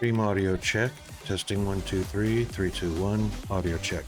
Stream audio check. Testing 1, 2, 3, 3, 2, 1. Audio check.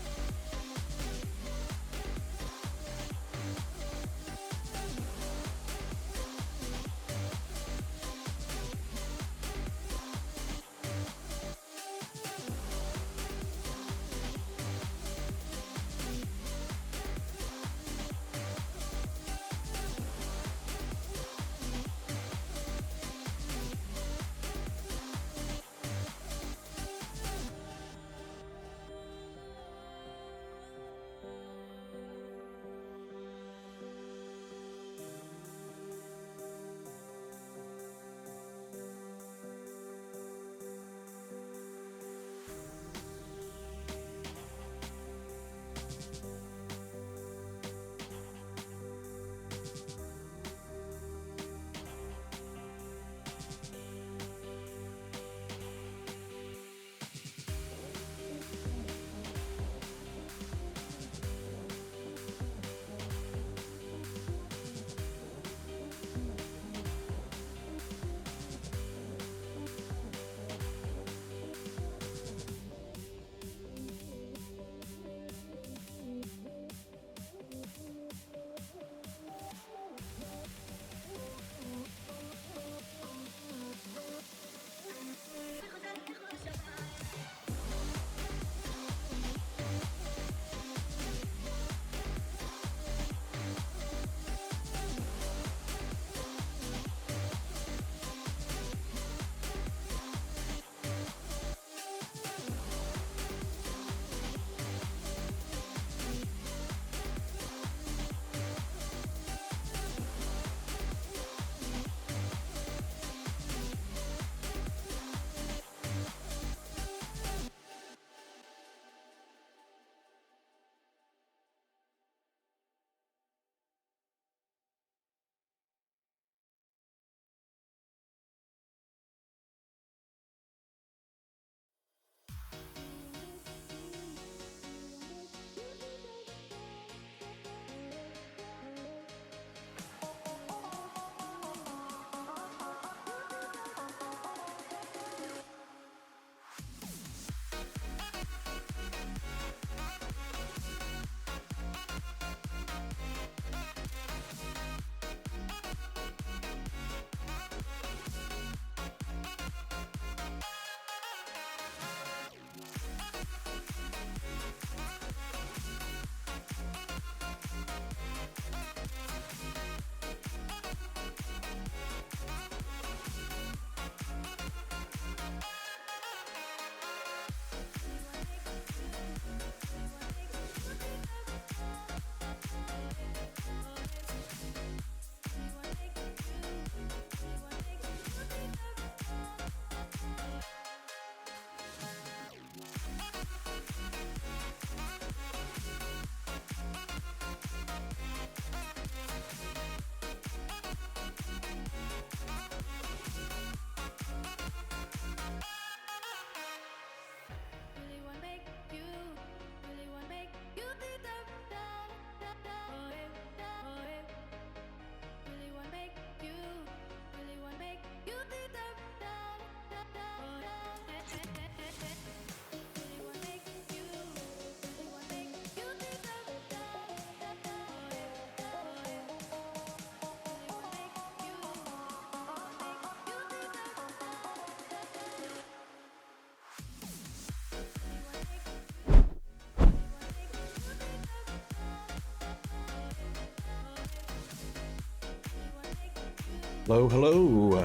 Hello, hello.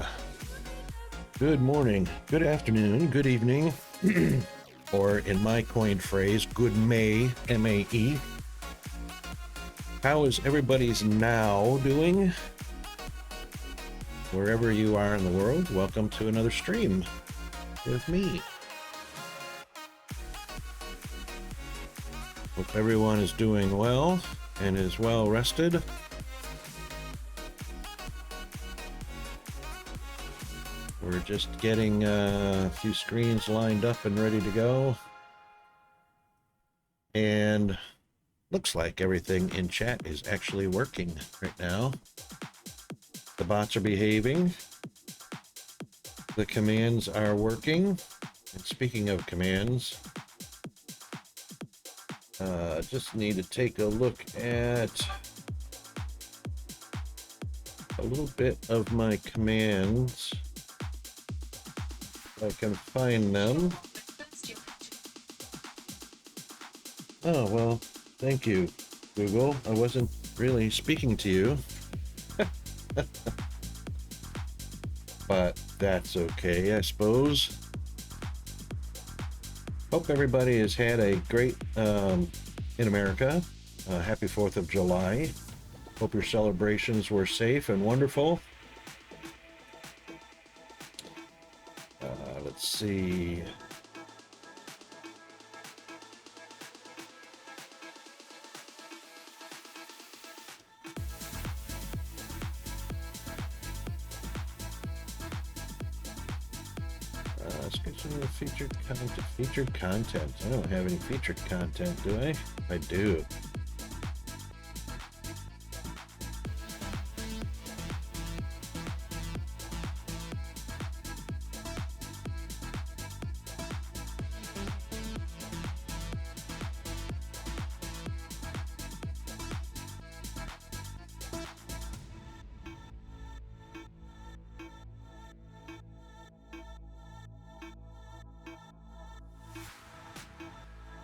Good morning, good afternoon, good evening, or in my coined phrase, good May, M-A-E. How is everybody's now doing? Wherever you are in the world, welcome to another stream with me. Hope everyone is doing well and is well rested. We're just getting a few screens lined up and ready to go. And looks like everything in chat is actually working right now. The bots are behaving. The commands are working. And speaking of commands, just need to take a look at a little bit of my commands. If I can find them. Oh, well, thank you, Google. I wasn't really speaking to you. But that's okay, I suppose. Hope everybody has had a great, in America, happy 4th of July. Hope your celebrations were safe and wonderful. Let's see. Let's get some of the featured content. Featured content. I don't have any featured content, do I? I do.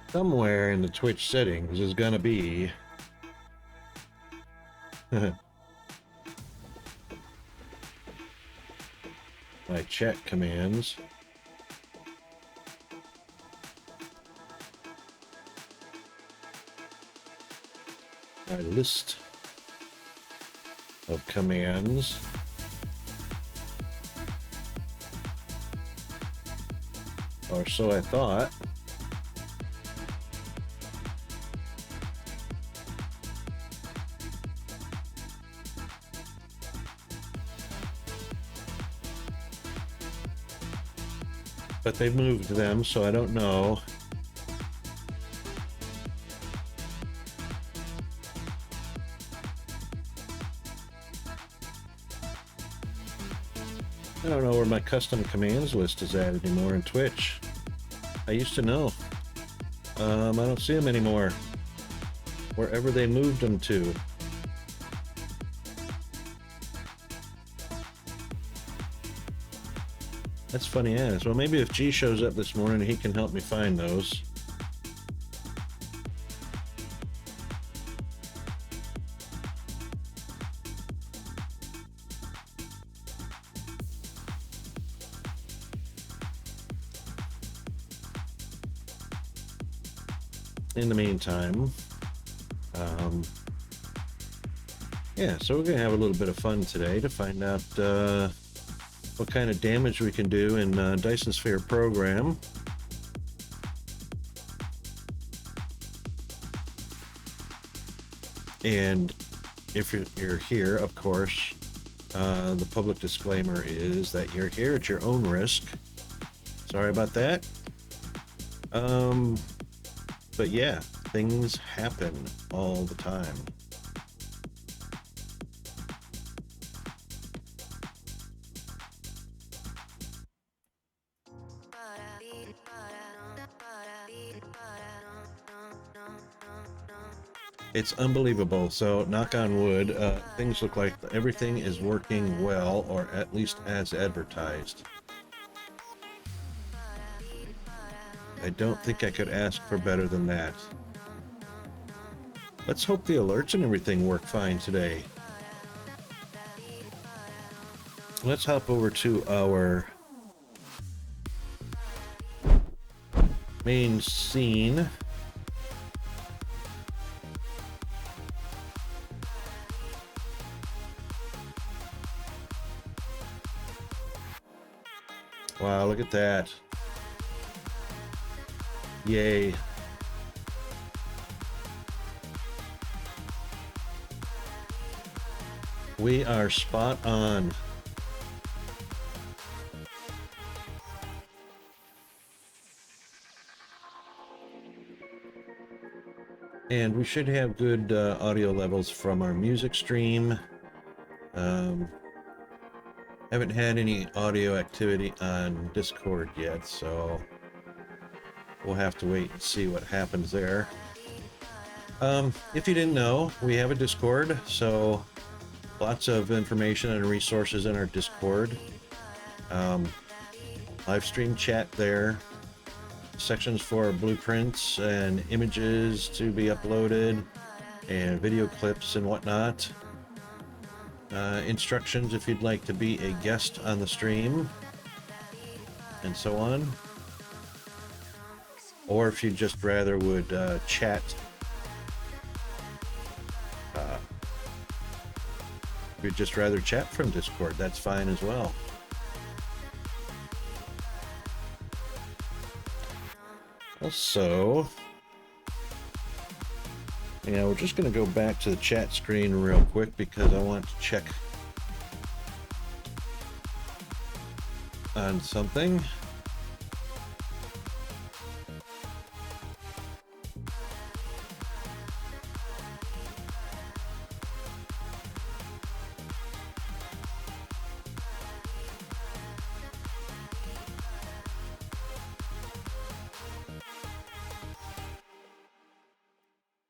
Somewhere in the Twitch settings is gonna be my chat commands. My list of commands. Or so I thought. But they moved them, so I don't know. I don't know where my custom commands list is at anymore in Twitch. I used to know. I don't see them anymore. Wherever they moved them to. That's funny as. Well, maybe if G shows up this morning, he can help me find those. In the meantime, yeah, so we're going to have a little bit of fun today to find out what kind of damage we can do in Dyson Sphere program. And if you're here, of course, the public disclaimer is that you're here at your own risk. Sorry about that. But yeah, things happen all the time. It's unbelievable. So, knock on wood, things look like everything is working well, or at least as advertised. I don't think I could ask for better than that. Let's hope the alerts and everything work fine today. Let's hop over to our main scene. Wow, look at that. Yay. We are spot on. And we should have good audio levels from our music stream. Haven't had any audio activity on Discord yet, so we'll have to wait and see what happens there. If you didn't know, we have a Discord, so lots of information and resources in our Discord. Live stream chat there, sections for blueprints and images to be uploaded, and video clips and whatnot. Instructions if you'd like to be a guest on the stream, and so on. Or if you just rather would chat. If you'd just rather chat from Discord, that's fine as well. Also, yeah, we're just going to go back to the chat screen real quick because I want to check on something.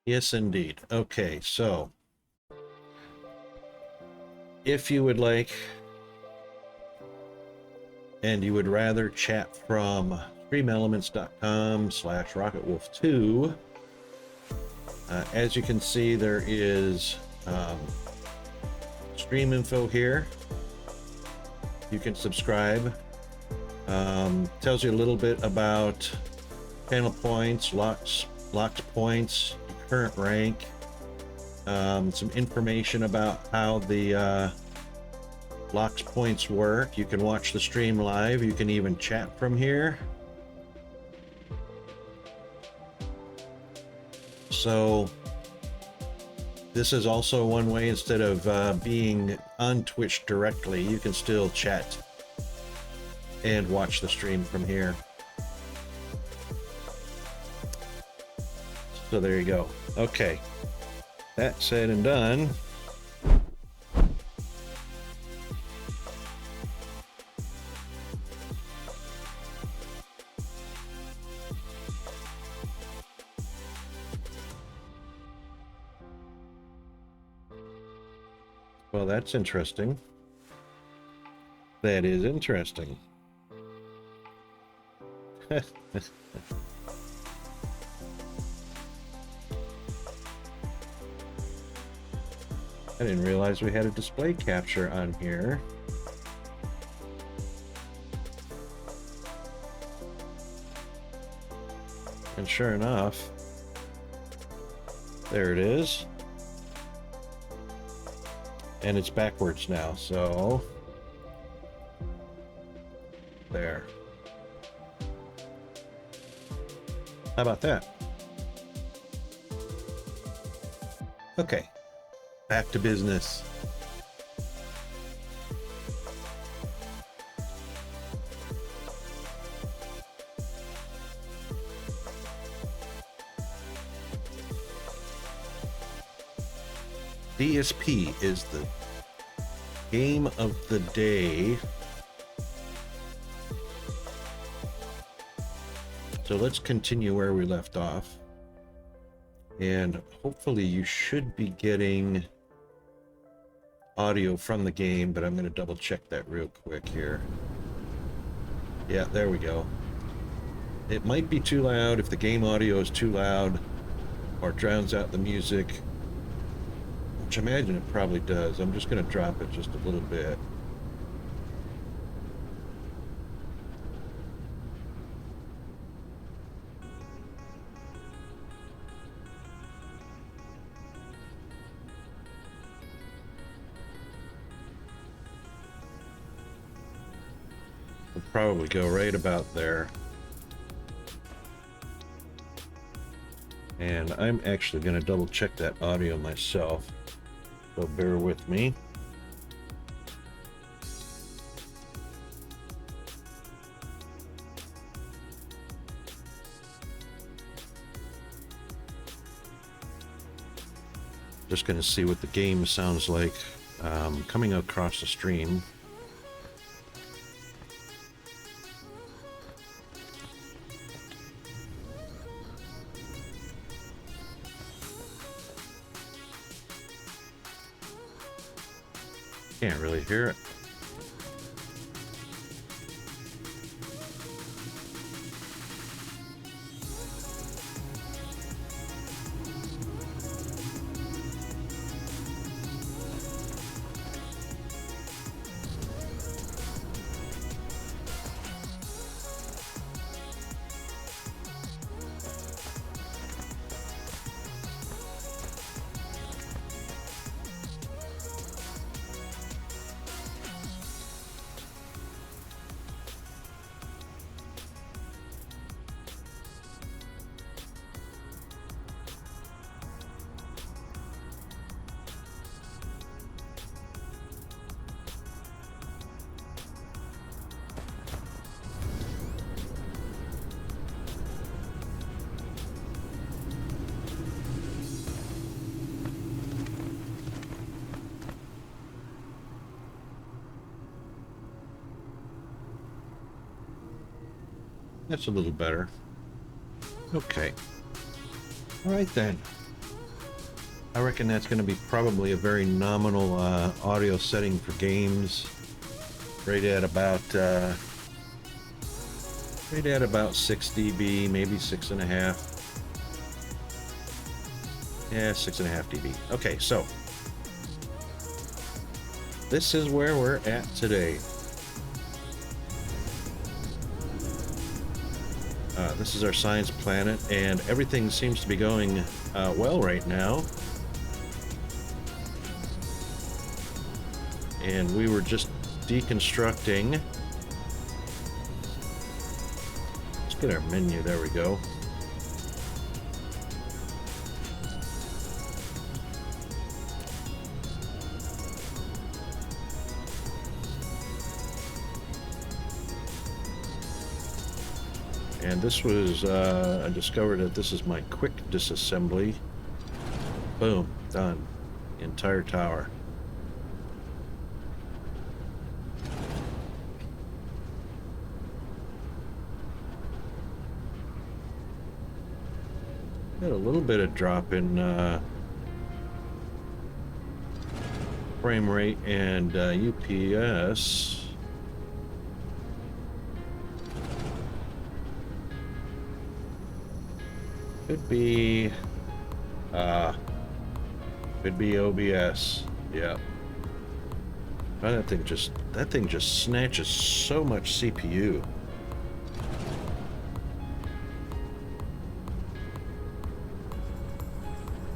Yes, indeed. Okay, so if you would like and you would rather chat from streamelements.com/rocketwolf2, as you can see, there is stream info here. You can subscribe. Tells you a little bit about channel points, locked points, current rank, some information about how the locked points work. You can watch the stream live. You can even chat from here. So this is also one way, instead of being on Twitch directly, you can still chat and watch the stream from here. So there you go. Okay, that said and done, well, that's interesting. That is interesting. I didn't realize we had a display capture on here. And sure enough, there it is. And it's backwards now, so there. How about that? Okay. Back to business. DSP is the game of the day. So let's continue where we left off. And hopefully you should be getting audio from the game, but I'm going to double check that real quick here. Yeah, there we go. It might be too loud if the game audio is too loud or drowns out the music, which I imagine it probably does. I'm just going to drop it just a little bit. Probably go right about there. And I'm actually going to double check that audio myself, so bear with me. Just going to see what the game sounds like coming across the stream. Can't really hear it. That's a little better. Okay. All right then. I reckon that's going to be probably a very nominal audio setting for games. Right at about 6 dB, maybe 6.5. Yeah, 6.5 dB. Okay, so this is where we're at today. This is our science planet, and everything seems to be going well right now. And we were just deconstructing. Let's get our menu. There we go. And this was, I discovered that this is my quick disassembly. Boom, done. The entire tower. Got a little bit of drop in frame rate and UPS. Could be OBS. Yeah. Oh, that thing just snatches so much CPU.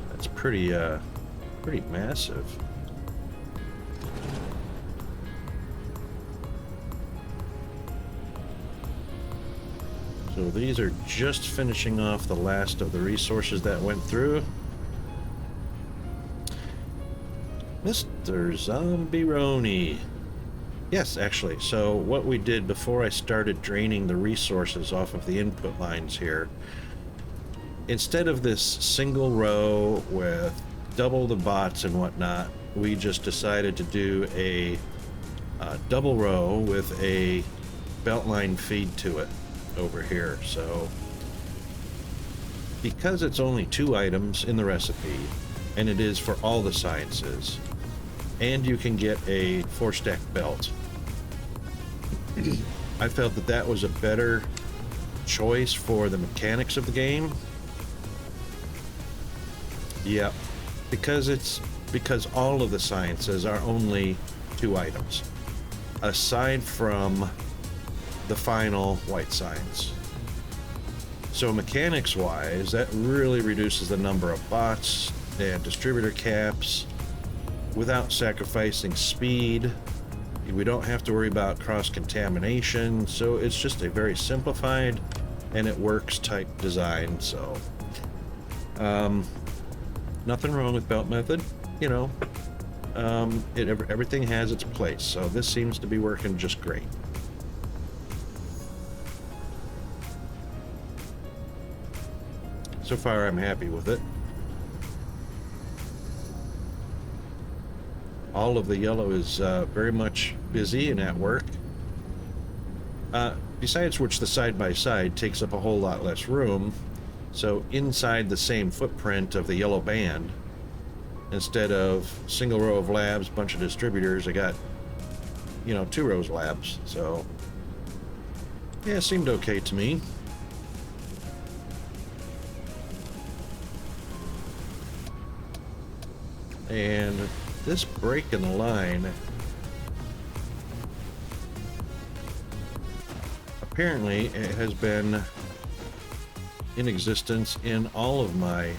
That's pretty massive. So these are just finishing off the last of the resources that went through. Mr. Zombie-Roni. Yes, actually. So what we did before I started draining the resources off of the input lines here, instead of this single row with double the bots and whatnot, we just decided to do a double row with a beltline feed to it over here. So because it's only 2 items in the recipe, and it is for all the sciences, and you can get a 4-stack belt, I felt that that was a better choice for the mechanics of the game. Yeah, because all of the sciences are only 2 items, aside from the final white science. So mechanics wise, that really reduces the number of bots and distributor caps without sacrificing speed. We don't have to worry about cross-contamination, so it's just a very simplified and it works type design. So nothing wrong with belt method, you know. Everything has its place, so this seems to be working just great. So far, I'm happy with it. All of the yellow is very much busy and at work. Besides which, the side-by-side takes up a whole lot less room. So inside the same footprint of the yellow band, Instead of single row of labs, bunch of distributors, I got, you know, 2 rows of labs. So yeah, it seemed okay to me. And this break in the line, apparently it has been in existence in all of my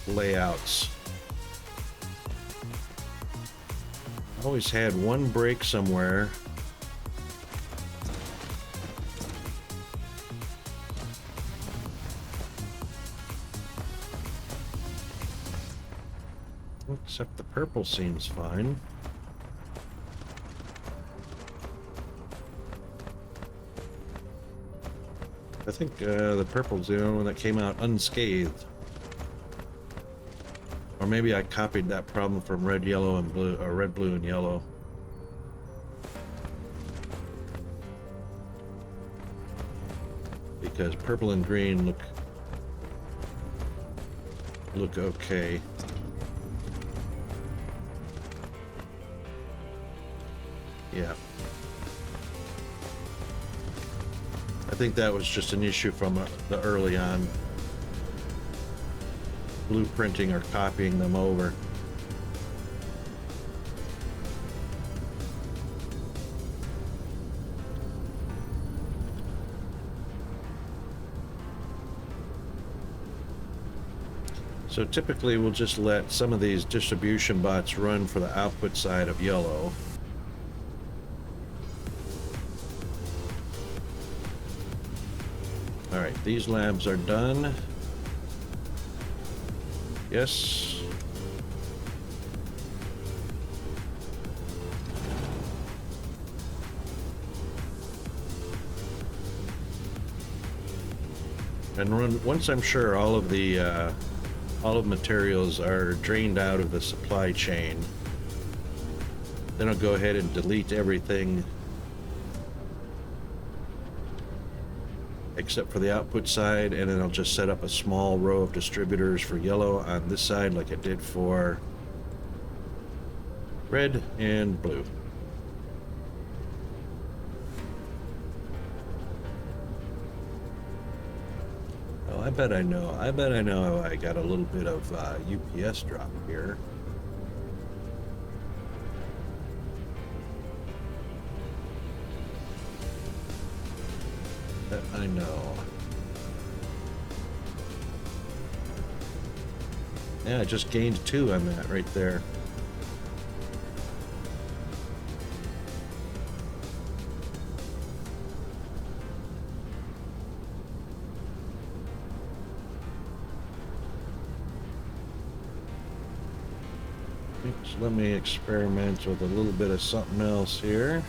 layouts. I always had one break somewhere. Except the purple seems fine. I think the purple's the only one that came out unscathed. Or maybe I copied that problem from red, yellow, and blue, or red, blue, and yellow. Because purple and green look okay. Yeah. I think that was just an issue from the early on blueprinting or copying them over. So typically we'll just let some of these distribution bots run for the output side of yellow. All right, these labs are done. Yes. And once I'm sure all of materials are drained out of the supply chain, then I'll go ahead and delete everything except for the output side, and then I'll just set up a small row of distributors for yellow on this side like I did for red and blue. Oh, I bet I know I got a little bit of UPS drop here. That I know. Yeah, I just gained 2 on that right there. Oops, let me experiment with a little bit of something else here.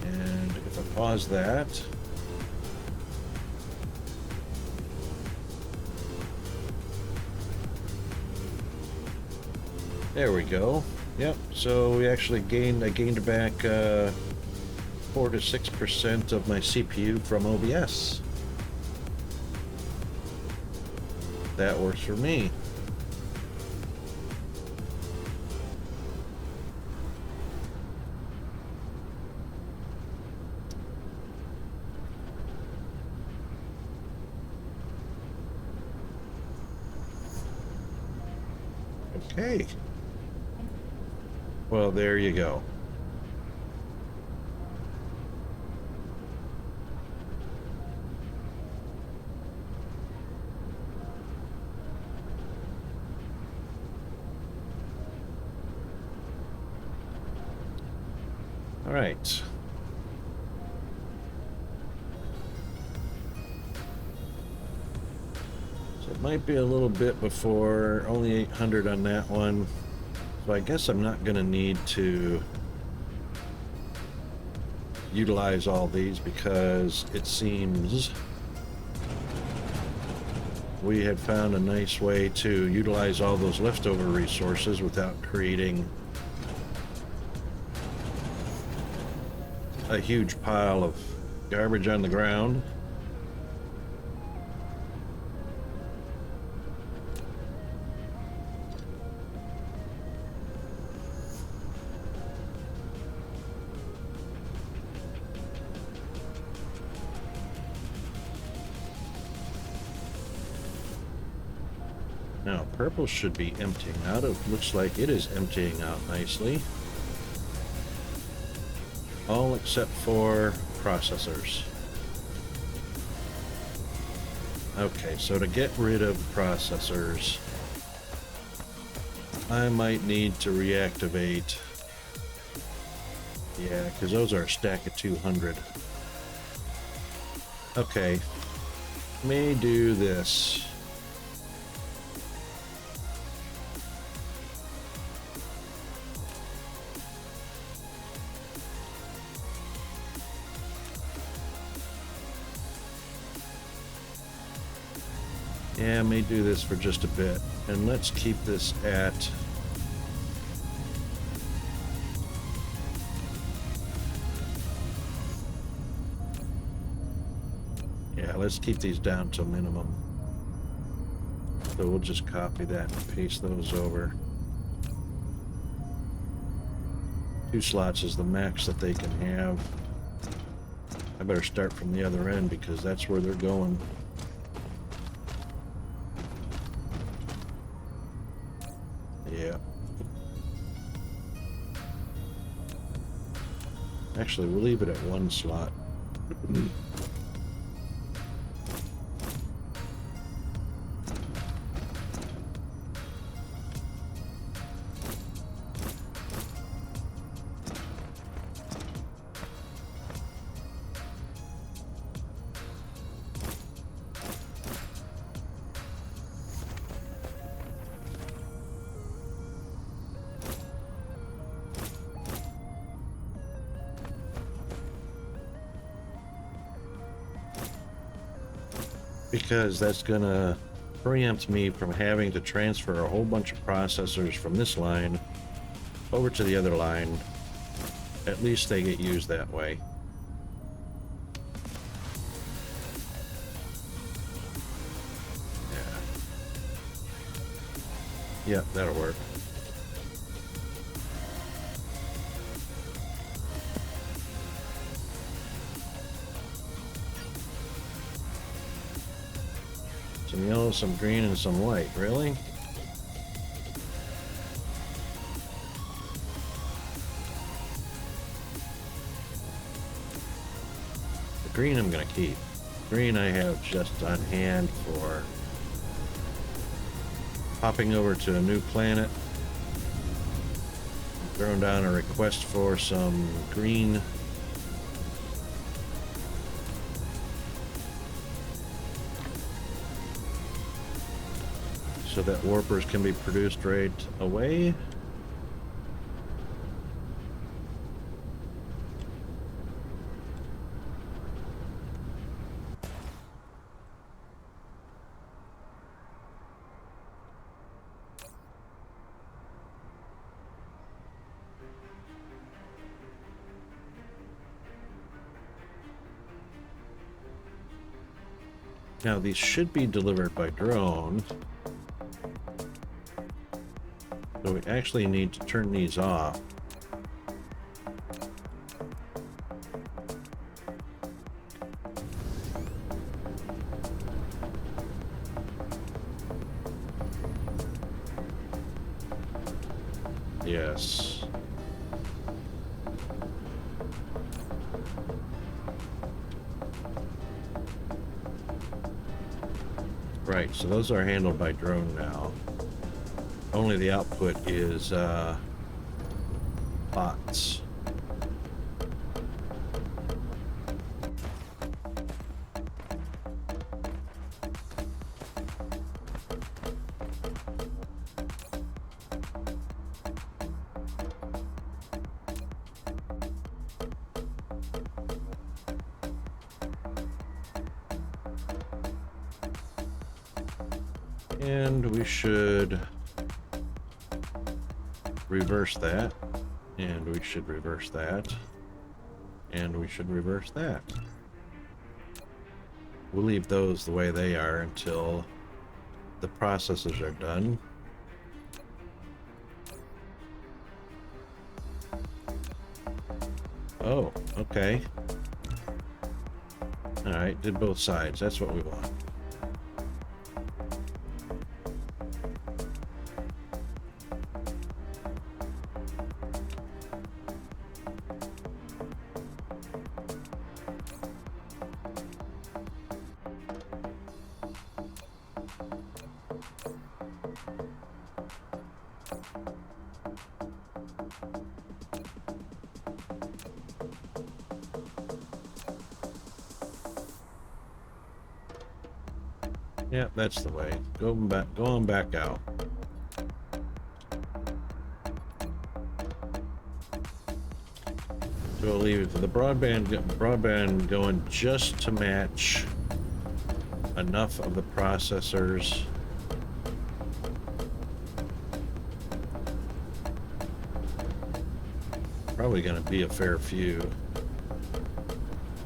And if I pause that, there we go. Yep, so we actually I gained back 4 to 6% of my CPU from OBS. That works for me. Okay. Well, there you go. All right. So it might be a little bit before, only 800 on that one. So I guess I'm not going to need to utilize all these because it seems we had found a nice way to utilize all those leftover resources without creating a huge pile of garbage on the ground. Now, purple should be emptying out. It looks like it is emptying out nicely. All except for processors. Okay, so to get rid of processors, I might need to reactivate. Yeah, because those are a stack of 200. Okay, may do this. Yeah, I may do this for just a bit. And let's keep this at... Yeah, let's keep these down to a minimum. So we'll just copy that and paste those over. 2 slots is the max that they can have. I better start from the other end because that's where they're going. Yeah. Actually, we'll leave it at 1 slot. Because that's gonna preempt me from having to transfer a whole bunch of processors from this line over to the other line. At least they get used that way. Yeah, that'll work. Some yellow, some green, and some white. Really? The green I'm gonna keep. Green I have just on hand for hopping over to a new planet. Throwing down a request for some green. So that warpers can be produced right away. Now these should be delivered by drone. So we actually need to turn these off. Yes. Right, so those are handled by drone now. Only the output is bots. And we should reverse that, and we should reverse that, and we should reverse that. We'll leave those the way they are until the processes are done. Oh, okay. Alright, did both sides. That's what we want. Yeah, that's the way. Going back out. So we'll leave the broadband going just to match enough of the processors. Probably going to be a fair few.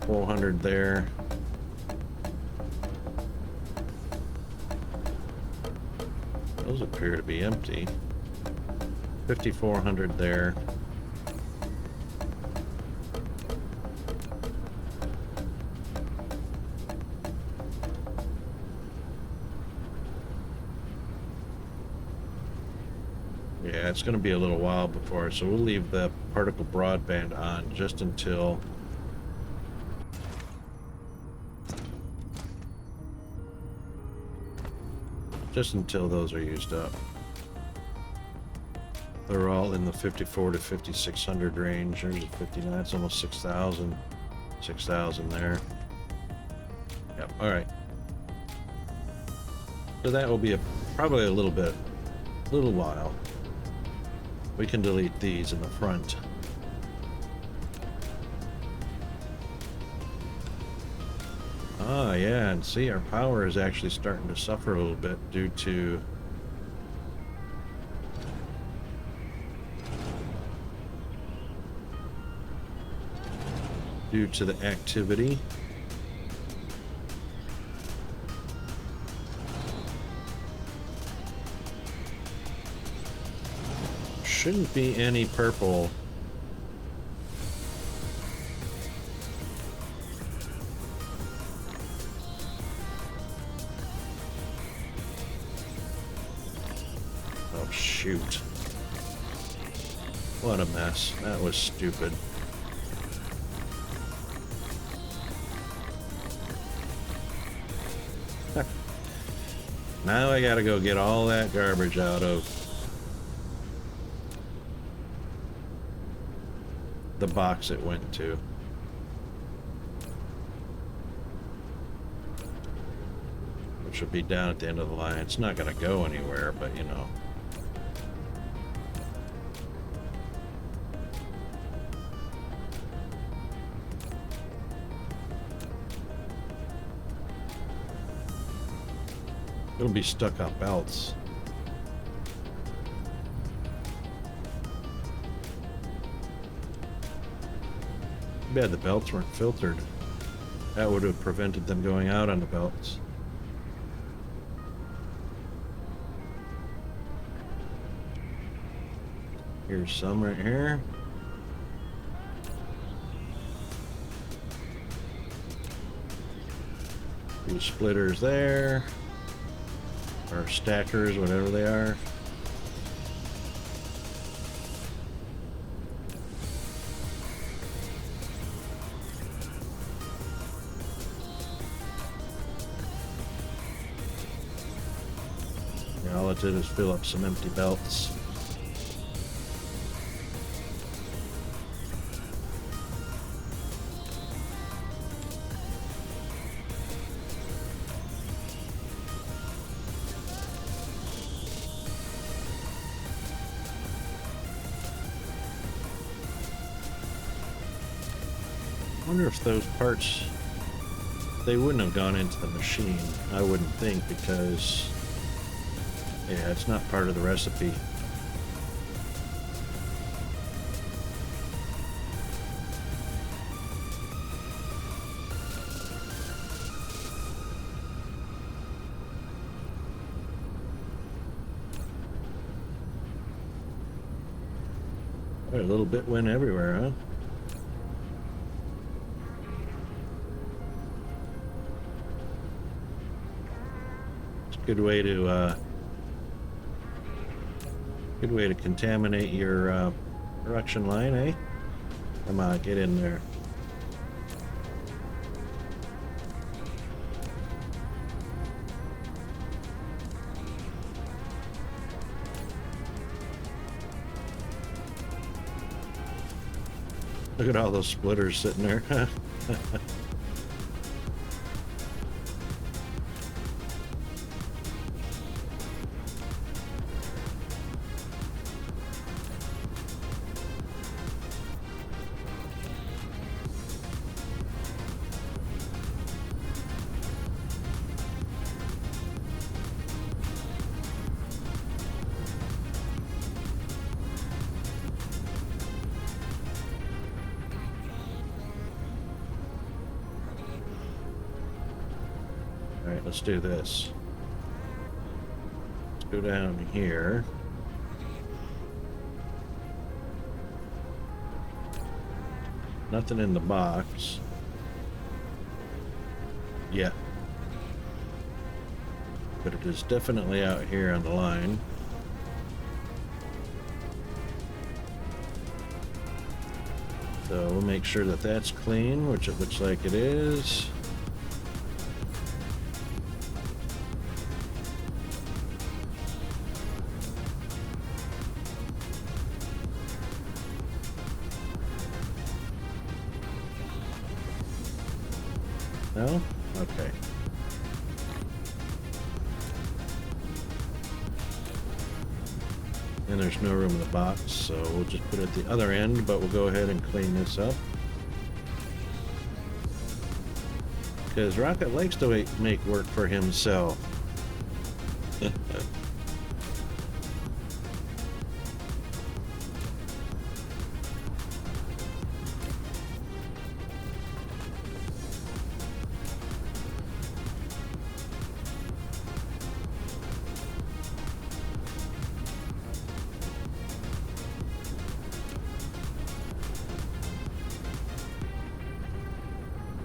400 there. Those appear to be empty. 5,400 there. Yeah, it's going to be a little while before, so we'll leave the particle broadband on just until those are used up. They're all in the 54 to 5,600 range. There's a 59. It's almost 6,000. 6,000 there. Yep. All right. So that will be probably a little while. We can delete these in the front. Ah, yeah, and see, our power is actually starting to suffer a little bit due to the activity. Shouldn't be any purple. Oh, shoot. What a mess. That was stupid. Now I gotta go get all that garbage out of the box it went to. Which would be down at the end of the line. It's not gonna go anywhere, but you know. It'll be stuck on belts. Too bad the belts weren't filtered. That would have prevented them going out on the belts. Here's some right here. Few splitters there. Or stackers, whatever they are. Yeah, all it did is fill up some empty belts. I wonder if those parts, they wouldn't have gone into the machine. I wouldn't think, because yeah, it's not part of the recipe. A little bit went everywhere, huh? Good way to contaminate your production line, eh? Come on, get in there. Look at all those splitters sitting there. All right, let's do this. Let's go down here. Nothing in the box. Yeah. But it is definitely out here on the line. So we'll make sure that that's clean, which it looks like it is. No? Okay. And there's no room in the box, so we'll just put it at the other end, but we'll go ahead and clean this up. Because Rocket likes to make work for himself.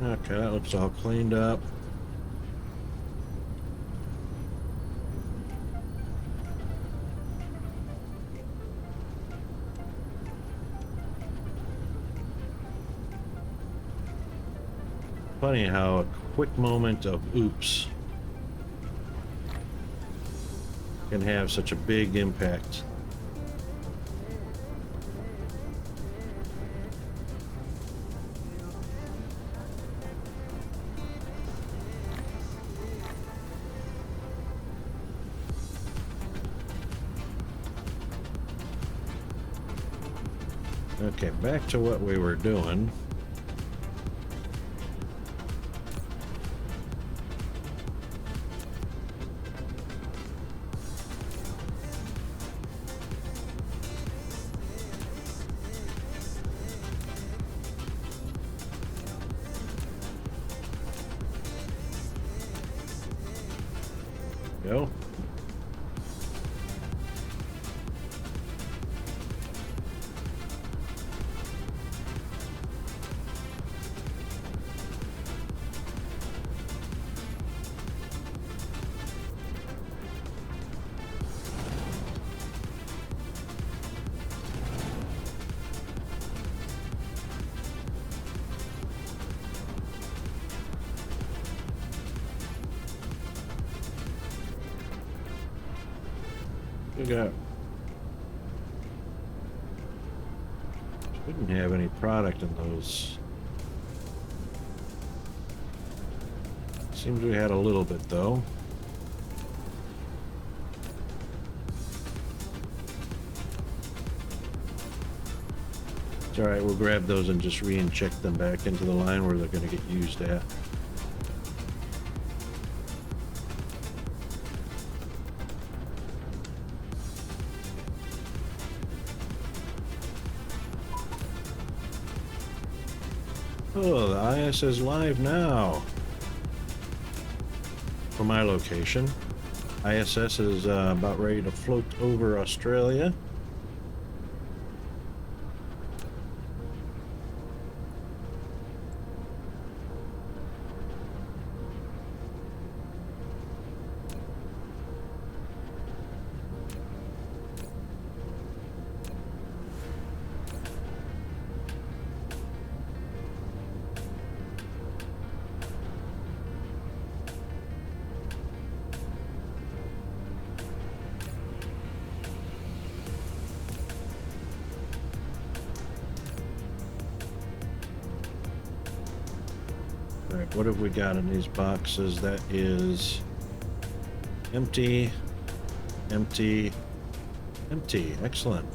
Okay, that looks all cleaned up. Funny how a quick moment of oops can have such a big impact. Okay, back to what we were doing. Go. We got. Didn't have any product in those. Seems we had a little bit though. It's all right. We'll grab those and just re-inject them back into the line where they're going to get used at. Oh, the IS is live now. For my location. ISS is about ready to float over Australia. All right, what have we got in these boxes? That is empty, empty, empty. Excellent.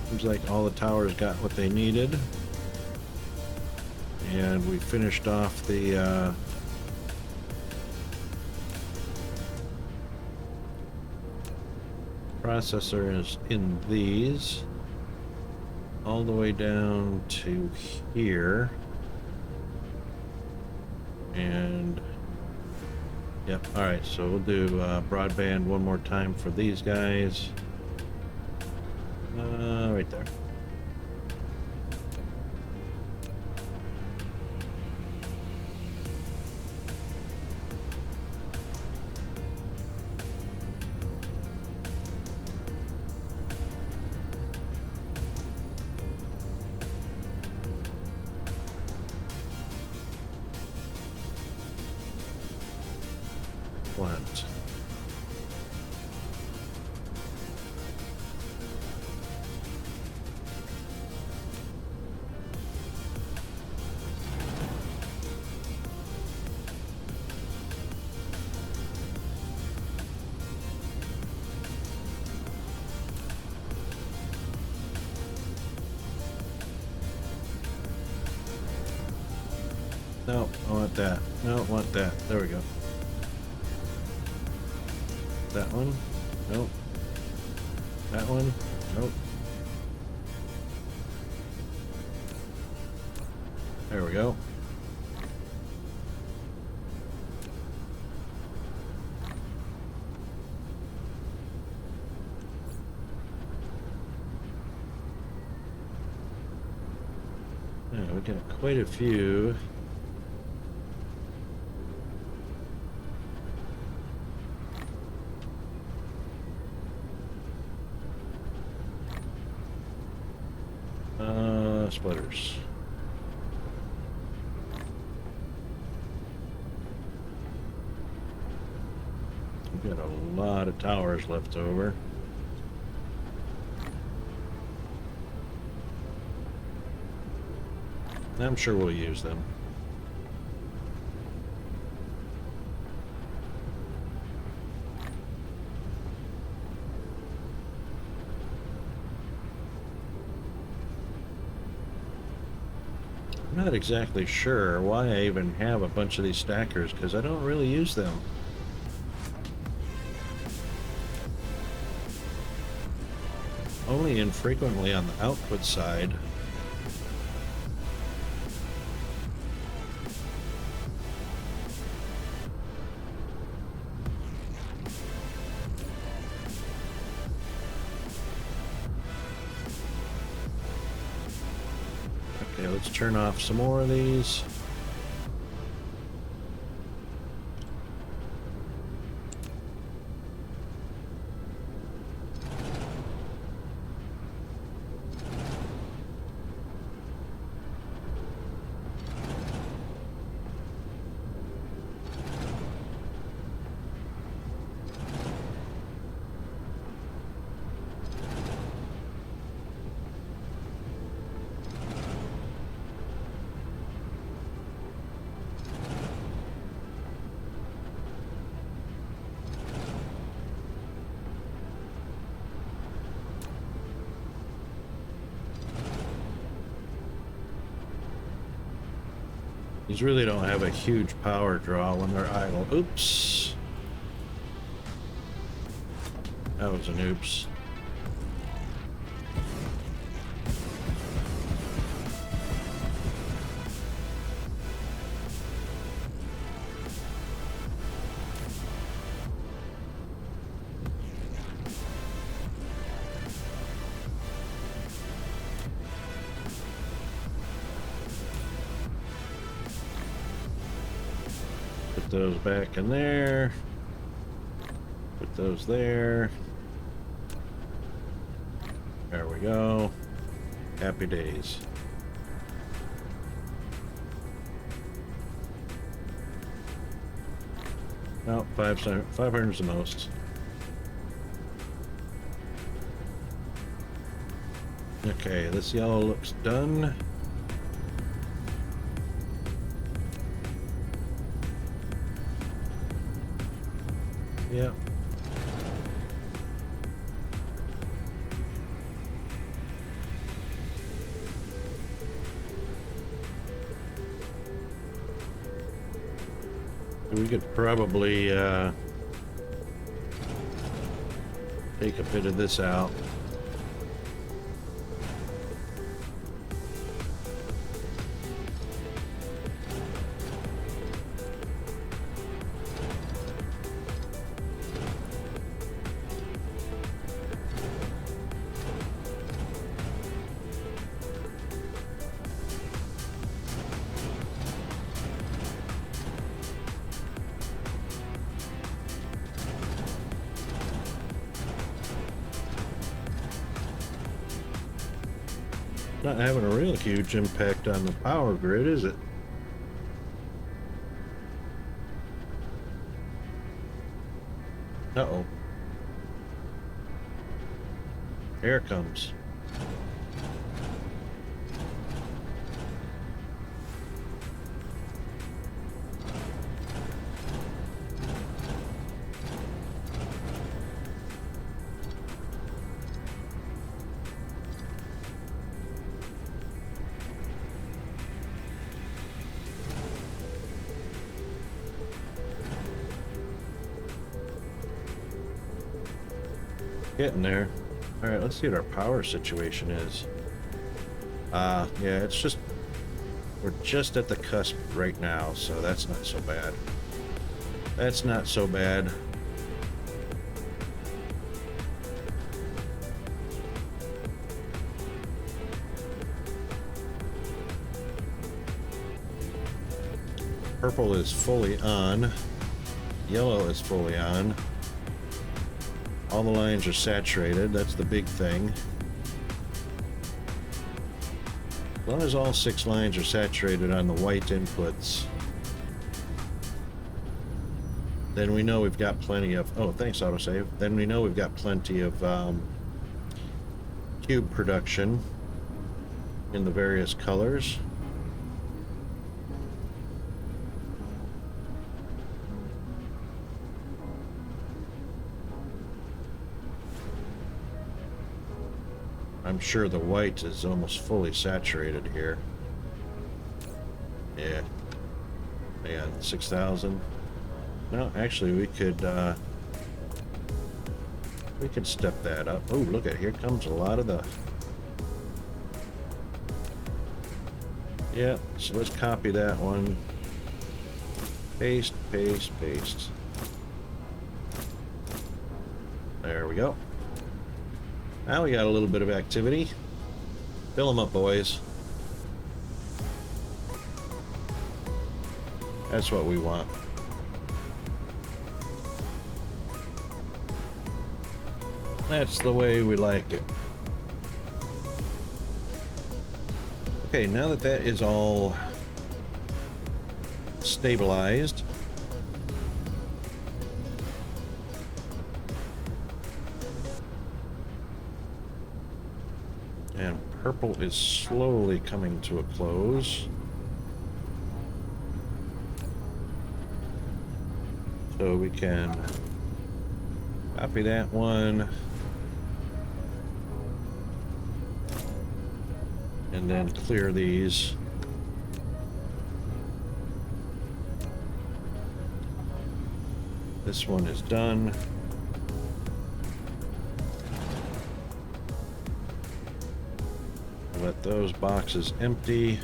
Seems like all the towers got what they needed. And we finished off the processor is in these all the way down to here. And yep, all right, so we'll do broadband one more time for these guys. Right there. Plant. No, I want that. No, I want that. There we go. That one? Nope. That one? Nope. There we go. Yeah, we got quite a few. Splitters. We've got a lot of towers left over. I'm sure we'll use them. I'm not exactly sure why I even have a bunch of these stackers, because I don't really use them. Only infrequently on the output side. Okay, let's turn off some more of these. These really don't have a huge power draw when they're idle. Oops. That was an oops. Put those back in there. Put those there. There we go. Happy days. No, 500 is the most. Okay, this yellow looks done. Yep. we could probably take a bit of this out. Not having a real huge impact on the power grid, is it? Uh-oh. Here it comes. Getting there. All right, let's see what our power situation is. Yeah, it's just, we're just at the cusp right now, so that's not so bad. That's not so bad. Purple is fully on. Yellow is fully on. All the lines are saturated. That's the big thing. As long as all 6 lines are saturated on the white inputs, then we know we've got plenty of... Oh, thanks, autosave. Then we know we've got plenty of cube production in the various colors. I'm sure the white is almost fully saturated here. Yeah. Yeah, 6,000. No, actually we could step that up. Oh, look at, here comes a lot of the... Yeah, so let's copy that one. Paste, paste, paste. There we go. Now we got a little bit of activity. Fill them up, boys. That's what we want. That's the way we like it. Okay, now that that is all stabilized, and purple is slowly coming to a close. So we can copy that one. And then clear these. This one is done. Let those boxes empty.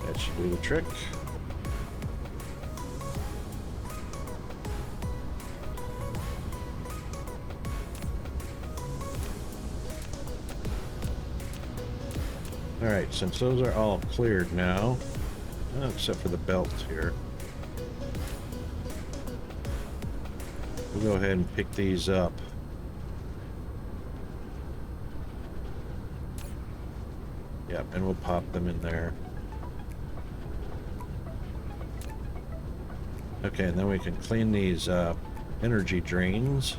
That should do the trick. Alright, since those are all cleared now, except for the belt here, we'll go ahead and pick these up. Yep, and we'll pop them in there. Okay, and then we can clean these energy drains.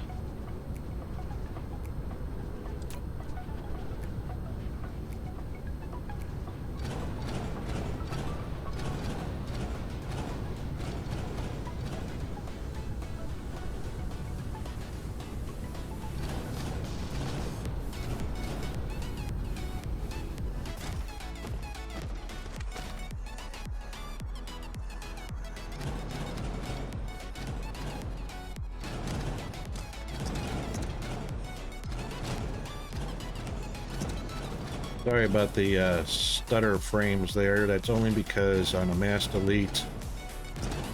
Sorry about the stutter frames there. That's only because on a mass delete,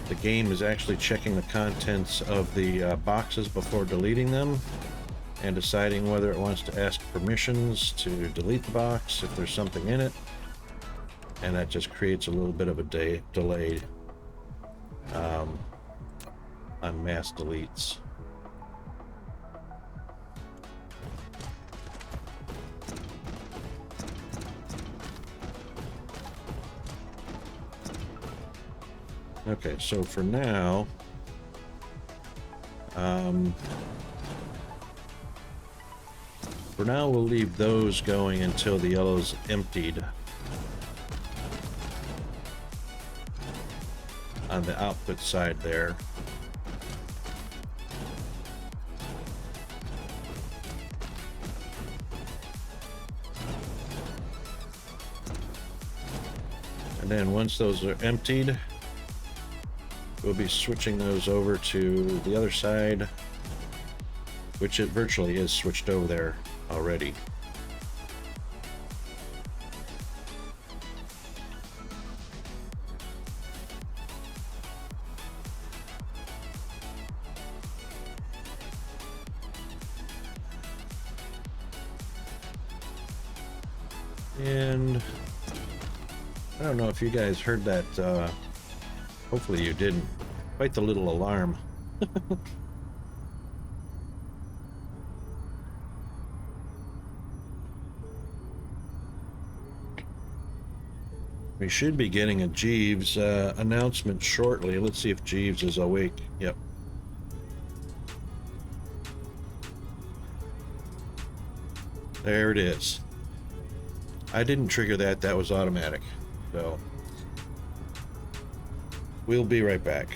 the game is actually checking the contents of the boxes before deleting them and deciding whether it wants to ask permissions to delete the box if there's something in it. And that just creates a little bit of a delay on mass deletes. Okay, so for now, we'll leave those going until the yellow's emptied on the output side there. And then once those are emptied, we'll be switching those over to the other side, which it virtually is switched over there already. And I don't know if you guys heard that, hopefully you didn't. Quite the little alarm. We should be getting a Jeeves announcement shortly. Let's see if Jeeves is awake. Yep. There it is. I didn't trigger that. That was automatic. So we'll be right back.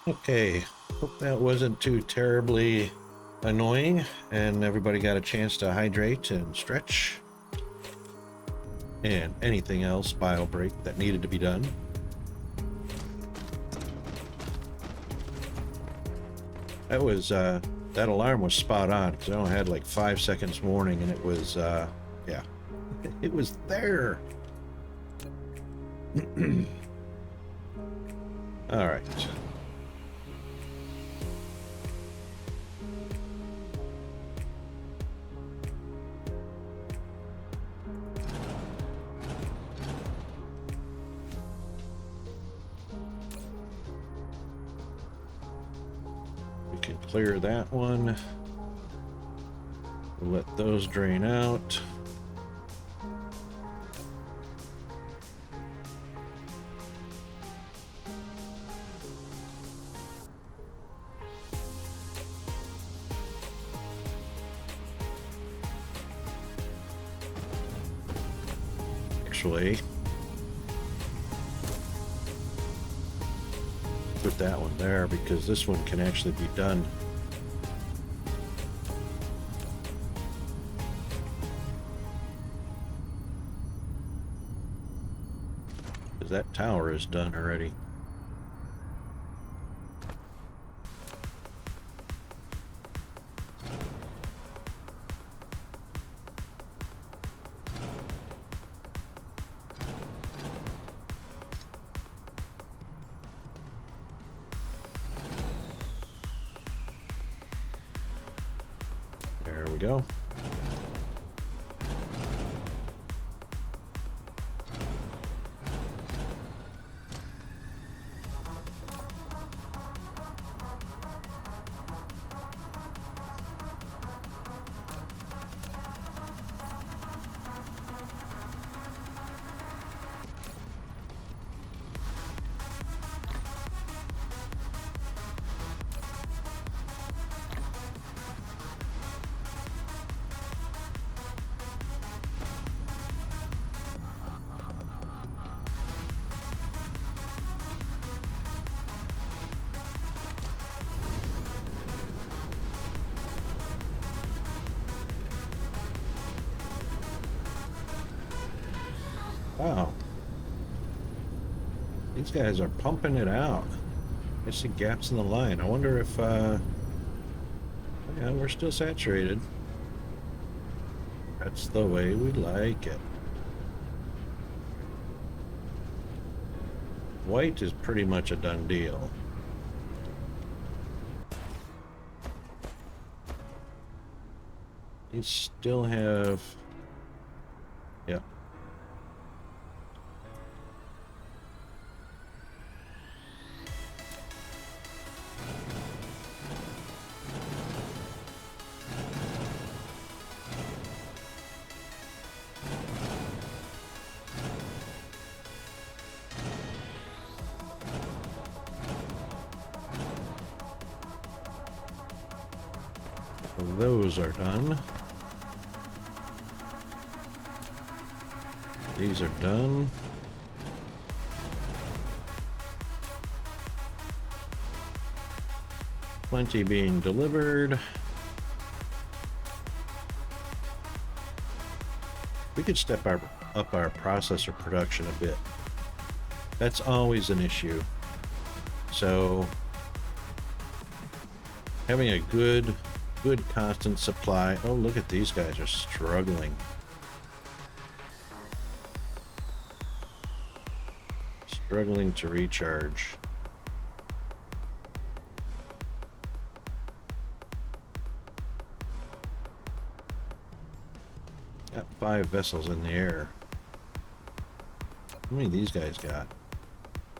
Okay, hope that wasn't too terribly annoying and everybody got a chance to hydrate and stretch and anything else bio break that needed to be done. That was that alarm was spot on because I only had like 5 seconds warning and it was yeah, it was there. All right. We can clear that one. We'll let those drain out. Actually, put that one there because this one can actually be done. Because that tower is done already. There we go. Wow. These guys are pumping it out. I see gaps in the line. I wonder if, yeah, we're still saturated. That's the way we like it. White is pretty much a done deal. These still have, yeah. Those are done. These are done. Plenty being delivered. We could step up our processor production a bit. That's always an issue. So having a good constant supply. Oh, look at these guys are struggling. Struggling to recharge. Got 5 vessels in the air. How many of these guys got?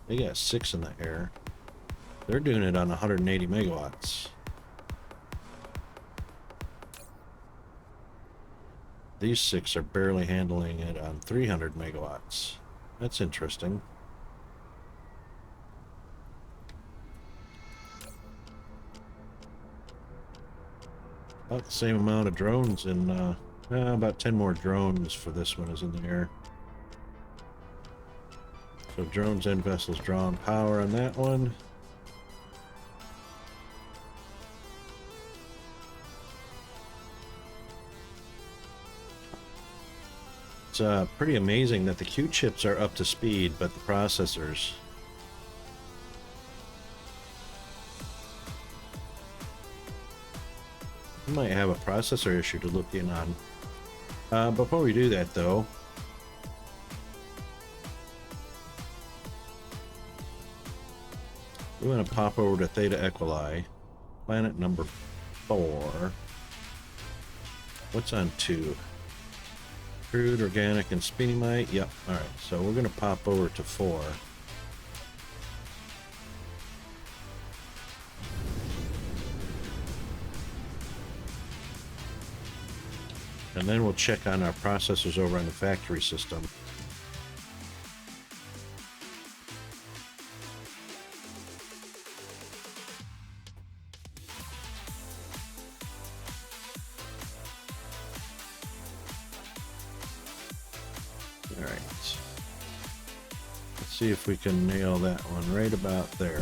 They got 6 in the air. They're doing it on 180 megawatts. These 6 are barely handling it on 300 megawatts. That's interesting. About the same amount of drones in, about 10 more drones for this one is in the air. So drones and vessels drawing power on that one. It's pretty amazing that the Q chips are up to speed, but the processors. We might have a processor issue to look in on. Before we do that, though, we want to pop over to Theta Equili, planet number 4. What's on 2? Crude, organic, and spinimite. Yep. All right. So we're going to pop over to 4. And then we'll check on our processors over on the factory system. All right. Let's see if we can nail that one right about there.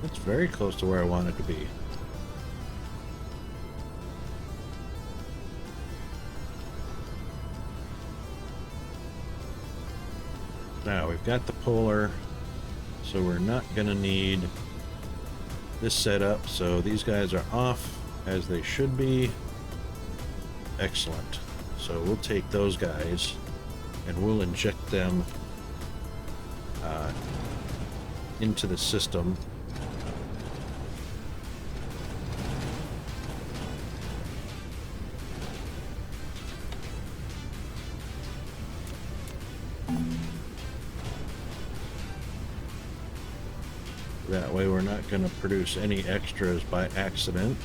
That's very close to where I want it to be. Now we've got the polar, so we're not going to need this setup. So these guys are off as they should be. Excellent. So we'll take those guys and we'll inject them into the system. That way we're not going to produce any extras by accident.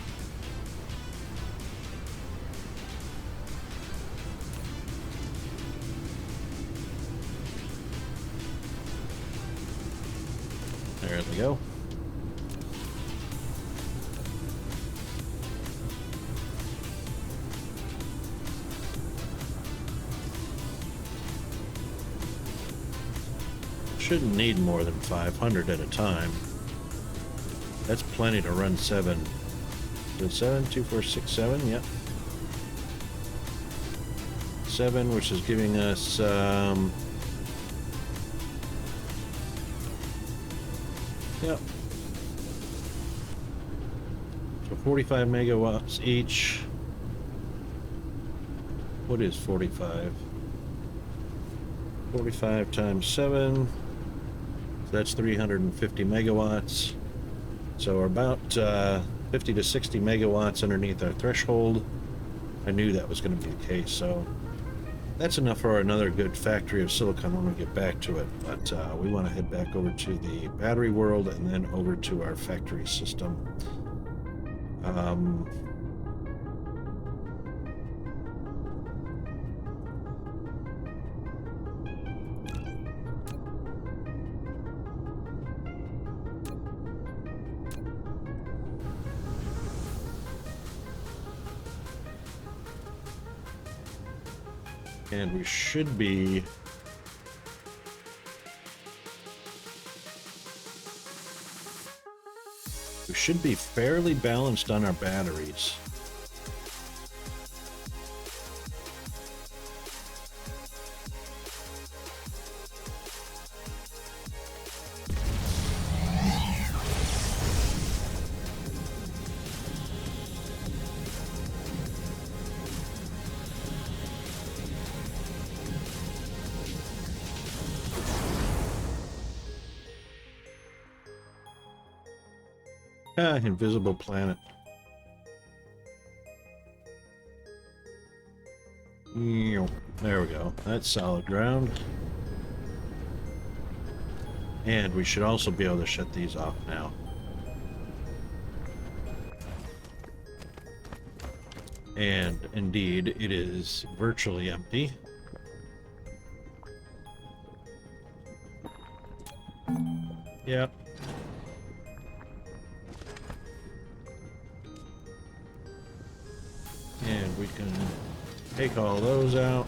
There they go. Shouldn't need more than 500 at a time. That's plenty to run 7. So 7, 2, 4, 6, 7, yep. 7, which is giving us yep. So 45 megawatts each. What is 45? 45 times 7. So that's 350 megawatts. So we're about 50 to 60 megawatts underneath our threshold. I knew that was going to be the case, so that's enough for another good factory of silicon when we get back to it. But we want to head back over to the battery world and then over to our factory system. And we should be fairly balanced on our batteries. Invisible planet. There we go. That's solid ground. And we should also be able to shut these off now. And indeed, it is virtually empty. Yep. And we can take all those out.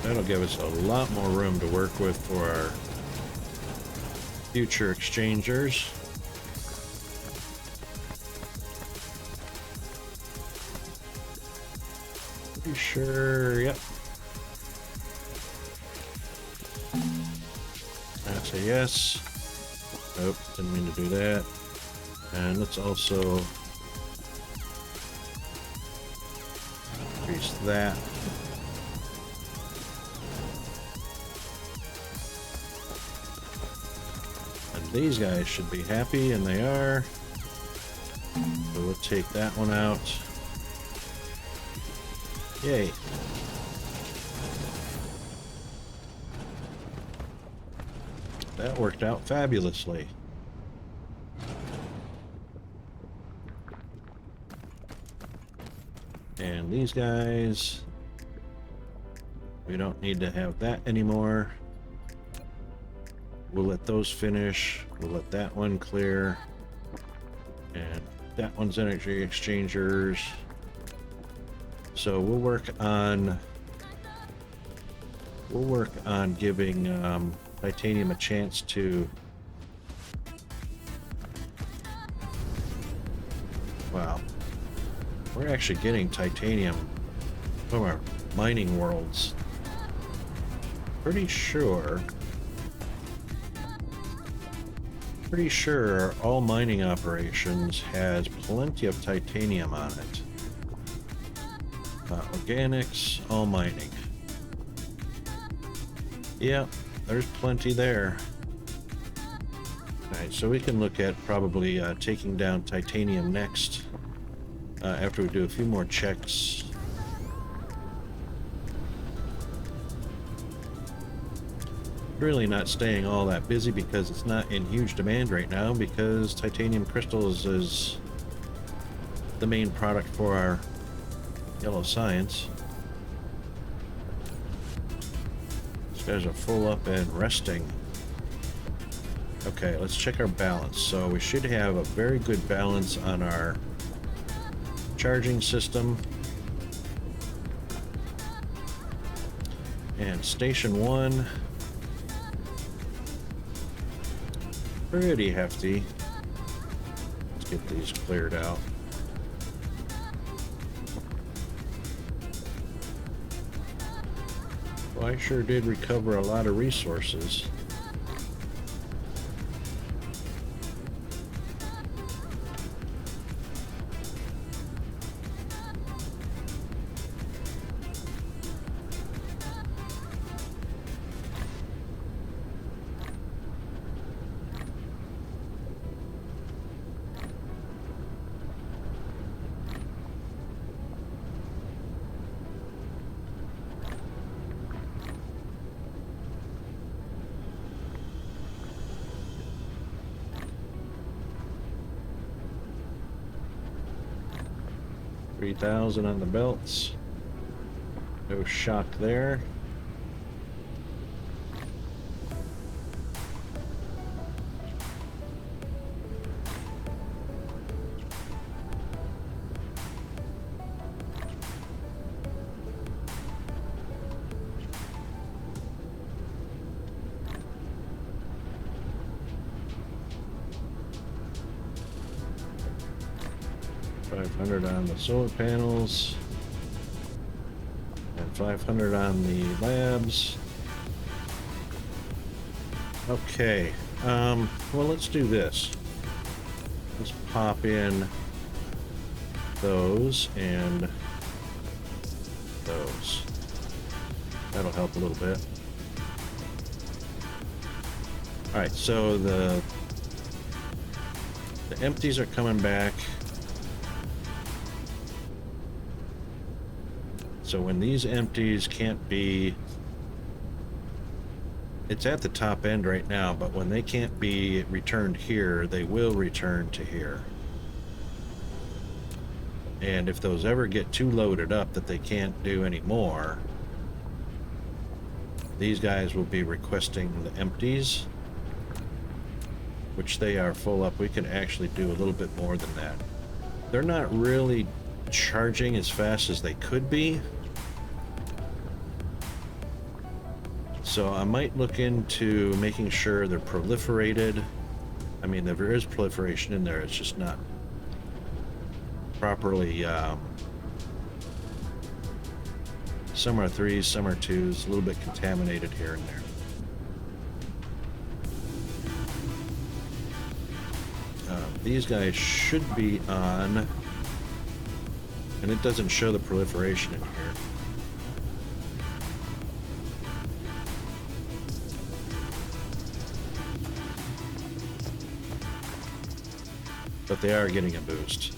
That'll give us a lot more room to work with for our future exchangers. Pretty sure, yep. That's a yes. Nope, didn't mean to do that. And let's also increase that. These guys should be happy, and they are. So we'll take that one out. Yay. That worked out fabulously. And these guys, we don't need to have that anymore. We'll let those finish. We'll let that one clear. And that one's energy exchangers. So we'll work on giving titanium a chance to, wow, we're actually getting titanium from our mining worlds. Pretty sure all mining operations has plenty of titanium on it. Organics, all mining. Yeah, there's plenty there. Alright, so we can look at probably taking down titanium next, after we do a few more checks. Really not staying all that busy because it's not in huge demand right now, because titanium crystals is the main product for our yellow science. These guys are full up and resting. Okay, let's check our balance. So we should have a very good balance on our charging system. And station 1, pretty hefty. Let's get these cleared out. Well, I sure did recover a lot of resources. $3,000 on the belts. No shock there. $500 on the solar panels, and $500 on the labs. Okay, well, let's do this. Let's pop in those and those. That'll help a little bit. All right, so the empties are coming back. So when these empties can't be, it's at the top end right now, but when they can't be returned here, they will return to here. And if those ever get too loaded up that they can't do anymore, these guys will be requesting the empties, which they are full up. We can actually do a little bit more than that. They're not really charging as fast as they could be. So I might look into making sure they're proliferated. I mean, there is proliferation in there, it's just not properly. Some are 3s, some are 2s, a little bit contaminated here and there. These guys should be on, and it doesn't show the proliferation in here. But they are getting a boost.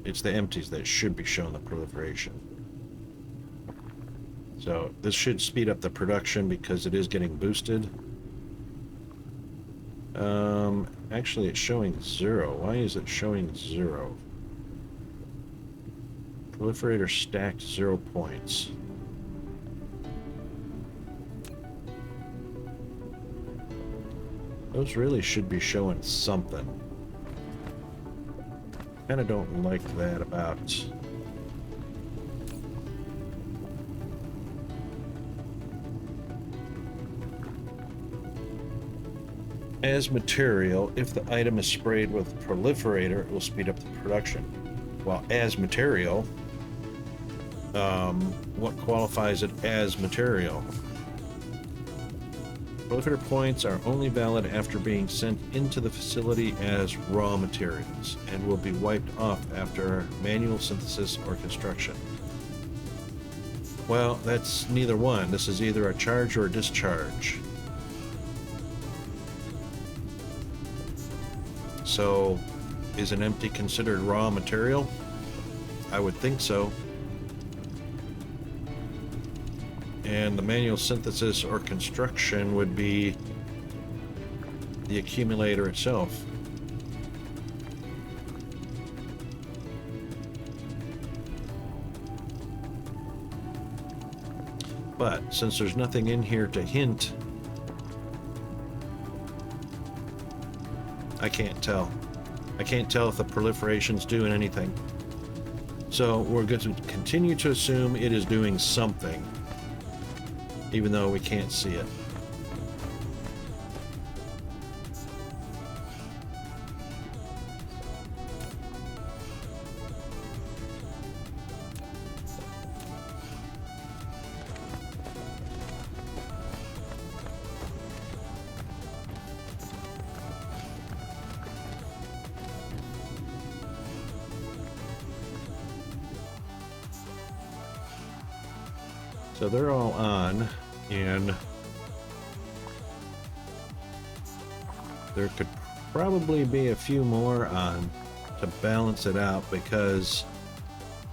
It's the empties that should be showing the proliferation. So this should speed up the production because it is getting boosted. Actually it's showing 0. Why is it showing 0? Proliferator stacked 0 points. Those really should be showing something. Kind of don't like that about as material. If the item is sprayed with proliferator, it will speed up the production. While as material, what qualifies it as material? Proliferator points are only valid after being sent into the facility as raw materials and will be wiped off after manual synthesis or construction. Well, that's neither one. This is either a charge or a discharge. So, is an empty considered raw material? I would think so. And the manual synthesis or construction would be the accumulator itself. But since there's nothing in here to hint, I can't tell. I can't tell if the proliferation's doing anything. So we're going to continue to assume it is doing something, even though we can't see it. So they're all on, and there could probably be a few more on to balance it out, because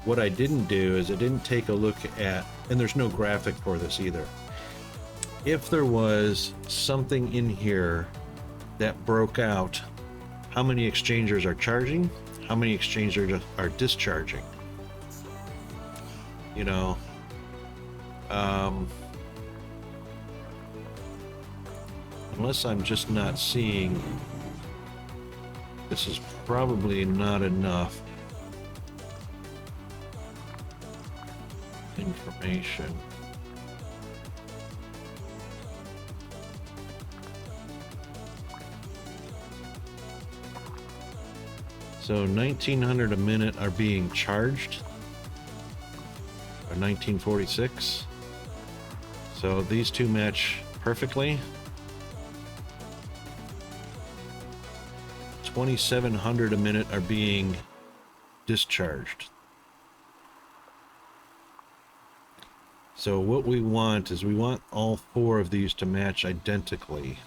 what I didn't do is I didn't take a look at, and there's no graphic for this either, if there was something in here that broke out how many exchangers are charging, how many exchangers are discharging, you know. Unless I'm just not seeing, this is probably not enough information. So 1900 a minute are being charged, or 1946. So these two match perfectly. 2700 a minute are being discharged. So what we want is we want all four of these to match identically.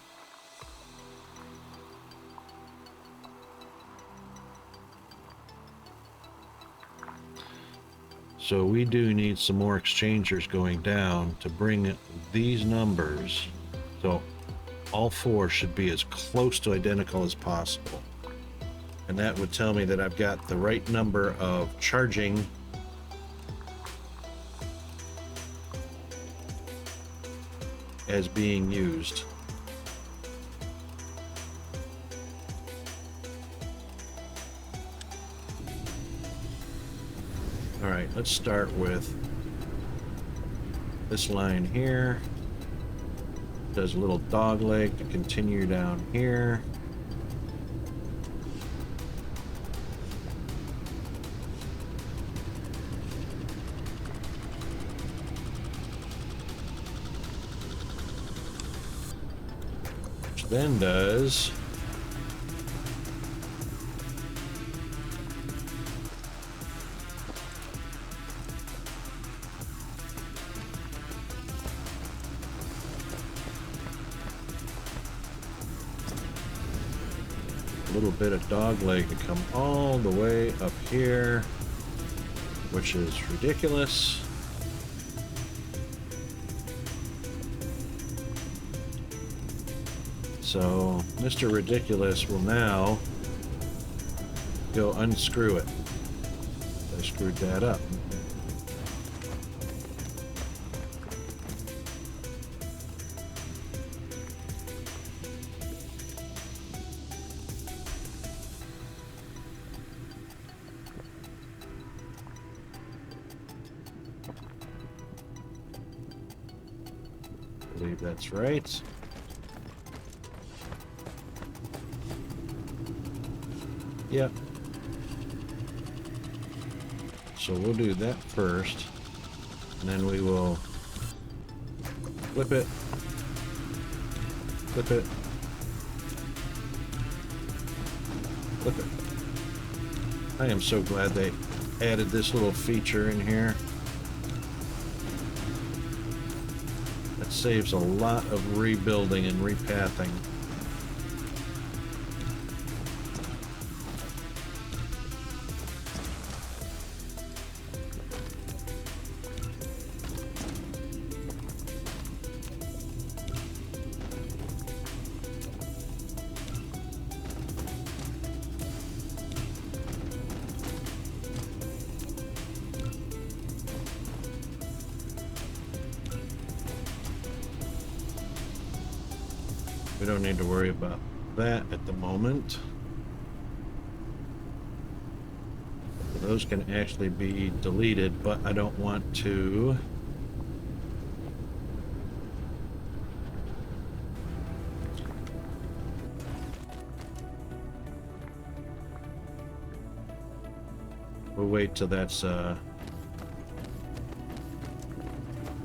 So we do need some more exchangers going down to bring these numbers. So all four should be as close to identical as possible. And that would tell me that I've got the right number of charging as being used. All right, let's start with this line here. Does a little dog leg to continue down here. Which then does a little bit of dog leg to come all the way up here, which is ridiculous. So Mr. Ridiculous will now go unscrew it. I screwed that up. I believe that's right. Yep. So we'll do that first, and then we will flip it, flip it, flip it. I am so glad they added this little feature in here. That saves a lot of rebuilding and repathing. We don't need to worry about that at the moment. Those can actually be deleted, but I don't want to. We'll wait till that's we'll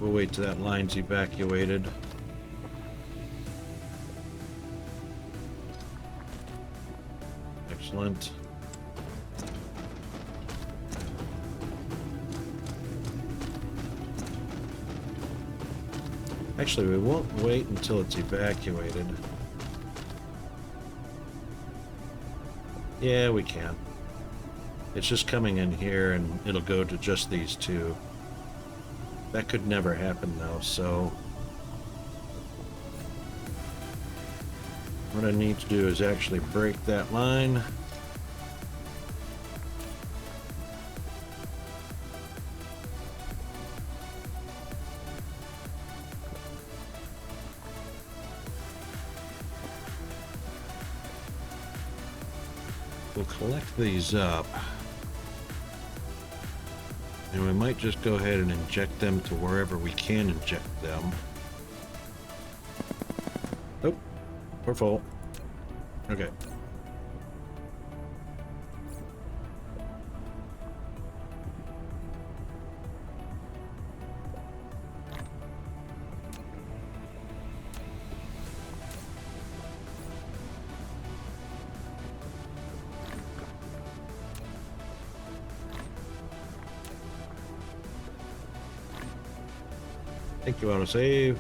wait till that line's evacuated. Excellent. Actually, we won't wait until it's evacuated. Yeah, we can. It's just coming in here and it'll go to just these two. That could never happen though, so what I need to do is actually break that line. We'll collect these up. And we might just go ahead and inject them to wherever we can inject them. Oh, we're full. Okay. Thank you, autosave.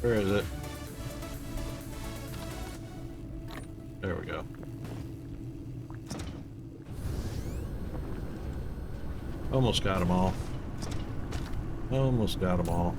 Where is it? There we go. Almost got them all. Almost got them all.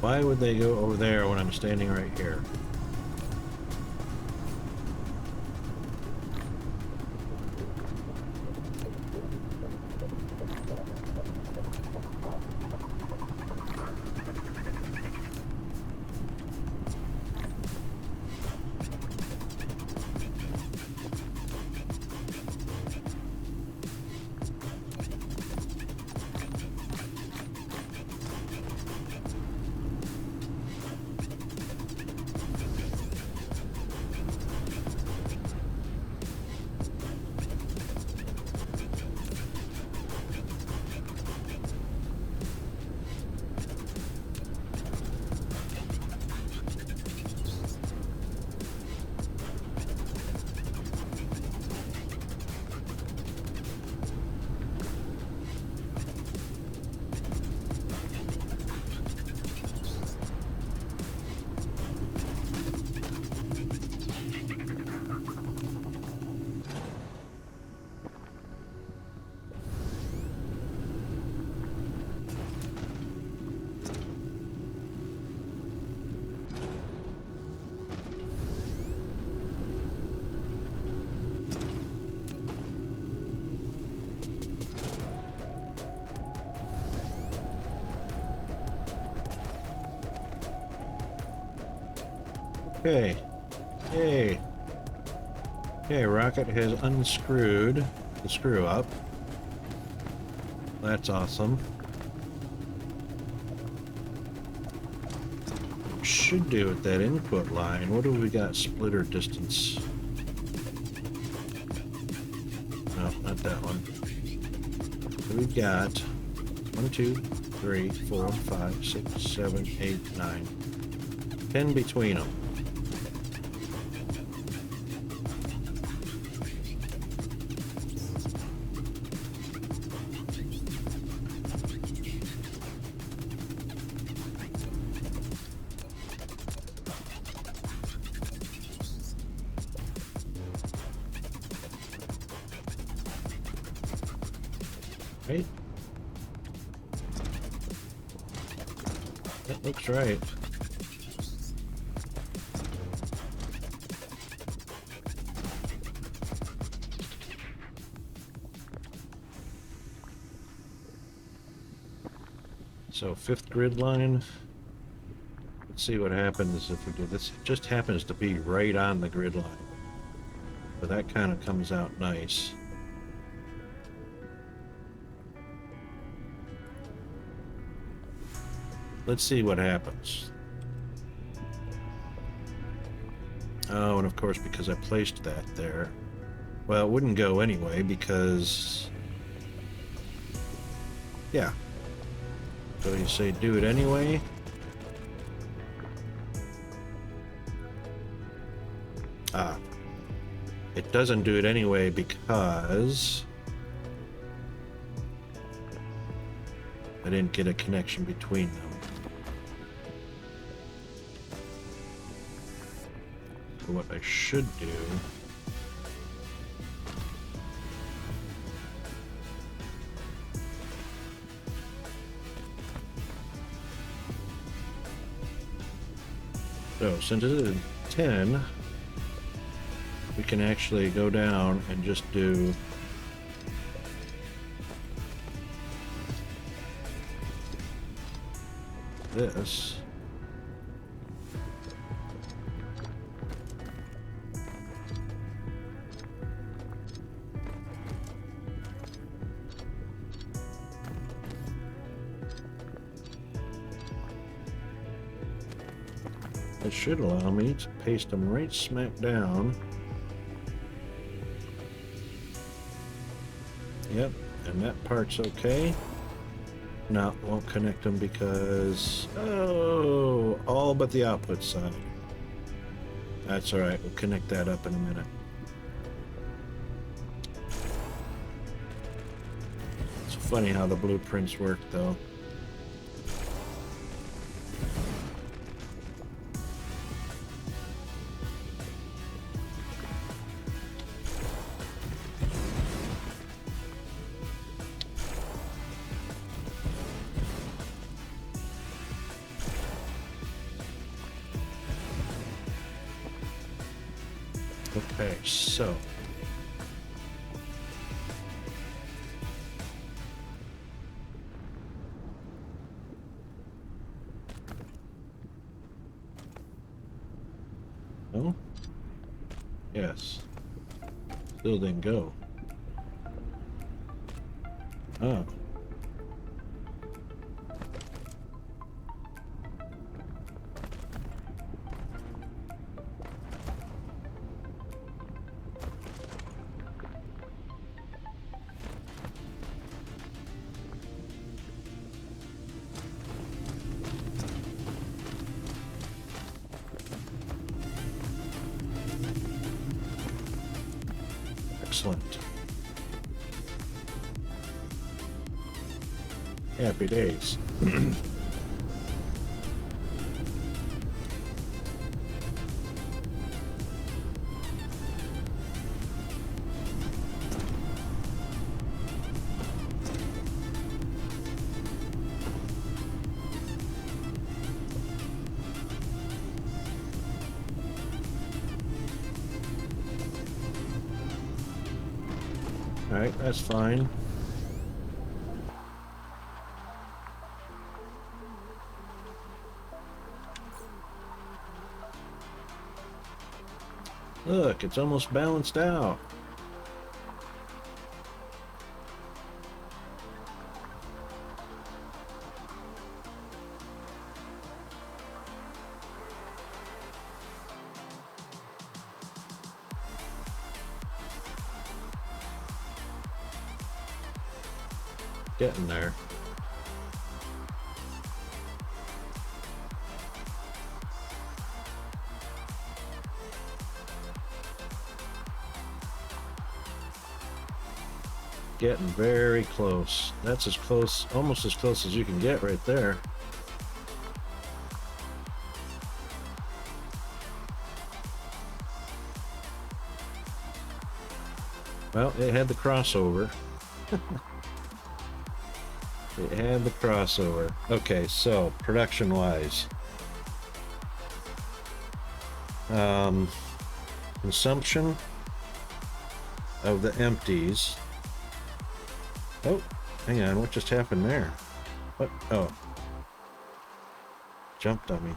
Why would they go over there when I'm standing right here? Okay. Yay. Okay, Rocket has unscrewed the screw up. That's awesome. Should do with that input line. What do we got? Splitter distance. No, not that one. So we've got 1, 2, 3, 4, 5, 6, 7, 8, 9. 10 between them. Right? That looks right. So 5th grid line. Let's see what happens if we do this. It just happens to be right on the grid line. But that kind of comes out nice. Let's see what happens. Oh, and of course, because I placed that there. Well, it wouldn't go anyway because... yeah. So you say do it anyway. Ah. It doesn't do it anyway because... I didn't get a connection between them. So what I should do... So, since it is 10, we can actually go down and just do this. It should allow me to paste them right smack down. Yep, and that part's okay. No, won't connect them because... Oh, all but the output side. That's all right. We'll connect that up in a minute. It's funny how the blueprints work, though. Okay, so... Oh? Yes. Still didn't go. Oh. Excellent. Happy days. All right, that's fine. Look, it's almost balanced out. Getting there. Getting very close. That's as close, almost as close as you can get right there. Well, it had the crossover. It had the crossover. Okay, so production-wise, consumption of the empties. Oh, hang on, what just happened there? What? Oh, jumped on me.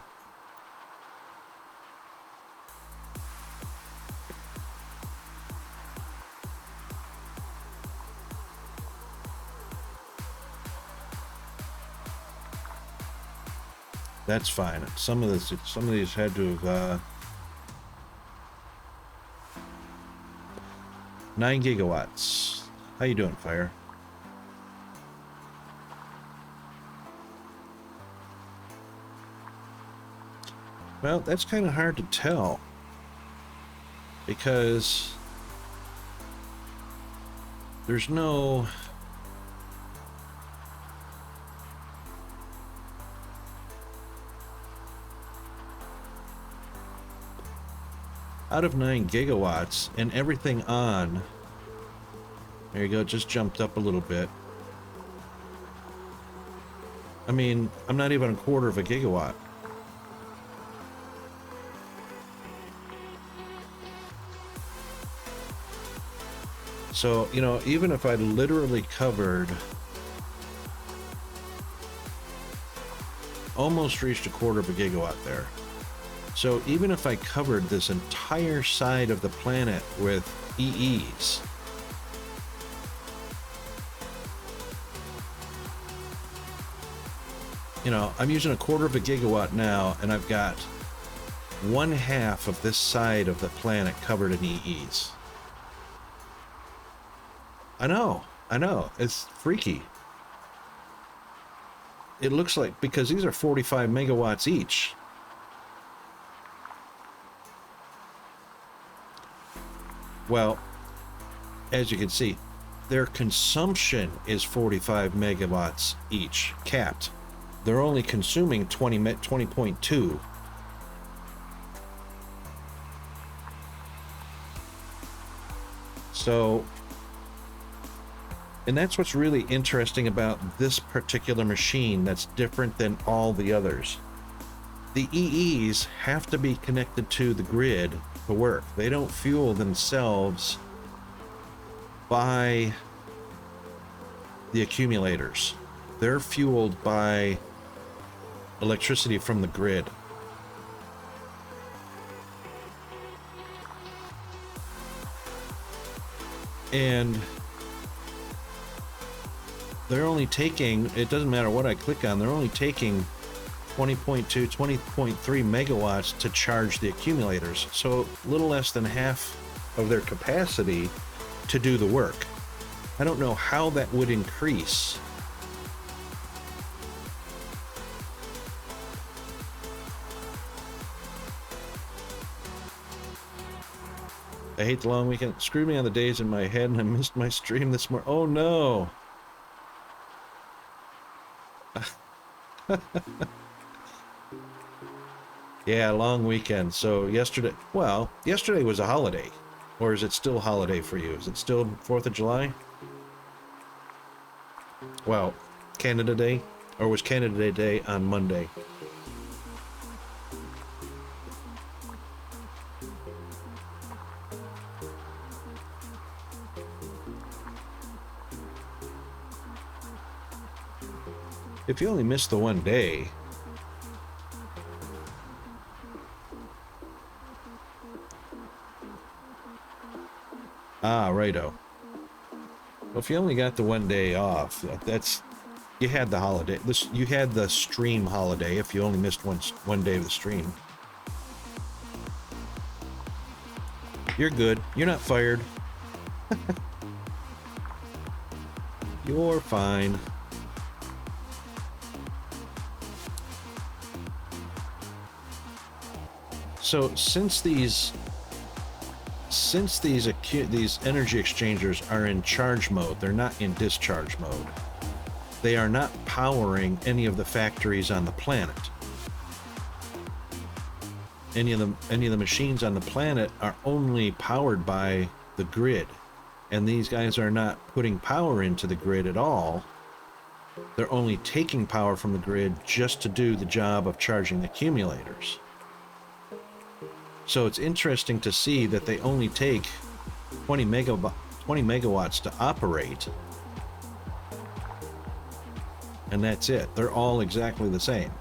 That's fine. Some of these had to have 9 gigawatts. How you doing, Fire? Well, that's kind of hard to tell because there's no out of 9 gigawatts and everything on. There you go, it just jumped up a little bit. I mean, I'm not even a quarter of a gigawatt. So, you know, even if I literally covered, almost reached a quarter of a gigawatt there. So even if I covered this entire side of the planet with EEs, you know, I'm using a quarter of a gigawatt now, and I've got 1/2 of this side of the planet covered in EEs. I know, it's freaky. it looks like, because these are 45 megawatts each. Well, as you can see, their consumption is 45 megawatts each, capped. They're only consuming 20.2. So, and that's what's really interesting about this particular machine that's different than all the others. The EEs have to be connected to the grid to work. They don't fuel themselves by the accumulators. They're fueled by electricity from the grid. And they're only taking, it doesn't matter what I click on, they're only taking 20.2, 20.3 megawatts to charge the accumulators. So a little less than half of their capacity to do the work. I don't know how that would increase. I hate the long weekend. Screwed me on the days in my head and I missed my stream this morning. Oh no. Yeah, long weekend. So yesterday was a holiday. Or is it still holiday for you? Is it still 4th of July? Well, Canada Day? Or was Canada Day on Monday? If you only missed the one day... Ah, righto. Well, if you only got the one day off, that's... You had the holiday. You had the stream holiday if you only missed one day of the stream. You're good. You're not fired. You're fine. So since these energy exchangers are in charge mode, they're not in discharge mode. They are not powering any of the factories on the planet. Any of the machines on the planet are only powered by the grid, and these guys are not putting power into the grid at all. They're only taking power from the grid just to do the job of charging the accumulators. So it's interesting to see that they only take 20 megawatts to operate. And that's it. They're all exactly the same.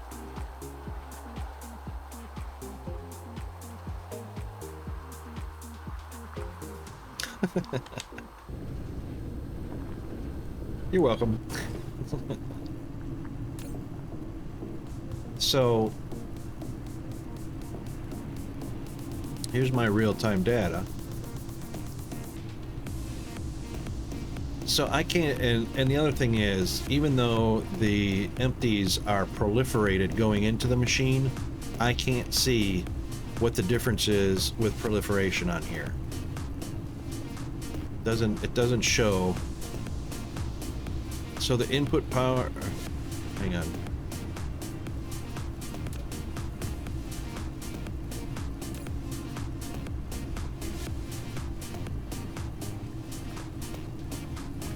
You're welcome. So here's my real-time data. So I can't, and the other thing is, even though the empties are proliferated going into the machine, I can't see what the difference is with proliferation on here. It doesn't show. So the input power, hang on.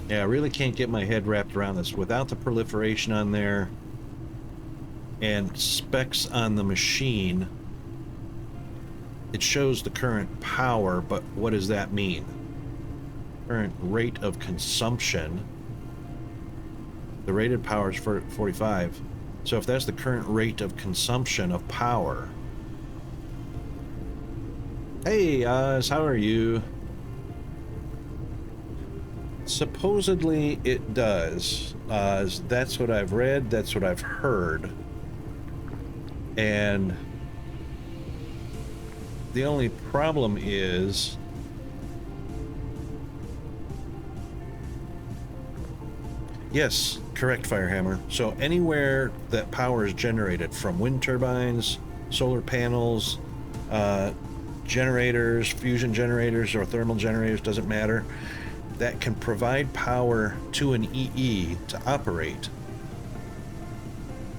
Yeah, I really can't get my head wrapped around this. Without the proliferation on there and specs on the machine, it shows the current power, but what does that mean? Current rate of consumption. The rated power is 45. So if that's the current rate of consumption of power. Hey, Oz, how are you? Supposedly it does. That's what I've read, that's what I've heard. And the only problem is Yes, correct, Firehammer. So anywhere that power is generated from wind turbines, solar panels, generators, fusion generators, or thermal generators, doesn't matter, that can provide power to an EE to operate,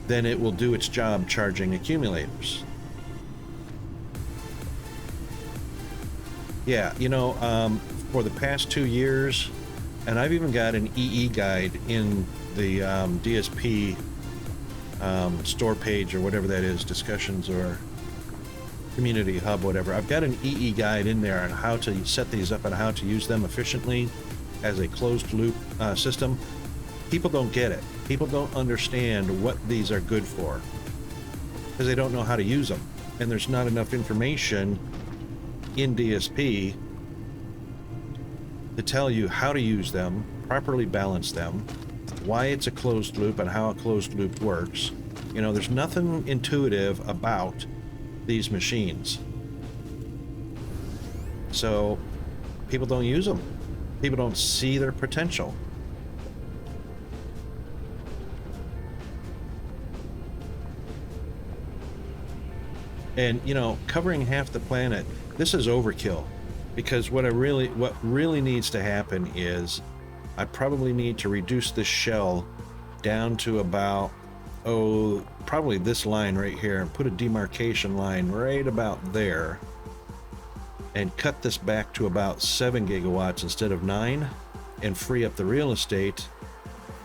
then it will do its job charging accumulators. Yeah, you know, for the past 2 years, and I've even got an EE guide in the DSP store page or whatever that is, discussions or community hub, whatever. I've got an EE guide in there on how to set these up and how to use them efficiently as a closed loop system. People don't get it. People don't understand what these are good for because they don't know how to use them. And there's not enough information in DSP to tell you how to use them, properly balance them, why it's a closed loop and how a closed loop works. You know, there's nothing intuitive about these machines. So people don't use them. People don't see their potential. And, you know, covering half the planet, this is overkill. Because what really needs to happen is I probably need to reduce this shell down to about, probably this line right here, and put a demarcation line right about there, and cut this back to about 7 gigawatts instead of 9, and free up the real estate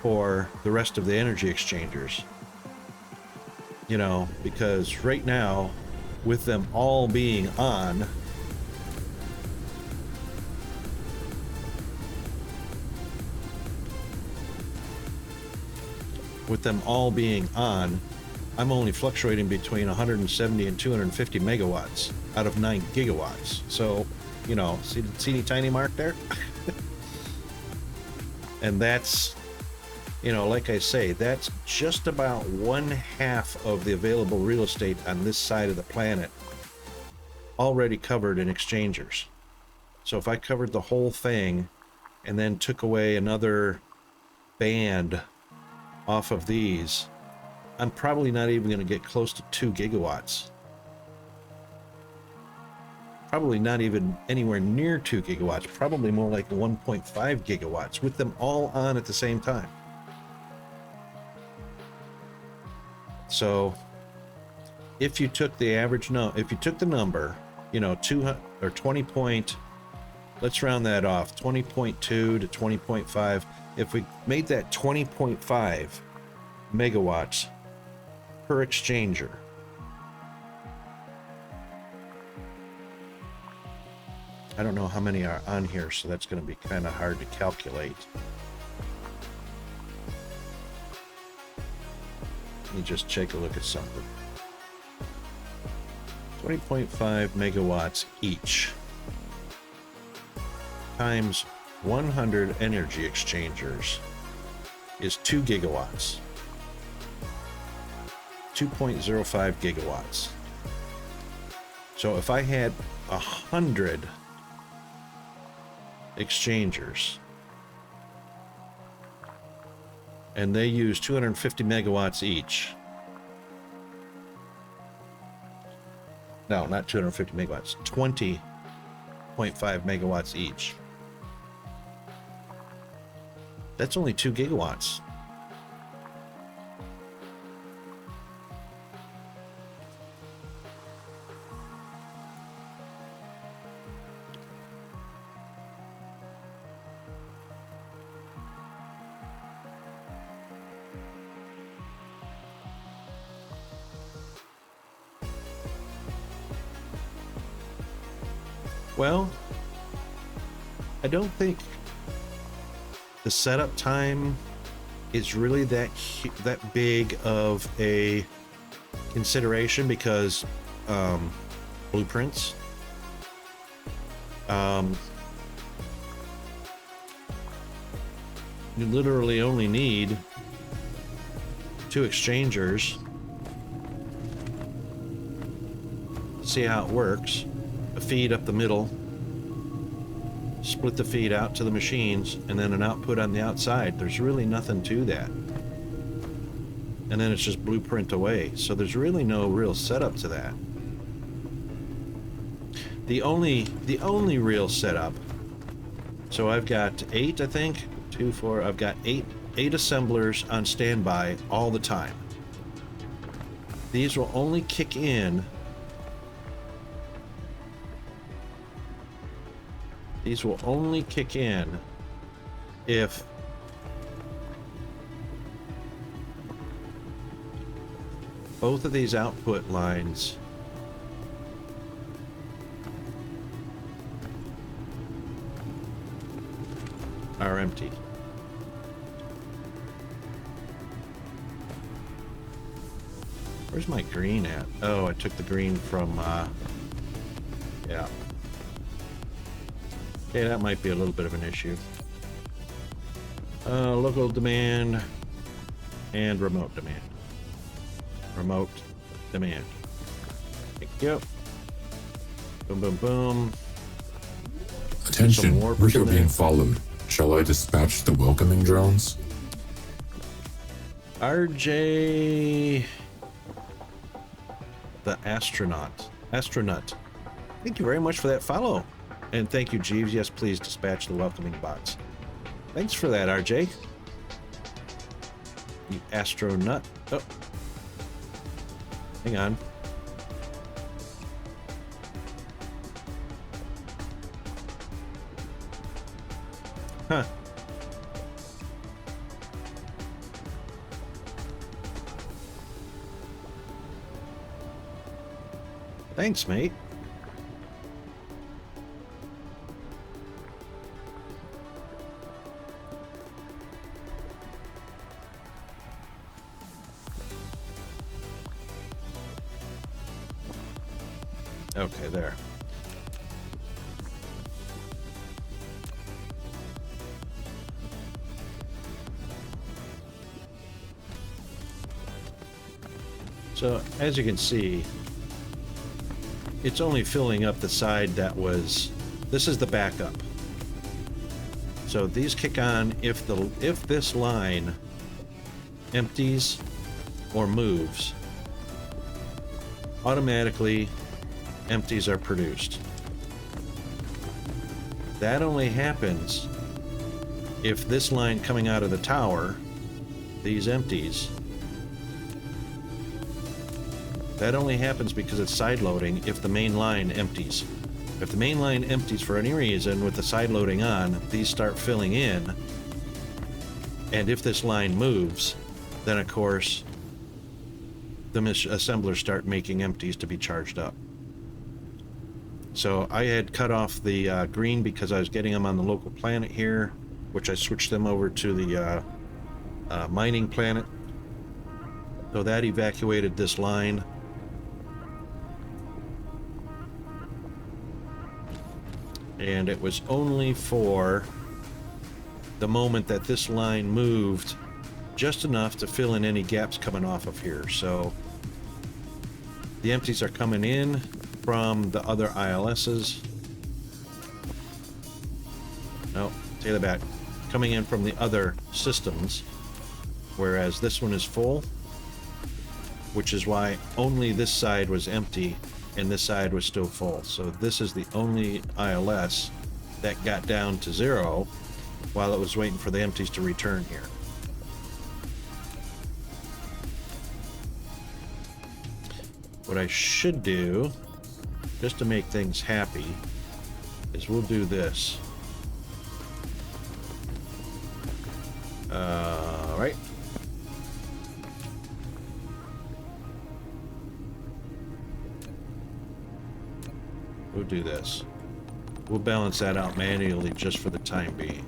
for the rest of the energy exchangers. You know, because right now, with them all being on, I'm only fluctuating between 170 and 250 megawatts out of 9 gigawatts. So, you know, see the teeny tiny mark there? And that's, you know, like I say, that's just about 1/2 of the available real estate on this side of the planet already covered in exchangers. So if I covered the whole thing and then took away another band off of these, I'm probably not even going to get close to 2 gigawatts. Probably not even anywhere near 2 gigawatts, probably more like 1.5 gigawatts with them all on at the same time. So if you took the average, if you took the number, you know, 200 or 20 point, let's round that off, 20.2 to 20.5. If we made that 20.5 megawatts per exchanger, I don't know how many are on here, so that's going to be kind of hard to calculate. Let me just take a look at something. 20.5 megawatts each times 100 energy exchangers is 2 gigawatts. 2.05 gigawatts. So if I had 100 exchangers and they use 250 megawatts each. No, not 250 megawatts, 20.5 megawatts each. That's only 2 gigawatts. Well, I don't think the setup time is really that big of a consideration because blueprints. You literally only need 2 exchangers. See how it works. A feed up the middle. split the feed out to the machines, and then an output on the outside. There's really nothing to that. And then it's just blueprint away. So there's really no real setup to that. The only real setup. So I've got 8, I think. 2, 4. I've got 8 assemblers on standby all the time. These will only kick in. These will only kick in if both of these output lines are empty. Where's my green at? Oh, I took the green from, yeah. Okay, that might be a little bit of an issue. Local demand and remote demand. Remote demand. Thank you. Boom, boom, boom. Attention, we are being followed. Shall I dispatch the welcoming drones? RJ... the astronaut. Thank you very much for that follow. And thank you, Jeeves. Yes, please dispatch the welcoming bots. Thanks for that, RJ. You astronaut. Oh. Hang on. Huh. Thanks, mate. Okay, there. So, as you can see, it's only filling up the side that was... This is the backup. So these kick on if this line empties or moves. Automatically, empties are produced. That only happens if this line coming out of the tower, these empties, that only happens because it's side loading if the main line empties. If the main line empties for any reason with the side loading on, these start filling in. And if this line moves, then of course the assemblers start making empties to be charged up. So I had cut off the green because I was getting them on the local planet here, which I switched them over to the mining planet. So that evacuated this line. And it was only for the moment that this line moved just enough to fill in any gaps coming off of here. So the empties are coming in from the other ILSs. No, take that back. Coming in from the other systems, whereas this one is full, which is why only this side was empty and this side was still full. So this is the only ILS that got down to 0 while it was waiting for the empties to return here. What I should do, just to make things happy, is we'll do this. Right. We'll do this. We'll balance that out manually just for the time being.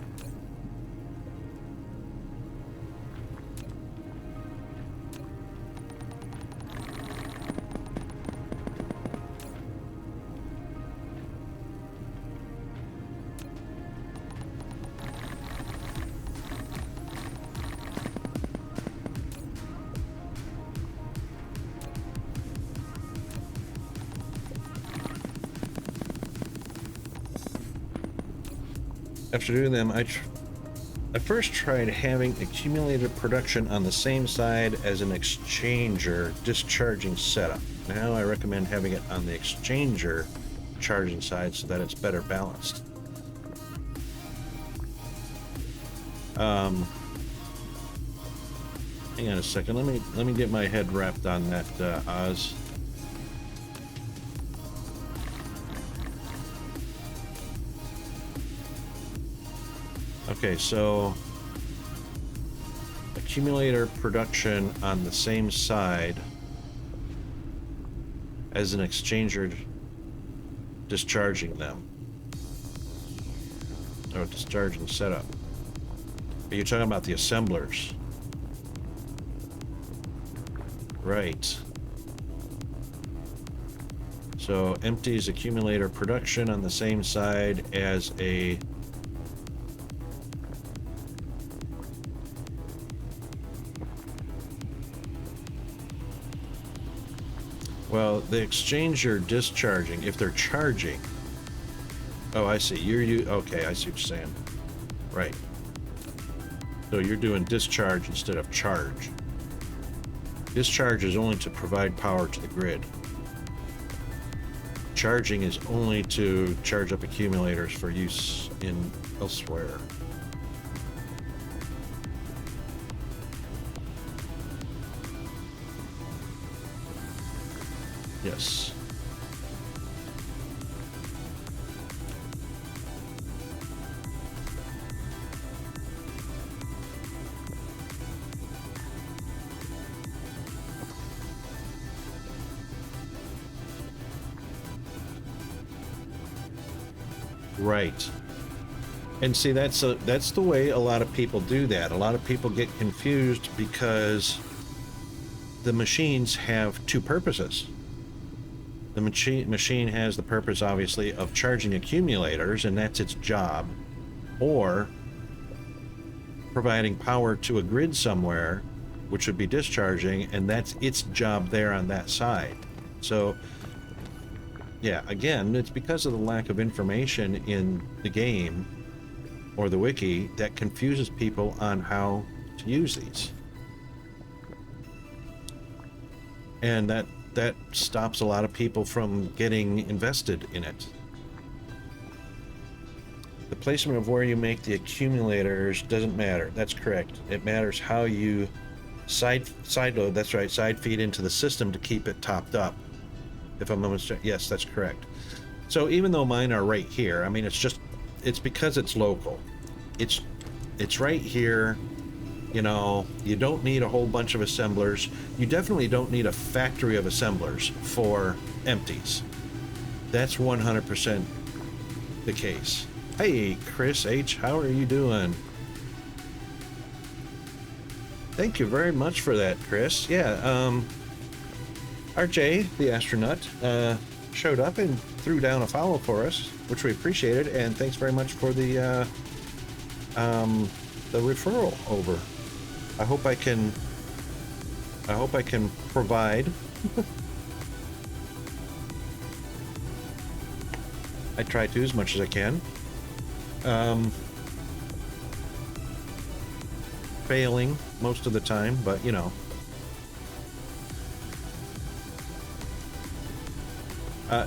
after doing them, I first tried having accumulator production on the same side as an exchanger discharging setup. Now I recommend having it on the exchanger charging side so that it's better balanced. Hang on a second. Let me get my head wrapped on that, Oz. Okay, so accumulator production on the same side as an exchanger discharging them. Or discharging setup. Are you talking about the assemblers? Right. So empties accumulator production on the same side as a well, the exchanger discharging, if they're charging. Oh, I see. Okay, I see what you're saying. Right. So you're doing discharge instead of charge. Discharge is only to provide power to the grid. Charging is only to charge up accumulators for use in elsewhere. Yes. Right. And see, that's the way a lot of people do that. A lot of people get confused because the machines have two purposes. The machine has the purpose, obviously, of charging accumulators, and that's its job, or providing power to a grid somewhere, which would be discharging, and that's its job there on that side. So yeah, again, it's because of the lack of information in the game or the wiki that confuses people on how to use these. And that stops a lot of people from getting invested in it. The placement of where you make the accumulators doesn't matter. That's correct. It matters how you side load, that's right, side feed into the system to keep it topped up. If I'm not mistaken, yes, that's correct. So even though mine are right here, I mean, it's because it's local. It's right here. You know, you don't need a whole bunch of assemblers. You definitely don't need a factory of assemblers for empties. That's 100% the case. Hey, Chris H, how are you doing? Thank you very much for that, Chris. Yeah, RJ, the astronaut, showed up and threw down a follow for us, which we appreciated, and thanks very much for the referral over. I hope I can provide. I try to as much as I can. Failing most of the time, but you know.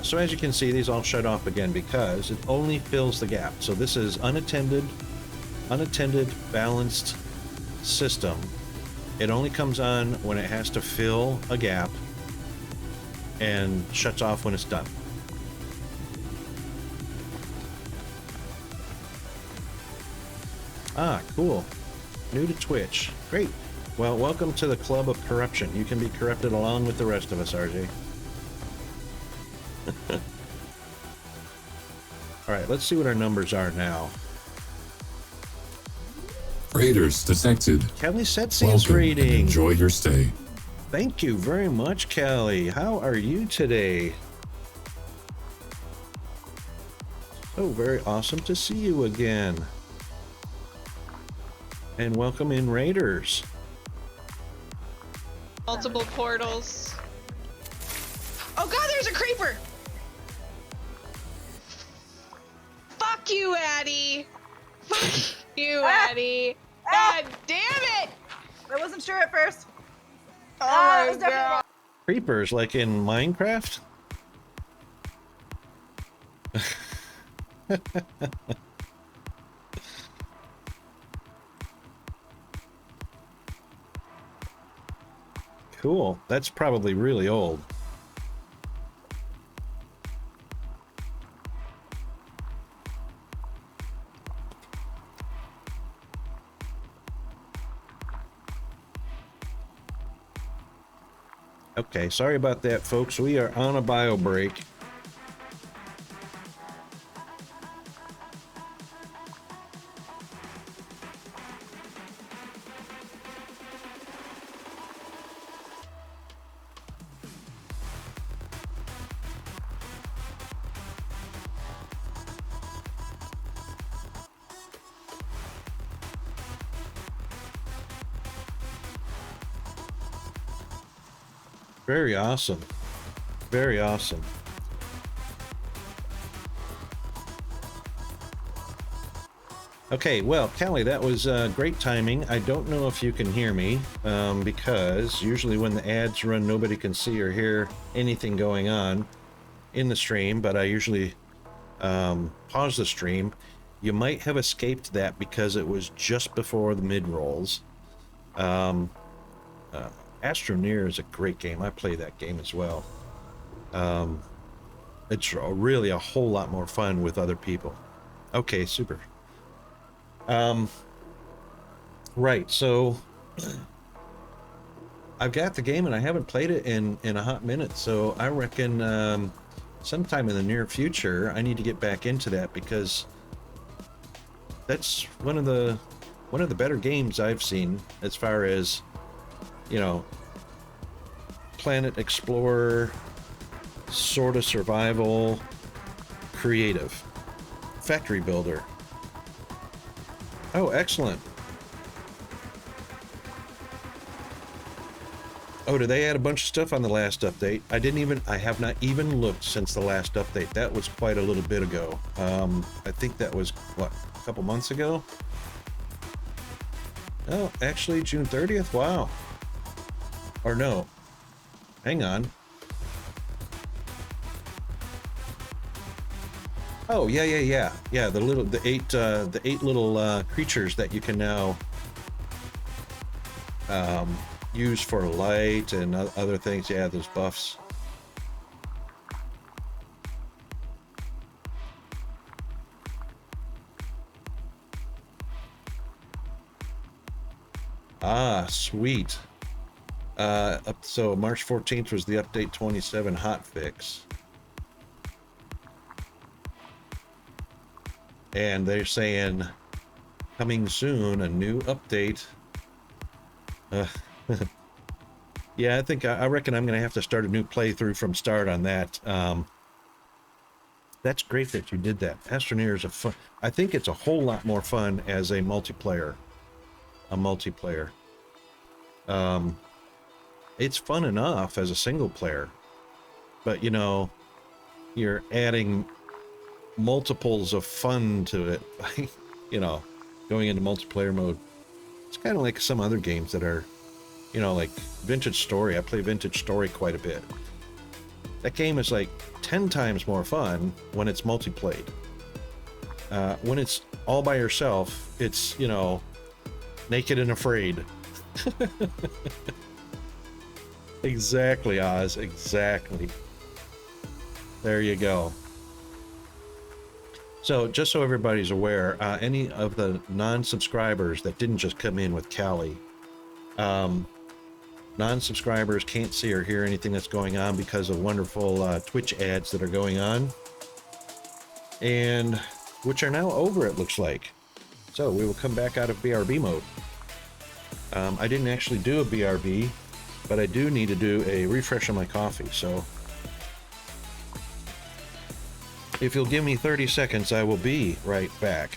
So as you can see, these all shut off again because it only fills the gap. So this is unattended, balanced system. It only comes on when it has to fill a gap and shuts off when it's done. Ah, cool. New to Twitch. Great. Well, welcome to the Club of Corruption. You can be corrupted along with the rest of us, RJ. All right, let's see what our numbers are now. Raiders detected. Kelly Setsi is Welcome and reading. enjoy your stay. Thank you very much, Kelly. How are you today? Oh, very awesome to see you again. And welcome in, Raiders. Multiple portals. Oh god, there's a creeper! Fuck you, Addie! You, Ah! Addie. Ah! God damn it! I wasn't sure at first. Oh It my was definitely god. Creepers, like in Minecraft? Cool. That's probably really old. Okay, sorry about that, folks. We are on a bio break. Very awesome. Very awesome. Okay, well, Callie, that was great timing. I don't know if you can hear me, because usually when the ads run, nobody can see or hear anything going on in the stream, but I usually pause the stream. You might have escaped that because it was just before the mid-rolls. Astroneer is a great game. I play that game as well. It's really a whole lot more fun with other people. Okay, super. Right, so I've got the game and I haven't played it in a hot minute, so I reckon sometime in the near future I need to get back into that, because that's one of the better games I've seen as far as, you know, planet explorer, sort of survival, creative, factory builder. Oh, excellent. Oh, did they add a bunch of stuff on the last update? I have not even looked since the last update. That was quite a little bit ago. I think that was, what, a couple months ago? Oh, actually, June 30th? Wow. Or no. Hang on. Oh, yeah. Yeah, the eight little creatures that you can now use for light and other things. Yeah, those buffs. Ah, sweet. So March 14th was the update 27 hotfix. And they're saying coming soon, a new update. Yeah, I reckon I'm gonna have to start a new playthrough from start on that. That's great that you did that. Astroneer is a fun. I think it's a whole lot more fun as a multiplayer. It's fun enough as a single player, but you know, you're adding multiples of fun to it by, you know, going into multiplayer mode. It's kind of like some other games that are, you know, like Vintage Story. I play Vintage Story quite a bit. That game is like 10 times more fun when it's multiplayed. When it's all by yourself, it's, you know, naked and afraid. Exactly, Oz. Exactly. There you go. So, just so everybody's aware, any of the non-subscribers that didn't just come in with Callie, non-subscribers can't see or hear anything that's going on because of wonderful Twitch ads that are going on, and which are now over, it looks like. So, we will come back out of BRB mode. I didn't actually do a BRB, but I do need to do a refresh on my coffee, so if you'll give me 30 seconds, I will be right back.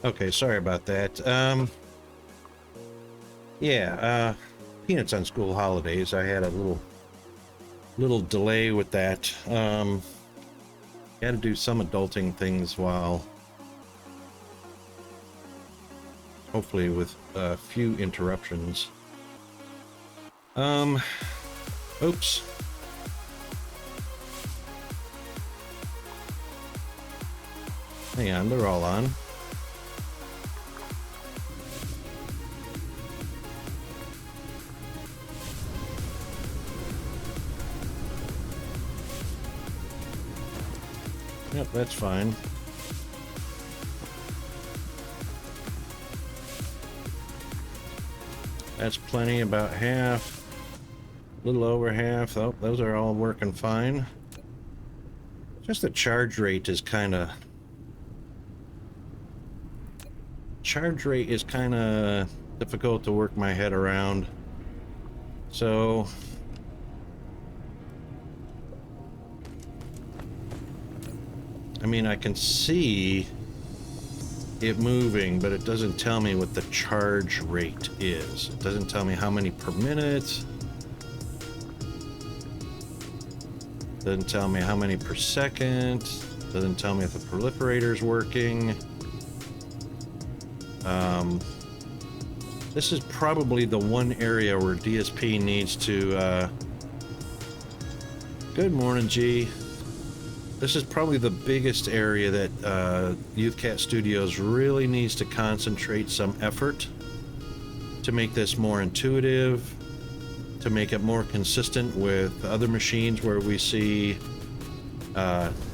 Okay, sorry about that. Peanuts on school holidays. I had a little delay with that. Had to do some adulting things while, hopefully with a few interruptions. Oops. Hang on, they're all on. Yep, that's fine. That's plenty, about half. A little over half. Oh, those are all working fine. Just the charge rate is kind of... difficult to work my head around. So... I mean, I can see it moving, but it doesn't tell me what the charge rate is. It doesn't tell me how many per minute. Doesn't tell me how many per second. Doesn't tell me if the proliferator's working. This is probably the one area where DSP needs to... Good morning, G. This is probably the biggest area that YouthCat Studios really needs to concentrate some effort to make this more intuitive, to make it more consistent with other machines where we see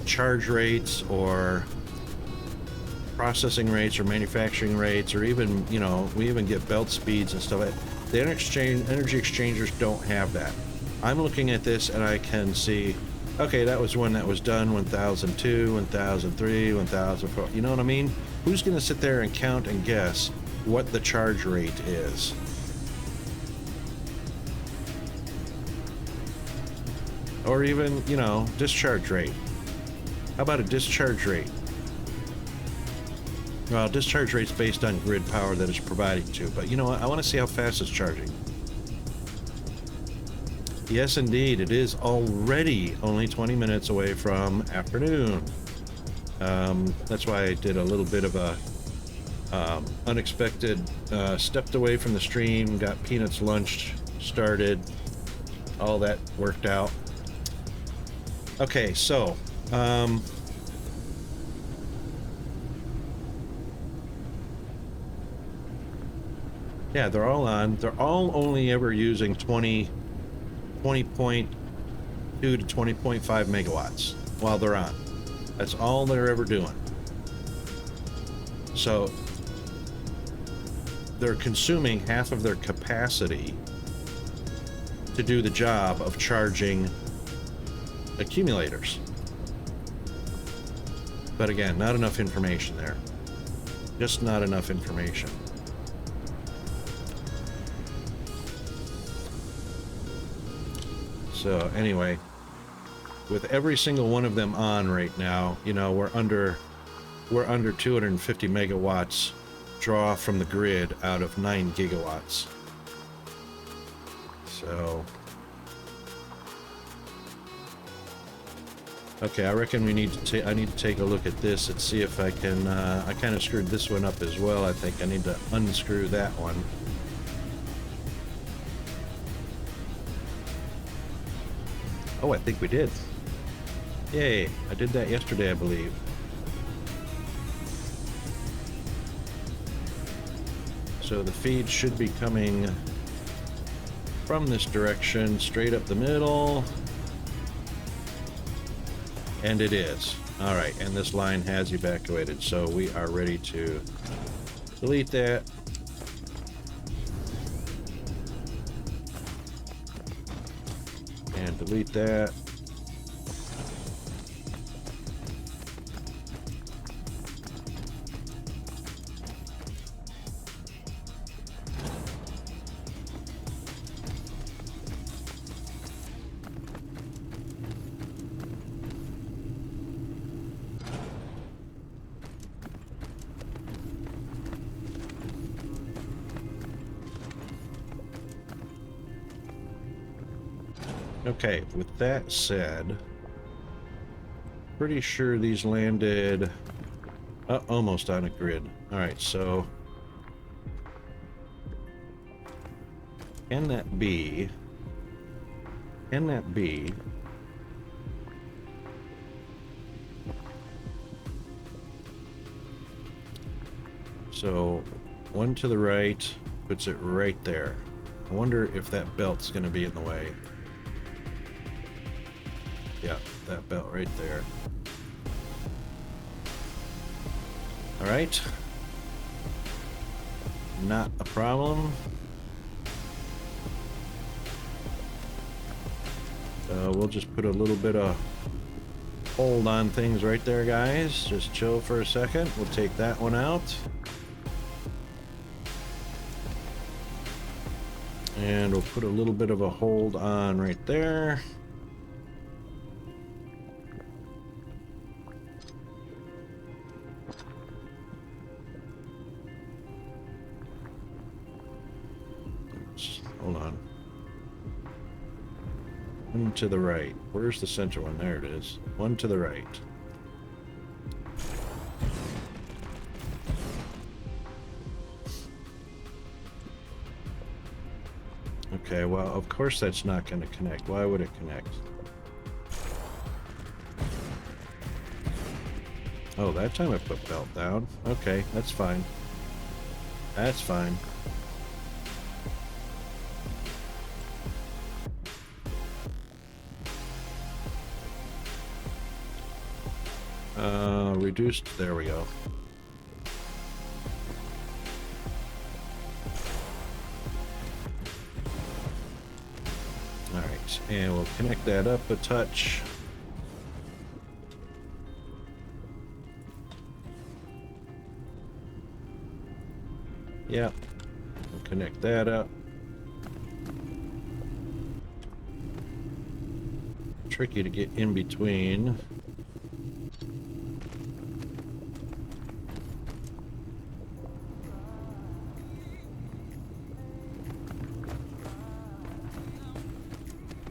charge rates or processing rates or manufacturing rates, or even, you know, we even get belt speeds and stuff. The energy exchangers don't have that. I'm looking at this and I can see, okay, that was one that was done 1002, 1003, 1004. You know what I mean? Who's going to sit there and count and guess what the charge rate is? Or even, you know, discharge rate. How about a discharge rate? Well, discharge rate's based on grid power that it's providing to, but you know what? I want to see how fast it's charging. Yes, indeed, it is already only 20 minutes away from afternoon. That's why I did a little bit of a unexpected, stepped away from the stream, got Peanuts lunch started, all that worked out. Okay, so, yeah, they're all on. They're all only ever using 20.2 to 20.5 megawatts while they're on. That's all they're ever doing. So they're consuming half of their capacity to do the job of charging accumulators. But again, not enough information there. Just not enough information. So anyway, with every single one of them on right now, you know, we're under 250 megawatts draw from the grid out of 9 gigawatts. So okay, I reckon I need to take a look at this and see if I can I kind of screwed this one up as well. I think I need to unscrew that one. Oh, I think we did. Yay, I did that yesterday, I believe. So the feed should be coming from this direction, straight up the middle. And it is. All right, and this line has evacuated, so we are ready to delete that. And delete that. Okay, with that said, pretty sure these landed almost on a grid. All right, so can that be? Can that be? So one to the right puts it right there. I wonder if that belt's going to be in the way. Yeah, that belt right there. All right. Not a problem. We'll just put a little bit of hold on things right there, guys. Just chill for a second. We'll take that one out. And we'll put a little bit of a hold on right there. Hold on. One to the right. Where's the center one? There it is. One to the right. Okay, well, of course that's not going to connect. Why would it connect? Oh, that time I put belt down. Okay, that's fine. That's fine. Reduced. There we go. All right, and we'll connect that up a touch. Yeah, we'll connect that up. Tricky to get in between.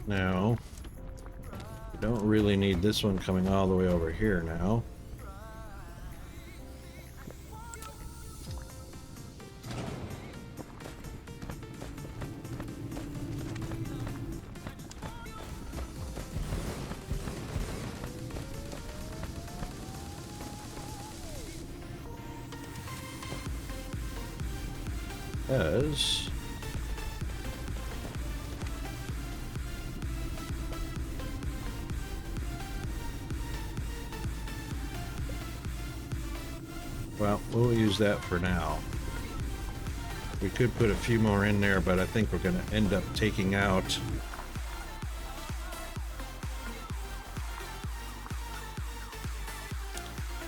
Now, we don't really need this one coming all the way over here now. Because well, we'll use that for now. We could put a few more in there, but I think we're going to end up taking out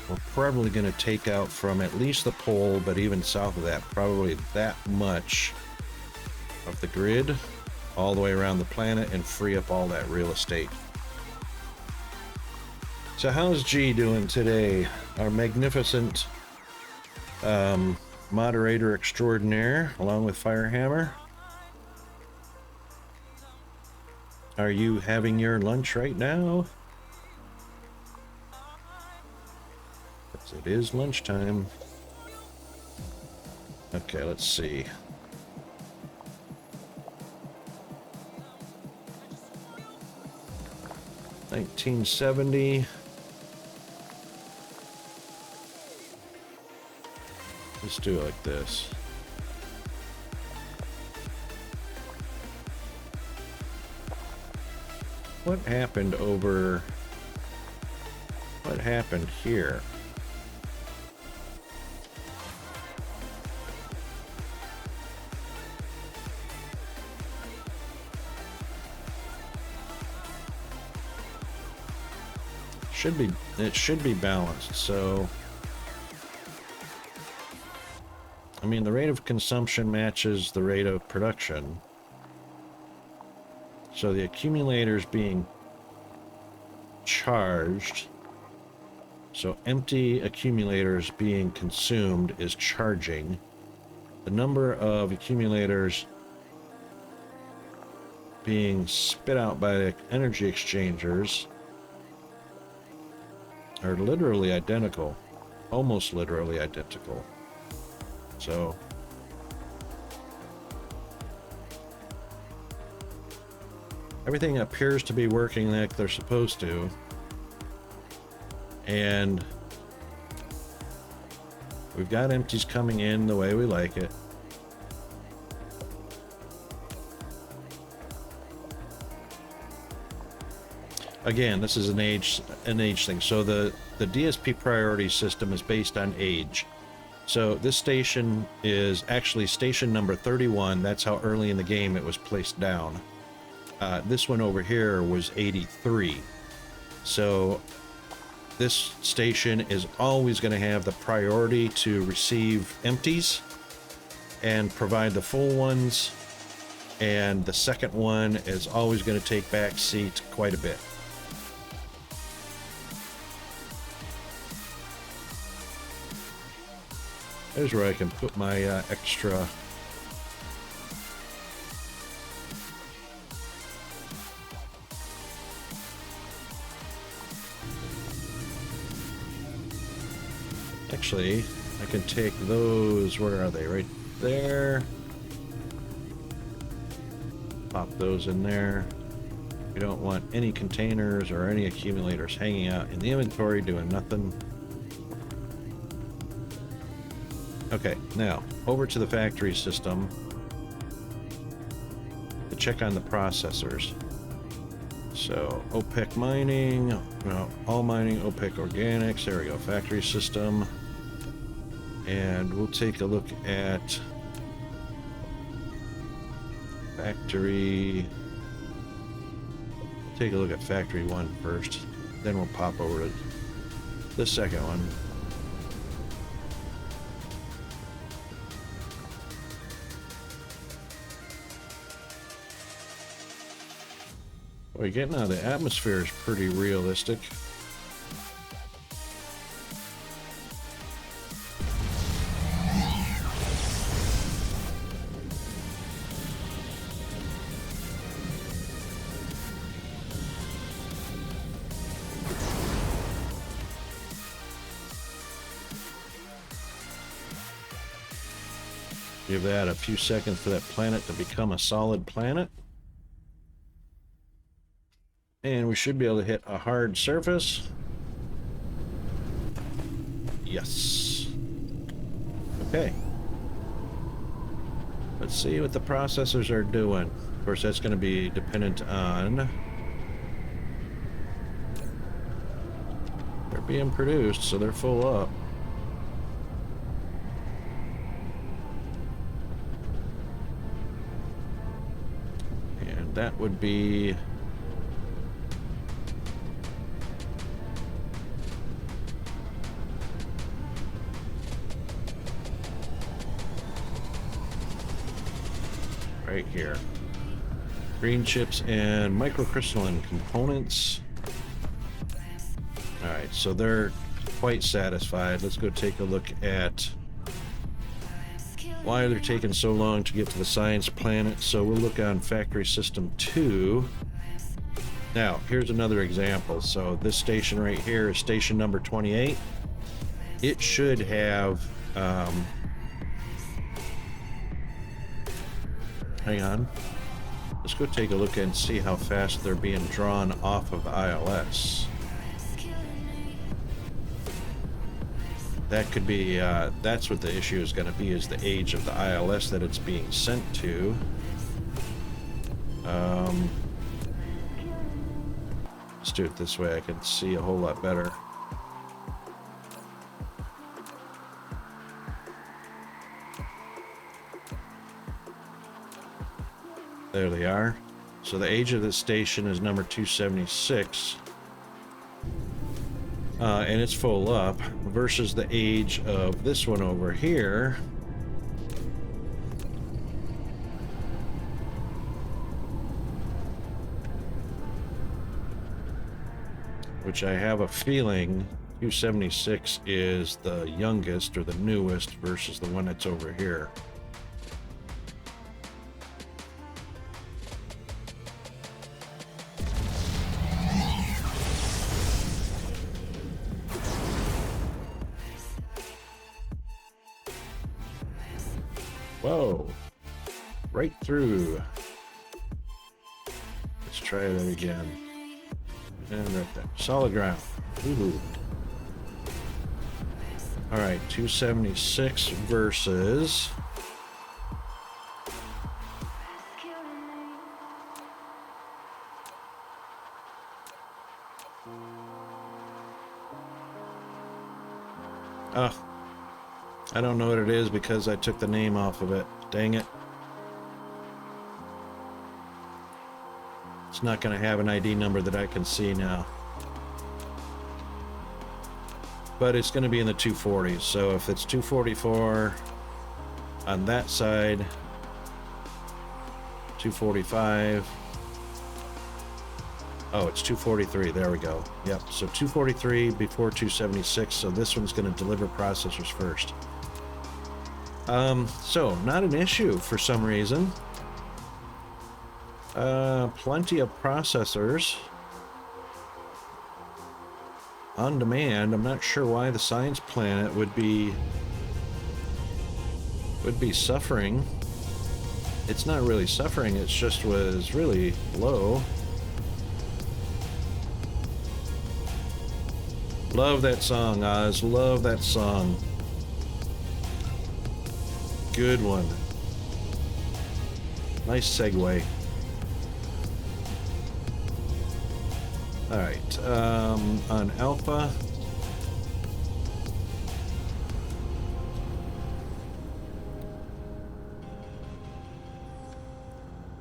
we're probably going to take out from at least the pole, but even south of that, probably that much of the grid all the way around the planet and free up all that real estate. So how's G doing today? Our magnificent moderator extraordinaire, along with Firehammer. Are you having your lunch right now? Yes, it is lunchtime. Okay, let's see. $19.70. Let's do it like this. What happened over... What happened here? It should be balanced, so... I mean, the rate of consumption matches the rate of production. So the accumulator's being charged. So empty accumulators being consumed is charging. The number of accumulators being spit out by the energy exchangers are literally identical, almost literally identical. So everything appears to be working like they're supposed to, and we've got empties coming in the way we like it. Again, this is an age thing. So the DSP priority system is based on age. So this station is actually station number 31. That's how early in the game it was placed down. This one over here was 83. So this station is always going to have the priority to receive empties and provide the full ones. And the second one is always going to take back seat quite a bit. There's where I can put my extra actually I can take those, where are they? Right there. Pop those in there. We don't want any containers or any accumulators hanging out in the inventory doing nothing. Okay, now over to the factory system to check on the processors. So OPEC mining, no, all mining, OPEC organics. There we go, factory system. And we'll take a look at factory. Take a look at factory 1 first, then we'll pop over to the second one. Boy, getting out of the atmosphere is pretty realistic. Give that a few seconds for that planet to become a solid planet. And we should be able to hit a hard surface. Yes. Okay. Let's see what the processors are doing. Of course, that's going to be dependent on... They're being produced, so they're full up. And that would be... right here. Green chips and microcrystalline components. Alright, so they're quite satisfied. Let's go take a look at why they're taking so long to get to the science planet. So we'll look on factory system 2. Now, here's another example. So this station right here is station number 28. It should have hang on. Let's go take a look and see how fast they're being drawn off of ILS. That could be, that's what the issue is going to be, is the age of the ILS that it's being sent to. Let's do it this way. I can see a whole lot better. There they are. So the age of this station is number 276. And it's full up versus the age of this one over here. Which I have a feeling 276 is the youngest or the newest versus the one that's over here. Whoa. Right through. Let's try it again. And right there. Solid ground. Ooh. All right, 276 versus... Oh, I don't know what it is because I took the name off of it. Dang it. It's not going to have an ID number that I can see now. But it's going to be in the 240s. So if it's 244 on that side, 245. Oh, it's 243. There we go. Yep. So 243 before 276. So this one's going to deliver processors first. So not an issue for some reason. Plenty of processors on demand. I'm not sure why the Science Planet would be suffering. It's not really suffering. It just was really low. Love that song, Oz. Love that song. Good one. Nice segue. All right. On Alpha.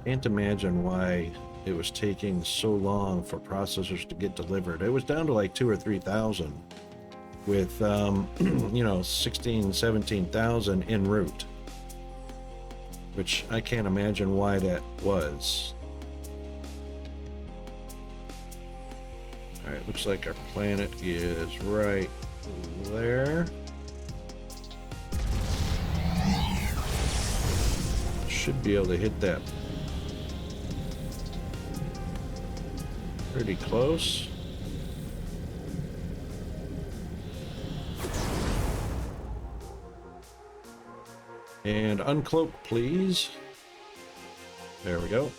Can't imagine why it was taking so long for processors to get delivered. It was down to like 2,000 or 3,000 with, you know, 16, 17,000 en route, which I can't imagine why that was. All right, looks like our planet is right there. Should be able to hit that pretty close. And uncloak, please. There we go.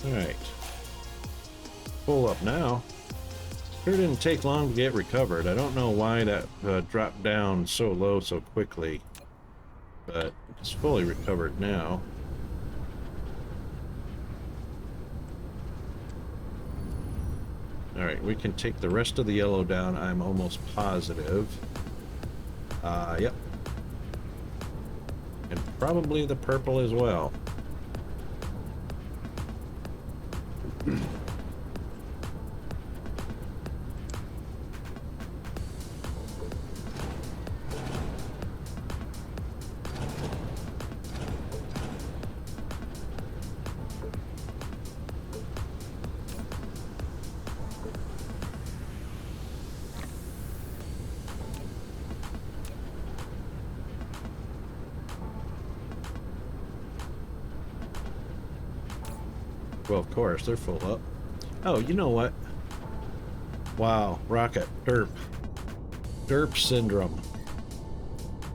All right. Pull up now. Sure didn't take long to get recovered. I don't know why that dropped down so low so quickly, but it's fully recovered now. All right, we can take the rest of the yellow down, I'm almost positive. Yep. And probably the purple as well. Well, of course, they're full up. Oh, you know what? Wow, rocket, derp. Derp syndrome.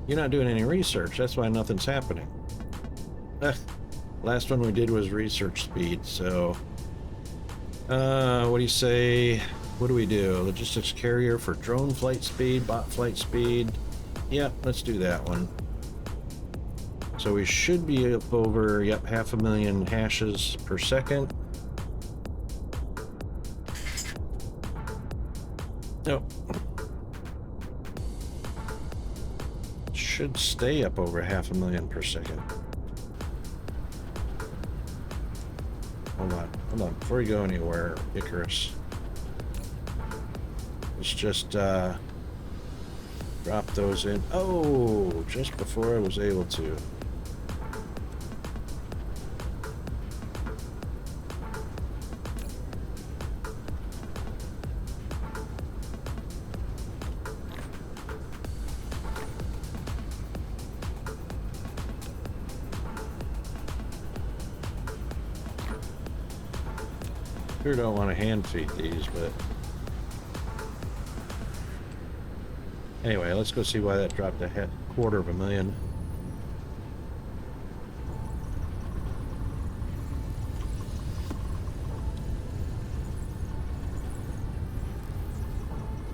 You're not doing any research, that's why nothing's happening. Last one we did was research speed, so... what do you say? What do we do? Logistics carrier for drone flight speed, bot flight speed. Yep, let's do that one. So we should be up over, yep, 500,000 hashes per second. Nope. Should stay up over 500,000 per second. Hold on, before you go anywhere, Icarus. Let's just drop those in. Oh, just before I was able to. Sure don't want to hand feed these, but anyway, let's go see why that dropped a $250,000.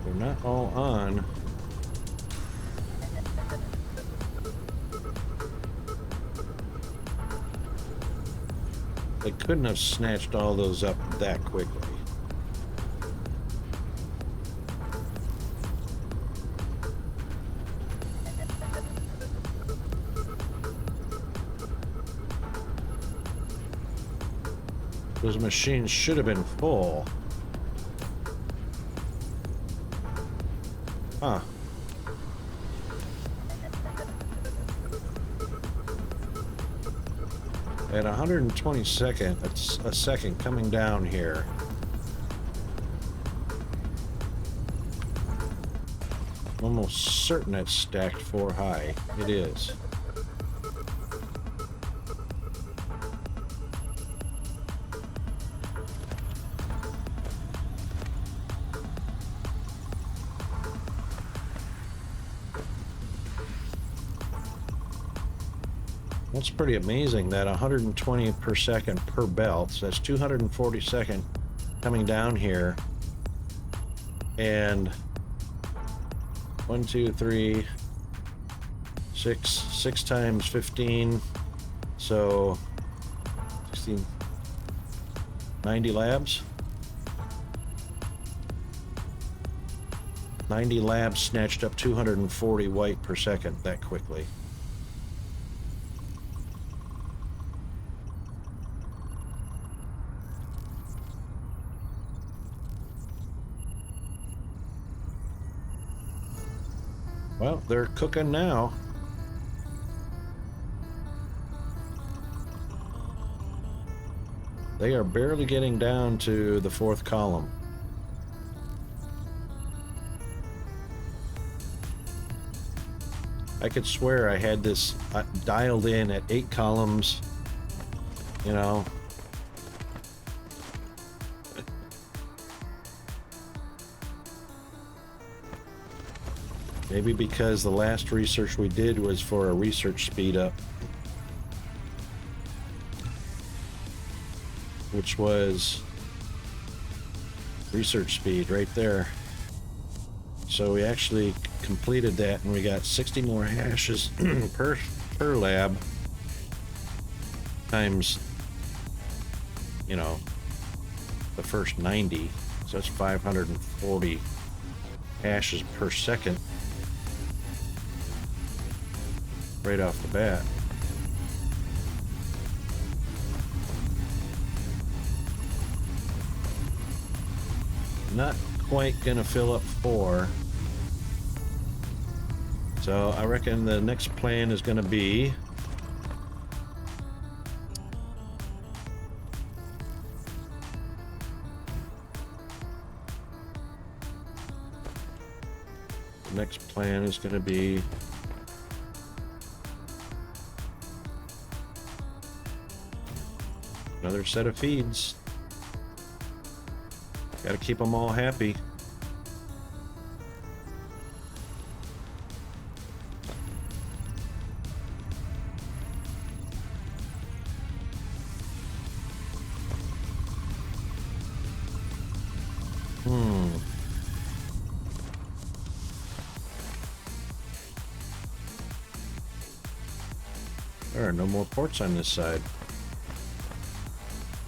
They're not all on. They couldn't have snatched all those up that quickly. Those machines should have been full. Huh. At 122nd, a second coming down here. I'm almost certain it's stacked 4 high. It is. That's pretty amazing, that 120 per second per belt. So that's 240 coming down here. And 1, 2, 3, 6 times 15. So 16, 90 labs. 90 labs snatched up 240 white per second that quickly. Well, they're cooking now. They are barely getting down to the 4th column. I could swear I had this dialed in at 8 columns, you know. Maybe because the last research we did was for a research speed up, which was research speed right there. So we actually completed that and we got 60 more hashes per lab times, you know, the first 90. So that's 540 hashes per second. Right off the bat. Not quite gonna fill up 4. So I reckon the next plan is gonna be another set of feeds. Got to keep them all happy. There are no more ports on this side.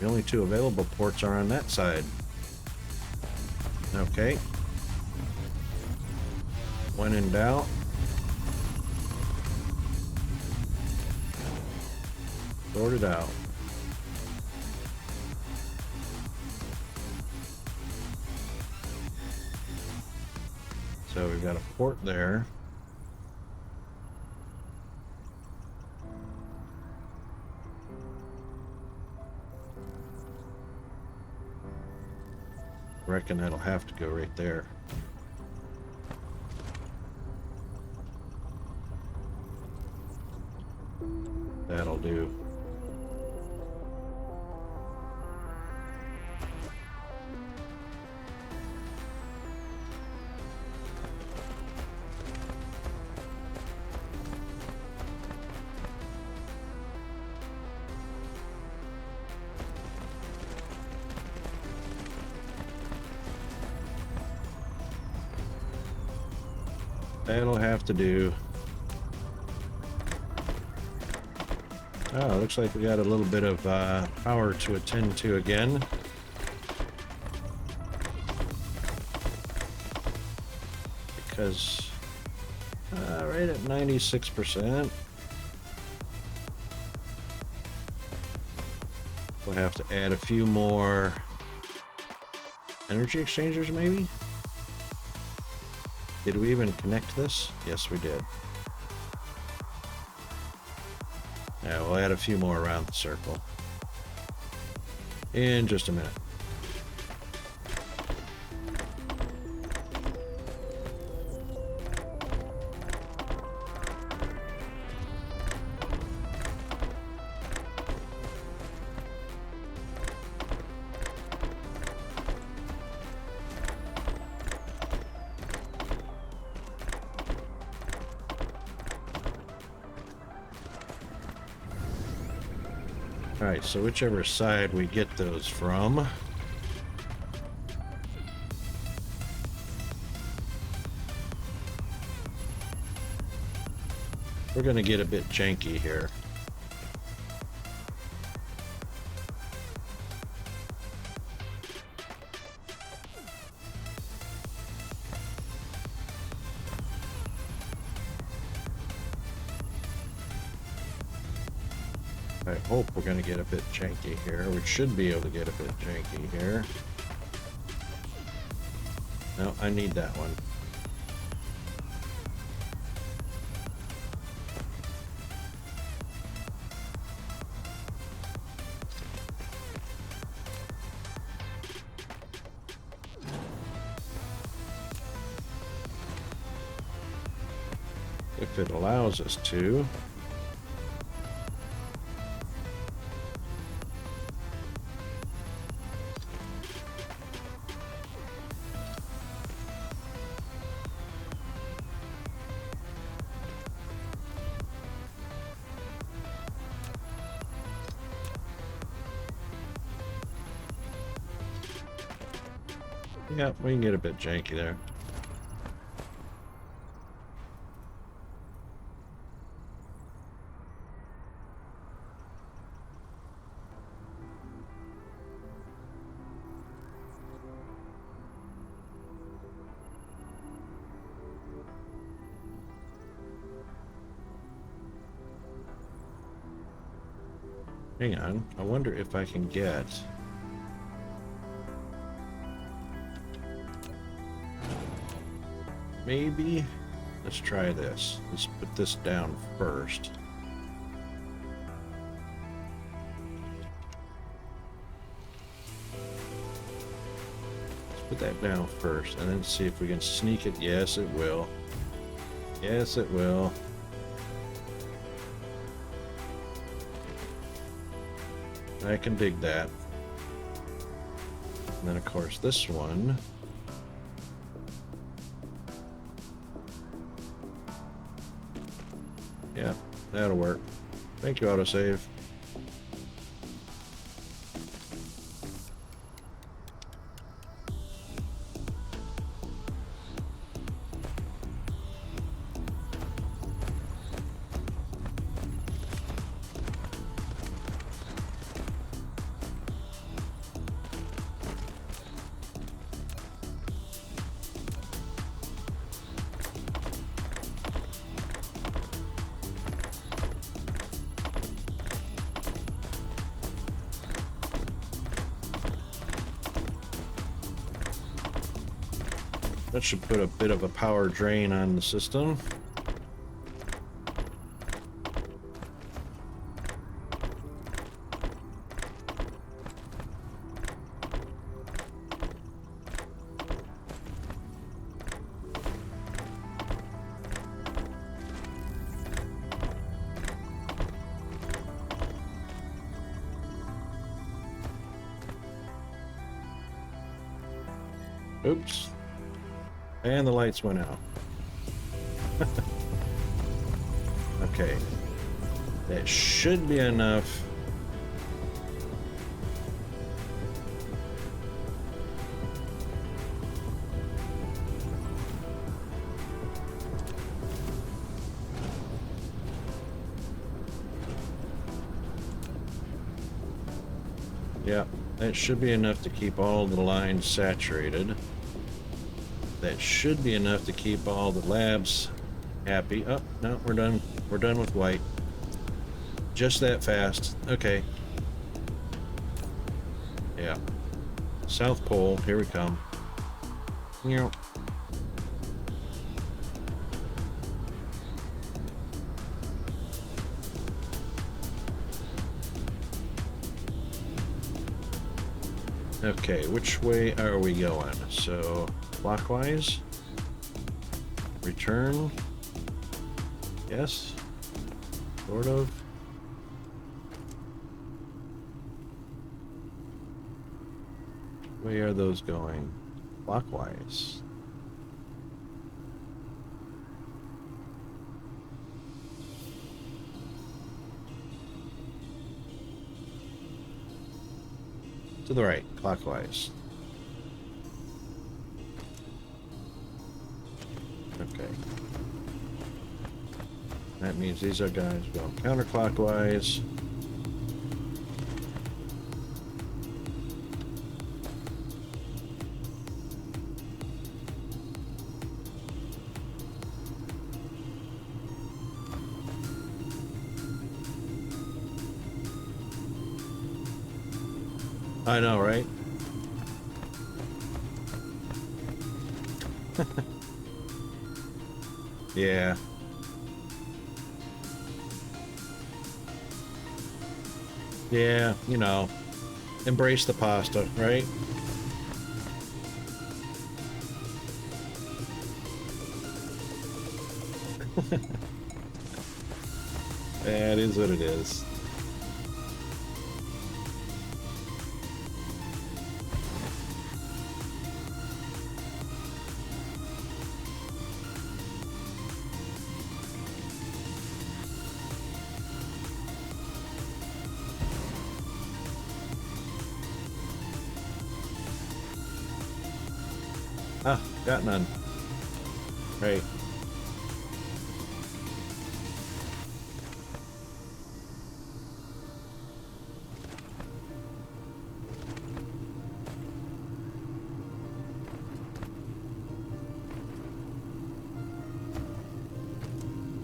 The only 2 available ports are on that side. Okay. When in doubt, sort it out. So we've got a port there. Reckon that'll have to go right there. That'll do. That'll have to do. Oh, looks like we got a little bit of power to attend to again. Because right at 96%. We'll have to add a few more energy exchangers, maybe? Did we even connect this? Yes, we did. Yeah, we'll add a few more around the circle in just a minute. Alright, so whichever side we get those from. We're going to get a bit janky here. I hope we're going to get a bit janky here. We should be able to get a bit janky here. No, I need that one. If it allows us to. Yeah, we can get a bit janky there. Hang on, I wonder if I can get... Maybe? Let's try this. Let's put this down first. Let's put that down first and then see if we can sneak it. Yes, it will. Yes, it will. I can dig that. And then, of course, this one. Yeah, that'll work. Thank you, autosave. That should put a bit of a power drain on the system. Oops. And the lights went out. Okay. That should be enough. Yeah, that should be enough to keep all the lines saturated. That should be enough to keep all the labs happy. Oh, no, we're done. We're done with white. Just that fast. Okay. Yeah. South Pole, here we come. Yep. Okay, which way are we going? So, clockwise? Return? Yes? Sort of? Where are those going? Clockwise. To the right, clockwise. Okay. That means these are guys going counterclockwise. I know, right? Yeah. Yeah, you know, embrace the pasta, right? That is what it is. Ah, got none. Right.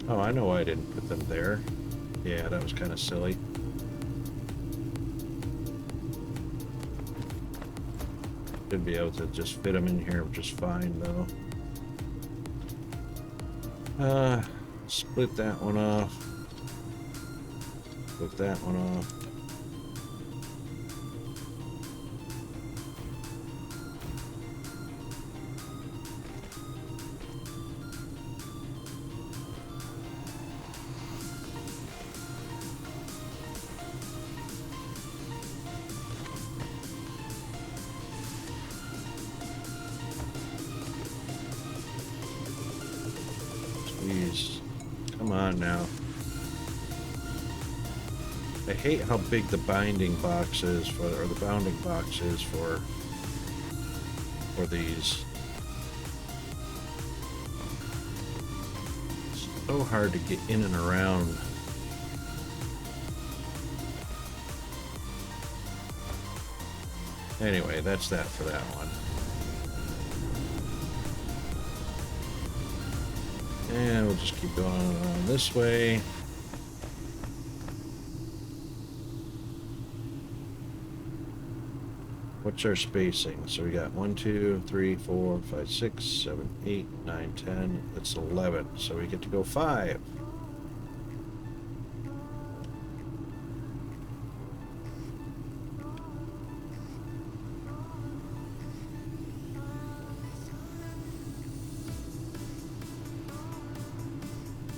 Oh, I know why I didn't put them there. Yeah, that was kind of silly. Should be able to just fit them in here just fine, though. Split that one off. Split that one off. Jeez. Come on now. I hate how big the binding box is for, or the bounding box is for these. It's so hard to get in and around. Anyway, that's that for that one. And we'll just keep going on this way. What's our spacing? So we got 1, 2, 3, 4, 5, 6, 7, 8, 9, 10. That's 11. So we get to go 5.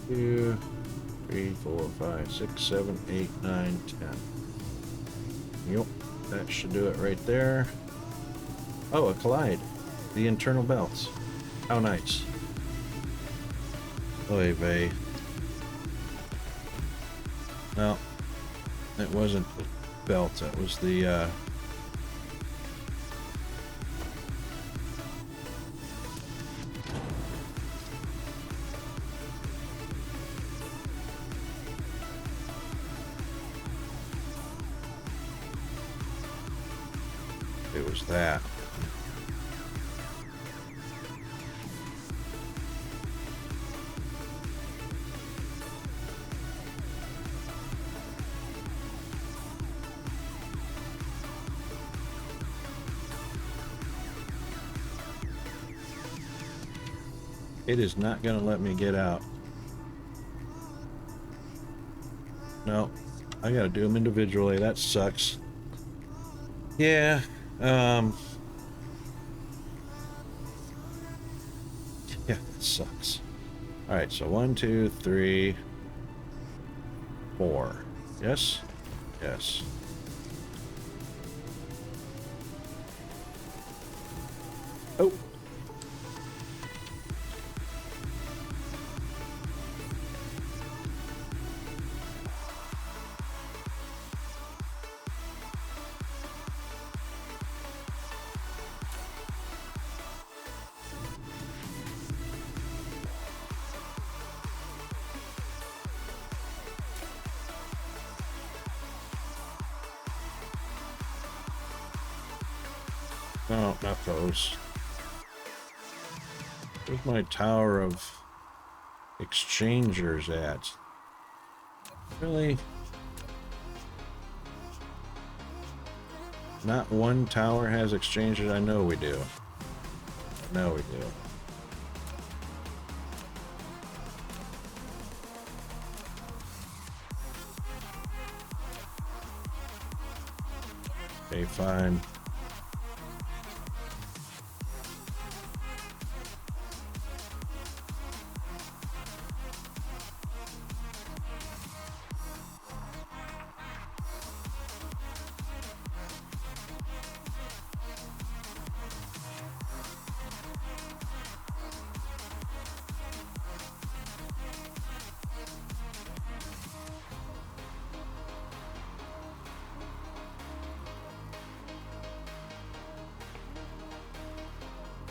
Two, 3, 4, 5, 6, 7, 8, 9, 10. Yep, that should do it right there. Oh, a collide. The internal belts. How nice. Oy vey. No, it wasn't the belt. That was the It was that. It is not going to let me get out. No, I got to do them individually. That sucks. Yeah. Yeah, that sucks. All right, so 1, 2, 3, 4. Yes? Yes. Oh. No, not those. Where's my tower of exchangers at? Really? Not one tower has exchangers? I know we do. I know we do. Okay, fine.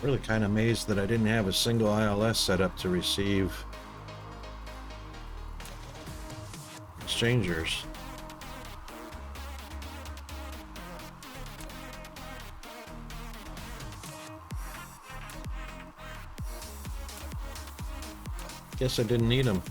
Really kind of amazed that I didn't have a single ILS set up to receive exchangers. Guess I didn't need them.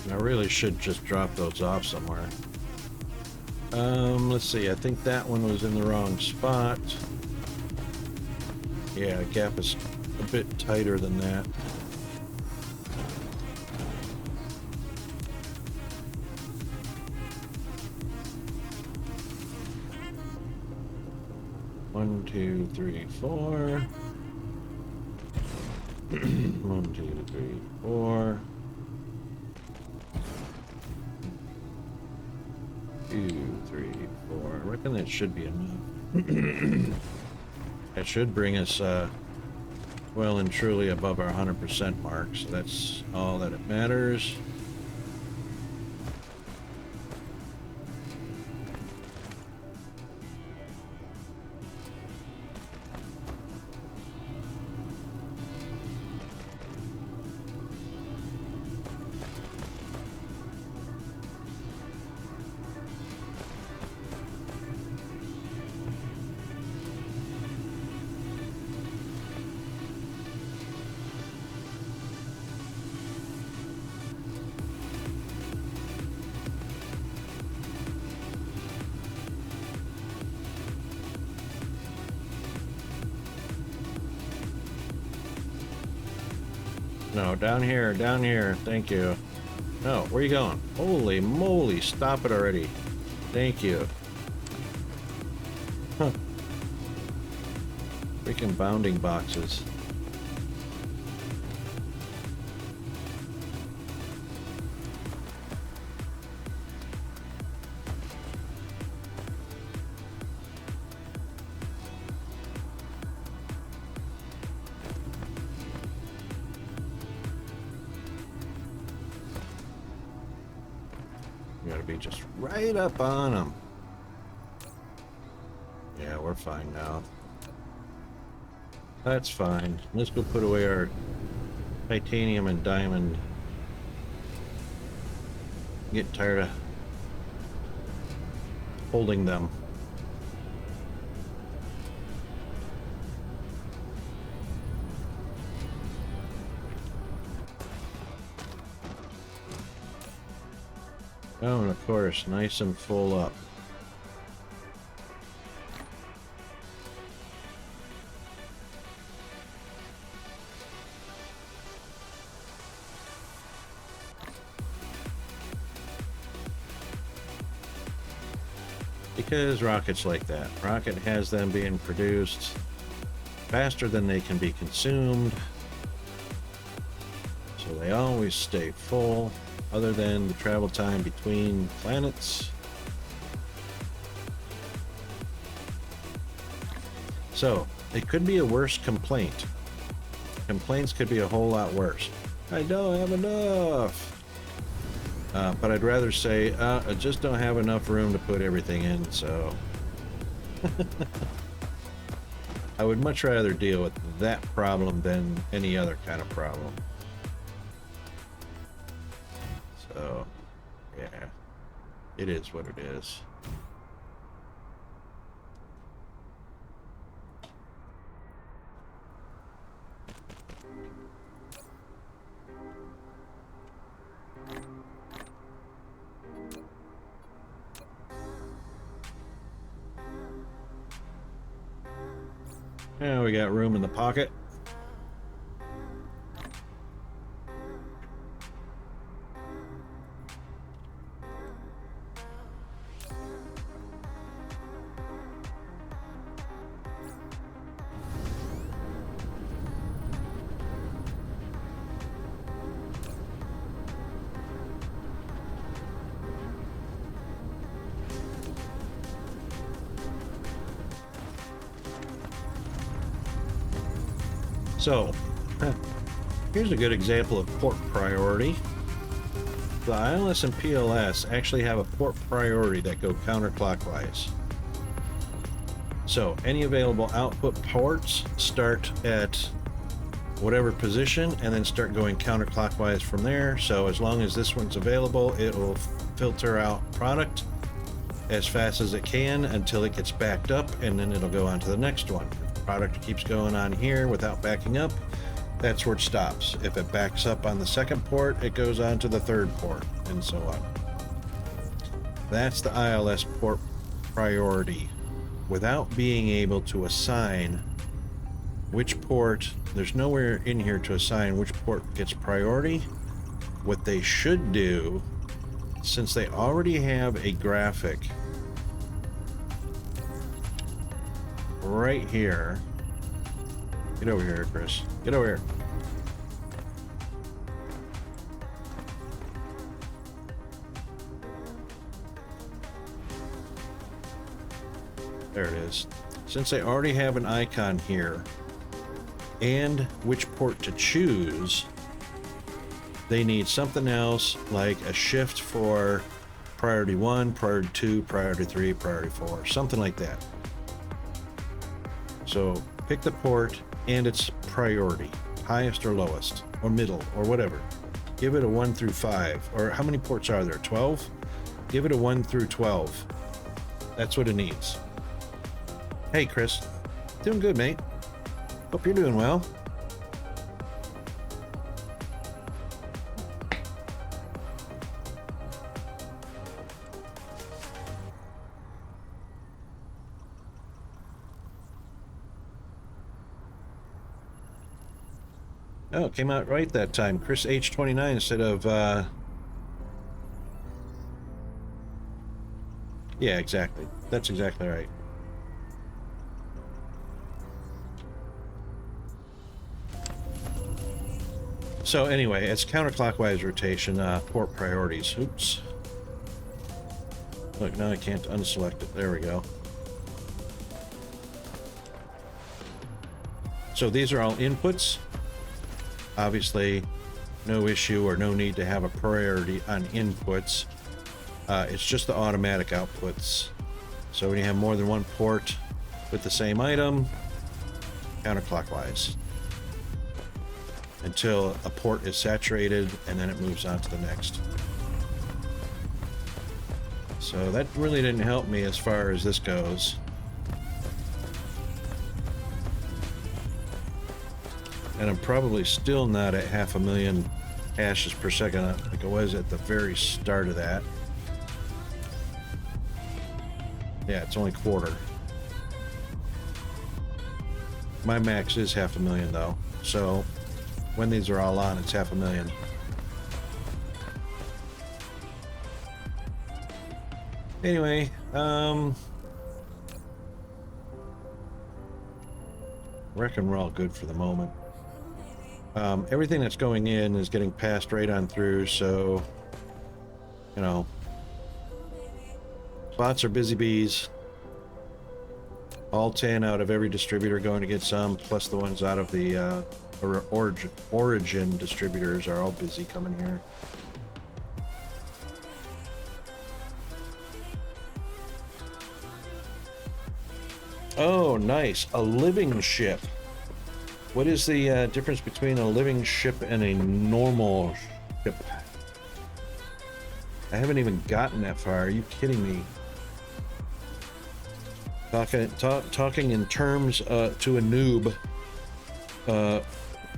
I really should just drop those off somewhere. Let's see. I think that one was in the wrong spot. Yeah, gap is a bit tighter than that. One, two, three, four. 1, 2, 3, 4. 2, 3, 4. I reckon that should be enough. That should bring us well and truly above our 100% mark, so that's all that it matters. No, down here, down here. Thank you. No, where are you going? Holy moly, stop it already. Thank you. Huh. Freaking bounding boxes. You gotta be just right up on them. Yeah, we're fine now. That's fine. Let's go put away our titanium and diamond. Get tired of holding them. Oh, and of course, nice and full up. Because rockets like that. Rocket has them being produced faster than they can be consumed. So they always stay full, other than the travel time between planets. So, it could be a worse complaint. Complaints could be a whole lot worse. I don't have enough. But I'd rather say, I just don't have enough room to put everything in, so... I would much rather deal with that problem than any other kind of problem. So, yeah. It is what it is. Now we got room in the pocket. So, here's a good example of port priority. The ILS and PLS actually have a port priority that go counterclockwise. So, any available output ports start at whatever position and then start going counterclockwise from there. So, as long as this one's available, it will filter out product as fast as it can until it gets backed up, and then it'll go on to the next one. Product keeps going on here without backing up, that's where it stops. If it backs up on the second port, it goes on to the third port, and so on. That's the ILS port priority. Without being able to assign which port, there's nowhere in here to assign which port gets priority. What they should do, since they already have a graphic right here. Get over here, Chris. Get over here. There it is. Since they already have an icon here and which port to choose, they need something else like a shift for priority 1, priority 2, priority 3, priority 4, something like that. So pick the port and its priority, highest or lowest, or middle, or whatever. Give it a 1 through 5, or how many ports are there? 12? Give it a 1 through 12. That's what it needs. Hey, Chris. Doing good, mate. Hope you're doing well. Oh, it came out right that time. Chris H29 instead of, yeah, exactly. That's exactly right. So anyway, it's counterclockwise rotation, port priorities. Oops. Look, now I can't unselect it. There we go. So these are all inputs. Obviously, no issue or no need to have a priority on inputs. It's just the automatic outputs. So when you have more than one port with the same item, counterclockwise until a port is saturated, and then it moves on to the next. So that really didn't help me as far as this goes. And I'm probably still not at 500,000 hashes per second like I was at the very start of that. Yeah, it's only quarter. My max is 500,000 though, so when these are all on, it's 500,000. Anyway, reckon we're all good for the moment. Everything that's going in is getting passed right on through, so, you know, bots are busy bees. All 10 out of every distributor going to get some, plus the ones out of the origin distributors are all busy coming here. Oh, nice. A living ship. What is the difference between a living ship and a normal ship? I haven't even gotten that far. Are you kidding me? Talking in terms to a noob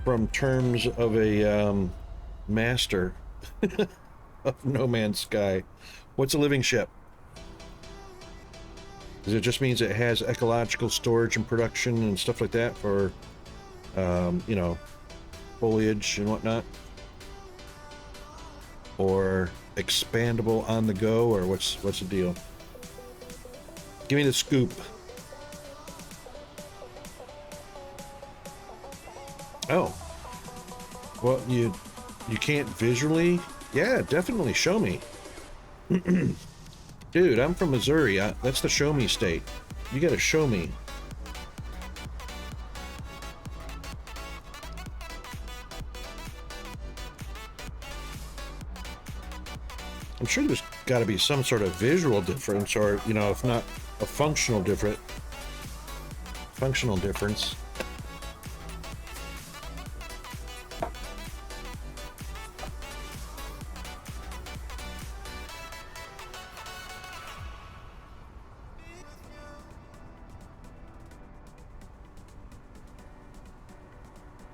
from terms of a master of No Man's Sky. What's a living ship? It just means it has ecological storage and production and stuff like that for, you know, foliage and whatnot? Or expandable on the go, or what's the deal? Give me the scoop. Oh. Well, you can't visually? Yeah, definitely show me. Dude, I'm from Missouri. That's the show me state. You gotta show me. I'm sure there's got to be some sort of visual difference, or, you know, if not a functional difference.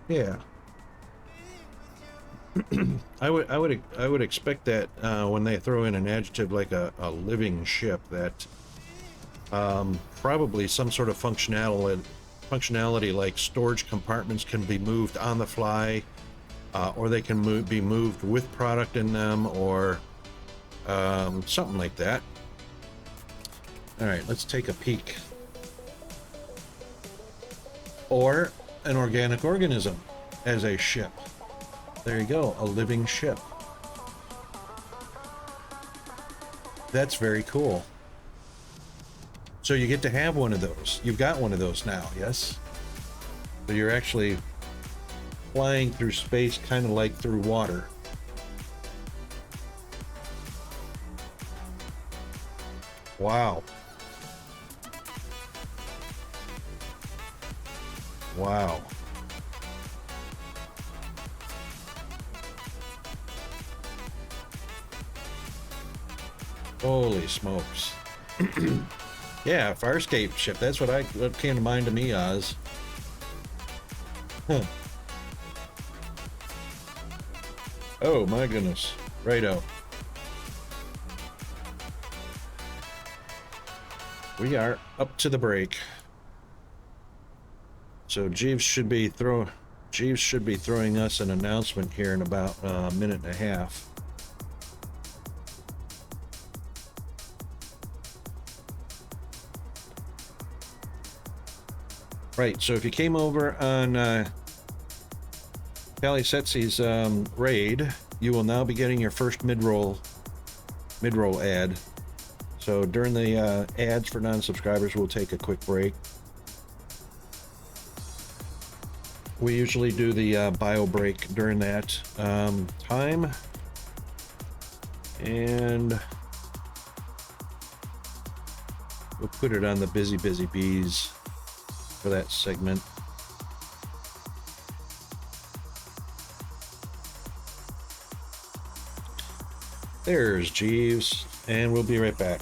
Yeah. I would expect that when they throw in an adjective like a living ship, that probably some sort of functionality like storage compartments can be moved on the fly, or they can be moved with product in them, or something like that. All right, let's take a peek. Or an organic organism as a ship. There you go, a living ship. That's very cool. So you get to have one of those. You've got one of those now, yes? So you're actually flying through space, kind of like through water. Wow. Wow. Holy smokes. Yeah, Farscape ship. That's what came to mind to me, Oz. Huh. Oh my goodness. Righto. We are up to the break. So Jeeves should be throwing us an announcement here in about a minute and a half. Right, so if you came over on Callie Setsy's raid, you will now be getting your first mid-roll ad. So during the ads for non-subscribers, we'll take a quick break. We usually do the bio break during that time. And We'll put it on the busy bees for that segment. There's Jeeves, and we'll be right back.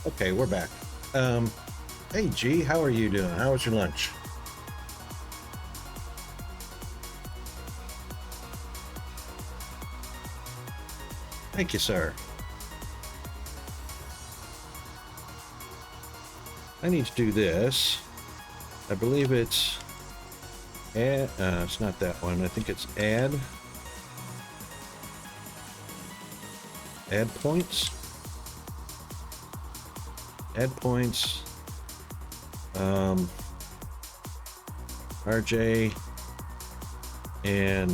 Okay, we're back. Hey, G, how are you doing? How was your lunch? Thank you, sir. I need to do this. I believe it's add, it's not that one. I think it's add points. Add points. RJ and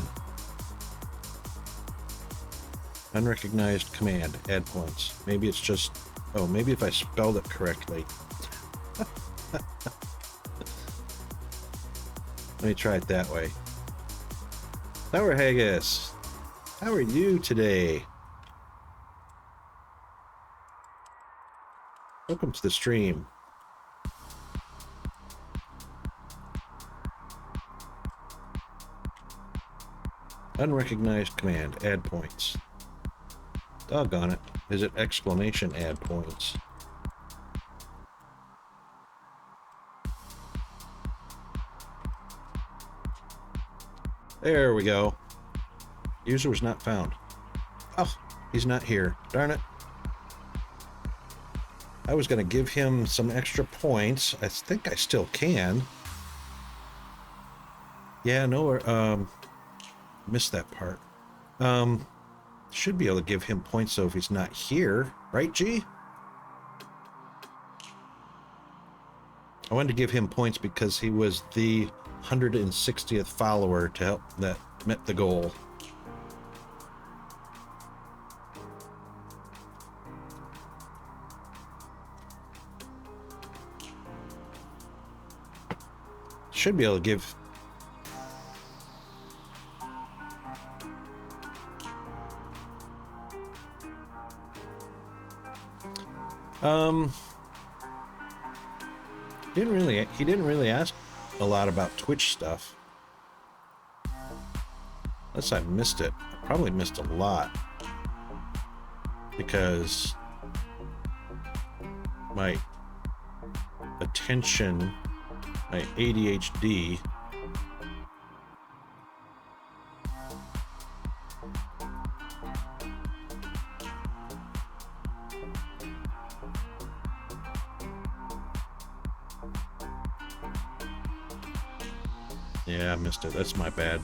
unrecognized command. Add points. Maybe it's just. Oh, maybe if I spelled it correctly. Let me try it that way. Sour Haggis, how are you today? Welcome to the stream. Unrecognized command. Add points. Doggone it. Is it exclamation add points? There we go. User was not found. Oh, he's not here. Darn it. I was going to give him some extra points. I think I still can. Yeah, no, missed that part. Should be able to give him points though if he's not here. Right, G? I wanted to give him points because he was the 160th follower to help that met the goal. Should be able to give... he didn't really ask a lot about Twitch stuff. Unless I missed it. I probably missed a lot. Because my attention, my ADHD, yeah, I missed it. That's my bad.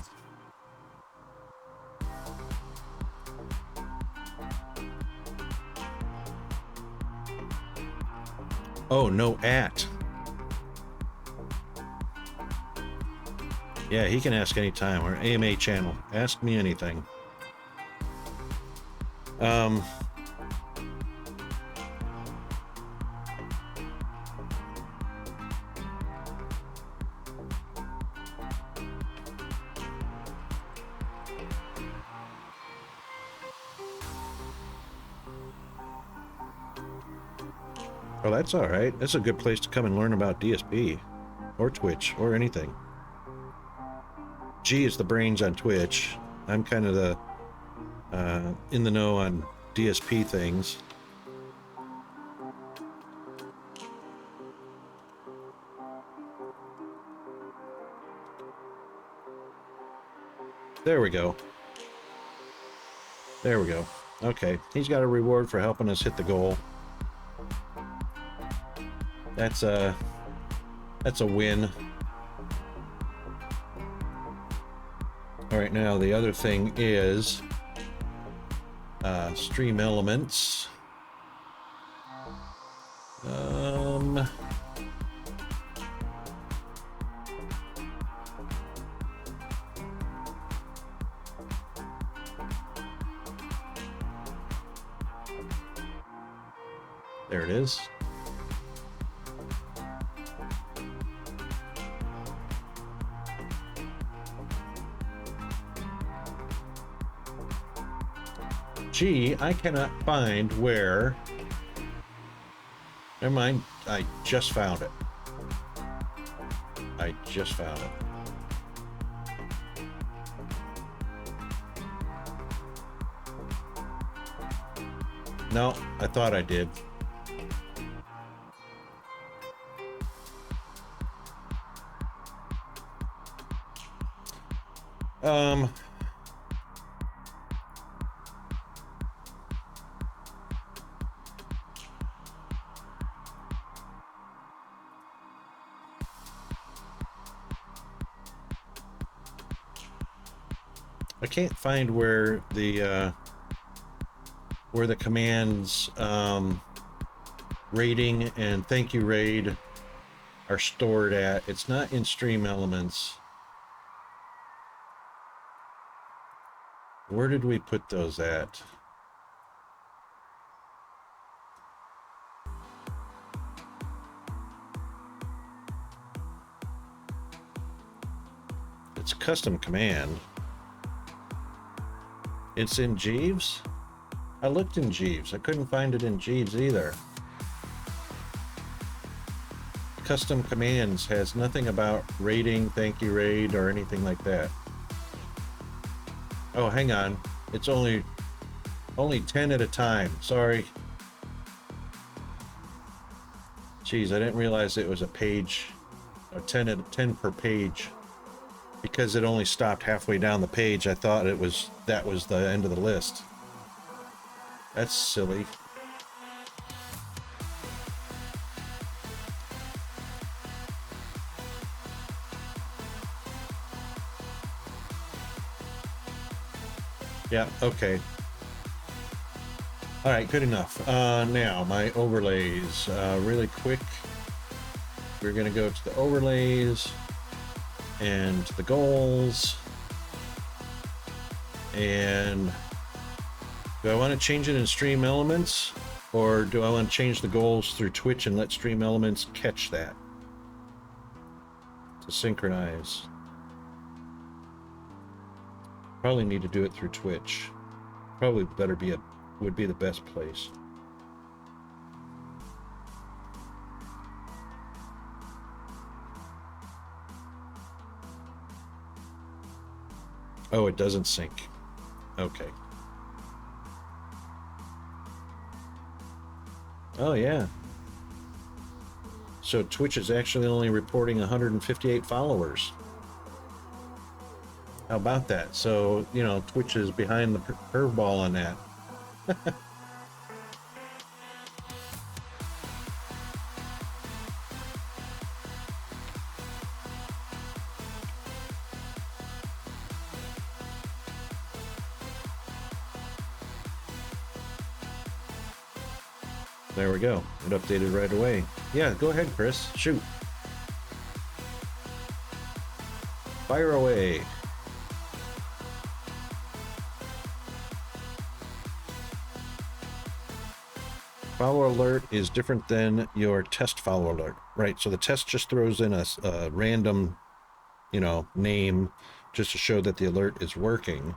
Oh, no at. Yeah, he can ask anytime. Or AMA channel. Ask me anything. Well, that's all right. That's a good place to come and learn about DSP or Twitch or anything. G is the brains on Twitch. I'm kind of the in the know on DSP things. There we go. There we go. Okay, he's got a reward for helping us hit the goal. That's a win. All right, now the other thing is stream elements. There it is. Gee, I cannot find where... Never mind, I just found it. I just found it. No, I thought I did. I can't find where the commands rating and thank you raid are stored at. It's not in stream elements. Where did we put those at? It's custom command. It's in Jeeves? I looked in Jeeves. I couldn't find it in Jeeves either. Custom commands has nothing about rating, thank you raid, or anything like that. Oh, hang on. It's only 10 at a time. Sorry. Jeez, I didn't realize it was a page, or 10 per page. Because it only stopped halfway down the page, I thought that was the end of the list. That's silly. Yeah, okay. All right, good enough. Now, my overlays. Really quick, we're going to go to the overlays and the goals. And do I want to change it in Stream Elements? Or do I want to change the goals through Twitch and let Stream Elements catch that? To synchronize. Probably need to do it through Twitch. Probably would be the best place. Oh, it doesn't sync. Okay. Oh, yeah. So Twitch is actually only reporting 158 followers. How about that? So, you know, Twitch is behind the curveball on that. There we go. It updated right away. Yeah, go ahead, Chris. Shoot. Fire away. Follow alert is different than your test follow alert, right? So the test just throws in a random, you know, name just to show that the alert is working.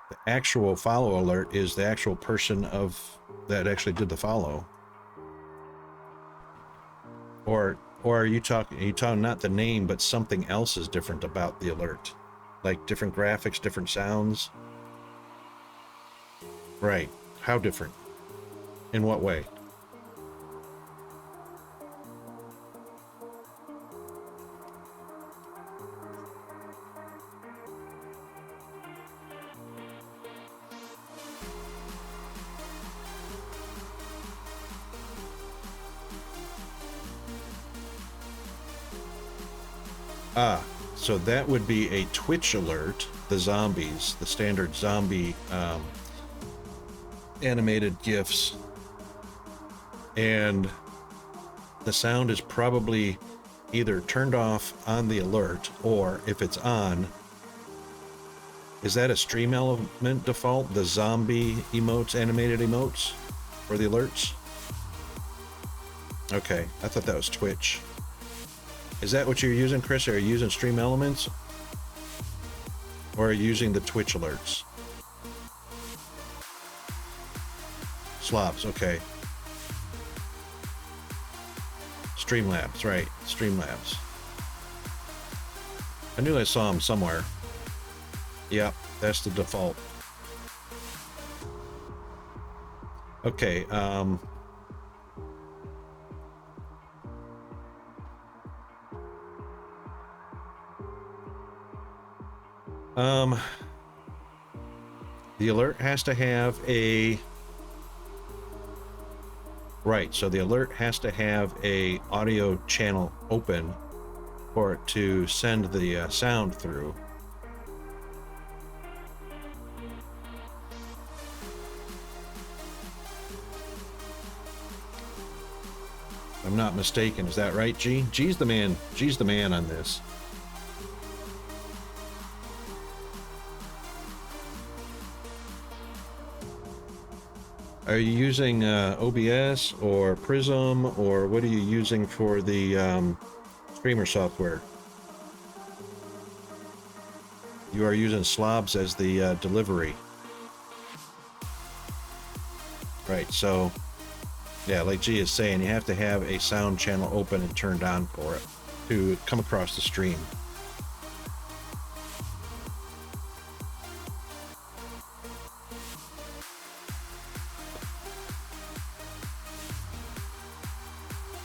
The actual follow alert is the actual person that actually did the follow. Or are you talking not the name, but something else is different about the alert? Like different graphics, different sounds? Right. How different? In what way? Ah, so that would be a Twitch alert, the zombies, the standard zombie animated GIFs. And the sound is probably either turned off on the alert, or if it's on, is that a Stream Element default, the zombie emotes, animated emotes for the alerts? Okay, I thought that was Twitch. Is that what you're using, Chris? Are you using Stream Elements? Or are you using the Twitch alerts? Slobs, okay. Streamlabs, right. Streamlabs. I knew I saw them somewhere. Yep, that's the default. Okay, the alert has to have a... Right, so the alert has to have a audio channel open for it to send the sound through. If I'm not mistaken, is that right, G? G's the man. G's the man on this. Are you using OBS or Prism, or what are you using for the streamer software? You are using Slobs as the delivery. Right, so, yeah, like G is saying, you have to have a sound channel open and turned on for it to come across the stream.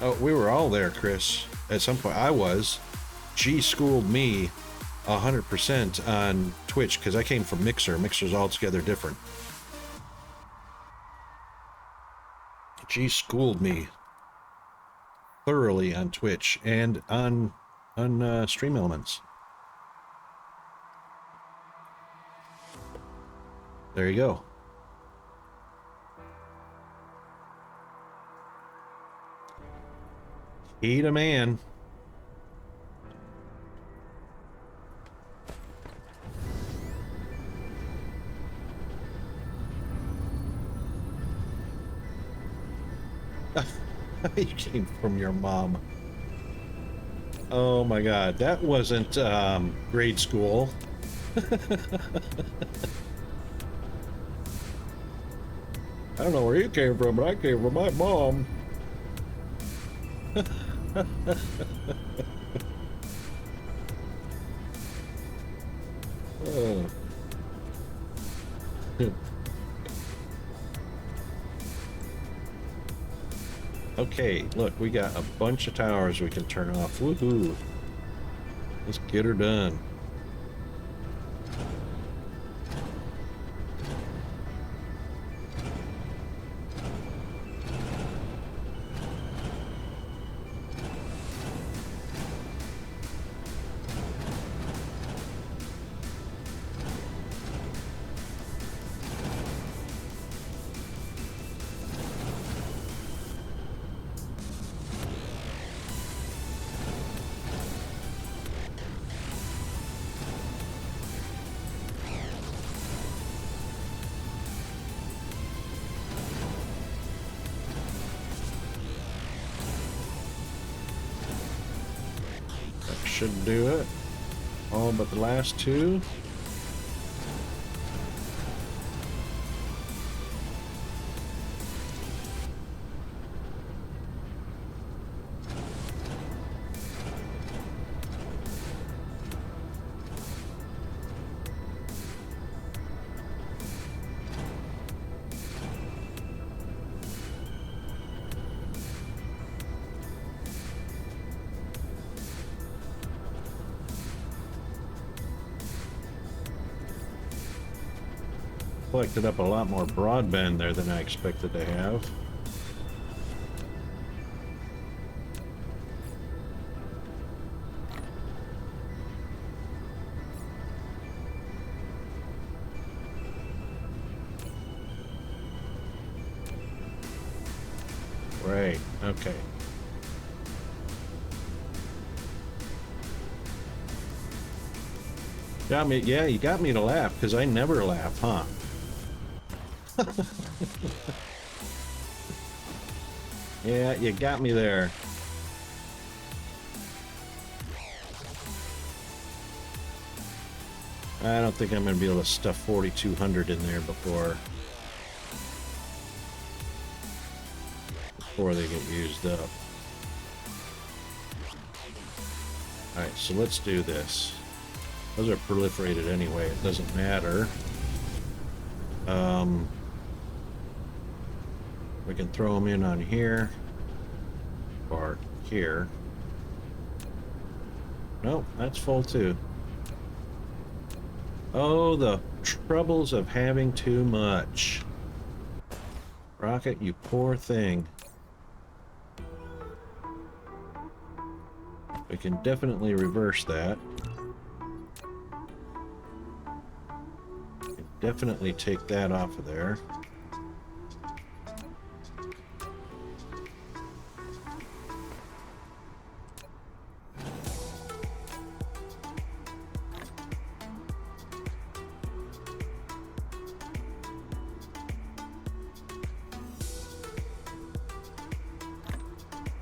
Oh, we were all there, Chris. At some point, I was. G schooled me 100% on Twitch because I came from Mixer. Mixer's altogether different. G schooled me thoroughly on Twitch and on Stream Elements. There you go. Eat a man. You came from your mom. Oh my god, that wasn't grade school. I don't know where you came from, but I came from my mom. Oh. Okay, look, we got a bunch of towers we can turn off. Woohoo! Let's get her done. Should do it. All but the last two. Collected up a lot more broadband there than I expected to have. Right, okay. Got me, yeah, you got me to laugh, because I never laugh, huh? Yeah, you got me there. I don't think I'm going to be able to stuff 4,200 in there before they get used up. Alright, so let's do this. Those are proliferated anyway, it doesn't matter. We can throw them in on here or here. Nope, that's full too. Oh, the troubles of having too much. Rocket, you poor thing. We can definitely reverse that. We can definitely take that off of there.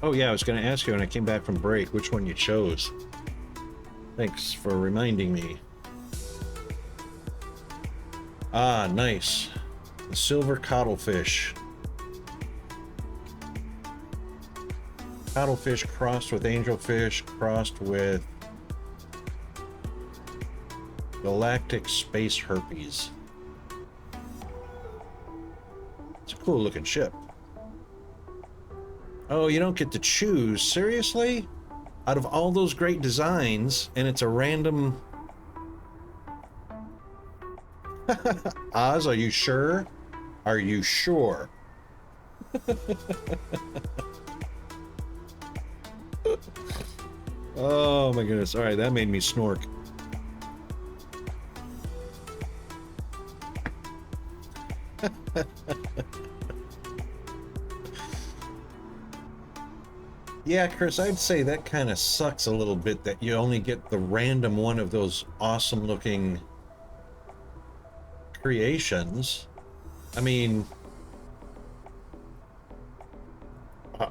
Oh yeah, I was going to ask you when I came back from break which one you chose. Thanks for reminding me. Ah, nice. The silver cottlefish. Cottlefish crossed with angelfish, crossed with galactic space herpes. It's a cool looking ship. Oh, you don't get to choose? Seriously? Out of all those great designs, and it's a random... Oz, are you sure? Are you sure? Oh my goodness. All right, that made me snork. Yeah, Chris, I'd say that kind of sucks a little bit that you only get the random one of those awesome looking creations. I mean,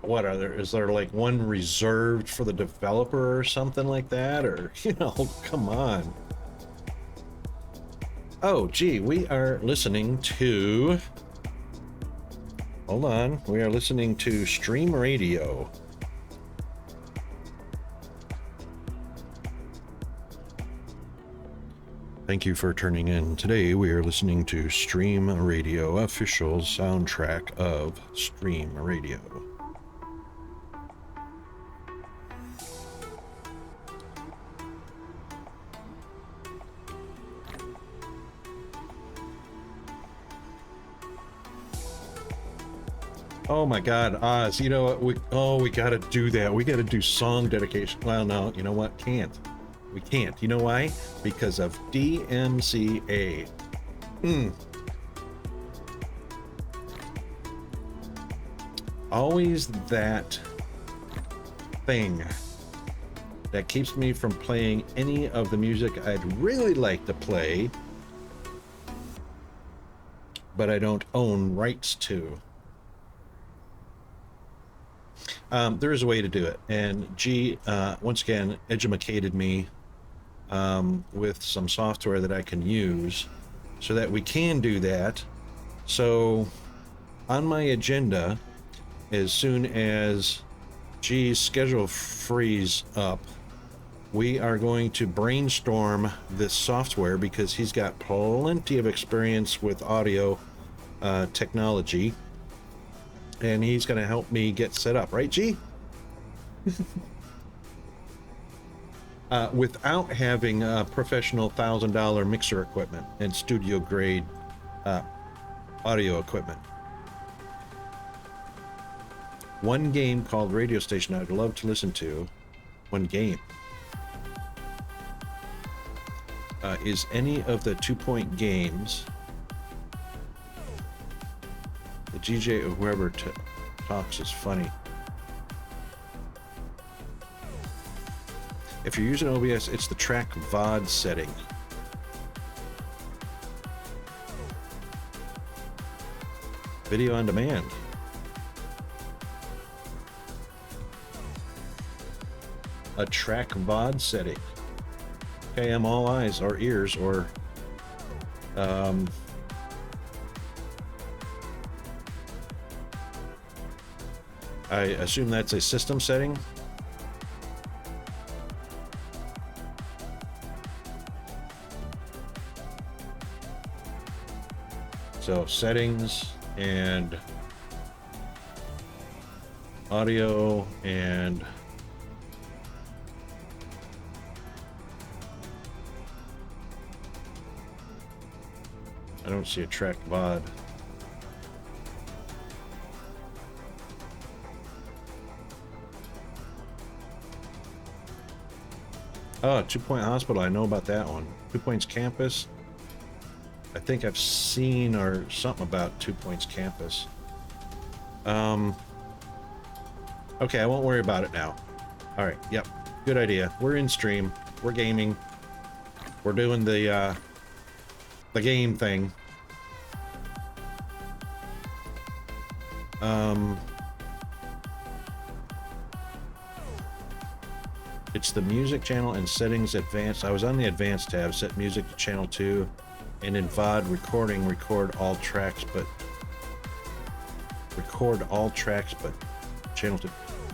what are there? Is there like one reserved for the developer or something like that? Or, you know, come on. Oh, gee, we are listening to... Hold on. We are listening to Stream Radio. Thank you for turning in. Today we are listening to Stream Radio, official soundtrack of Stream Radio. Oh my God, Oz, you know what? We gotta do that. We gotta do song dedication. Well, no, you know what? Can't. We can't. You know why? Because of DMCA. Always that thing that keeps me from playing any of the music I'd really like to play, but I don't own rights to. There is a way to do it, and G once again educated me with some software that I can use so that we can do that. So on my agenda, as soon as G's schedule frees up, we are going to brainstorm this software because he's got plenty of experience with audio technology, and he's going to help me get set up, right, G? Without having professional $1,000 mixer equipment and studio grade audio equipment. One game called Radio Station I'd love to listen to. One game. Is any of the 2 Point games. The DJ or whoever talks is funny. If you're using OBS, it's the track VOD setting. Video on demand. A track VOD setting. Okay, I'm all eyes or ears or I assume that's a system setting. So settings and audio and I don't see a track VOD. Oh, 2 Point Hospital. I know about that one. 2 Points Campus. I think I've seen or something about 2 Points Campus. Okay, I won't worry about it now. All right. Yep. Good idea. We're in stream. We're gaming. We're doing the game thing. It's the music channel and settings advanced. I was on the advanced tab, set music to channel 2, and in VOD recording, record all tracks, but channel 2.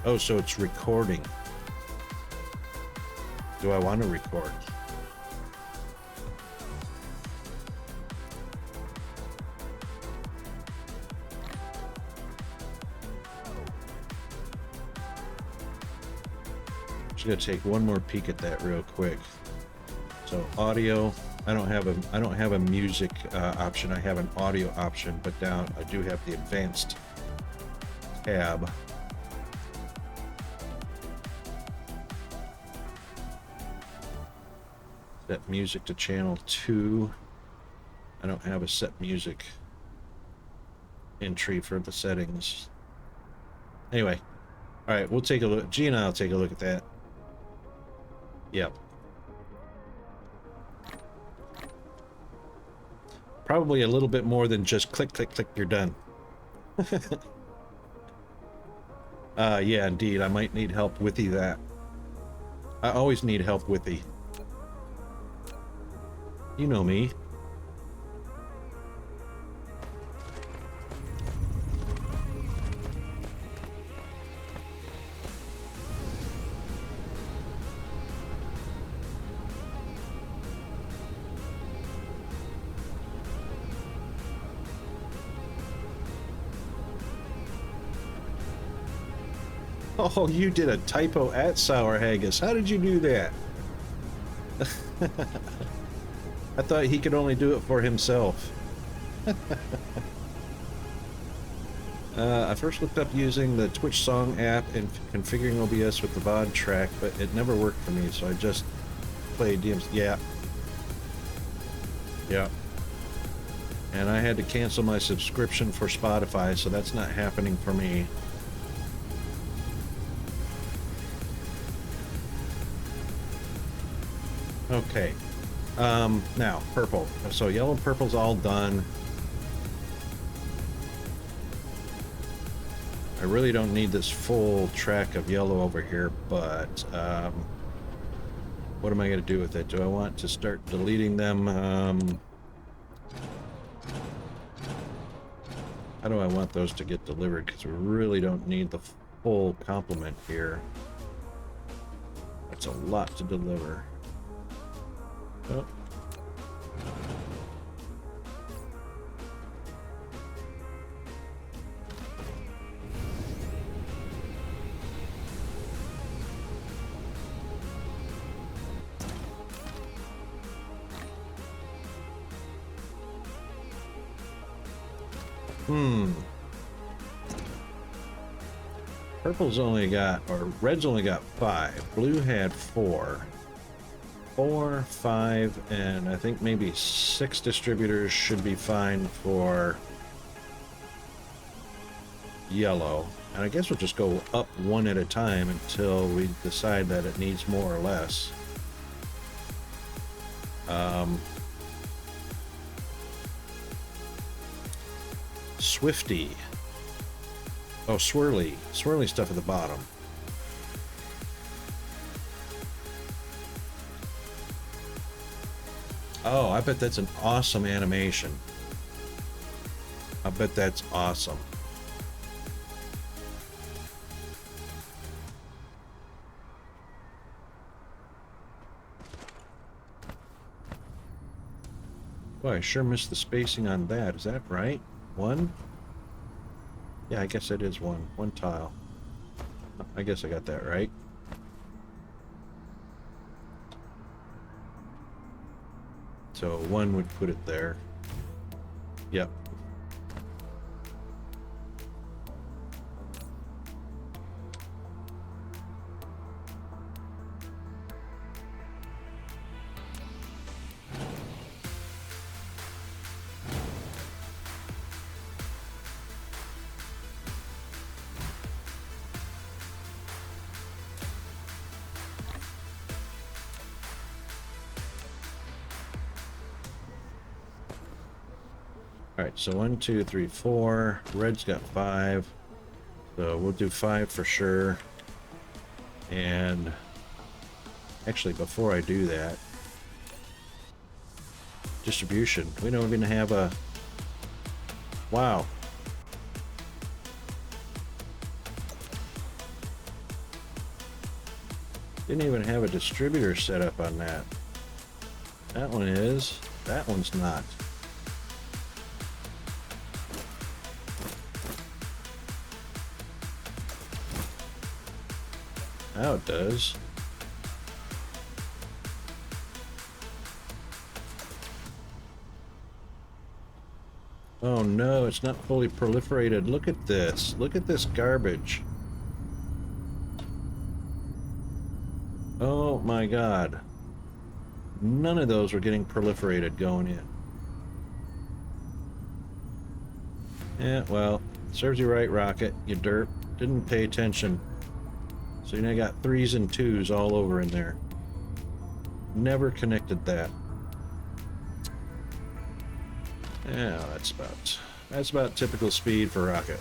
Oh, so it's recording. Do I want to record? gonna take one more peek at that real quick. So audio, I don't have a music option. I have an audio option, but down I do have the advanced tab. Set music to channel 2. I don't have a set music entry for the settings. Anyway, all right, we'll take a look. G and I'll take a look at that. Yep. Probably a little bit more than just click, click, click, you're done. Yeah, indeed. I might need help with that. I always need help with the. You know me. Oh, you did a typo at Sour Haggis. How did you do that? I thought he could only do it for himself. I first looked up using the Twitch Song app and configuring OBS with the VOD track, but it never worked for me, so I just played DMC. Yeah. Yeah. And I had to cancel my subscription for Spotify, so that's not happening for me. Okay, now purple. So yellow and purple's all done. I really don't need this full track of yellow over here, but what am I going to do with it? Do I want to start deleting them? How do I want those to get delivered? Because we really don't need the full complement here. That's a lot to deliver. Oh. Purple's only got, or red's only got 5. Blue had 4. 4, 5, and I think maybe 6 distributors should be fine for yellow. And I guess we'll just go up one at a time until we decide that it needs more or less. Swifty. Oh, swirly. Swirly stuff at the bottom. Oh, I bet that's an awesome animation. I bet that's awesome. Boy, I sure missed the spacing on that. Is that right? 1? Yeah, I guess it is 1. 1 tile. I guess I got that right. So 1 would put it there. Yep. Alright, so 1, 2, 3, 4. Red's got 5. So we'll do 5 for sure. And actually, before I do that, distribution. We don't even have a... Wow. Didn't even have a distributor set up on that. That one is. That one's not. Now it does. Oh no, it's not fully proliferated. Look at this. Look at this garbage. Oh my god. None of those were getting proliferated going in. Yeah, well, serves you right, Rocket, you derp. Didn't pay attention. So you now got 3s and 2s all over in there. Never connected that. Yeah, that's about typical speed for Rocket.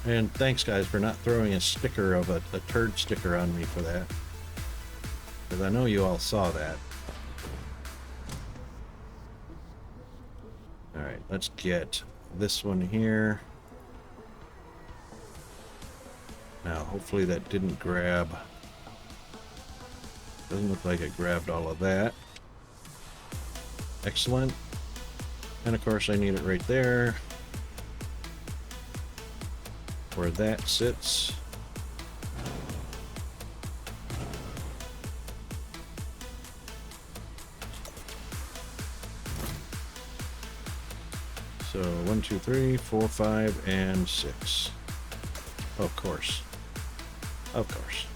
And thanks, guys, for not throwing a sticker of a turd sticker on me for that. Because I know you all saw that. Alright, let's get this one here. Now, hopefully that didn't grab. Doesn't look like it grabbed all of that. Excellent. And of course I need it right there. Where that sits. So 1, 2, 3, 4, 5, and 6. Of course. Of course.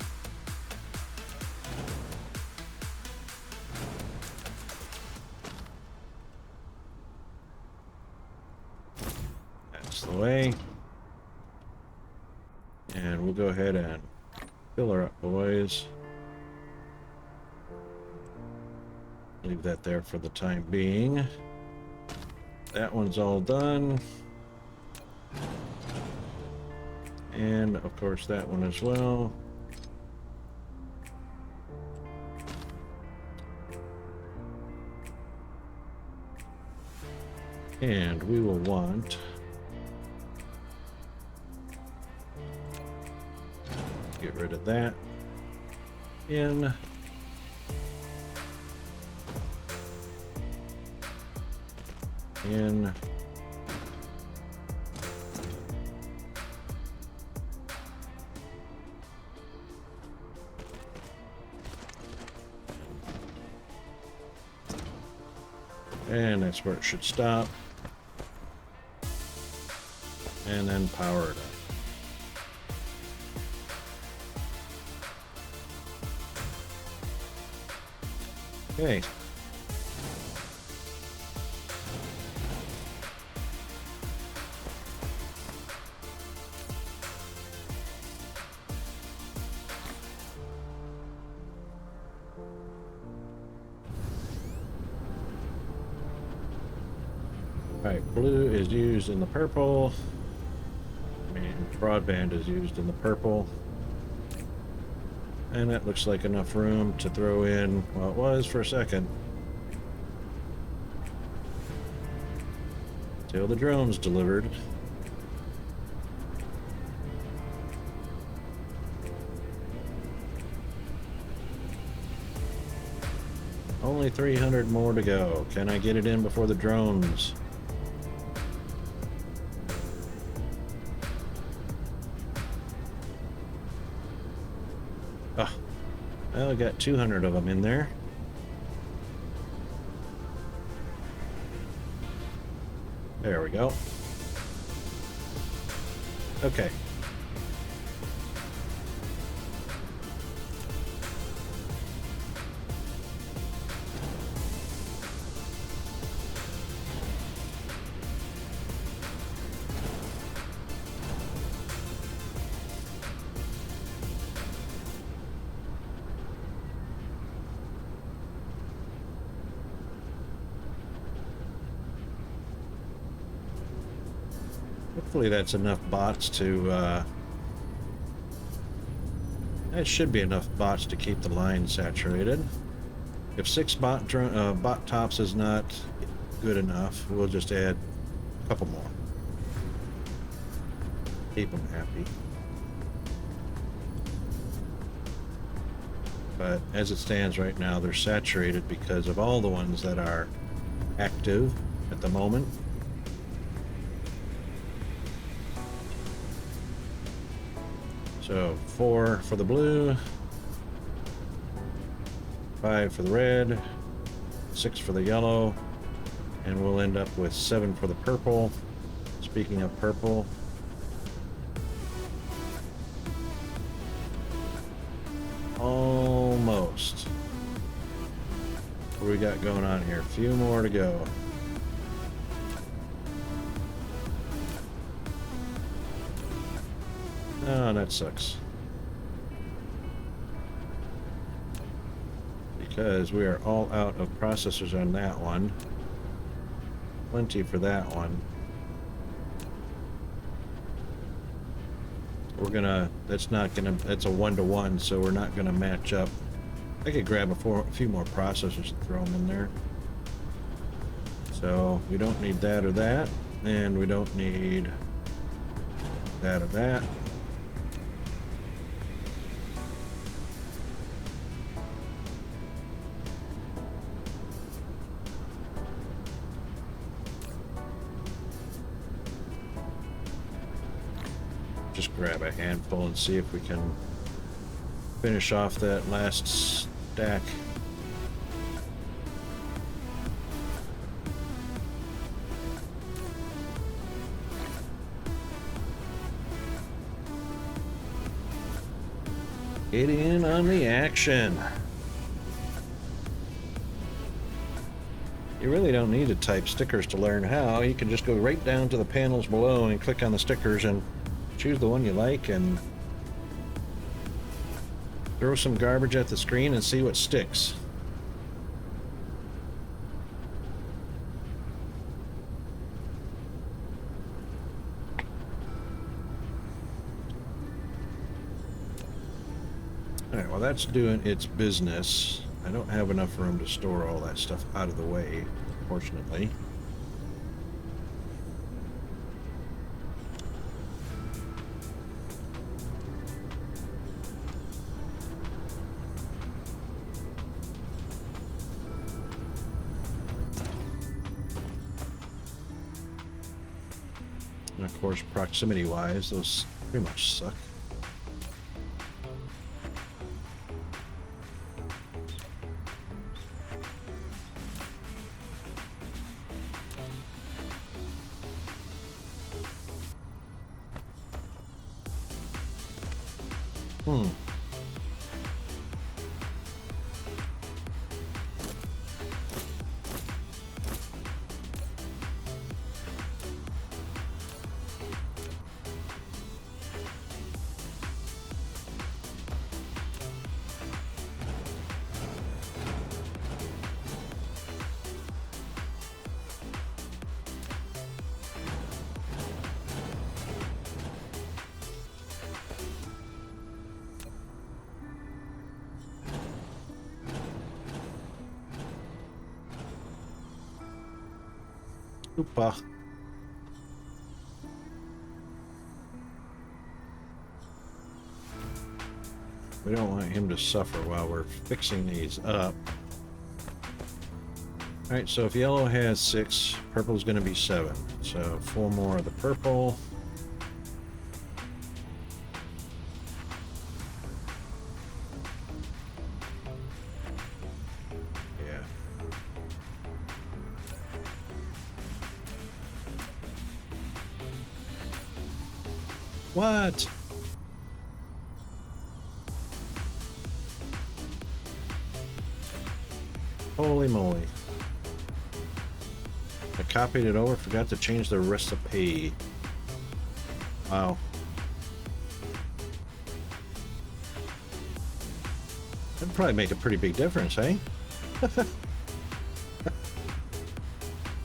That's the way. And we'll go ahead and fill her up, boys. Leave that there for the time being. That one's all done. And of course that one as well. And we will want get rid of that. In. In. And that's where it should stop. And then power it up. Okay. Alright, blue is used in the purple. I mean, broadband is used in the purple. And that looks like enough room to throw in, well, it was for a second. Till the drone's delivered. Only 300 more to go. Can I get it in before the drones? Oh, well, we got 200 of them in there. There we go. Okay. Hopefully that's enough bots to, that should be enough bots to keep the line saturated. If 6 bot tops is not good enough, we'll just add a couple more. Keep them happy. But as it stands right now, they're saturated because of all the ones that are active at the moment. So 4 for the blue, 5 for the red, 6 for the yellow, and we'll end up with 7 for the purple. Speaking of purple, almost. What do we got going on here? A few more to go. Oh, that sucks. Because we are all out of processors on that one. Plenty for that one. We're gonna, that's not gonna, that's a 1-to-1, so we're not gonna match up. I could grab a few more processors and throw them in there. So we don't need that or that, and we don't need that or that. Just grab a handful and see if we can finish off that last stack. Get in on the action. You really don't need to type stickers to learn how. You can just go right down to the panels below and click on the stickers and choose the one you like and throw some garbage at the screen and see what sticks. Alright, well that's doing its business. I don't have enough room to store all that stuff out of the way, fortunately. And of course, proximity-wise, those pretty much suck. Oopa. We don't want him to suffer while we're fixing these up. Alright, so if yellow has 6, purple's going to be 7. So 4 more of the purple. Yeah. What? Holy moly. I copied it over, forgot to change the recipe. Wow. That'd probably make a pretty big difference, eh?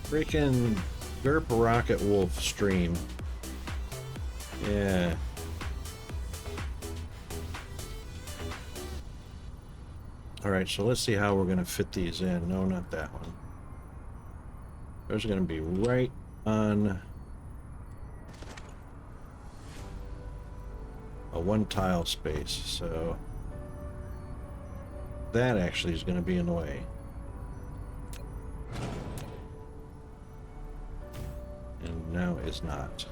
Freaking Gerp Rocket Wolf stream. Yeah. Alright, so let's see how we're going to fit these in. No, not that one. Those are going to be right on a 1 tile space, so that actually is going to be in the way. And now is not.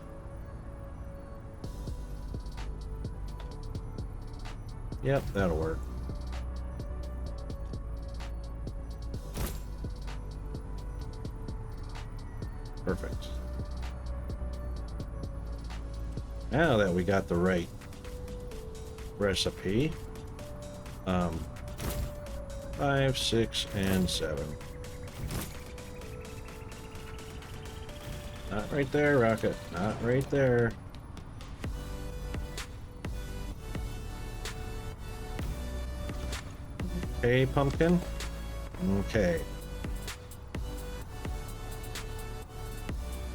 Yep, that'll work. Now that we got the right recipe, 5, 6, and 7. Not right there, Rocket. Not right there. Okay, Pumpkin. Okay.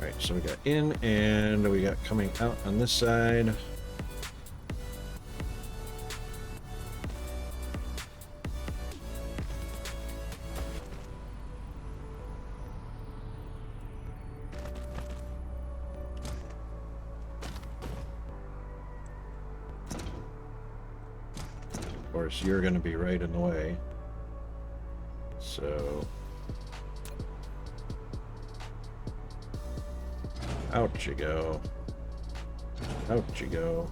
Alright, so we got in and we got coming out on this side. Of course, you're going to be right in the way. So... out you go. Out you go.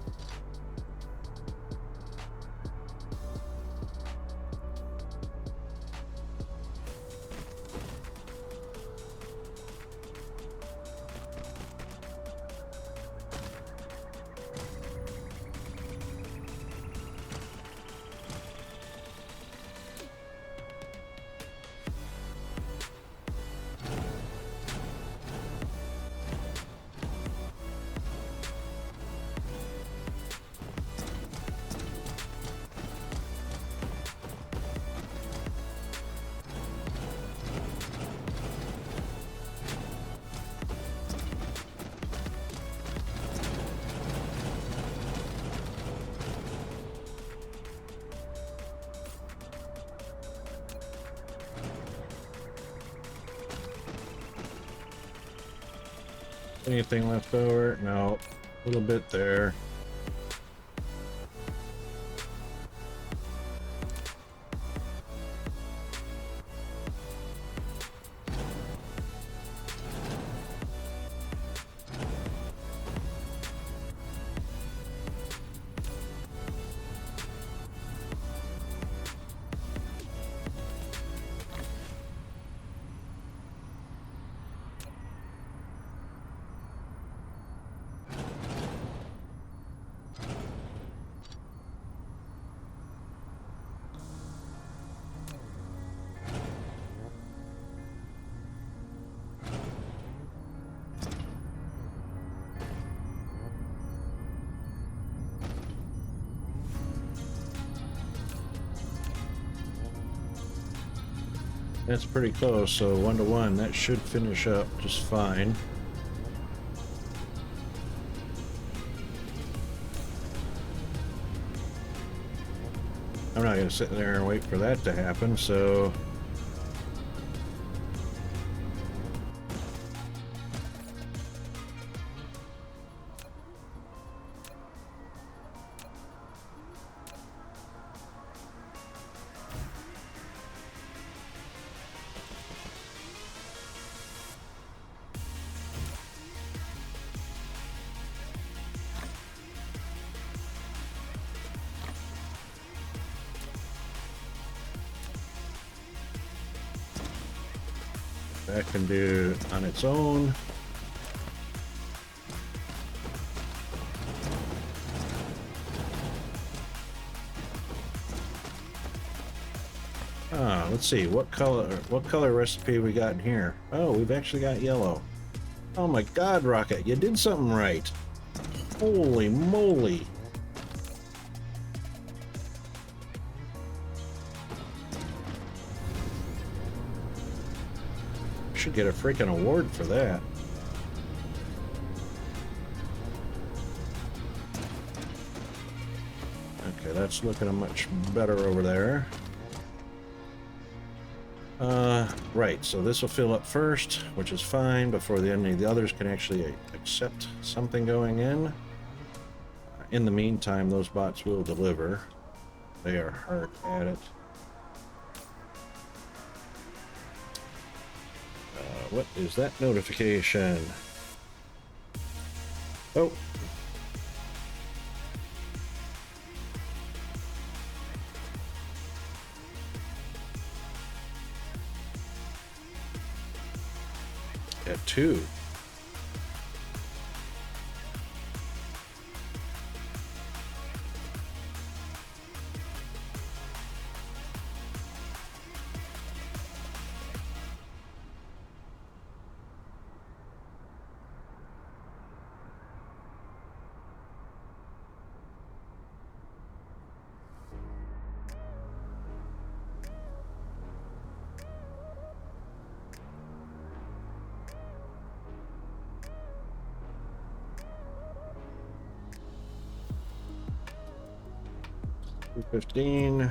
Anything left over? No. A little bit there. That's pretty close, so 1 to 1, that should finish up just fine. I'm not going to sit there and wait for that to happen, so... that can do on its own. Let's see what color recipe we got in here. Oh, we've actually got yellow. Oh my God, Rocket, you did something right. Holy moly. Should get a freaking award for that. Okay, that's looking much better over there. Right, so this will fill up first, which is fine, before any of the others can actually accept something going in. In the meantime, those bots will deliver. They are hard at it. What is that notification? Oh. At 2. 215.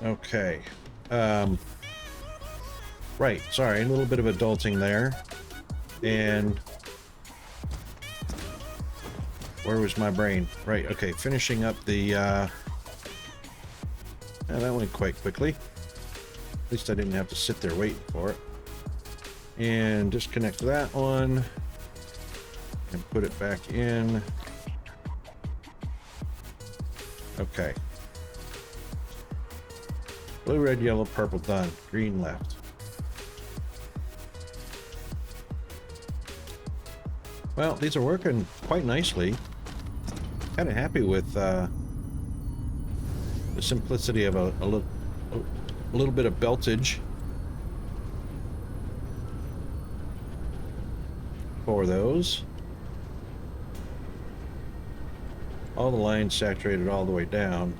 Okay. Right, sorry, a little bit of adulting there. And where was my brain? Right, okay, finishing up the yeah, that went quite quickly. At least I didn't have to sit there waiting for it. And disconnect that one and put it back in. Okay. Blue, red, yellow, purple, done. Green left. Well, these are working quite nicely. Kind of happy with the simplicity of a little bit of beltage for those. All the lines saturated all the way down.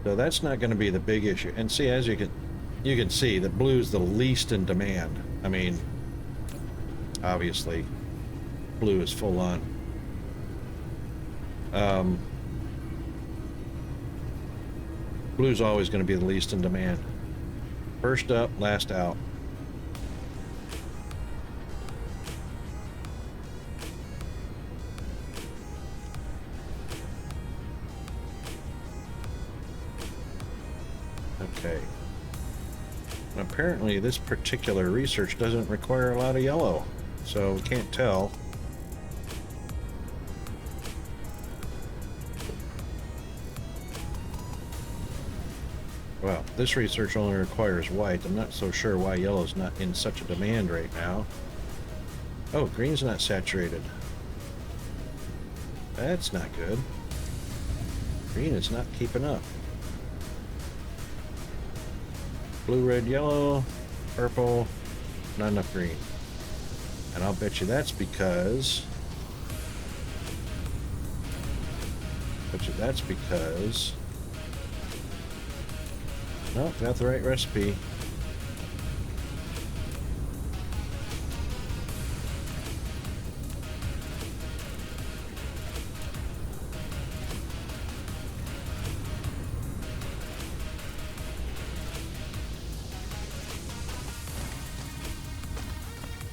So that's not going to be the big issue. And see, as you can see that blue is the least in demand. I mean, obviously blue is full on. Blue's always going to be the least in demand. First up, last out. Okay. And apparently this particular research doesn't require a lot of yellow, so we can't tell. Well, this research only requires white. I'm not so sure why yellow's not in such a demand right now. Oh, green's not saturated. That's not good. Green is not keeping up. Blue, red, yellow, purple, not enough green. And I'll bet you that's because... No, got the right recipe.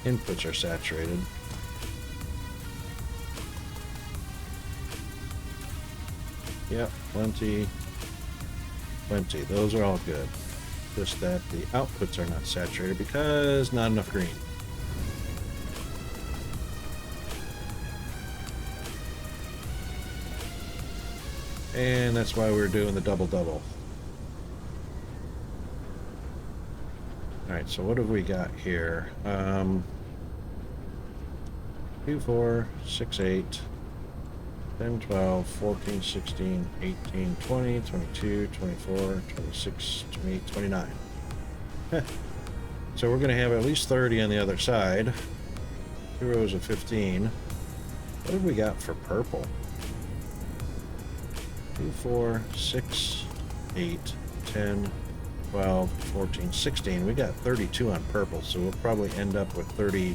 Inputs are saturated. Yep, plenty. Those are all good. Just that the outputs are not saturated because not enough green. And that's why we're doing the double-double. Alright, so what have we got here? 2, 4, 6, 8, 10, 12, 14, 16, 18, 20, 22, 24, 26, 28, 29. So we're going to have at least 30 on the other side. 2 rows of 15. What have we got for purple? 2, 4, 6, 8, 10, 12, 14, 16. We got 32 on purple, so we'll probably end up with 33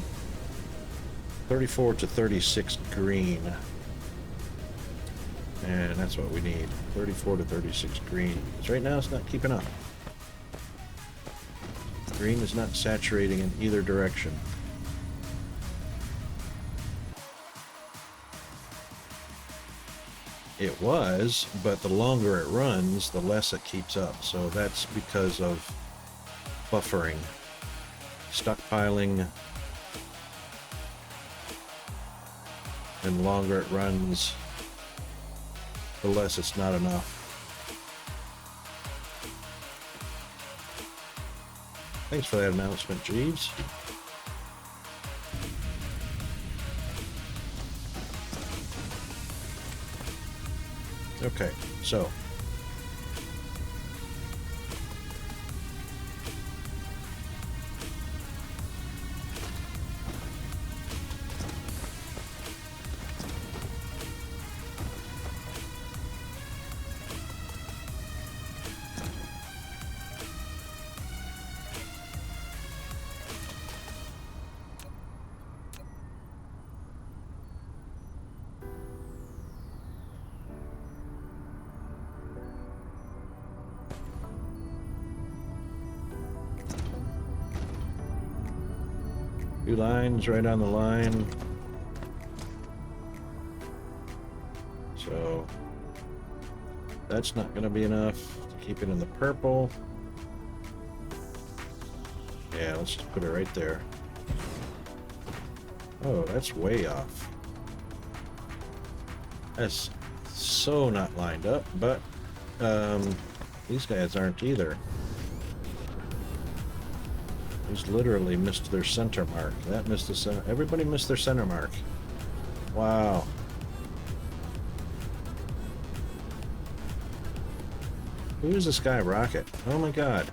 34 to 36 green. And that's what we need. 34 to 36 green. Because right now it's not keeping up. Green is not saturating in either direction. It was, but the longer it runs, the less it keeps up. So that's because of buffering, stockpiling, and the longer it runs, the less it's not enough. Thanks for that announcement, Jeeves. Okay, so two lines right on the line. So that's not going to be enough to keep it in the purple. Yeah, let's just put it right there. Oh, that's way off. That's so not lined up, but these guys aren't either. These literally missed their center mark. That missed the center. Everybody missed their center mark. Wow. Who is this guy, Rocket? Oh my god.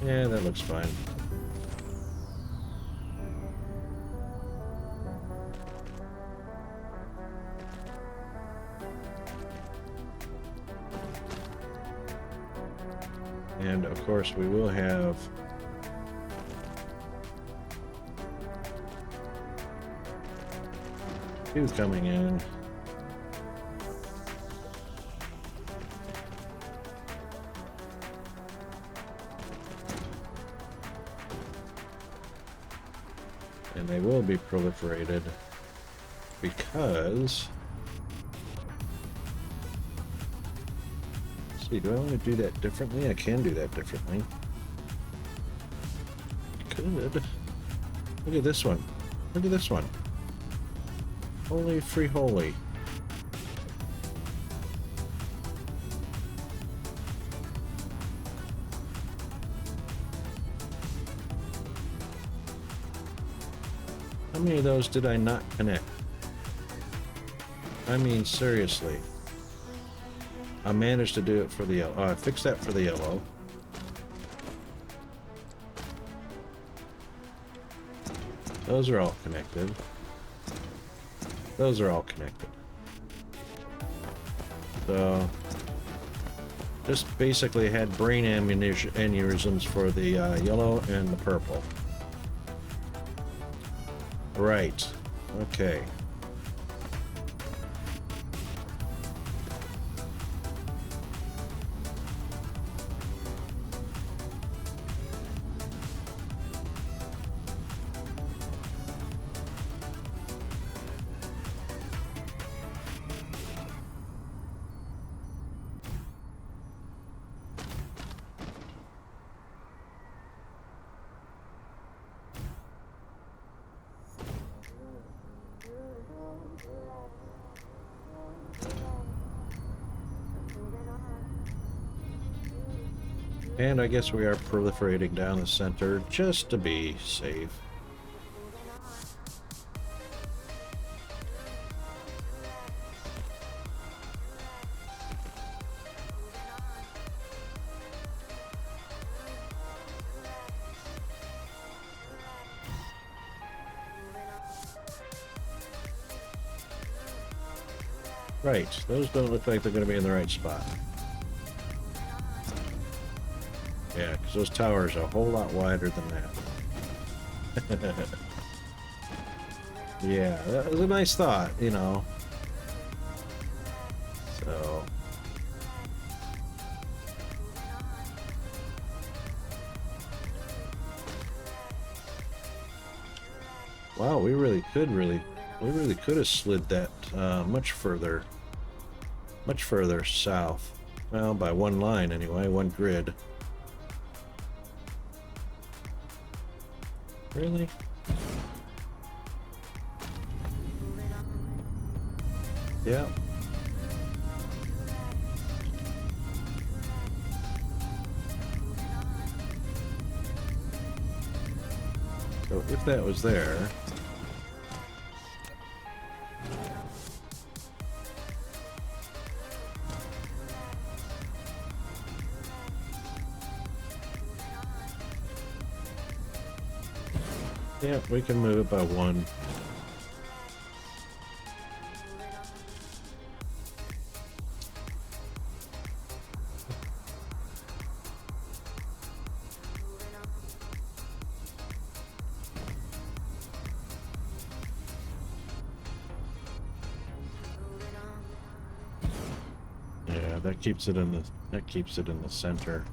Yeah, that looks fine. And of course we will have two coming in. And they will be proliferated because... Let's see, do I want to do that differently? I can do that differently. Could. Look at this one. Look at this one. Holy free holy. How many of those did I not connect? I mean, seriously. I managed to do it for the yellow. Oh, I fixed that for the yellow. Those are all connected. Those are all connected. So, just basically had brain aneurysms for the yellow and the purple. Right. Okay. And I guess we are proliferating down the center just to be safe. Right, those don't look like they're going to be in the right spot. Yeah, because those towers are a whole lot wider than that. Yeah, that was a nice thought, you know. So... Wow, we really could have slid that much further south. Well, by one line anyway, one grid. Really? Yeah. So if that was there, yeah, we can move it by one. Yeah, that keeps it in the center.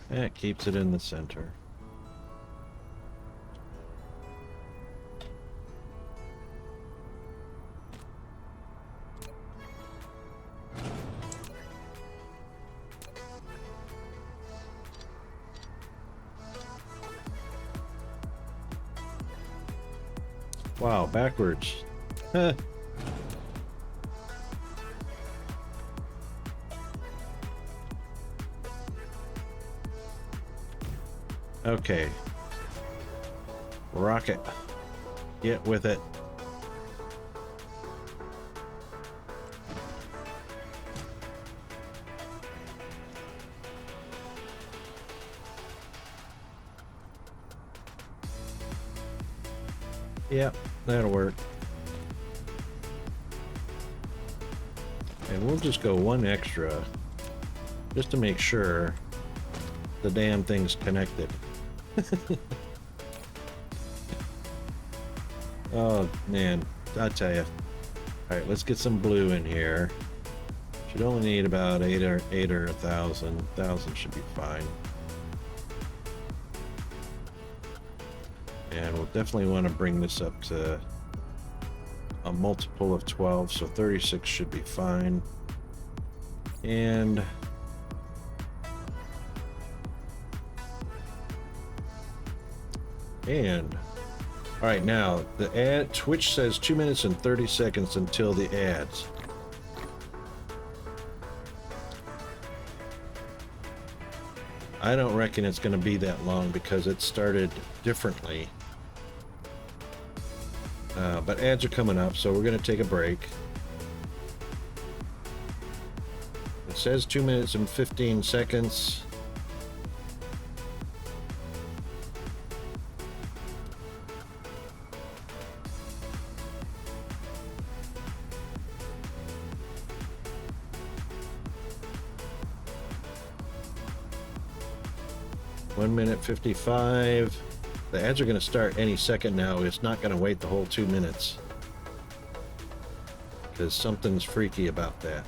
That keeps it in the center. Wow, backwards. Huh. Okay. Rocket. Get with it. Yep, that'll work. And we'll just go one extra, just to make sure the damn thing's connected. Oh, man, I tell you. All right, let's get some blue in here. Should only need about 8 or 1,000. 1,000 should be fine. And we'll definitely want to bring this up to a multiple of 12, so 36 should be fine. And all right, now the ad, Twitch says 2 minutes and 30 seconds until the ads. I don't reckon it's going to be that long because it started differently. But ads are coming up, so we're going to take a break. It says 2 minutes and 15 seconds. One minute 55. The ads are going to start any second now. It's not going to wait the whole 2 minutes. Because something's freaky about that.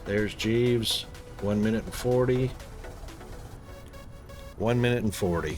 There's Jeeves. 1 minute and 40. 1 minute and 40.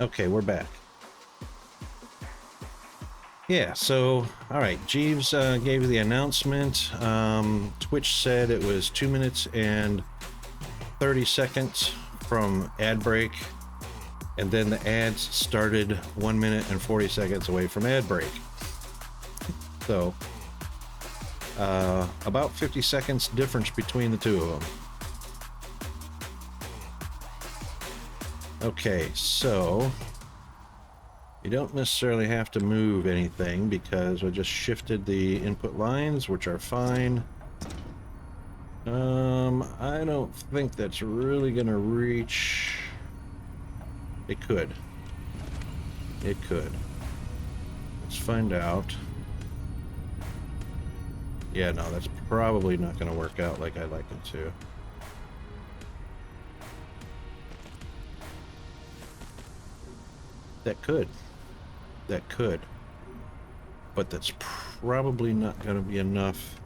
Okay, we're back. Yeah, so, all right, Jeeves gave the announcement. Twitch said it was 2 minutes and 30 seconds from ad break, and then the ads started 1 minute and 40 seconds away from ad break. So, about 50 seconds difference between the two of them. Okay, so you don't necessarily have to move anything because I just shifted the input lines, which are fine. I don't think that's really gonna reach. It could. It could. Let's find out. Yeah, no, that's probably not gonna work out like I'd like it to. That could. That could. But that's probably not going to be enough.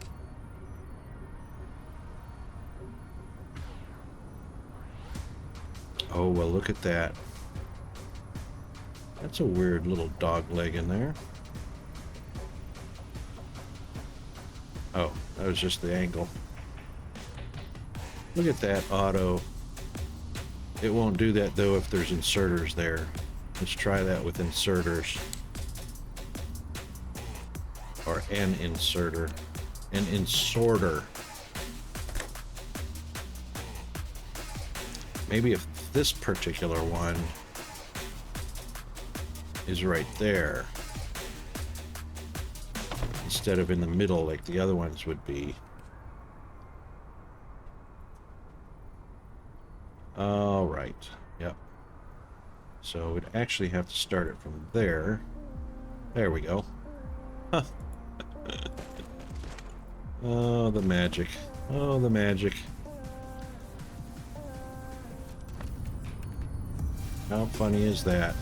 Oh, well, look at that. That's a weird little dog leg in there. Oh, that was just the angle. Look at that auto. It won't do that, though, if there's inserters there. Let's try that with inserters. Or an inserter. An insorter. Maybe if this particular one is right there instead of in the middle like the other ones would be. All right. Yep. So we'd actually have to start it from there. There we go. Huh. Oh, the magic. Oh, the magic. How funny is that?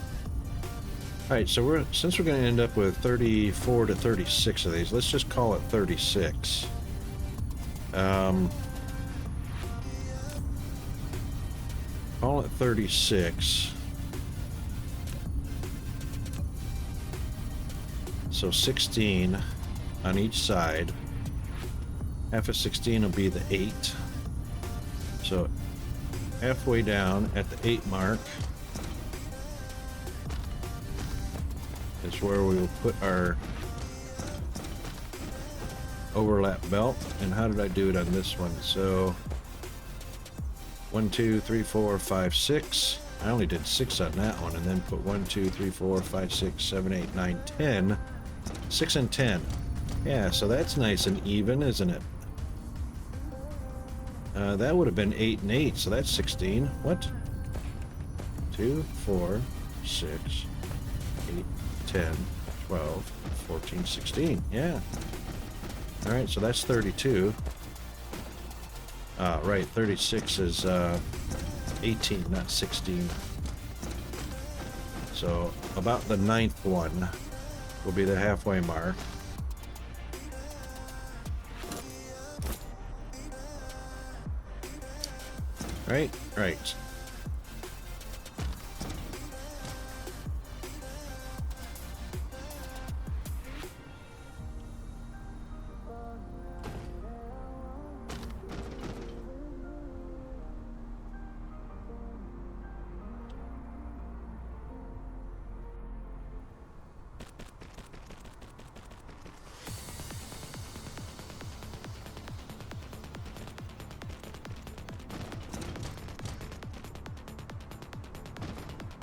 Alright, so since we're going to end up with 34 to 36 of these, let's just call it 36. Call it 36. So 16 on each side. Half of 16 will be the 8. So halfway down at the 8 mark is where we will put our overlap belt. And how did I do it on this one? So 1, 2, 3, 4, 5, 6. I only did 6 on that one, and then put 1, 2, 3, 4, 5, 6, 7, 8, 9, 10. 6 and 10. Yeah, so that's nice and even, isn't it? That would have been 8 and 8, so that's 16. What? 2, 4, 6, 8, 10, 12, 14, 16. Yeah. Alright, so that's 32. Right, 36 is 18, not 16. So about the 9th one will be the halfway mark. Right, right.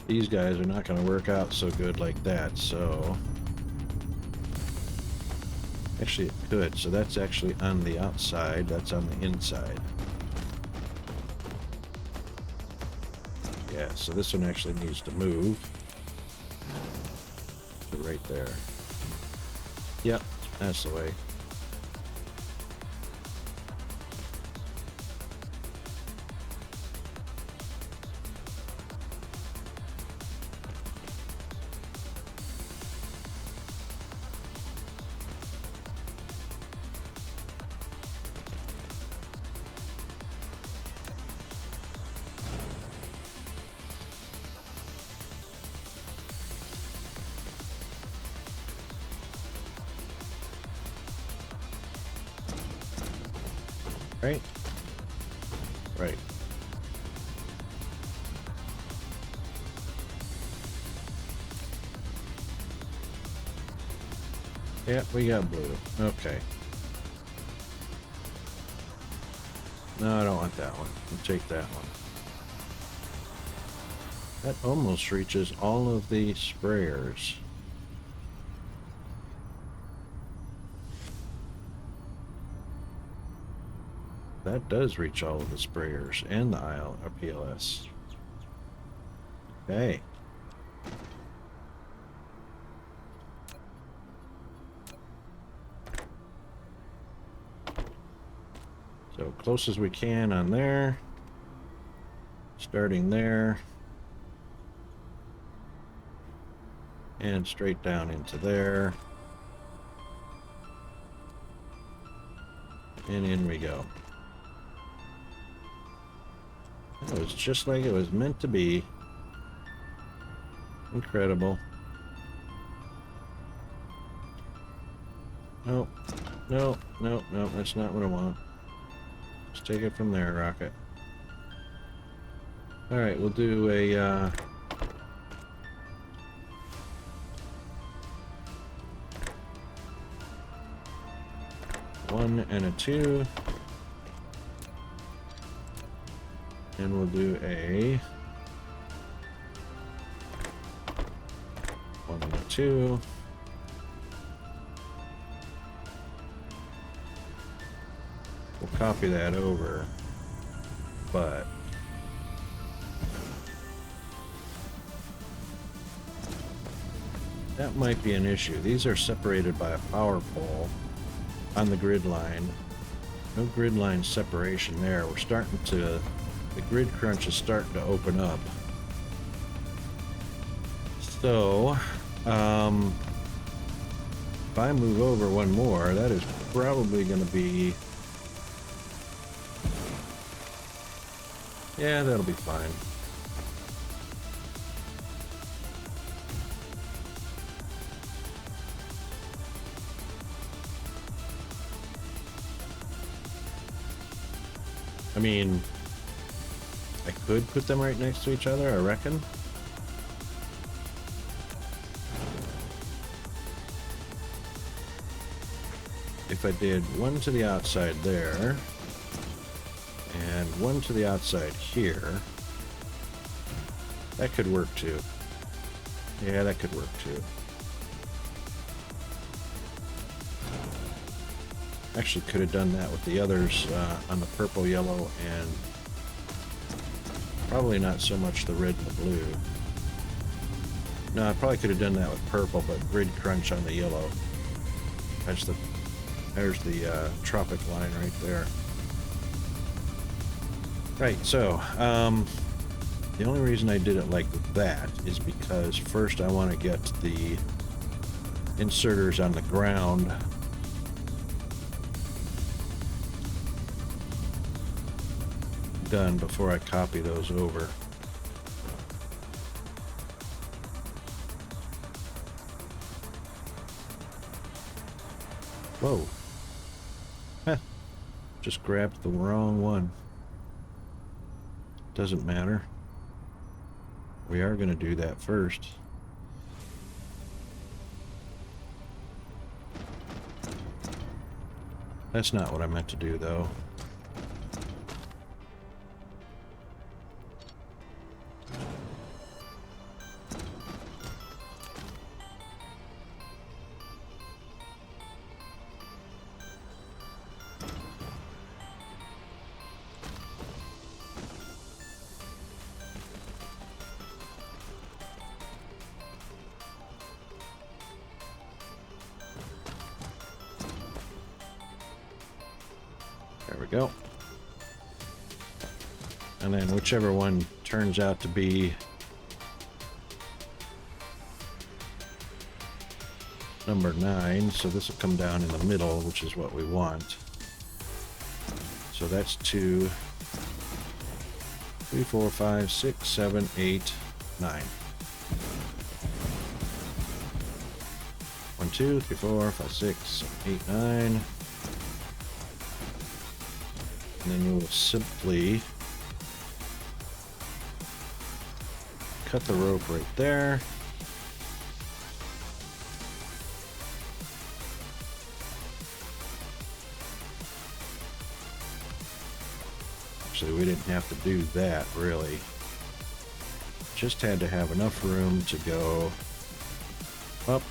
These guys are not going to work out so good like that, so... Actually, it could. So that's actually on the outside. That's on the inside. Yeah, so this one actually needs to move. So right there. Yep, that's the way. Right? Right. Yeah, we got blue. Okay. No, I don't want that one. I'll take that one. That almost reaches all of the sprayers. That does reach all of the sprayers and the aisle or PLS. Okay. So close as we can on there. Starting there. And straight down into there. And in we go. That was just like it was meant to be. Incredible. Nope. No, no, no, that's not what I want. Let's take it from there, Rocket. Alright, we'll do a, 1 and a 2. And we'll do a 1 and a 2. We'll copy that over, but that might be an issue. These are separated by a power pole on the grid line. No grid line separation there. We're starting to, the grid crunch is starting to open up. So, if I move over one more, that is probably going to be, yeah, that'll be fine. I mean, I could put them right next to each other, I reckon. If I did one to the outside there, and one to the outside here, that could work too. Yeah, that could work too. Actually could have done that with the others on the purple, yellow, and probably not so much the red and the blue. No, I probably could have done that with purple, but grid crunch on the yellow. There's the tropic line right there. Right, so the only reason I did it like that is because first I want to get the inserters on the ground done before I copy those over. Whoa. Heh. Just grabbed the wrong one. Doesn't matter. We are going to do that first. That's not what I meant to do, though. There we go. And then whichever one turns out to be number 9, so this will come down in the middle, which is what we want. So that's 2, 3, 4, 5, 6, 7, 8, 9. 1, 2, 3, 4, 5, 6, 7, 8, 9. And then you will simply cut the rope right there. Actually, we didn't have to do that, really. Just had to have enough room to go up.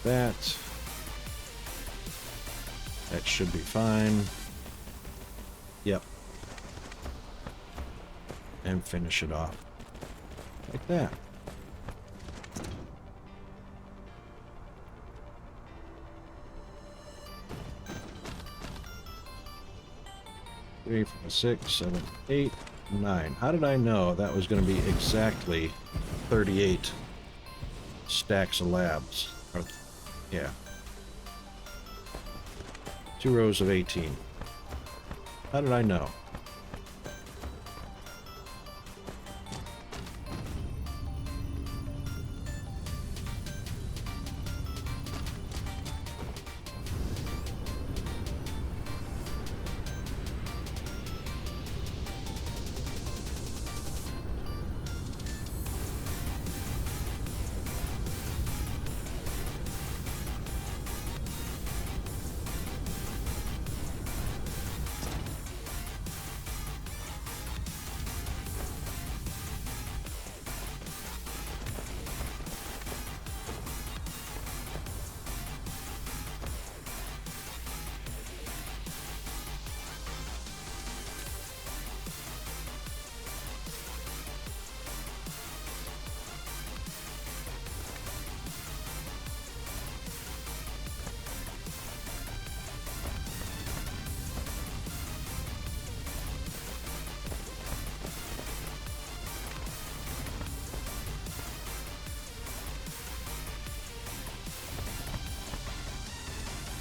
That should be fine. Yep. And finish it off like that. Three, 4, 6, 7, 8, 9. How did I know that was going to be exactly 38 stacks of labs? Or, yeah. 2 rows of 18. How did I know?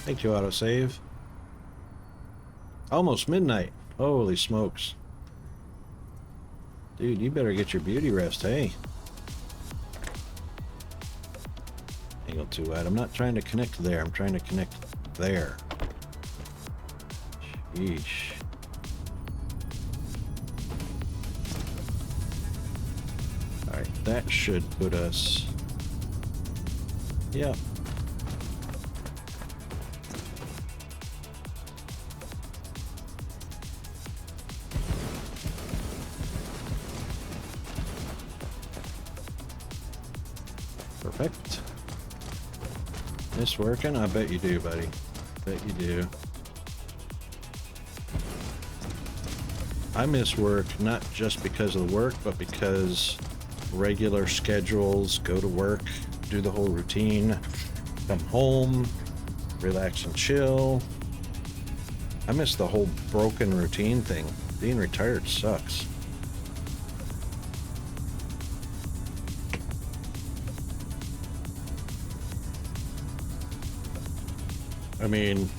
Thank you, autosave. Almost midnight. Holy smokes. Dude, you better get your beauty rest, hey. Angle too wide. I'm not trying to connect there. I'm trying to connect there. Sheesh. Alright, that should put us... Yep. Perfect. This working? I bet you do, buddy. Bet you do. I miss work not just because of the work, but because regular schedules, go to work, do the whole routine, come home, relax and chill. I miss the whole broken routine thing. Being retired sucks. I mean,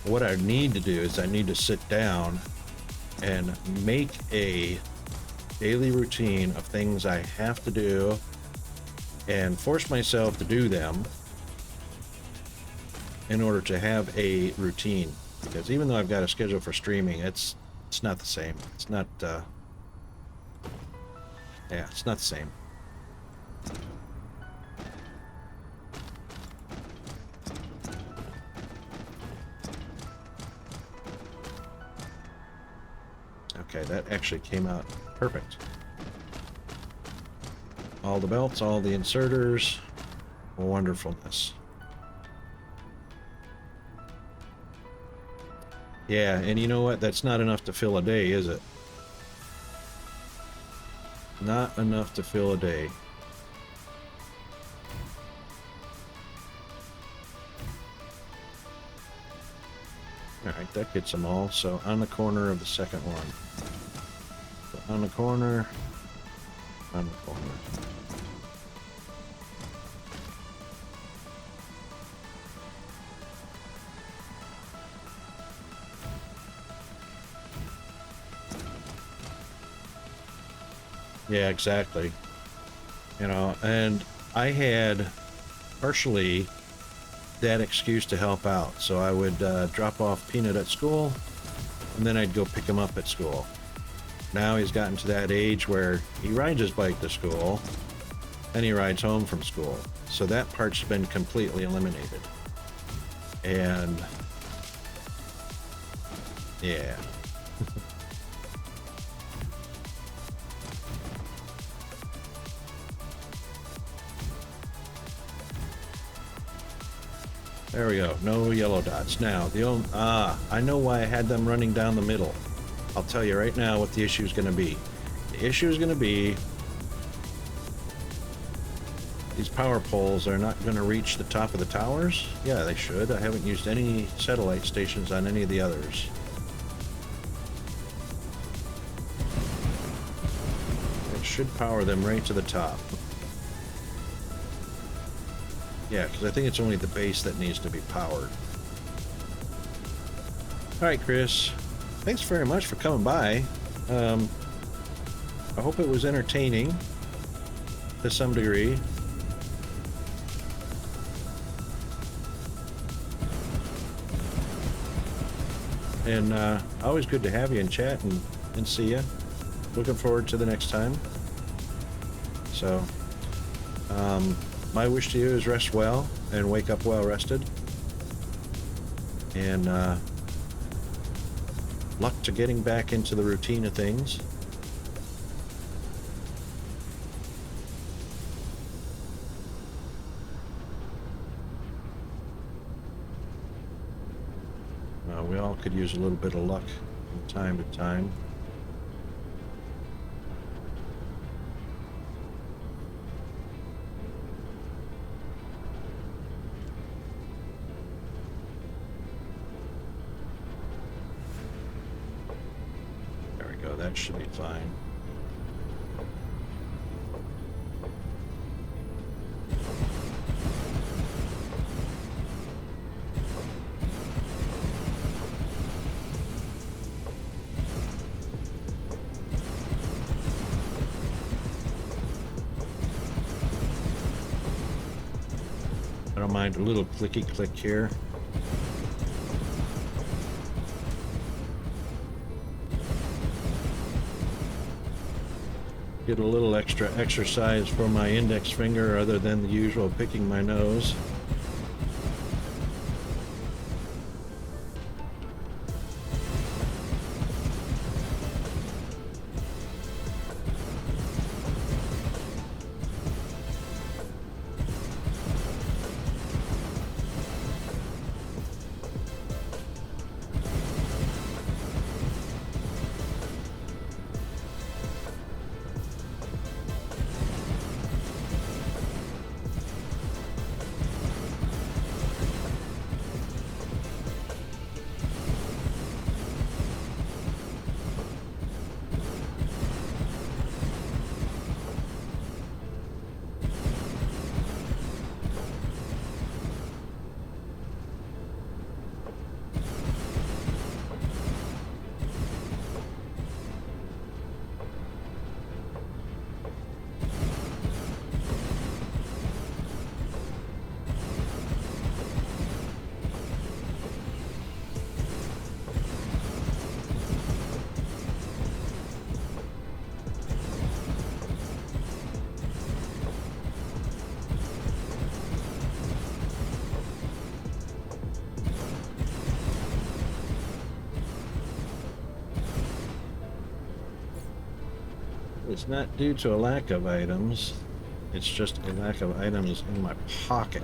what I need to do is I need to sit down and make a daily routine of things I have to do and force myself to do them in order to have a routine. Because even though I've got a schedule for streaming, it's not the same. It's not, yeah, it's not the same. Okay, that actually came out perfect. All the belts, all the inserters, wonderfulness. Yeah, and you know what? That's not enough to fill a day, is it? Not enough to fill a day. Alright, that gets them all. So on the corner of the second one. So on the corner. On the corner. Yeah, exactly. You know, and I had partially that excuse to help out. So I would drop off Peanut at school, and then I'd go pick him up at school. Now he's gotten to that age where he rides his bike to school, and he rides home from school. So that part's been completely eliminated. And yeah. There we go. No yellow dots. Now, the only... I know why I had them running down the middle. I'll tell you right now what the issue is going to be. The issue is going to be... these power poles are not going to reach the top of the towers. Yeah, they should. I haven't used any satellite stations on any of the others. It should power them right to the top. Yeah, because I think it's only the base that needs to be powered. Alright, Chris. Thanks very much for coming by. I hope it was entertaining to some degree. And always good to have you and chat and see you. Looking forward to the next time. So, my wish to you is rest well and wake up well rested. And luck to getting back into the routine of things. We all could use a little bit of luck from time to time. That should be fine. don't mind a little clicky click here. Get a little extra exercise for my index finger other than the usual picking my nose. It's not due to a lack of items, it's just a lack of items in my pocket.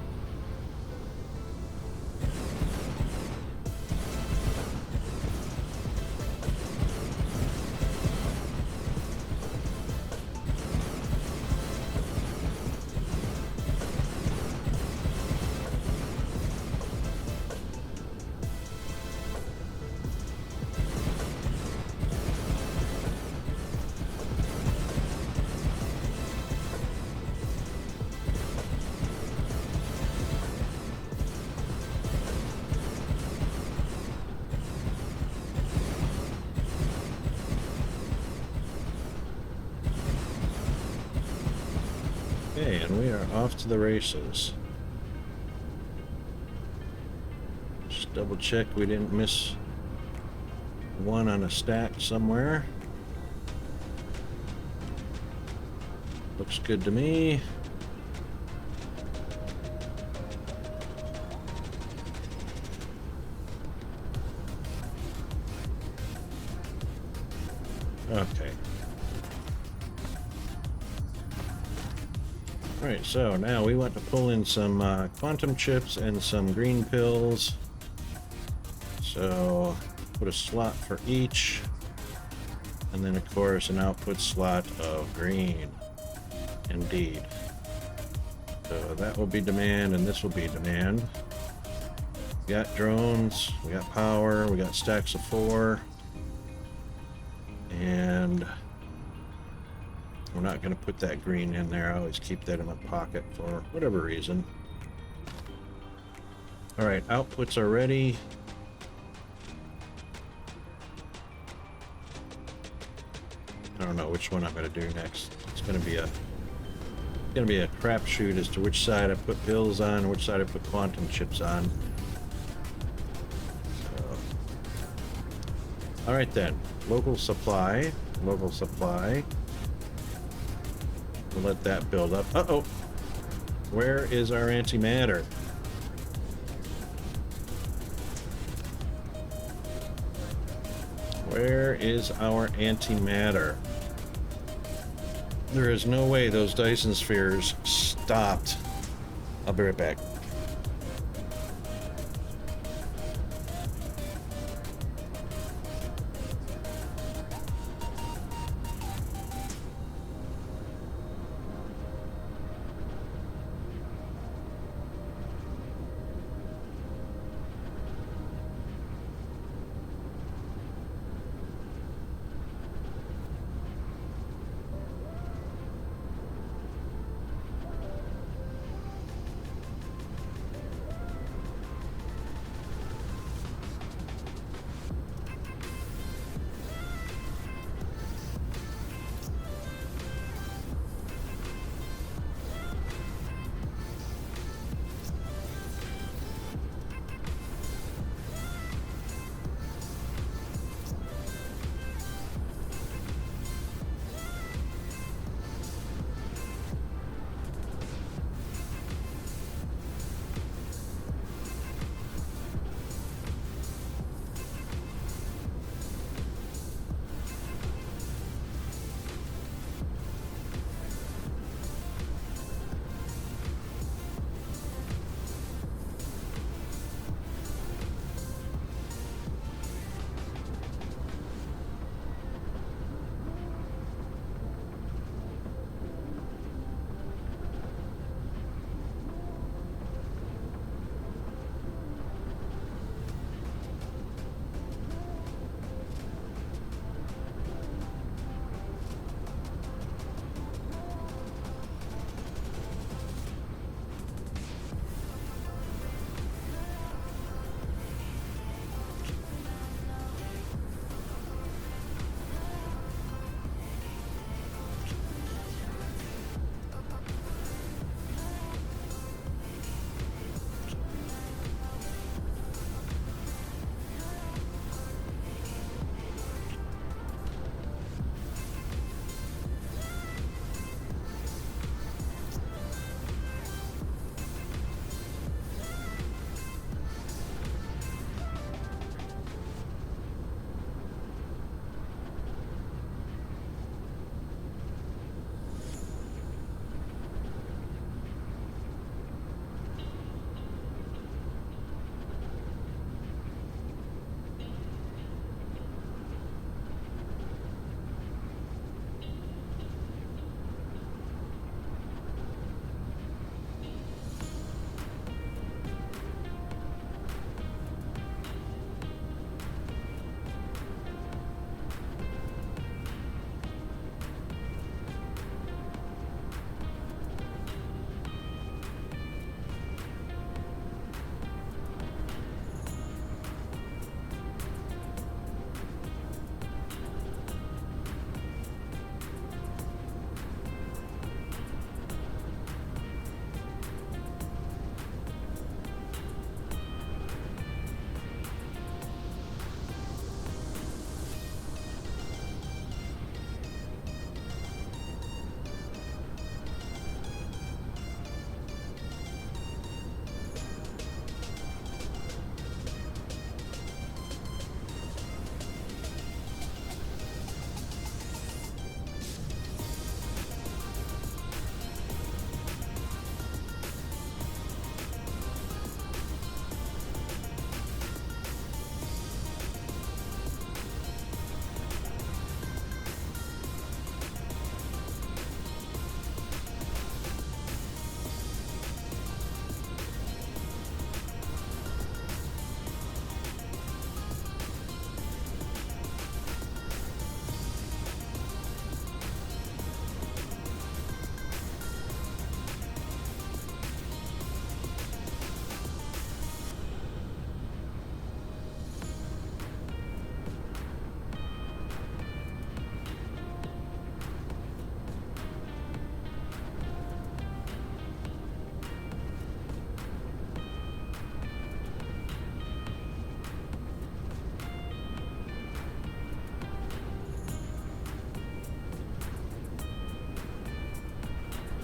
Okay, and we are off to the races. Just double check we didn't miss one on a stack somewhere. Looks good to me. Okay. Alright, so now we want to pull in some quantum chips and some green pills. So put a slot for each. And then of course an output slot of green. Indeed. So that will be demand and this will be demand. We got drones, we got power, we got stacks of 4. And we're not going to put that green in there. I always keep that in my pocket for whatever reason. Alright, outputs are ready. I don't know which one I'm going to do next. It's going to be a crapshoot as to which side I put pills on and which side I put quantum chips on. So. Alright then, local supply. We'll let that build up. Uh-oh! Where is our antimatter? Where is our antimatter? There is no way those Dyson spheres stopped. I'll be right back.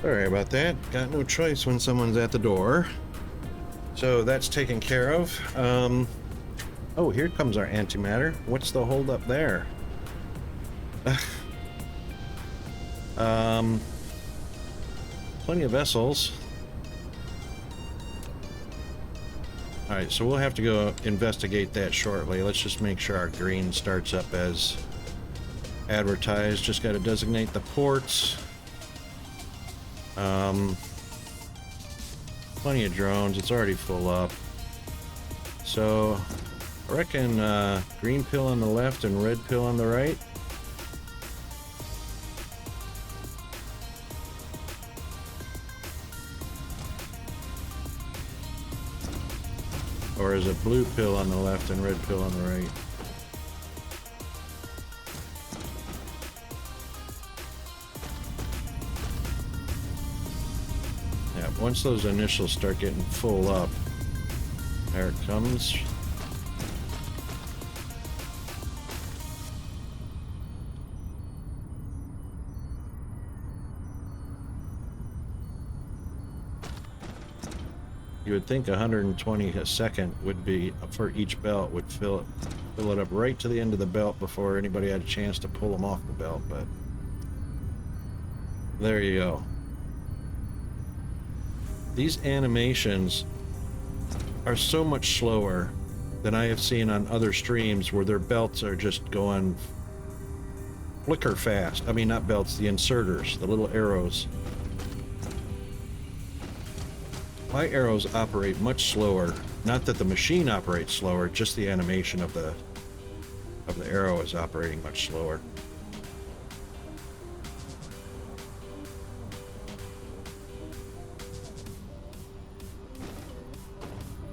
Sorry about that. Got no choice when someone's at the door. So that's taken care of. Oh, here comes our antimatter. What's the hold up there? Plenty of vessels. Alright, so we'll have to go investigate that shortly. Let's just make sure our green starts up as advertised. Just got to designate the ports. Plenty of drones. It's already full up. So, I reckon green pill on the left and red pill on the right. Or is it blue pill on the left and red pill on the right? Yeah, once those initials start getting full up, there it comes. You would think 120 a second would be for each belt, would fill it up right to the end of the belt before anybody had a chance to pull them off the belt, but there you go. These animations are so much slower than I have seen on other streams where their belts are just going flicker fast. I mean, not belts, the inserters, the little arrows. My arrows operate much slower. Not that the machine operates slower, just the animation of the arrow is operating much slower.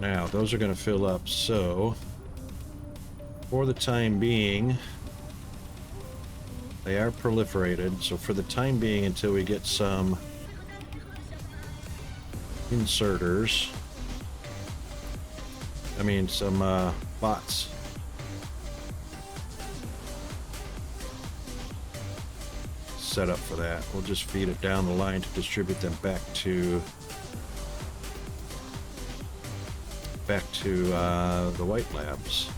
Now, those are going to fill up, so for the time being, they are proliferated, so for the time being, until we get some inserters, I mean some bots, set up for that. We'll just feed it down the line to distribute them back to the white labs.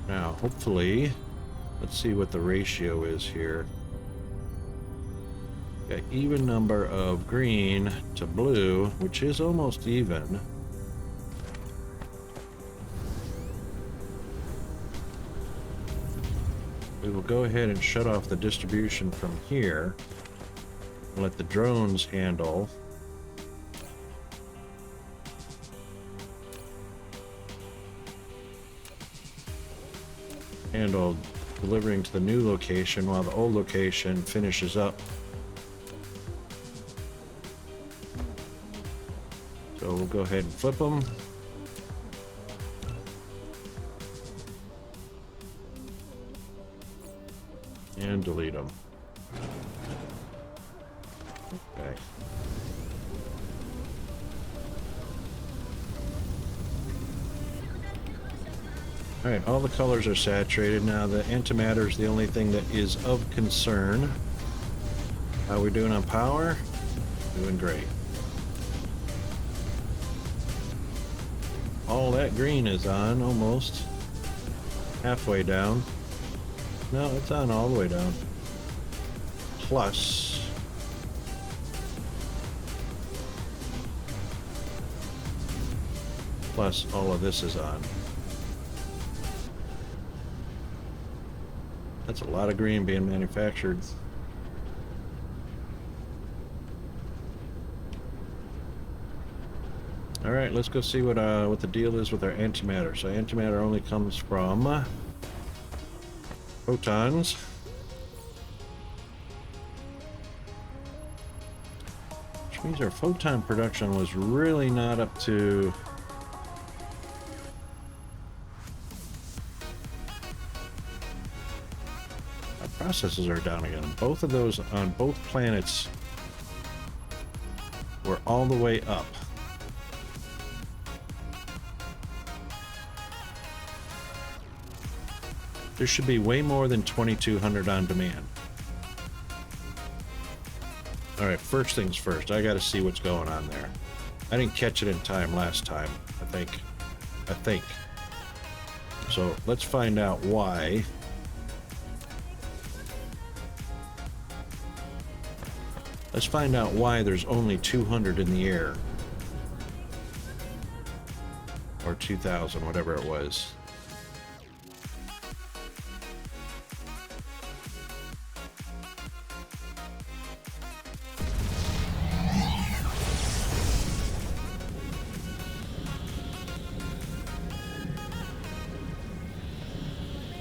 Now, hopefully, let's see what the ratio is here. Got even number of green to blue, which is almost even. We will go ahead and shut off the distribution from here and let the drones handle delivering to the new location while the old location finishes up. So we'll go ahead and flip them. And delete them. Okay. Alright, all the colors are saturated. Now the antimatter is the only thing that is of concern. How are we doing on power? Doing great. All that green is on, almost. Halfway down. No, it's on all the way down. Plus all of this is on. That's a lot of green being manufactured. All right, let's go see what the deal is with our antimatter. So antimatter only comes from photons. Which means our photon production was really not up to processes are down again. Both of those on both planets were all the way up. There should be way more than 2,200 on demand. All right, first things first. I got to see what's going on there. I didn't catch it in time last time, I think. So let's find out why. Let's find out why there's only 200 in the air. Or 2,000, whatever it was.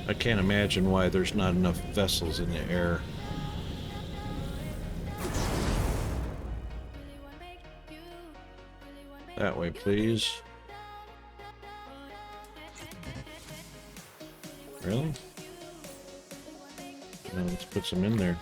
I can't imagine why there's not enough vessels in the air. That way, please. Really? Well, let's put some in there.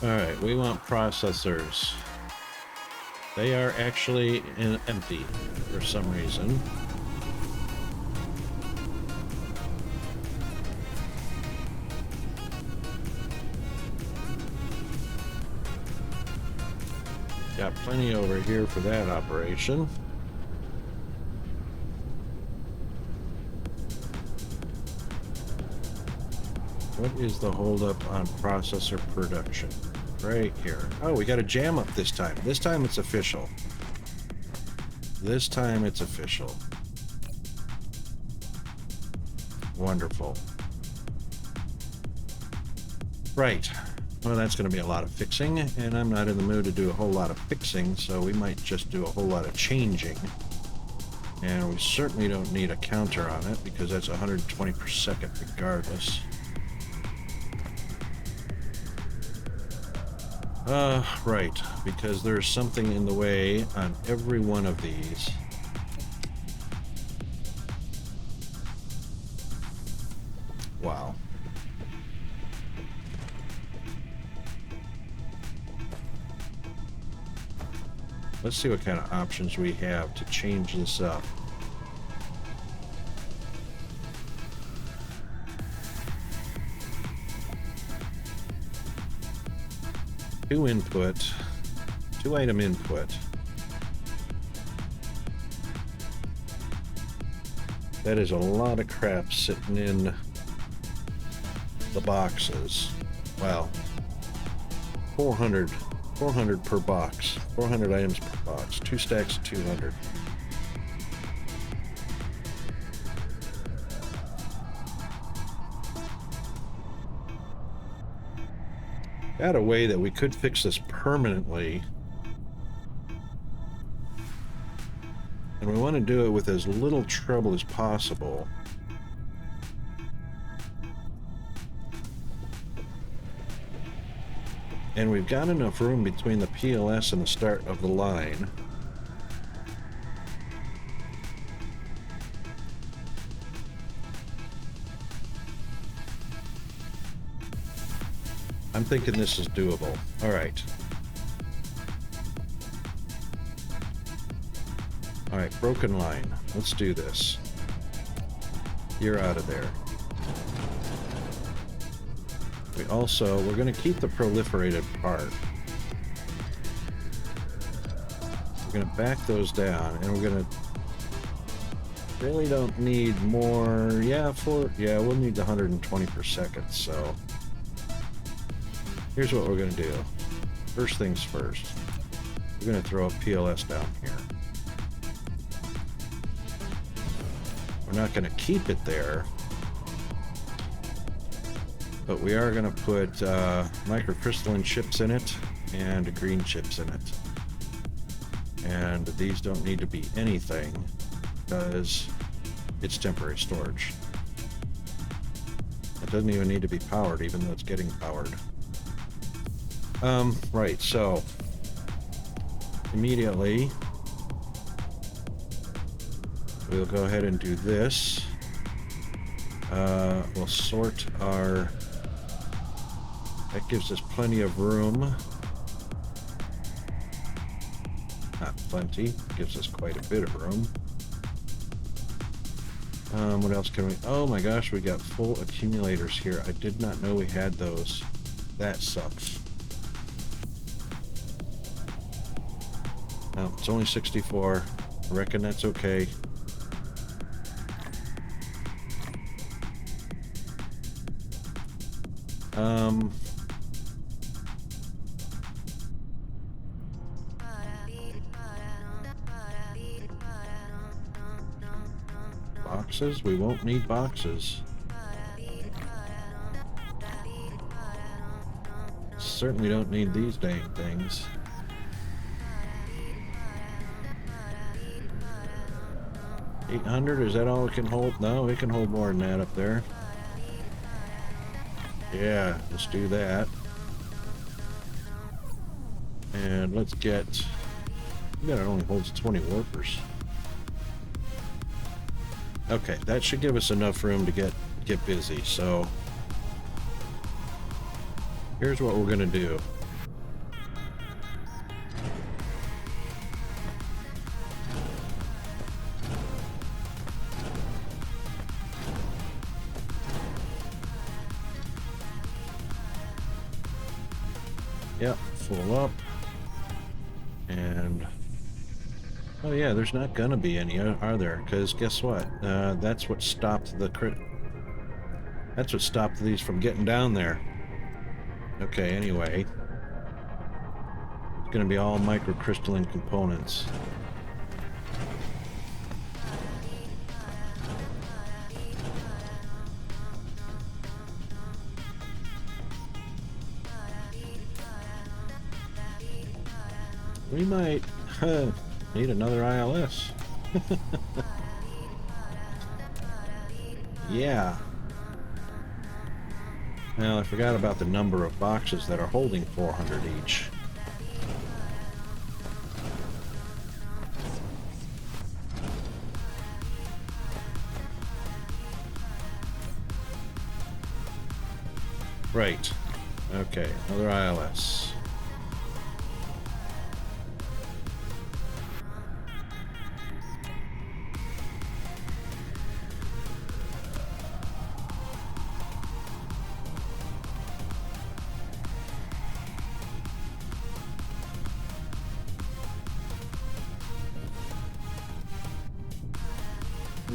Alright, we want processors. They are actually empty for some reason. Got plenty over here for that operation. What is the holdup on processor production? Right here. Oh, we got a jam up this time. This time it's official. This time it's official. Wonderful. Right. Well, that's going to be a lot of fixing, and I'm not in the mood to do a whole lot of fixing, so we might just do a whole lot of changing. And we certainly don't need a counter on it, because that's 120 per second regardless. Right, because there's something in the way on every one of these. Wow. Let's see what kind of options we have to change this up. Two item input. That is a lot of crap sitting in the boxes. Wow. 400 per box. 400 items per box. 2 stacks of 200. Got a way that we could fix this permanently. And we want to do it with as little trouble as possible. And we've got enough room between the PLS and the start of the line. I'm thinking this is doable. All right. All right, broken line. Let's do this. You're out of there. We're going to keep the proliferated part. We're going to back those down, and we're going to really don't need more. We'll need the 120 per second. So here's what we're going to do. First things first. We're going to throw a PLS down here. We're not going to keep it there, but we are going to put microcrystalline chips in it and green chips in it. And these don't need to be anything because it's temporary storage. It doesn't even need to be powered, even though it's getting powered. Right, so immediately we'll go ahead and do this. We'll sort our... That gives us plenty of room. Not plenty, gives us quite a bit of room. What else can we... Oh my gosh, we got full accumulators here. I did not know we had those. That sucks. No, it's only 64. I reckon that's okay. Boxes? We won't need boxes. Certainly don't need these dang things. $800, is that all it can hold? No, it can hold more than that up there. Yeah, let's do that. And let's get... Yeah, it only holds 20 workers. Okay, that should give us enough room to get busy, so... Here's what we're gonna do. Yep, full up. And... Oh yeah, there's not gonna be any, are there? Because guess what? That's what stopped the crit... That's what stopped these from getting down there. Okay, anyway. It's gonna be all microcrystalline components. We might need another ILS. Yeah. Well, I forgot about the number of boxes that are holding 400 each. Right. Okay, another ILS.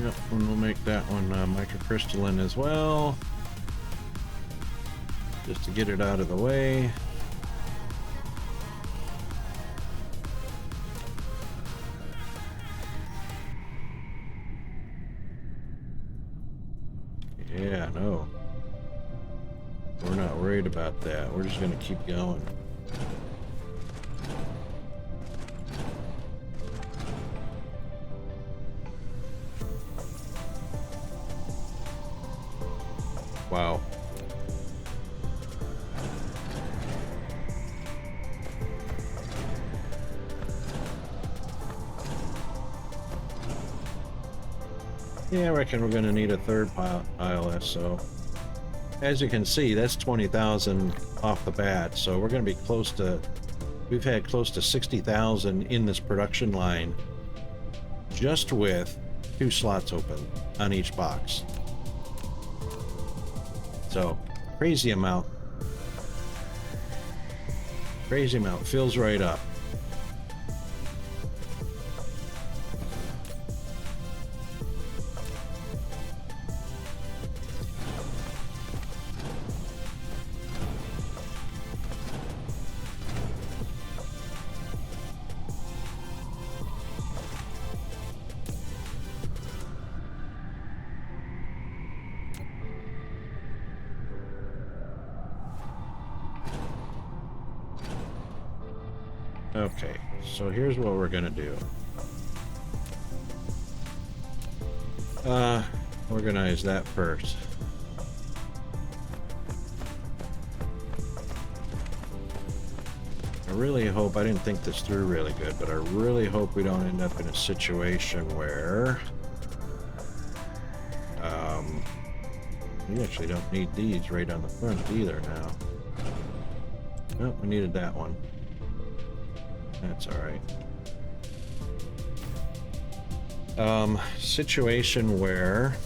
Yep, and we'll make that one microcrystalline as well. Just to get it out of the way. Yeah, no. We're not worried about that. We're just going to keep going. Wow. Yeah, I reckon we're going to need a third ILS, so... As you can see, that's 20,000 off the bat, so we're going to be close to... We've had close to 60,000 in this production line, just with 2 slots open on each box. So, crazy amount. Crazy amount. Fills right up. Okay, so here's what we're gonna do. Organize that first. I really hope, I didn't think this through really good, but I really hope we don't end up in a situation where we actually don't need these right on the front either now. Nope, we needed that one. That's alright. Situation where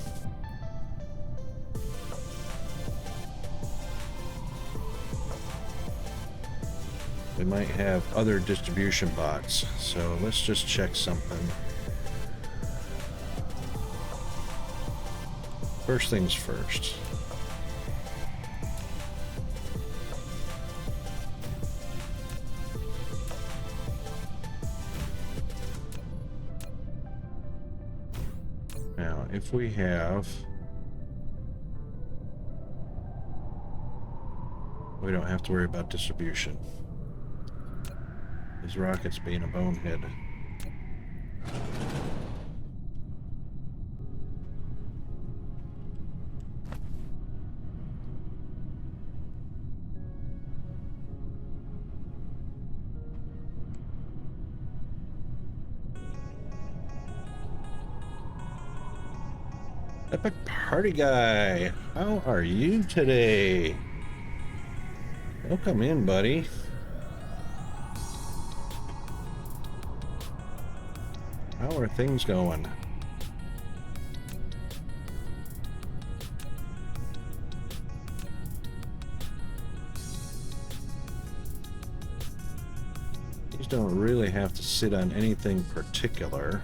we might have other distribution bots. So let's just check something. First things first. Now, if we have... we don't have to worry about distribution. These rockets being a bonehead. Epic Party Guy, how are you today? Welcome in, buddy. How are things going? These don't really have to sit on anything particular.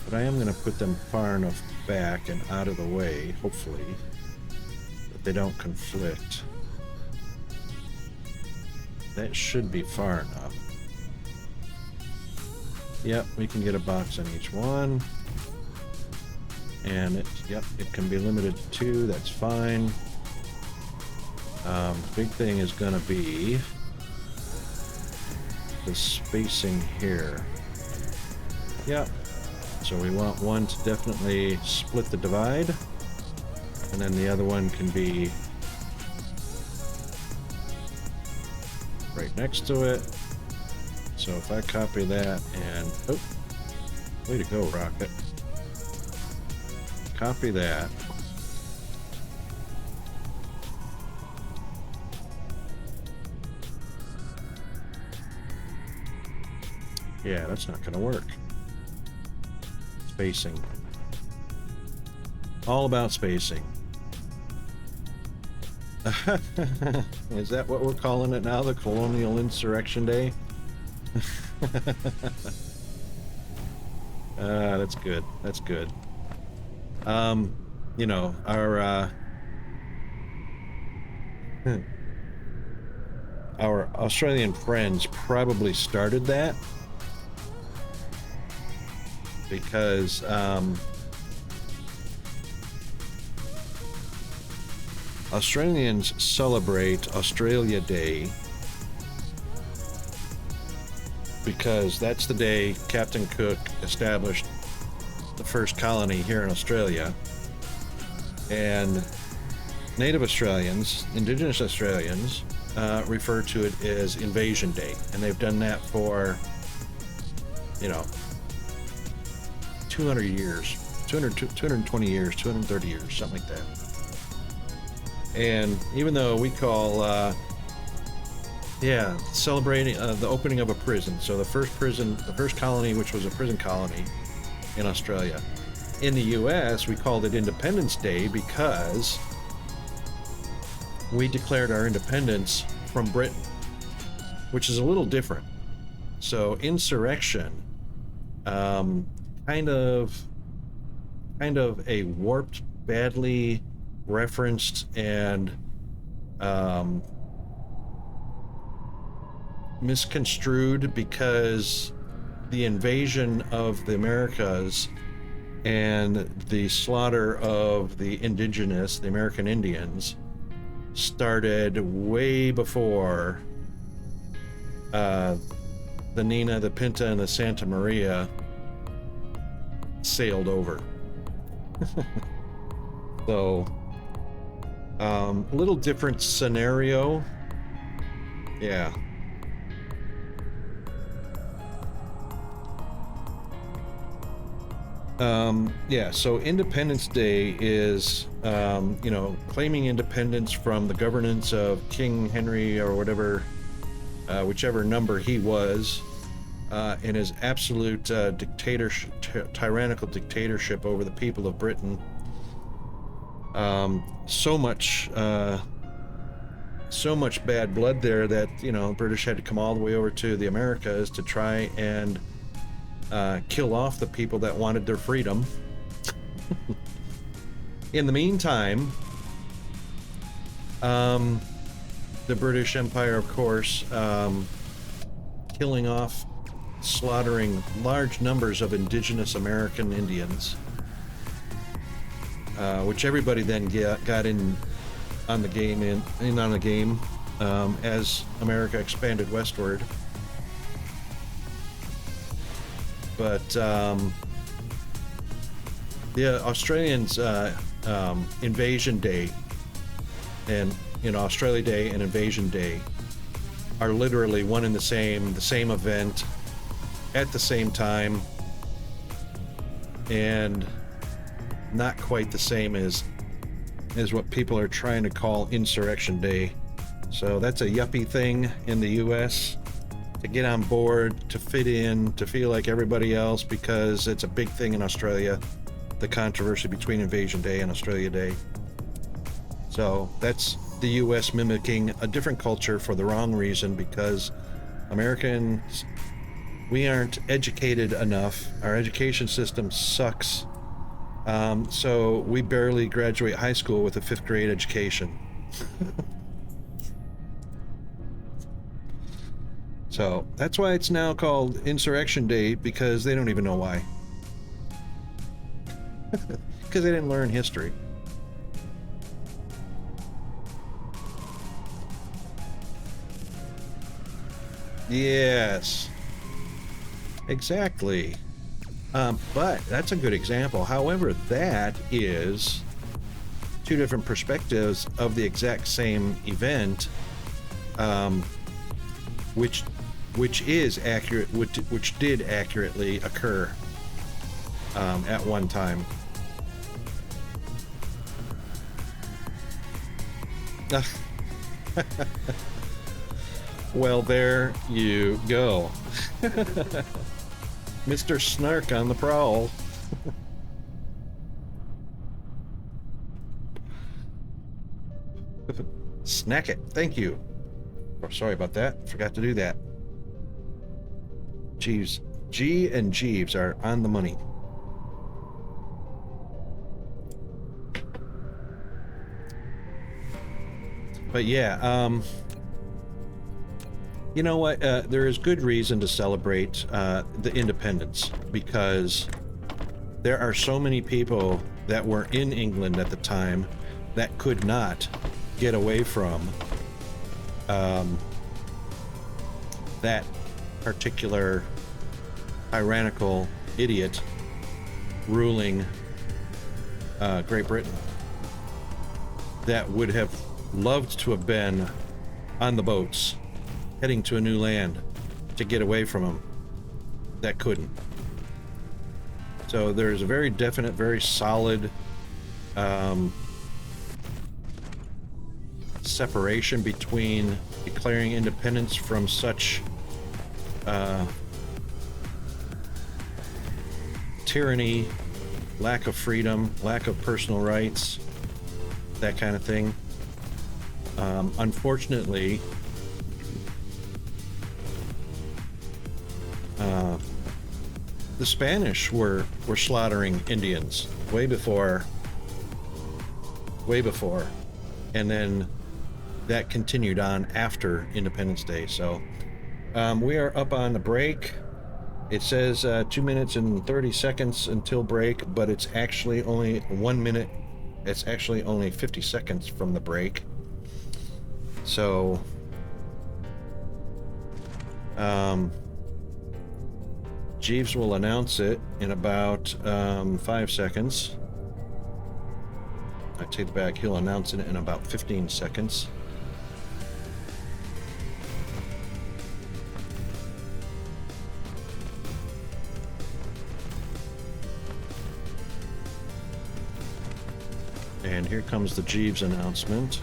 But I am going to put them far enough back and out of the way, hopefully, that they don't conflict. That should be far enough. Yep, we can get a box on each one. And it can be limited to 2, that's fine. Big thing is going to be the spacing here. Yep. So we want one to definitely split the divide, and then the other one can be right next to it. So if I copy that and, oh, way to go, Rocket. Copy that. Yeah, that's not gonna work. Spacing. All about spacing. Is that what we're calling it now? The Colonial Insurrection Day? That's good. That's good. You know, our Australian friends probably started that because Australians celebrate Australia Day because that's the day Captain Cook established the first colony here in Australia, and Native Australians, Indigenous Australians, refer to it as Invasion Day, and they've done that for, you know, 200 years, 220 years, 230 years, something like that. And even though we call, celebrating the opening of a prison, so the first colony, which was a prison colony in Australia. In the US, we called it Independence Day because we declared our independence from Britain, which is a little different. So insurrection, kind of a warped, badly referenced and misconstrued, because the invasion of the Americas and the slaughter of the indigenous, the American Indians, started way before the Nina, the Pinta, and the Santa Maria sailed over. So, a little different scenario. Yeah. Yeah, so Independence Day is, you know, claiming independence from the governance of King Henry or whatever, whichever number he was, and his absolute dictatorship, tyrannical dictatorship over the people of Britain. So much bad blood there that, you know, British had to come all the way over to the Americas to try and kill off the people that wanted their freedom. In the meantime, the British Empire, of course, killing off, slaughtering large numbers of indigenous American Indians, which everybody then got in on the game, as America expanded westward. But the Australians' Invasion Day, and Australia Day and Invasion Day are literally one and the same event at the same time, and not quite the same as what people are trying to call Insurrection Day. So that's a yuppie thing in the US, to get on board, to fit in, to feel like everybody else, because it's a big thing in Australia, the controversy between Invasion Day and Australia Day. So that's the US mimicking a different culture for the wrong reason, because Americans, we aren't educated enough. Our education system sucks. So we barely graduate high school with a 5th grade education. So that's why it's now called Insurrection Day, because they don't even know why. Because they didn't learn history. Yes. Exactly. But that's a good example. However, that is two different perspectives of the exact same event, which is accurate, which did accurately occur at one time. Well, there you go. Mr. Snark on the prowl. Snack it. Thank you. Oh, sorry about that. Forgot to do that. Jeeves. G and Jeeves are on the money. But yeah, you know what? There is good reason to celebrate the independence, because there are so many people that were in England at the time that could not get away from that particular tyrannical idiot ruling Great Britain, that would have loved to have been on the boats heading to a new land to get away from him, that couldn't. So there's a very definite, very solid separation between declaring independence from such tyranny, lack of freedom, lack of personal rights, that kind of thing. Unfortunately, the Spanish were slaughtering Indians way before, and then that continued on after Independence Day. So we are up on the break. It says 2 minutes and 30 seconds until break, but it's actually only 1 minute. It's actually only 50 seconds from the break. So, Jeeves will announce it in about 5 seconds. I take it back. He'll announce it in about 15 seconds. And here comes the Jeeves announcement.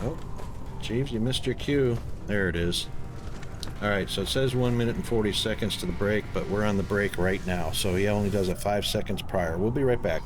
Oh, Jeeves, you missed your cue. There it is. All right, so it says 1 minute and 40 seconds to the break, but we're on the break right now, so he only does it 5 seconds prior. We'll be right back.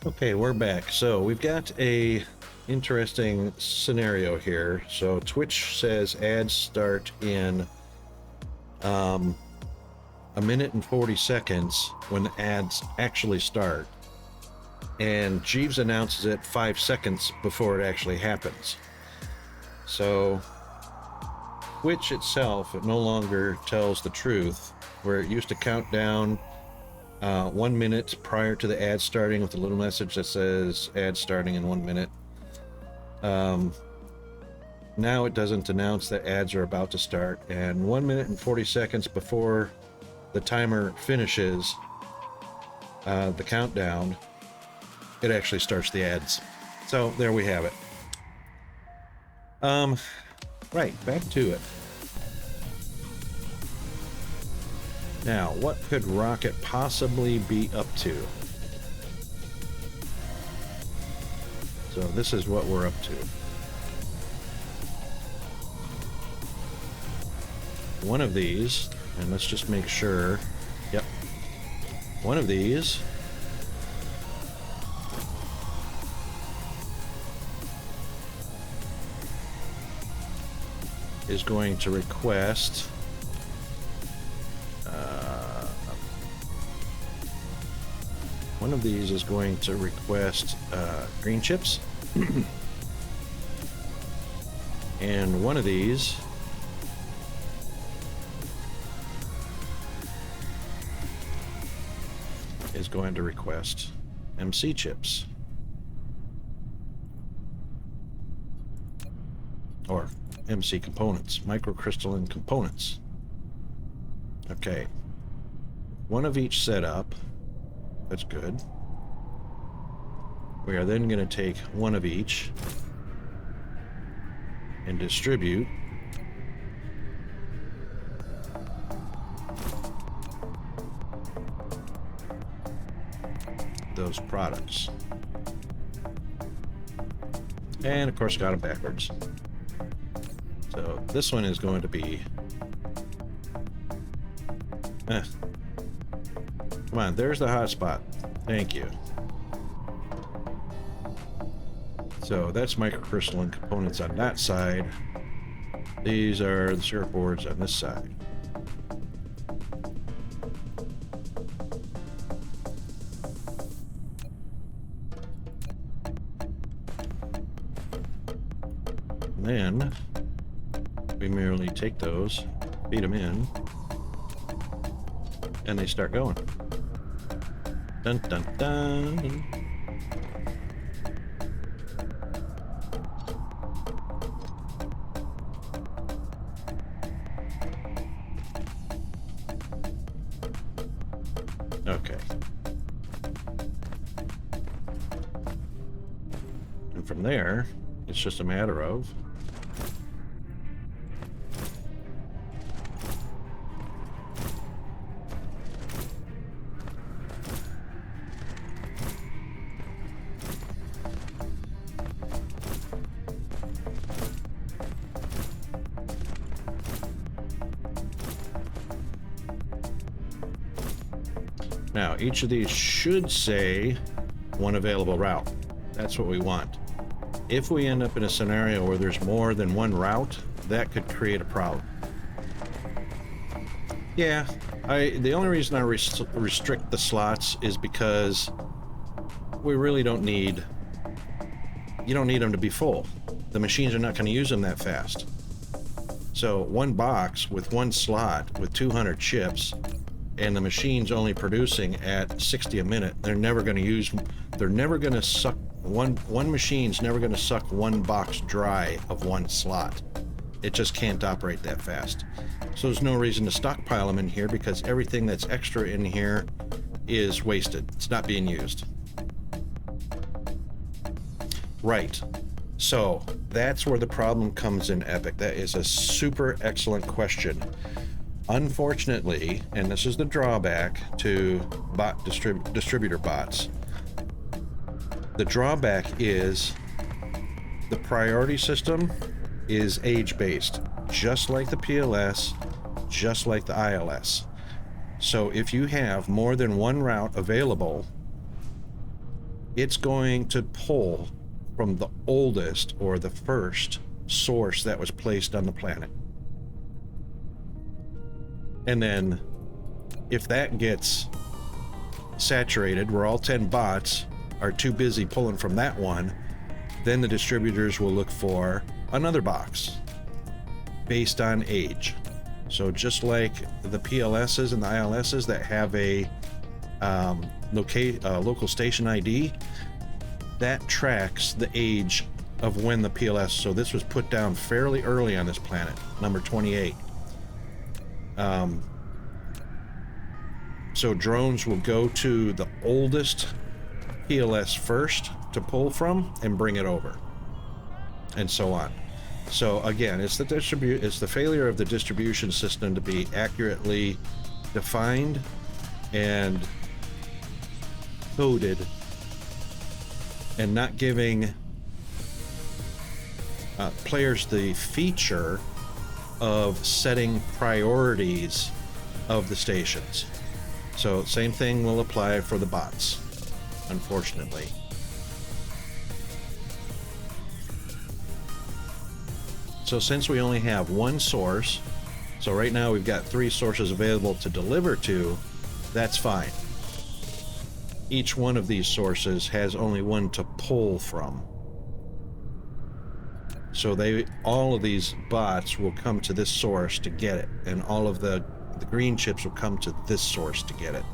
Okay, we're back. So we've got a interesting scenario here. So Twitch says ads start in 1 minute and 40 seconds when the ads actually start. And Jeeves announces it 5 seconds before it actually happens. So Twitch itself, it no longer tells the truth, where it used to count down 1 minute prior to the ad starting with a little message that says ad starting in 1 minute. Now it doesn't announce that ads are about to start, and 1 minute and 40 seconds before the timer finishes the countdown, it actually starts the ads. So there we have it. Right, back to it. Now, what could Rocket possibly be up to? So this is what we're up to. One of these, and let's just make sure. Yep. One of these is going to request one of these is going to request green chips. And one of these is going to request MC chips. Or MC components, microcrystalline components. Okay. One of each set up. That's good. We are then going to take one of each and distribute those products. And of course got them backwards. So this one is going to be come on, there's the hotspot. Thank you. So that's microcrystalline components on that side. These are the circuit boards on this side. And then we merely take those, feed them in, and they start going. Dun dun dun. Okay. And from there, it's just a matter of now, each of these should say one available route. That's what we want. If we end up in a scenario where there's more than one route, that could create a problem. Yeah, the only reason I restrict the slots is because we really don't need, you don't need them to be full. The machines are not going to use them that fast. So one box with one slot with 200 chips, and the machine's only producing at 60 a minute, they're never going to suck, one machine's never going to suck one box dry of one slot. It just can't operate that fast. So there's no reason to stockpile them in here, because everything that's extra in here is wasted. It's not being used. Right. So that's where the problem comes in, Epic. That is a super excellent question. Unfortunately, and this is the drawback to distributor bots, the drawback is the priority system is age-based, just like the PLS, just like the ILS. So if you have more than one route available, it's going to pull from the oldest or the first source that was placed on the planet. And then if that gets saturated, where all 10 bots are too busy pulling from that one, then the distributors will look for another box based on age. So just like the PLSs and the ILSs that have a local station ID, that tracks the age of when the PLS, so this was put down fairly early on this planet, number 28. So drones will go to the oldest PLS first to pull from and bring it over, and so on. So again, it's the failure of the distribution system to be accurately defined and coded, and not giving players the feature of setting priorities of the stations. So same thing will apply for the bots, unfortunately. So since we only have one source, so right now we've got 3 sources available to deliver to, that's fine. Each one of these sources has only one to pull from. So all of these bots will come to this source to get it, and all of the green chips will come to this source to get it.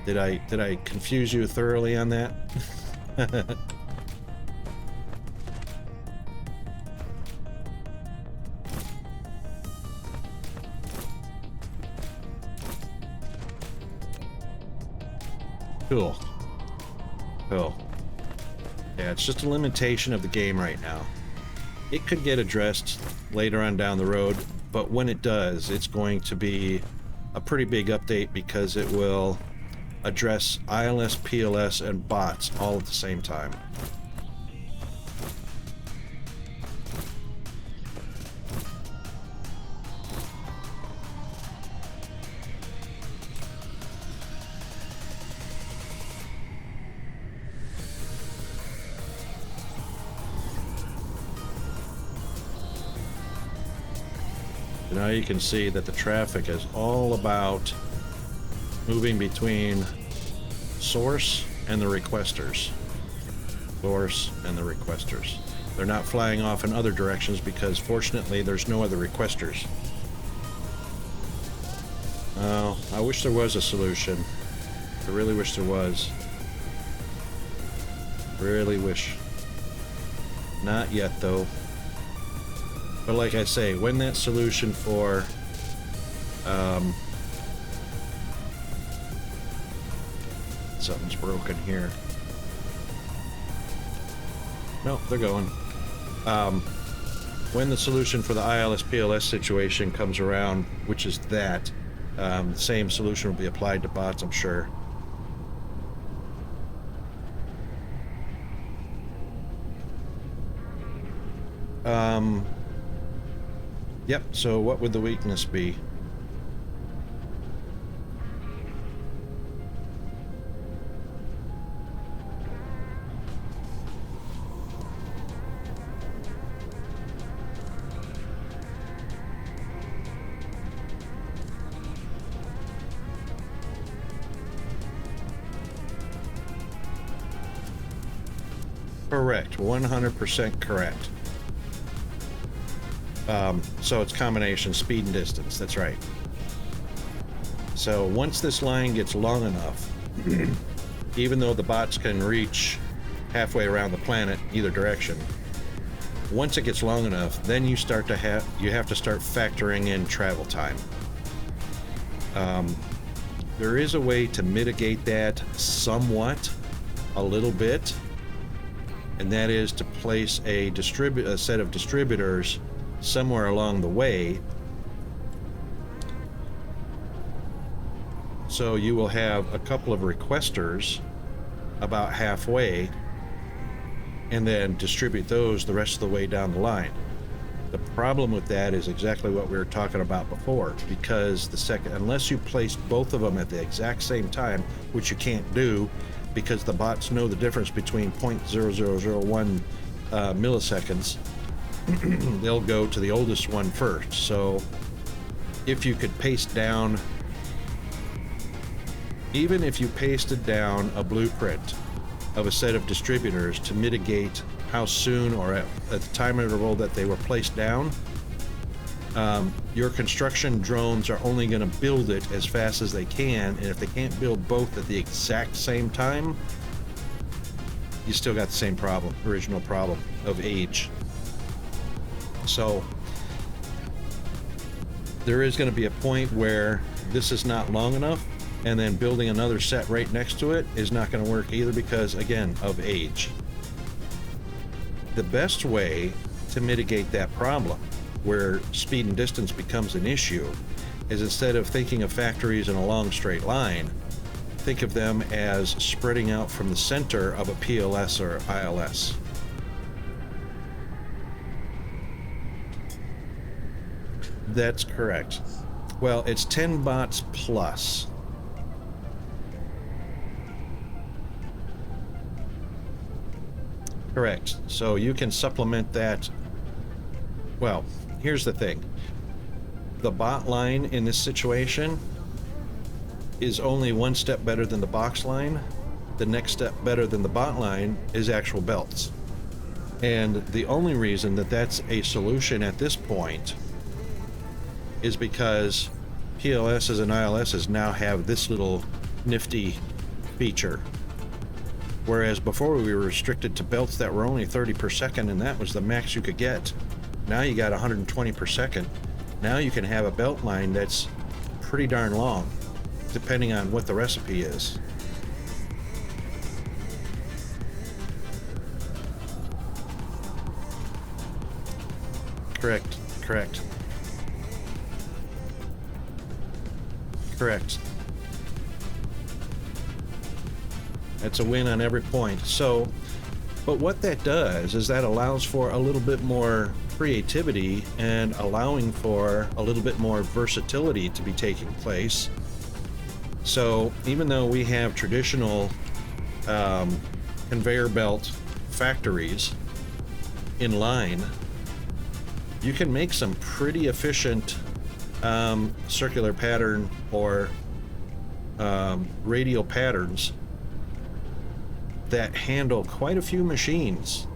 Did I confuse you thoroughly on that? Cool. Cool. Yeah, it's just a limitation of the game right now. It could get addressed later on down the road, but when it does, it's going to be a pretty big update because it will address ILS, PLS, and bots all at the same time. Now you can see that the traffic is all about moving between source and the requesters. Source and the requesters. They're not flying off in other directions because fortunately there's no other requesters. Oh, I wish there was a solution. I really wish there was. Really wish. Not yet though. But like I say, when that solution for something's broken here. No, they're going. When the solution for the ILS PLS situation comes around, which is that, the same solution will be applied to bots, I'm sure. Yep, so what would the weakness be? Correct, 100% correct. So it's combination speed and distance, that's right. So once this line gets long enough, even though the bots can reach halfway around the planet either direction, once it gets long enough, then you have to start factoring in travel time. There is a way to mitigate that somewhat, a little bit, and that is to place a set of distributors somewhere along the way, so you will have a couple of requesters about halfway and then distribute those the rest of the way down the line. The problem with that is exactly what we were talking about before, because unless you place both of them at the exact same time, which you can't do because the bots know the difference between 0.0001 milliseconds, they'll go to the oldest one first. So if you could paste down, even if you pasted down a blueprint of a set of distributors to mitigate how soon or at the time interval that they were placed down, your construction drones are only going to build it as fast as they can, and if they can't build both at the exact same time, you still got the same problem, original problem of age. So there is going to be a point where this is not long enough, and then building another set right next to it is not going to work either because, again, of age. The best way to mitigate that problem, where speed and distance becomes an issue, is instead of thinking of factories in a long straight line, think of them as spreading out from the center of a PLS or ILS. That's correct. Well, it's 10 bots plus. Correct. So you can supplement that. Well, here's the thing. The bot line in this situation is only one step better than the box line. The next step better than the bot line is actual belts. And the only reason that that's a solution at this point is because PLSs and ILSs now have this little nifty feature. Whereas before we were restricted to belts that were only 30 per second, and that was the max you could get. Now you got 120 per second. Now you can have a belt line that's pretty darn long, depending on what the recipe is. Correct. That's a win on every point. So, but what that does is that allows for a little bit more creativity and allowing for a little bit more versatility to be taking place. So even though we have traditional conveyor belt factories in line, you can make some pretty efficient circular pattern or radial patterns that handle quite a few machines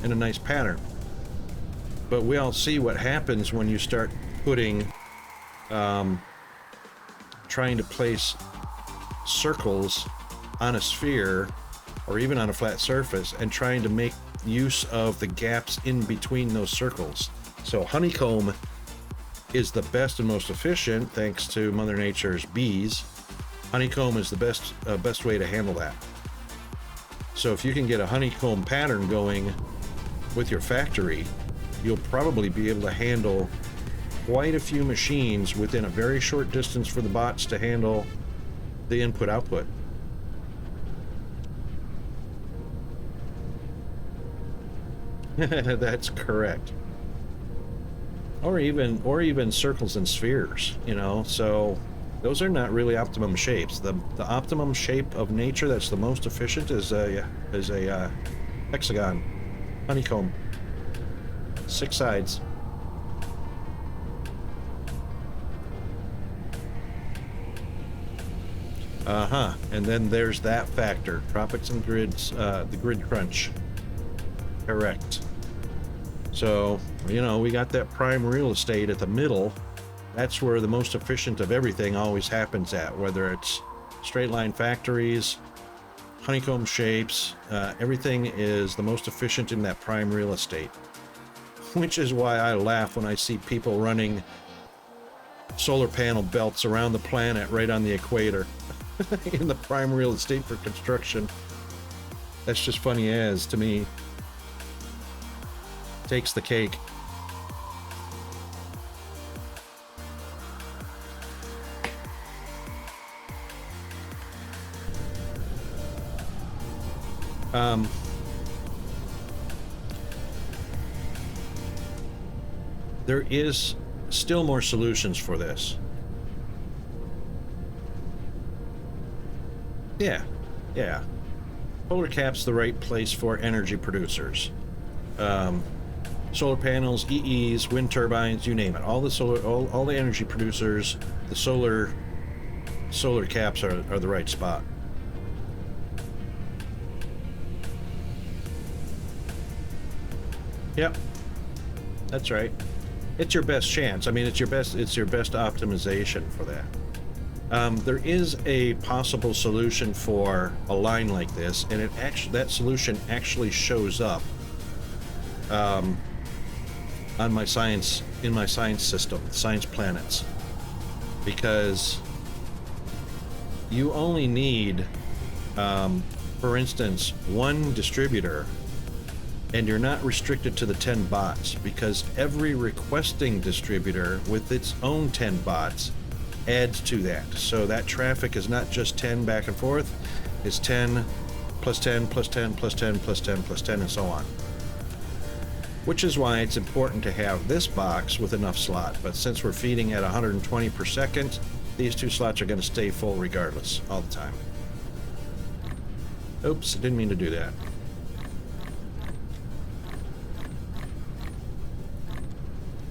in a nice pattern. But we all see what happens when you start putting trying to place circles on a sphere or even on a flat surface and trying to make use of the gaps in between those circles. So honeycomb is the best and most efficient thanks to Mother Nature's bees. Honeycomb is the best way to handle that. So if you can get a honeycomb pattern going with your factory, you'll probably be able to handle quite a few machines within a very short distance for the bots to handle the input-output. That's correct. Or even circles and spheres, you know, so those are not really optimum shapes. The optimum shape of nature that's the most efficient is a hexagon, honeycomb, 6 sides. And then there's that factor, tropics and grids, the grid crunch. Correct. So, you know, we got that prime real estate at the middle. That's where the most efficient of everything always happens at, whether it's straight line factories, honeycomb shapes, everything is the most efficient in that prime real estate. Which is why I laugh when I see people running solar panel belts around the planet right on the equator in the prime real estate for construction. That's just funny as to me. Takes the cake. There is still more solutions for this. Yeah. Polar cap's the right place for energy producers. Solar panels, EEs, wind turbines, you name it. All the energy producers, the solar caps are the right spot. Yep, that's right. It's your best chance. I mean, it's your best optimization for that. There is a possible solution for a line like this, and that solution actually shows up in my science system, science planets, because you only need, for instance, one distributor, and you're not restricted to the 10 bots, because every requesting distributor with its own 10 bots adds to that. So that traffic is not just 10 back and forth, it's 10 plus 10 plus 10 plus 10 plus 10 plus 10 and so on. which is why it's important to have this box with enough slot. But since we're feeding at 120 per second, these 2 slots are going to stay full regardless, all the time. Oops, I didn't mean to do that.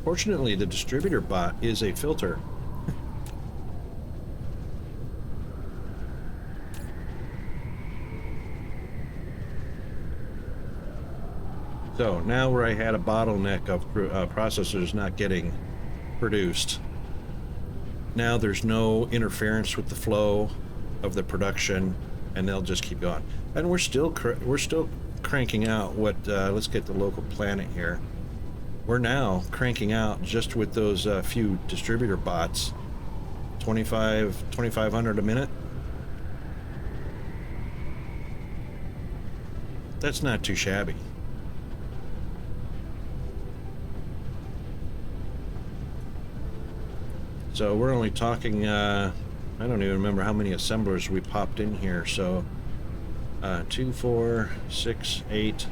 Fortunately, the distributor bot is a filter. So now where I had a bottleneck of processors not getting produced, now there's no interference with the flow of the production, and they'll just keep going. And we're still cranking out what, let's get the local planet here. We're now cranking out, just with those few distributor bots, 2,500 a minute. That's not too shabby. So we're only talking, I don't even remember how many assemblers we popped in here. So 2, 4, 6, 8,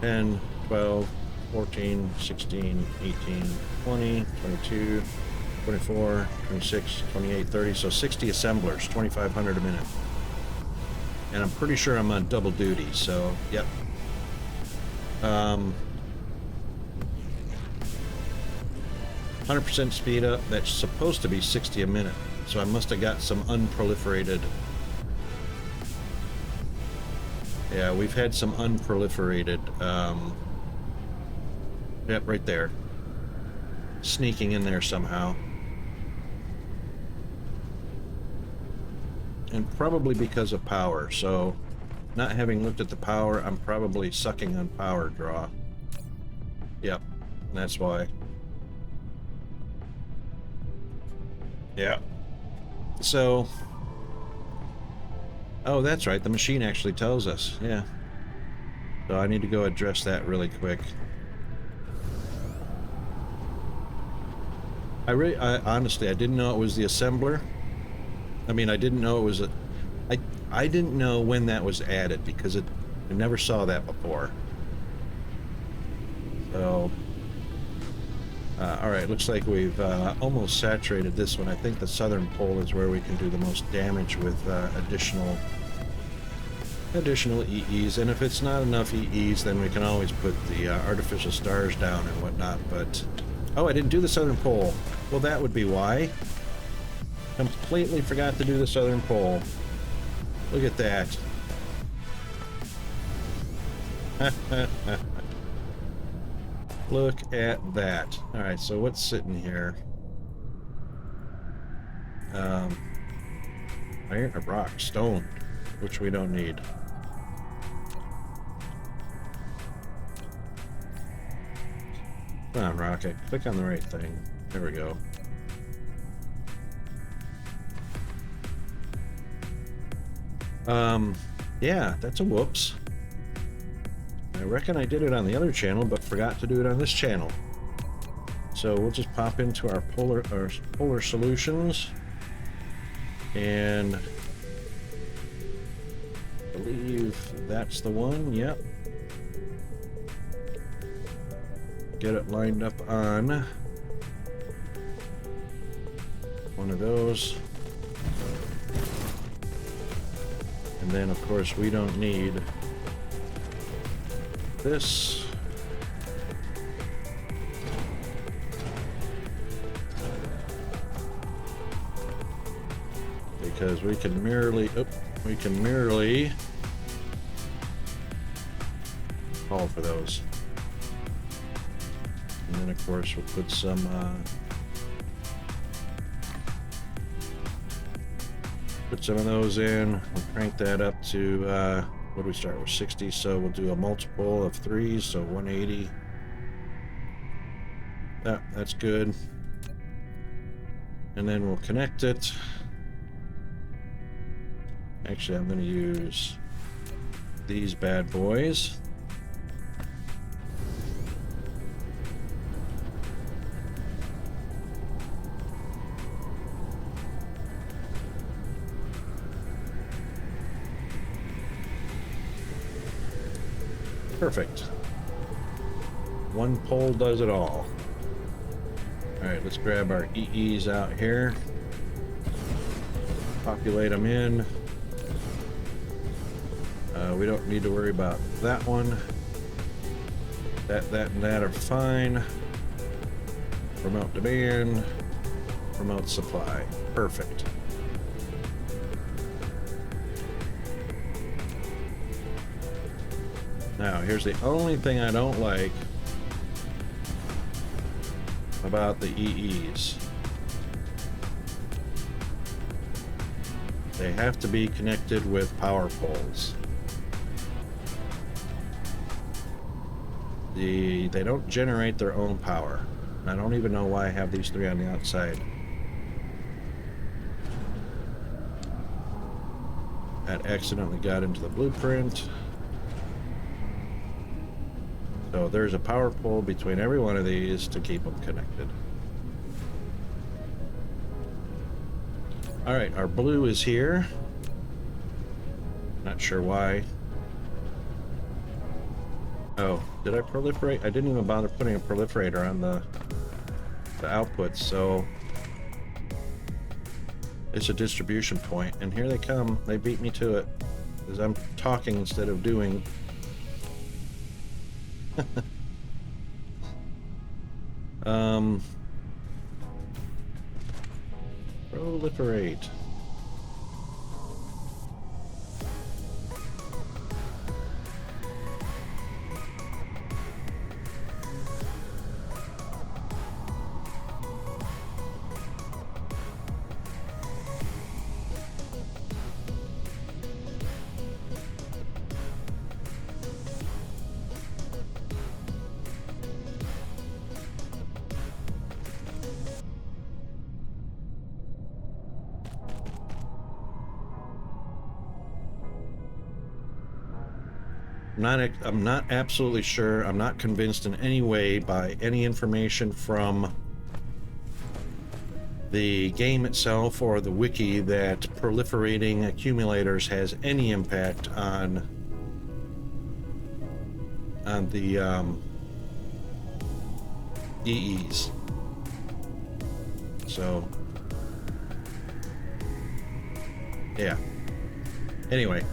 10, 12, 14, 16, 18, 20, 22, 24, 26, 28, 30. So 60 assemblers, 2,500 a minute. And I'm pretty sure I'm on double duty, so yep. 100% speed up, that's supposed to be 60 a minute. So I must have got some unproliferated. Yeah, we've had some unproliferated, yep, right there. Sneaking in there somehow. And probably because of power, so not having looked at the power, I'm probably sucking on power draw. Yep, that's why. Yeah. So, oh, that's right, the machine actually tells us, yeah. So I need to go address that really quick. I honestly, I didn't know it was the assembler. I mean, I didn't know it was a... I didn't know when that was added, because I never saw that before. So... alright, looks like we've almost saturated this one. I think the southern pole is where we can do the most damage with additional EEs. And if it's not enough EEs, then we can always put the artificial stars down and whatnot. But... oh, I didn't do the southern pole. Well, that would be why. Completely forgot to do the southern pole. Look at that. Look at that. Alright, so what's sitting here? Iron, a rock, stone, which we don't need. Come on, rocket. Click on the right thing. There we go. Yeah, that's a whoops. I reckon I did it on the other channel, but forgot to do it on this channel. So we'll just pop into our polar solutions, and I believe that's the one. Yep. Get it lined up on one of those. And then, of course, we don't need this. Because we can merely, call for those. And then, of course, we'll put some of those in. We'll crank that up to, what do we start with, 60? So we'll do a multiple of 3, so 180. That's good. And then we'll connect it. Actually, I'm going to use these bad boys. Perfect. One pole does it all. All right, let's grab our EEs out here. Populate them in. We don't need to worry about that one. That, and that are fine. Remote demand. Remote supply. Perfect. Now, here's the only thing I don't like about the EEs. They have to be connected with power poles. They don't generate their own power. I don't even know why I have these three on the outside. That accidentally got into the blueprint. So there's a power pole between every one of these to keep them connected. All right, our blue is here. Not sure why. Oh, did I proliferate? I didn't even bother putting a proliferator on the outputs, so it's a distribution point. And here they come. They beat me to it because I'm talking instead of doing. Proliferate. I'm not absolutely sure. I'm not convinced in any way by any information from the game itself or the wiki that proliferating accumulators has any impact on the EEs. So yeah. Anyway,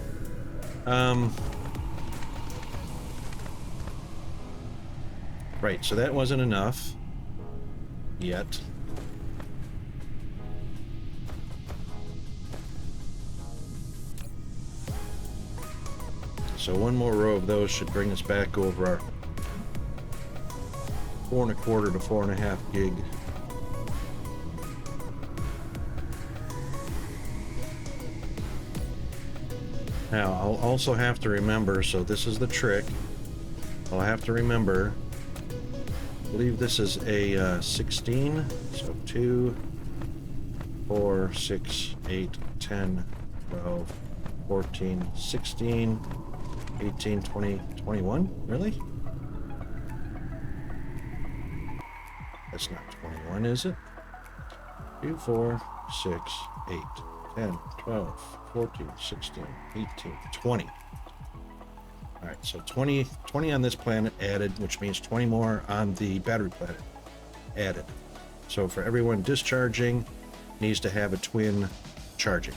right, so that wasn't enough yet. So one more row of those should bring us back over our 4.25 to 4.5 gig. Now I'll also have to remember, so this is the trick, I'll have to remember, I believe this is a 16, so 2, 4, 6, 8, 10, 12, 14, 16, 18, 20, 21, really? That's not 21, is it? 2, 4, 6, 8, 10, 12, 14, 16, 18, 20. All right, so 20 on this planet added, which means 20 more on the battery planet added. So for everyone discharging, needs to have a twin charging.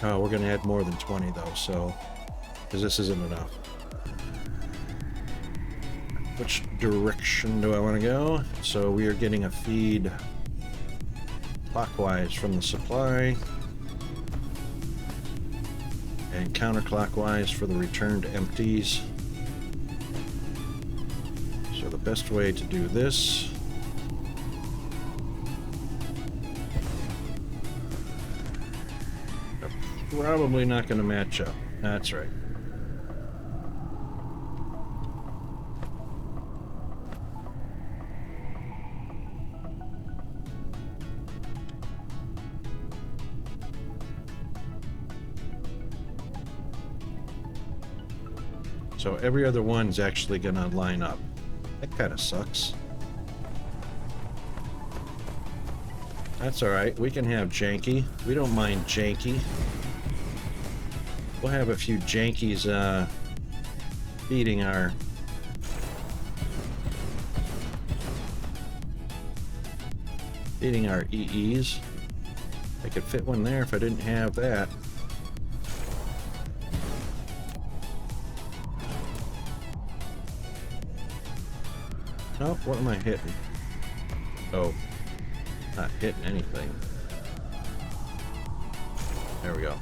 Oh, we're going to add more than 20 though, so because this isn't enough. Which direction do I want to go? So we are getting a feed clockwise from the supply and counterclockwise for the returned empties. So the best way to do this probably not going to match up. That's right. So every other one's actually going to line up. That kind of sucks. That's all right. We can have janky. We don't mind janky. We'll have a few jankies feeding our Eating our EEs. I could fit one there if I didn't have that. Oh, what am I hitting? Oh, not hitting anything. There we go.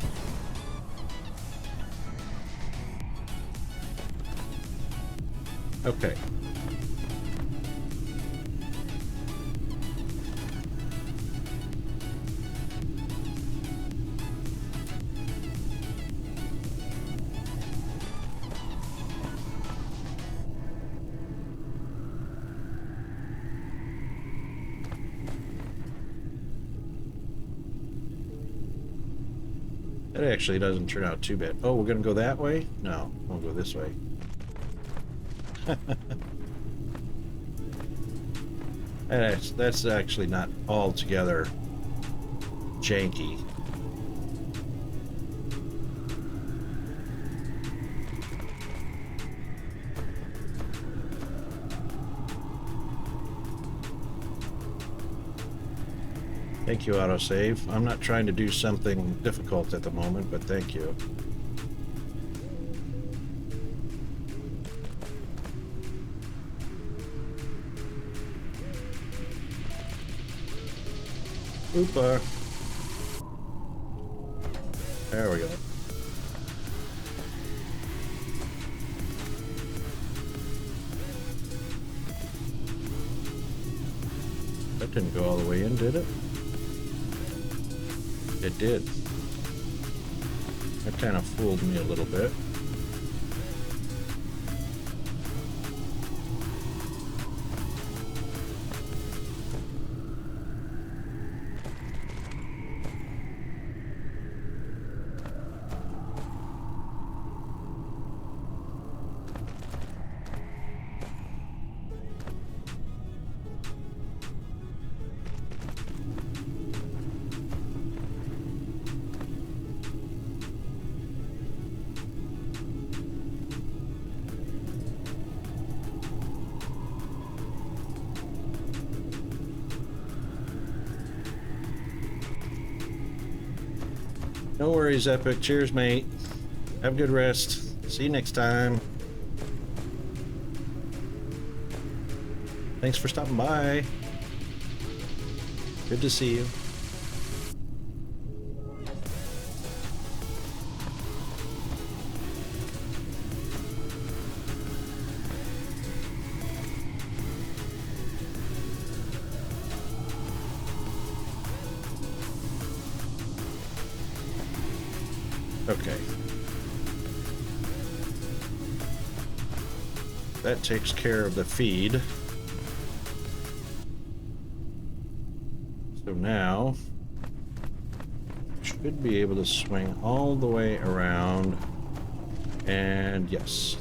Okay. That actually doesn't turn out too bad. Oh, we're gonna go that way? No, we'll go this way. That's actually not altogether janky. Thank you, autosave. I'm not trying to do something difficult at the moment, but thank you. Oopa. There we go. That didn't go all the way in, did it? It did. That kind of fooled me a little bit. No worries, Epic. Cheers, mate. Have a good rest. See you next time. Thanks for stopping by. Good to see you. Okay. That takes care of the feed. So now, should be able to swing all the way around, and yes.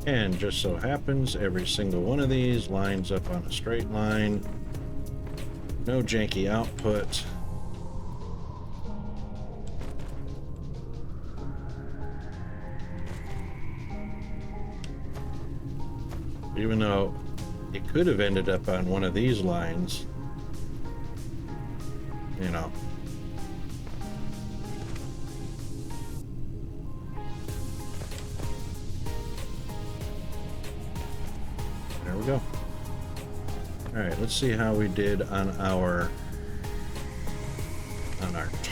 And just so happens, every single one of these lines up on a straight line. No janky output. Even though it could have ended up on one of these lines, you know. There we go. All right, let's see how we did on our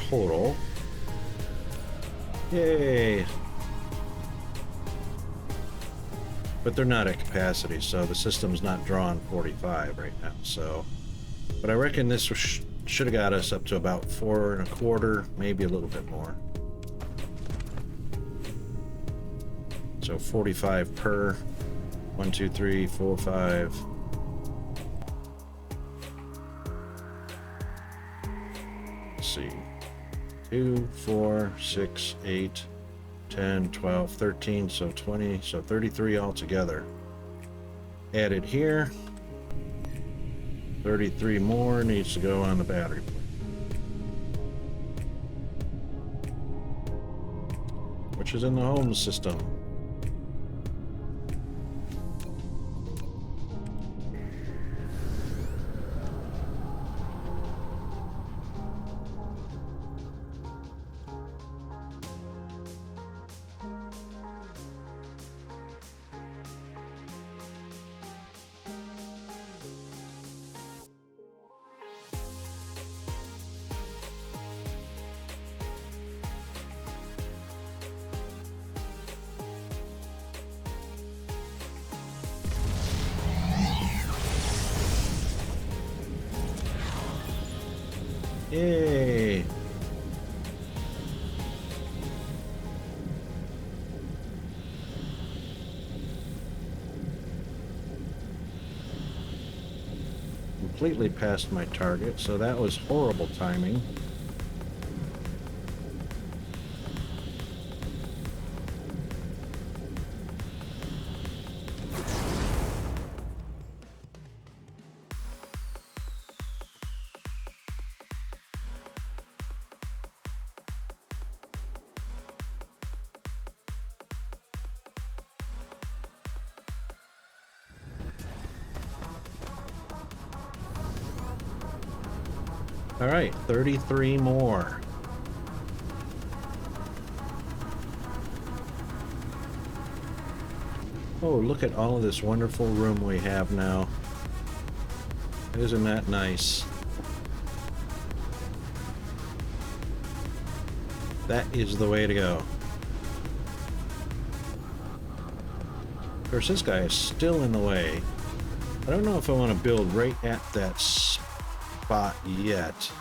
total. Yay! But they're not at capacity, so the system's not drawing 45 right now. So, but I reckon this should have got us up to about 4.25, maybe a little bit more. So 45 per. 1, 2, 3, 4, 5. Let's see. 2, 4, 6, 8, 10, 12, 13, so 20, so 33 altogether. Added here. 33 more needs to go on the battery plate. Which is in the home system. Yay! Completely past my target, so that was horrible timing. All right, 33 more. Oh, look at all of this wonderful room we have now. Isn't that nice? That is the way to go. Of course, this guy is still in the way. I don't know if I want to build right at that spot yet.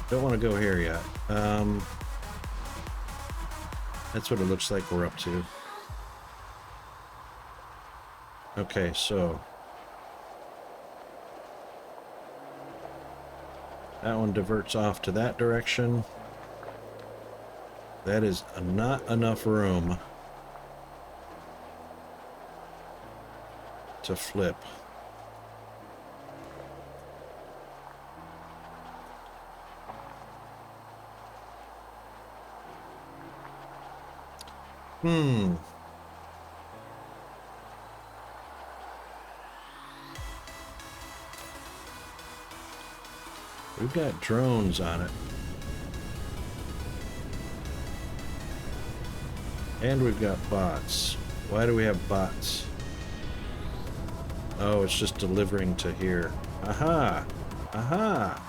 Don't want to go here yet. That's what it looks like we're up to. Okay, so that one diverts off to that direction. That is not enough room to flip. We've got drones on it. And we've got bots. Why do we have bots? Oh, it's just delivering to here. Aha! Aha!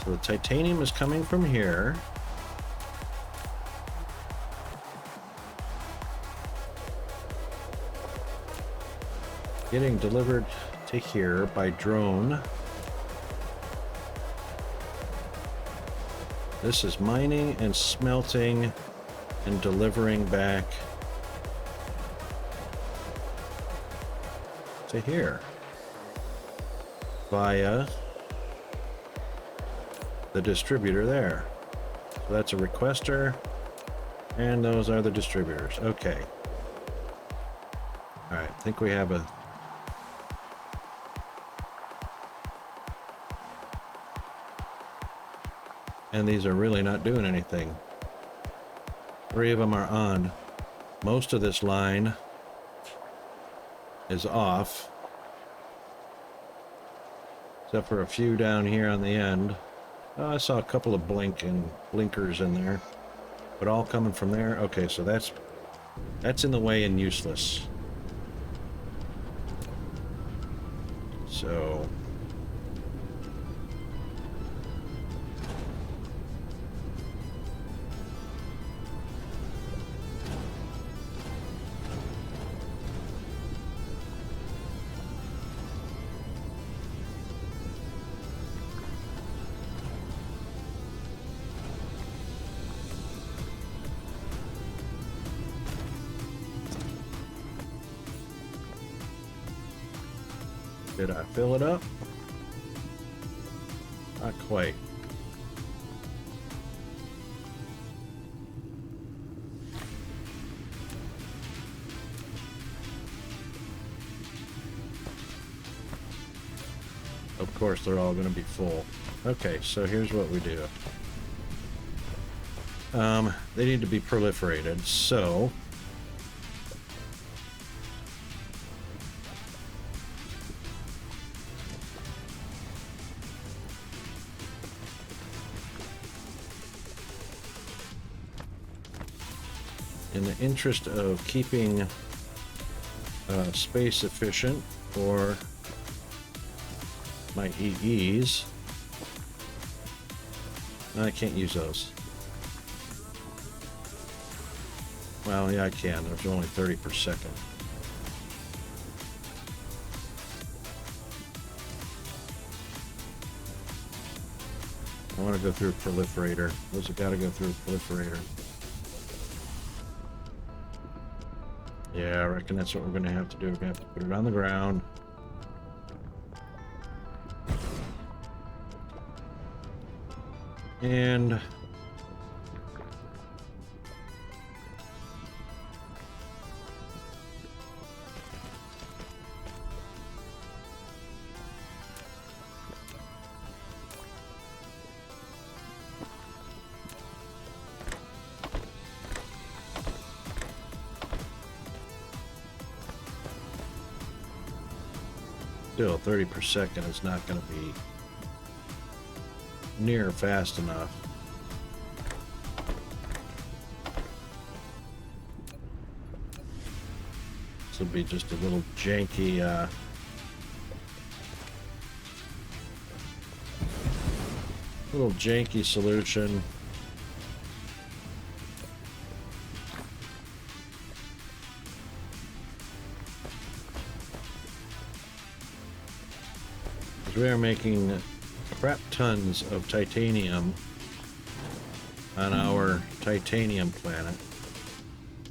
So the titanium is coming from here. Getting delivered to here by drone. This is mining and smelting and delivering back to here via the distributor there. So that's a requester, and those are the distributors. Okay. All right, I think we have a... And these are really not doing anything. 3 of them are on. Most of this line is off. Except for a few down here on the end. Oh, I saw a couple of blinkers in there. But all coming from there. Okay, so that's in the way and useless. So... Did I fill it up? Not quite. Of course, they're all going to be full. Okay, so here's what we do. They need to be proliferated, so in the interest of keeping space efficient for my EEs, I can't use those. Well, yeah, I can. There's only 30 per second. I want to go through a proliferator. Those have got to go through a proliferator. Yeah, I reckon that's what we're going to have to do. We're going to have to put it on the ground. And still 30 per second is not going to be near fast enough. This will be just a little janky solution. We are making crap tons of titanium on our titanium planet,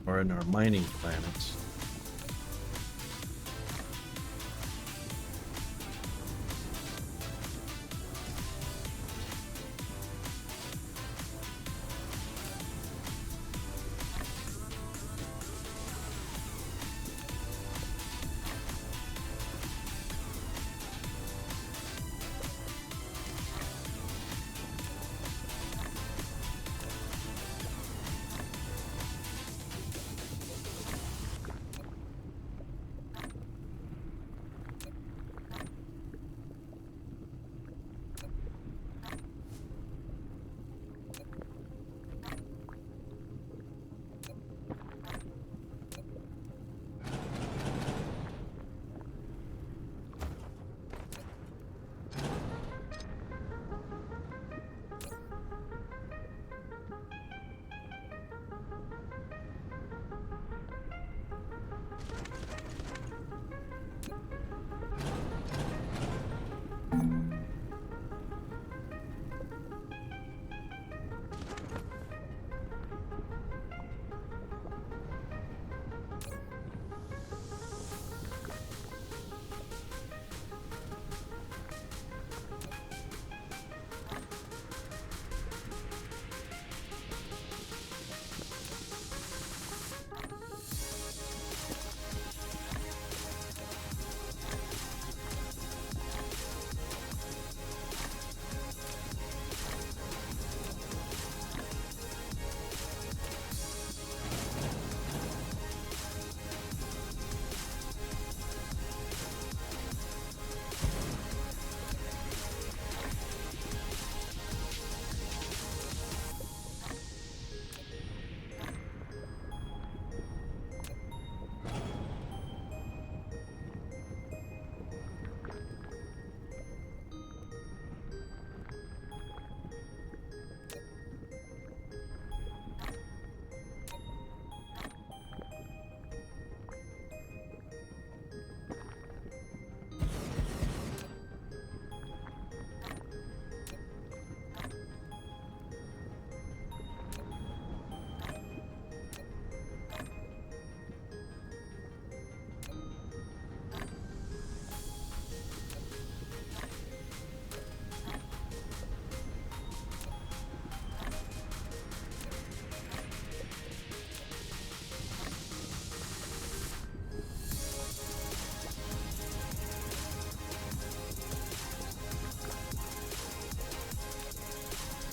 or in our mining planets.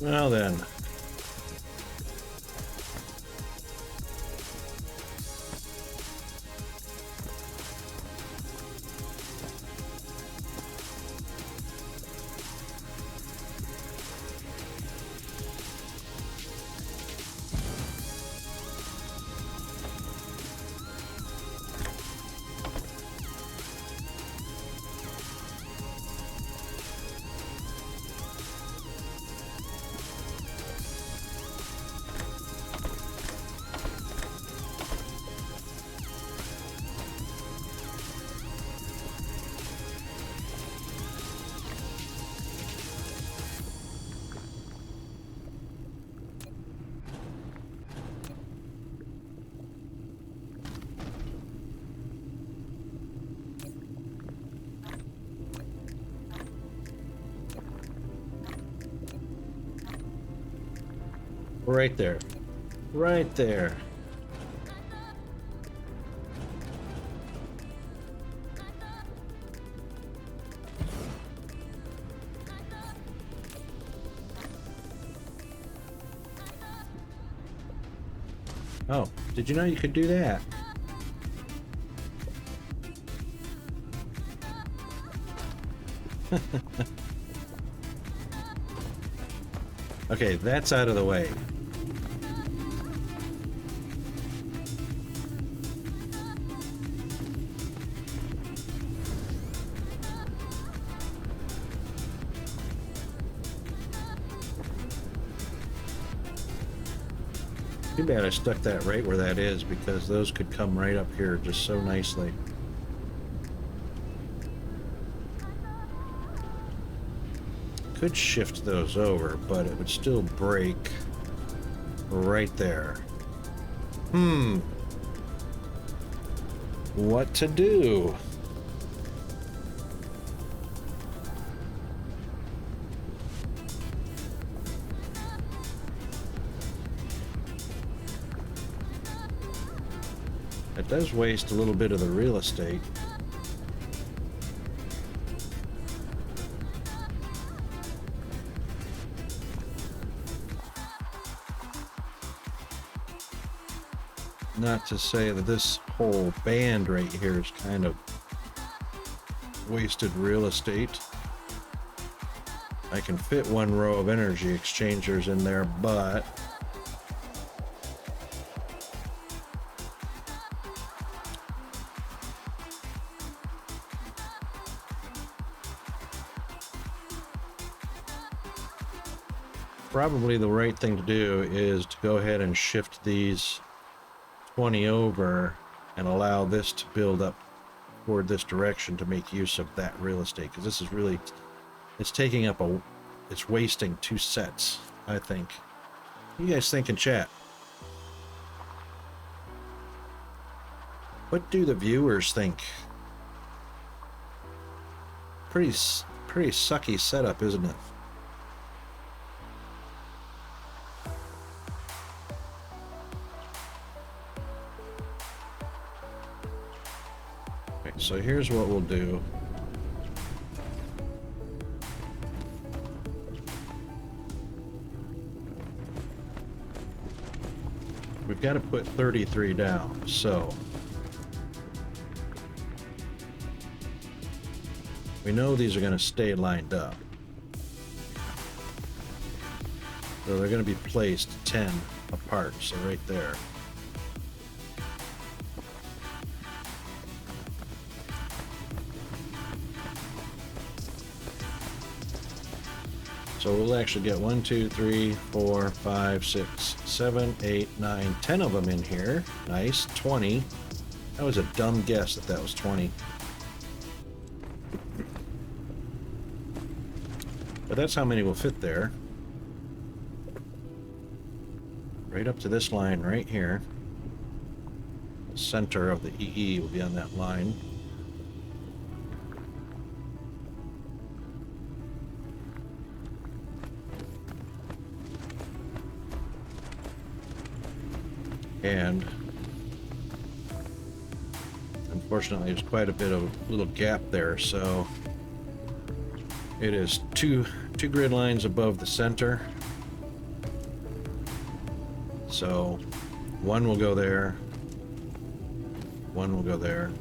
Well then. Right there. Right there. Oh, did you know you could do that? Okay, that's out of the way. Too bad I stuck that right where that is, because those could come right up here just so nicely. Could shift those over, but it would still break right there. What to do? It does waste a little bit of the real estate. Not to say that this whole band right here is kind of wasted real estate. I can fit one row of energy exchangers in there, but probably the right thing to do is to go ahead and shift these 20 over and allow this to build up toward this direction to make use of that real estate, because this is really, it's taking up it's wasting two sets, I think. What do you guys think in chat? What do the viewers think? Pretty sucky setup, isn't it? So here's what we'll do. We've got to put 33 down, so we know these are going to stay lined up. So they're going to be placed 10 apart, so right there. So we'll actually get 1, 2, 3, 4, 5, 6, 7, 8, 9, 10 of them in here. Nice. 20. That was a dumb guess that was 20. But that's how many will fit there. Right up to this line right here. The center of the EE will be on that line. And unfortunately there's quite a bit of little gap there, so it is two grid lines above the center, So one will go there. One will go there.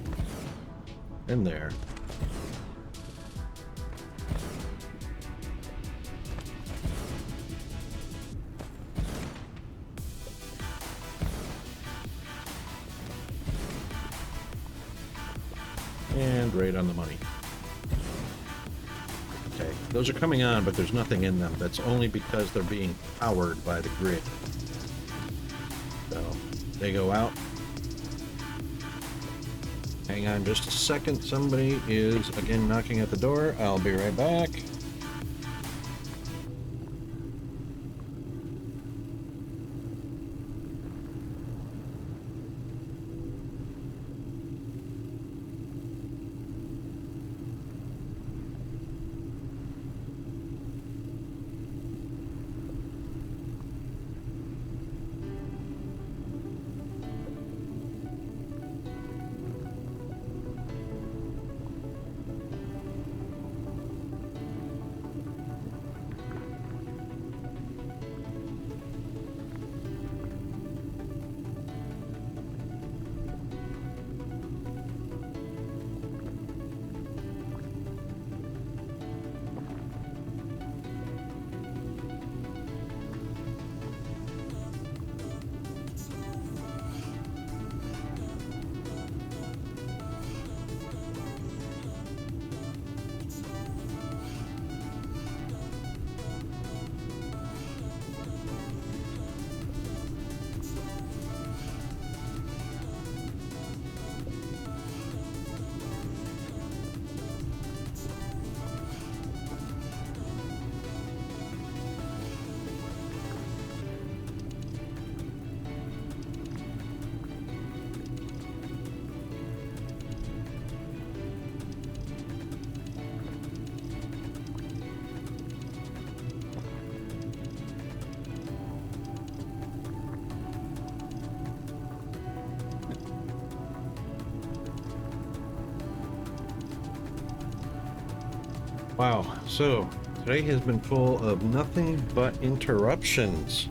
And there. And right on the money. Okay, those are coming on, but there's nothing in them. That's only because they're being powered by the grid. So, they go out. Hang on just a second. Somebody is, again, knocking at the door. I'll be right back. Wow, so today has been full of nothing but interruptions.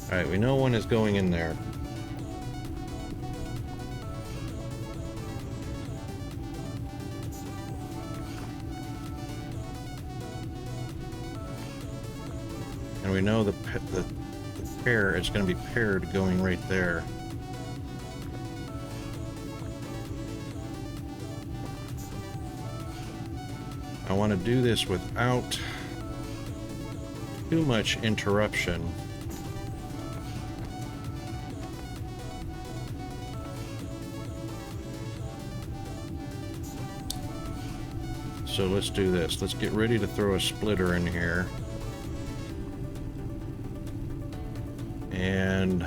Alright, we know one is going in there. And we know the pair is going to be paired going right there. I want to do this without too much interruption. So let's do this. Let's get ready to throw a splitter in here. And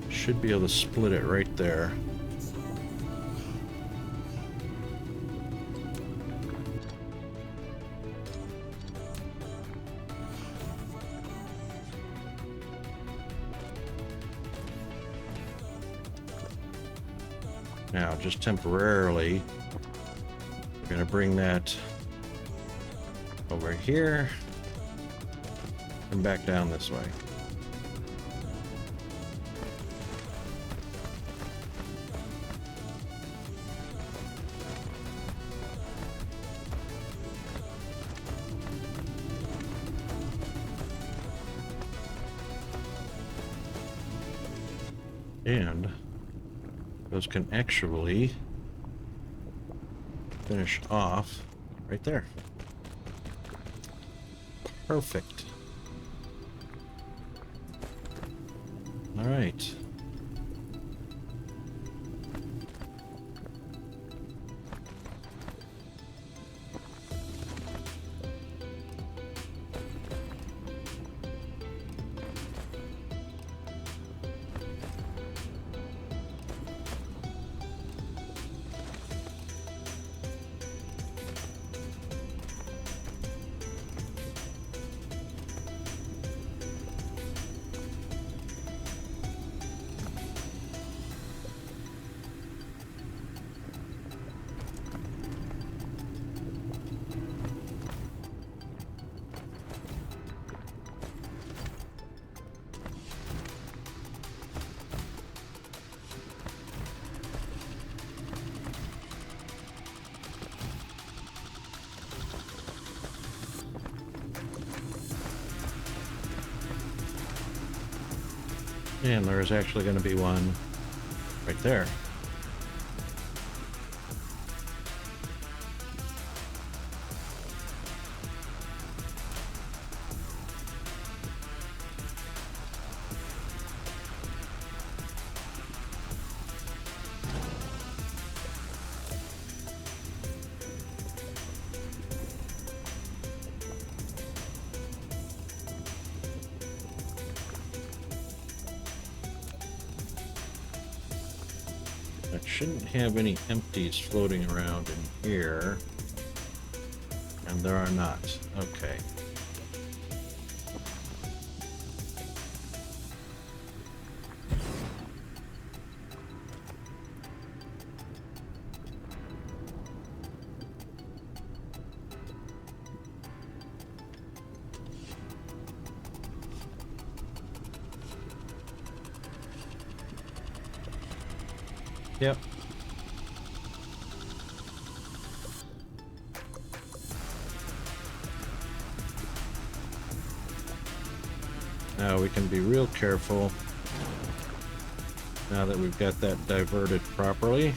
should be able to split it right there. Now, just temporarily, we're going to bring that over here and back down this way. And those can actually finish off right there. Perfect. All right. And there's actually going to be one right there. I shouldn't have any empties floating around in here. And there are not. Okay. Yep. Now we can be real careful now that we've got that diverted properly.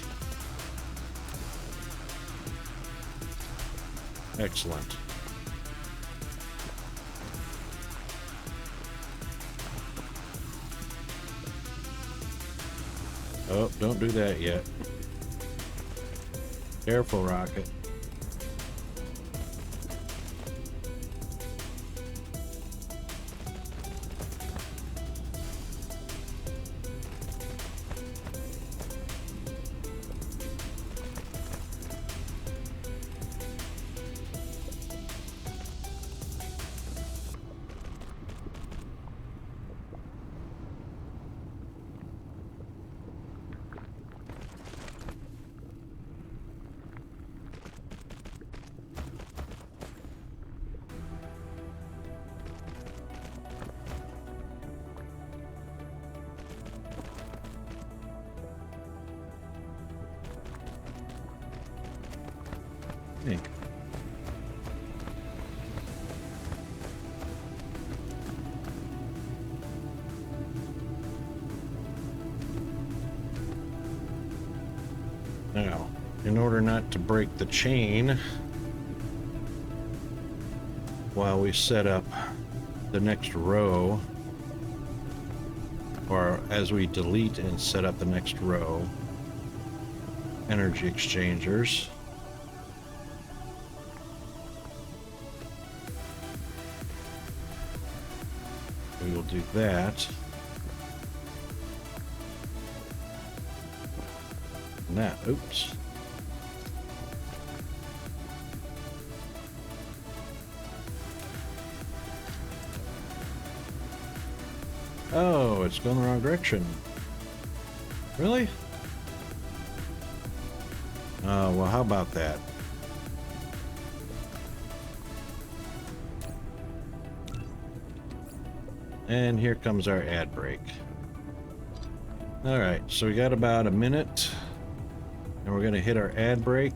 Excellent. Oh, don't do that yet. Careful, Rocket. Hey. Now, in order not to break the chain while we set up the next row, or as we delete and set up the next row, energy exchangers. We will do that. And that, oops. Oh, it's going the wrong direction. Really? Oh, well, how about that? And here comes our ad break. All right, so we got about a minute, and we're going to hit our ad break.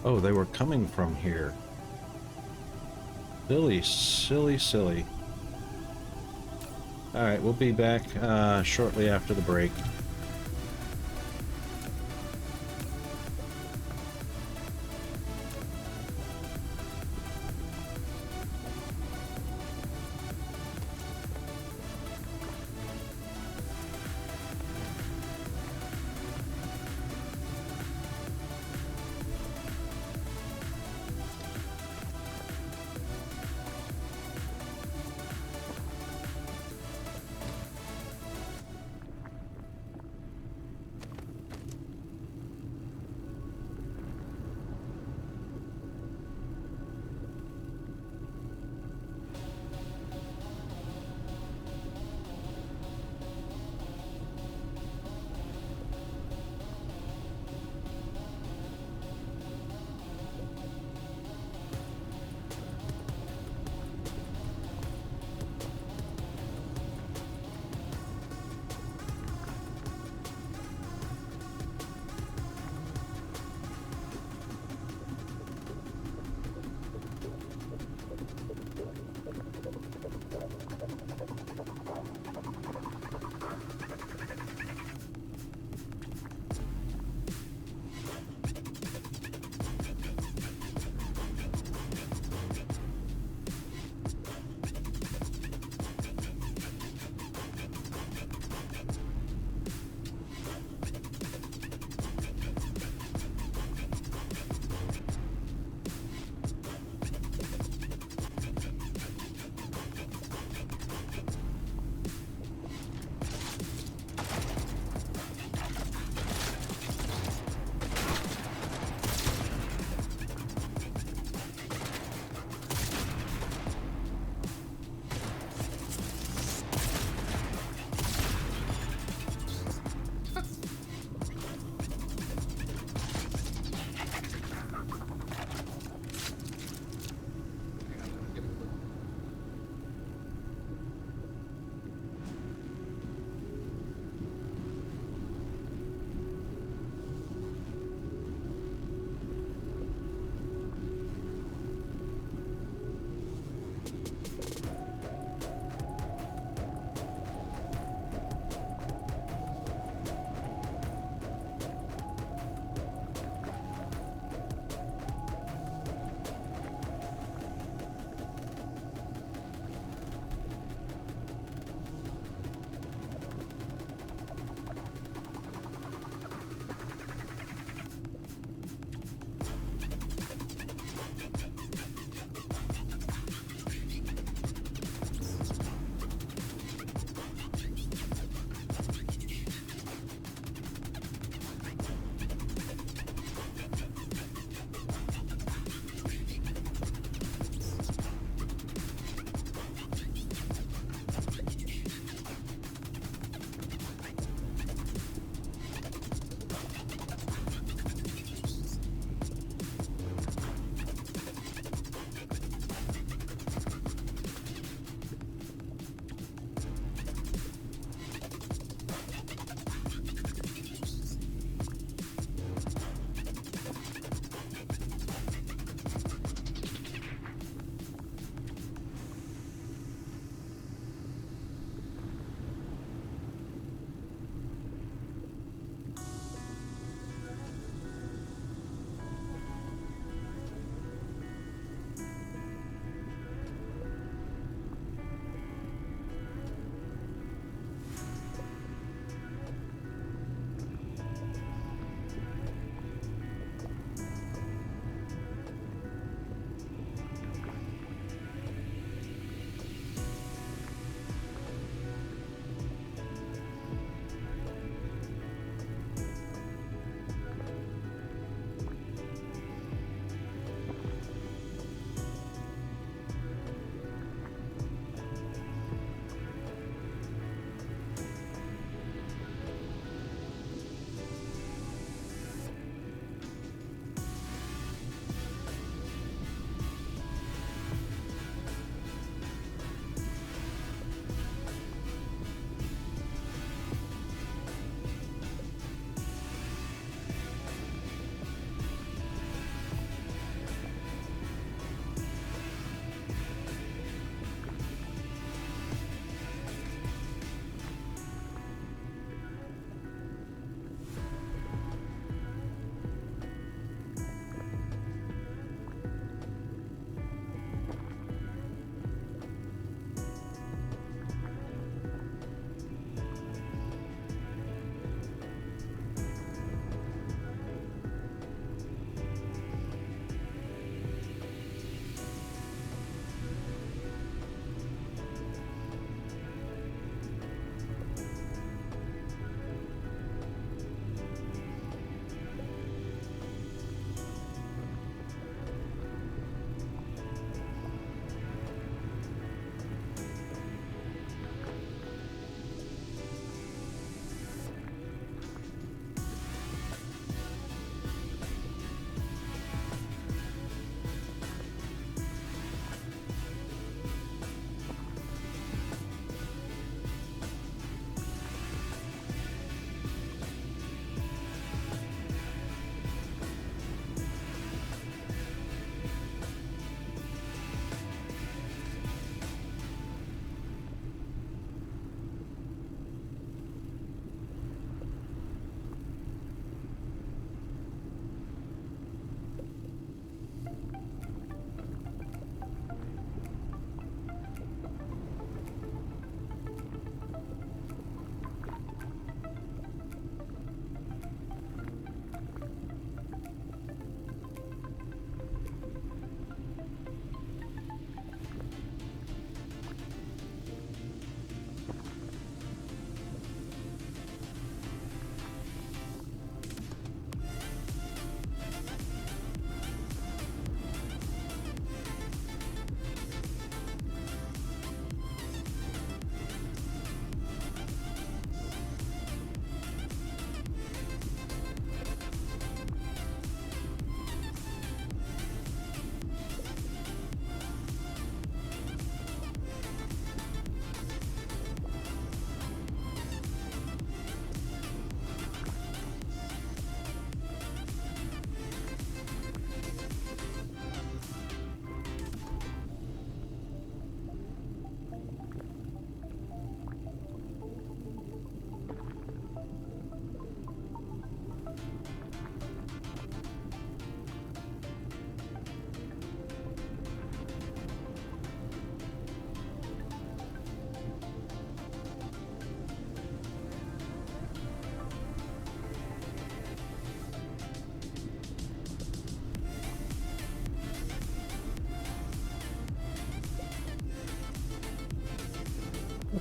Oh, they were coming from here. Silly, silly, silly. All right, we'll be back shortly after the break.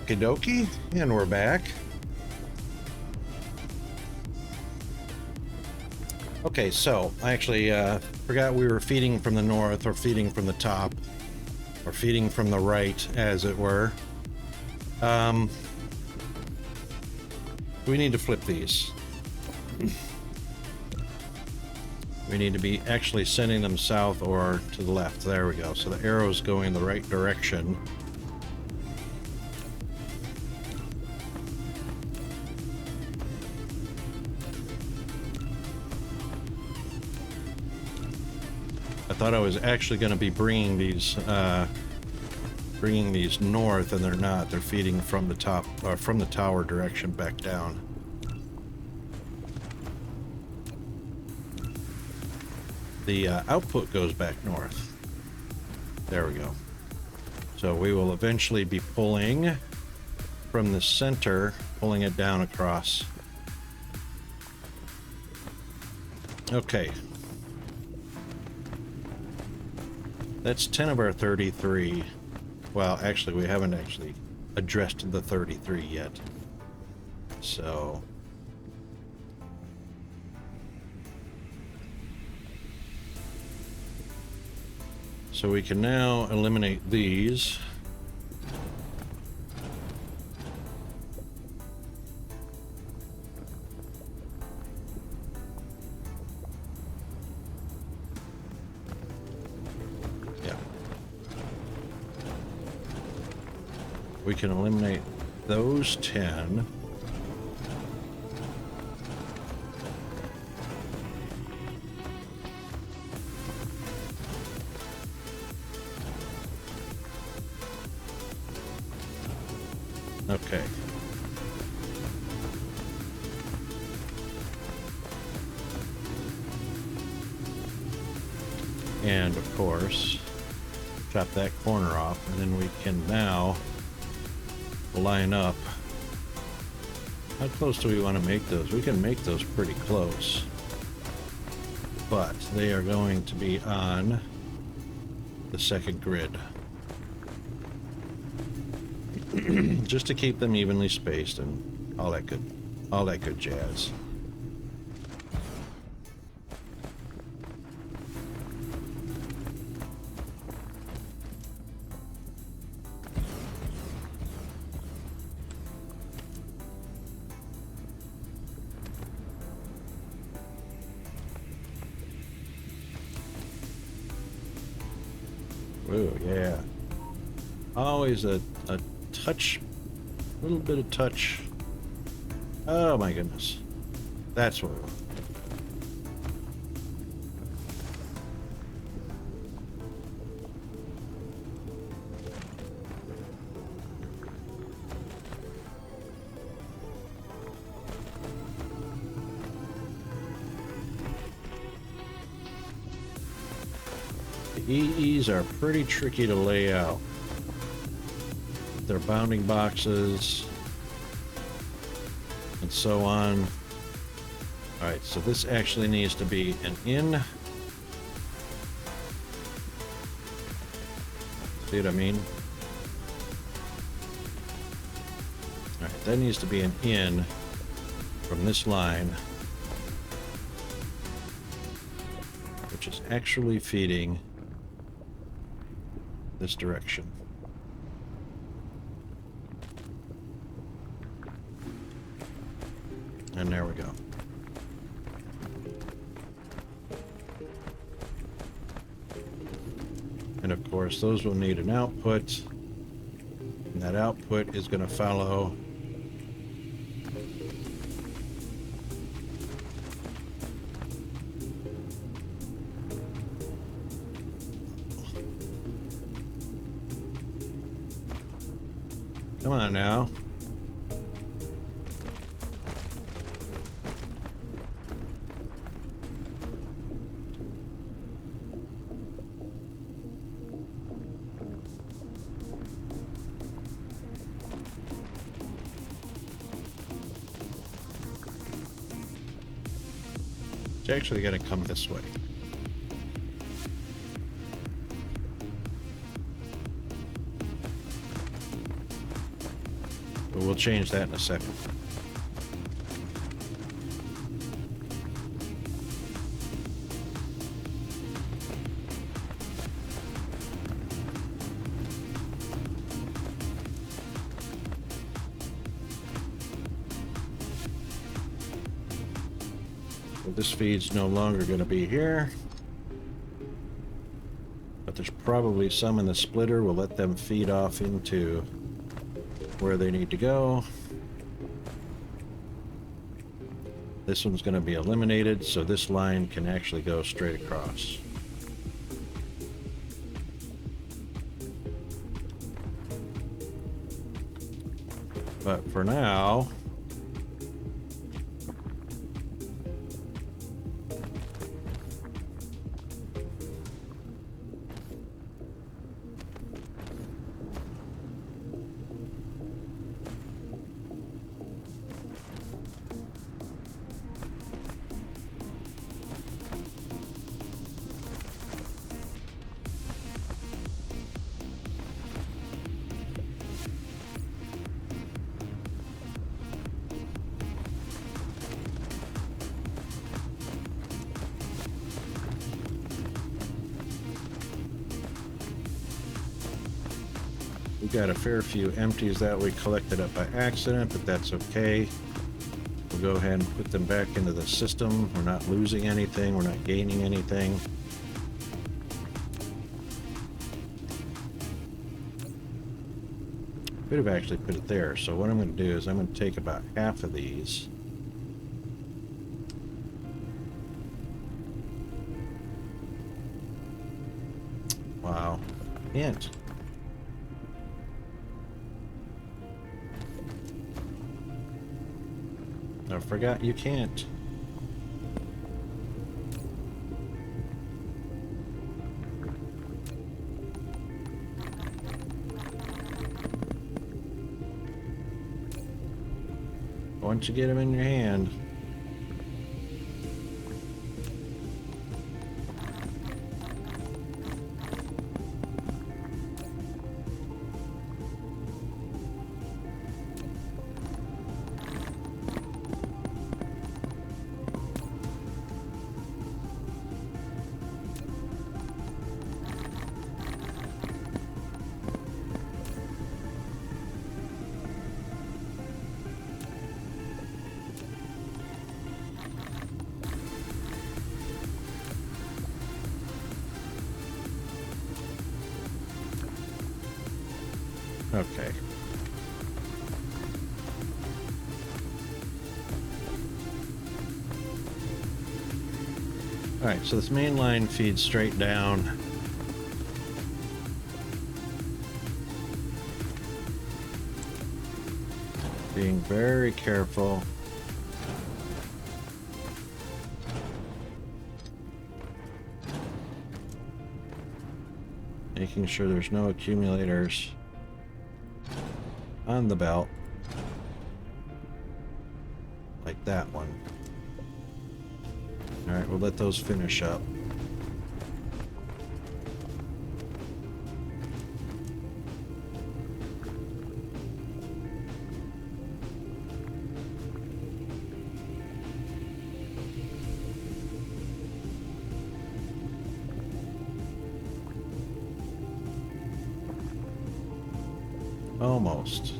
Okie dokie, and we're back. Okay, so I actually forgot we were feeding from the north, or feeding from the top, or feeding from the right, as it were. We need to flip these. We need to be actually sending them south or to the left. There we go. So the arrow's going the right direction. I thought I was actually going to be bringing these north, and they're not. They're feeding from the top, or from the tower direction back down. The output goes back north. There we go. So we will eventually be pulling from the center, pulling it down across. Okay. That's 10 of our 33. Well, actually, we haven't actually addressed the 33 yet. So we can now eliminate these. Yeah. We can eliminate those 10. Okay. And of course, chop that corner off, and then we can now line up. How close do we want to make those? We can make those pretty close, but they are going to be on the second grid. Just to keep them evenly spaced and all that good jazz. Whoa, yeah. Always a touch, a little bit of touch. Oh my goodness. That's what we want. The EEs are pretty tricky to lay out. They're bounding boxes and so on. All right, so this actually needs to be an in. See what I mean? All right, that needs to be an in from this line, which is actually feeding this direction. And there we go. And of course, those will need an output. And that output is going to follow come on now. It's actually going to come this way. we'll change that in a second. So this feed's no longer going to be here. But there's probably some in the splitter. We'll let them feed off into where they need to go. This one's going to be eliminated, so this line can actually go straight across. But for now, we got a fair few empties that we collected up by accident, but that's okay. We'll go ahead and put them back into the system. We're not losing anything. We're not gaining anything. Could have actually put it there. So what I'm going to do is I'm going to take about half of these. Wow. Can't. I forgot you can't. Once you get them in your hand. Okay. Alright, so this main line feeds straight down. Being very careful. Making sure there's no accumulators on the belt like that one. All right, we'll let those finish up. Almost.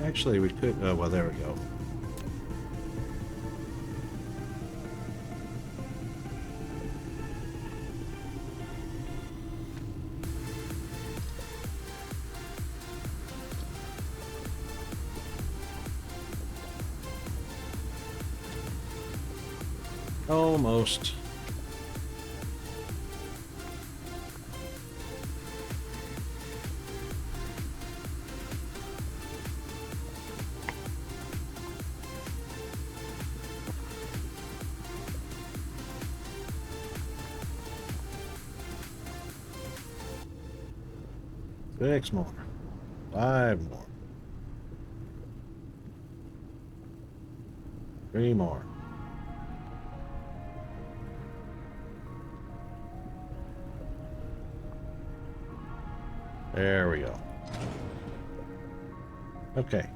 Actually, we could. Oh, well, there we go. Almost. Six more. 5 more. 3 more. There we go. Okay.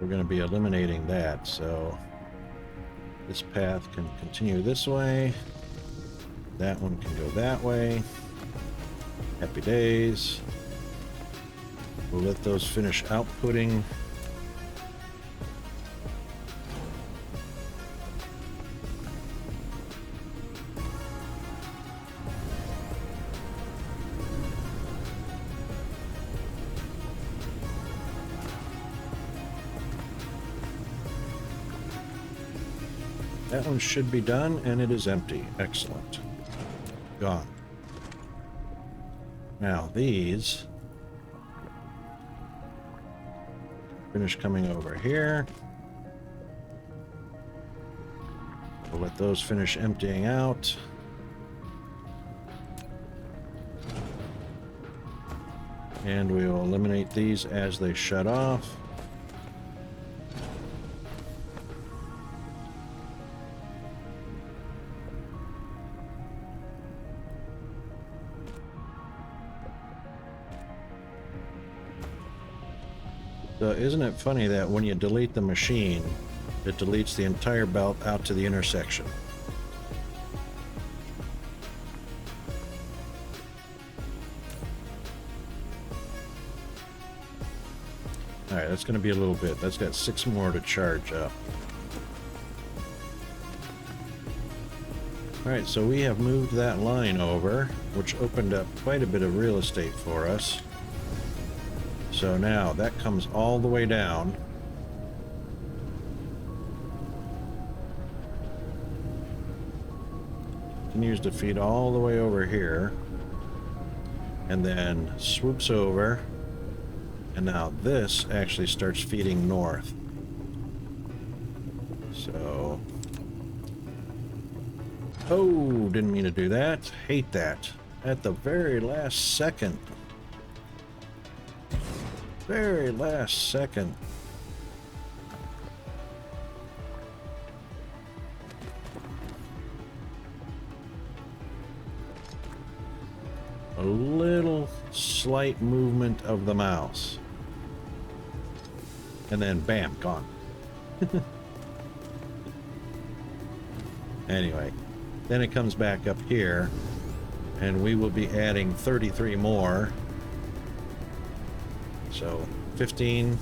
We're going to be eliminating that, so this path can continue this way. That one can go that way. Happy days. We'll let those finish outputting. That one should be done, and it is empty. Excellent. Gone. Now, these finish coming over here. We'll let those finish emptying out. And we will eliminate these as they shut off. So isn't it funny that when you delete the machine, it deletes the entire belt out to the intersection? Alright, that's going to be a little bit. That's got 6 more to charge up. Alright, so we have moved that line over, which opened up quite a bit of real estate for us. So now that comes all the way down. Continues to feed all the way over here. And then swoops over. And now this actually starts feeding north. So... oh, didn't mean to do that. Hate that. At the very last second. Very last second. A little slight movement of the mouse. And then bam, gone. Anyway, then it comes back up here, and we will be adding 33 more. So 15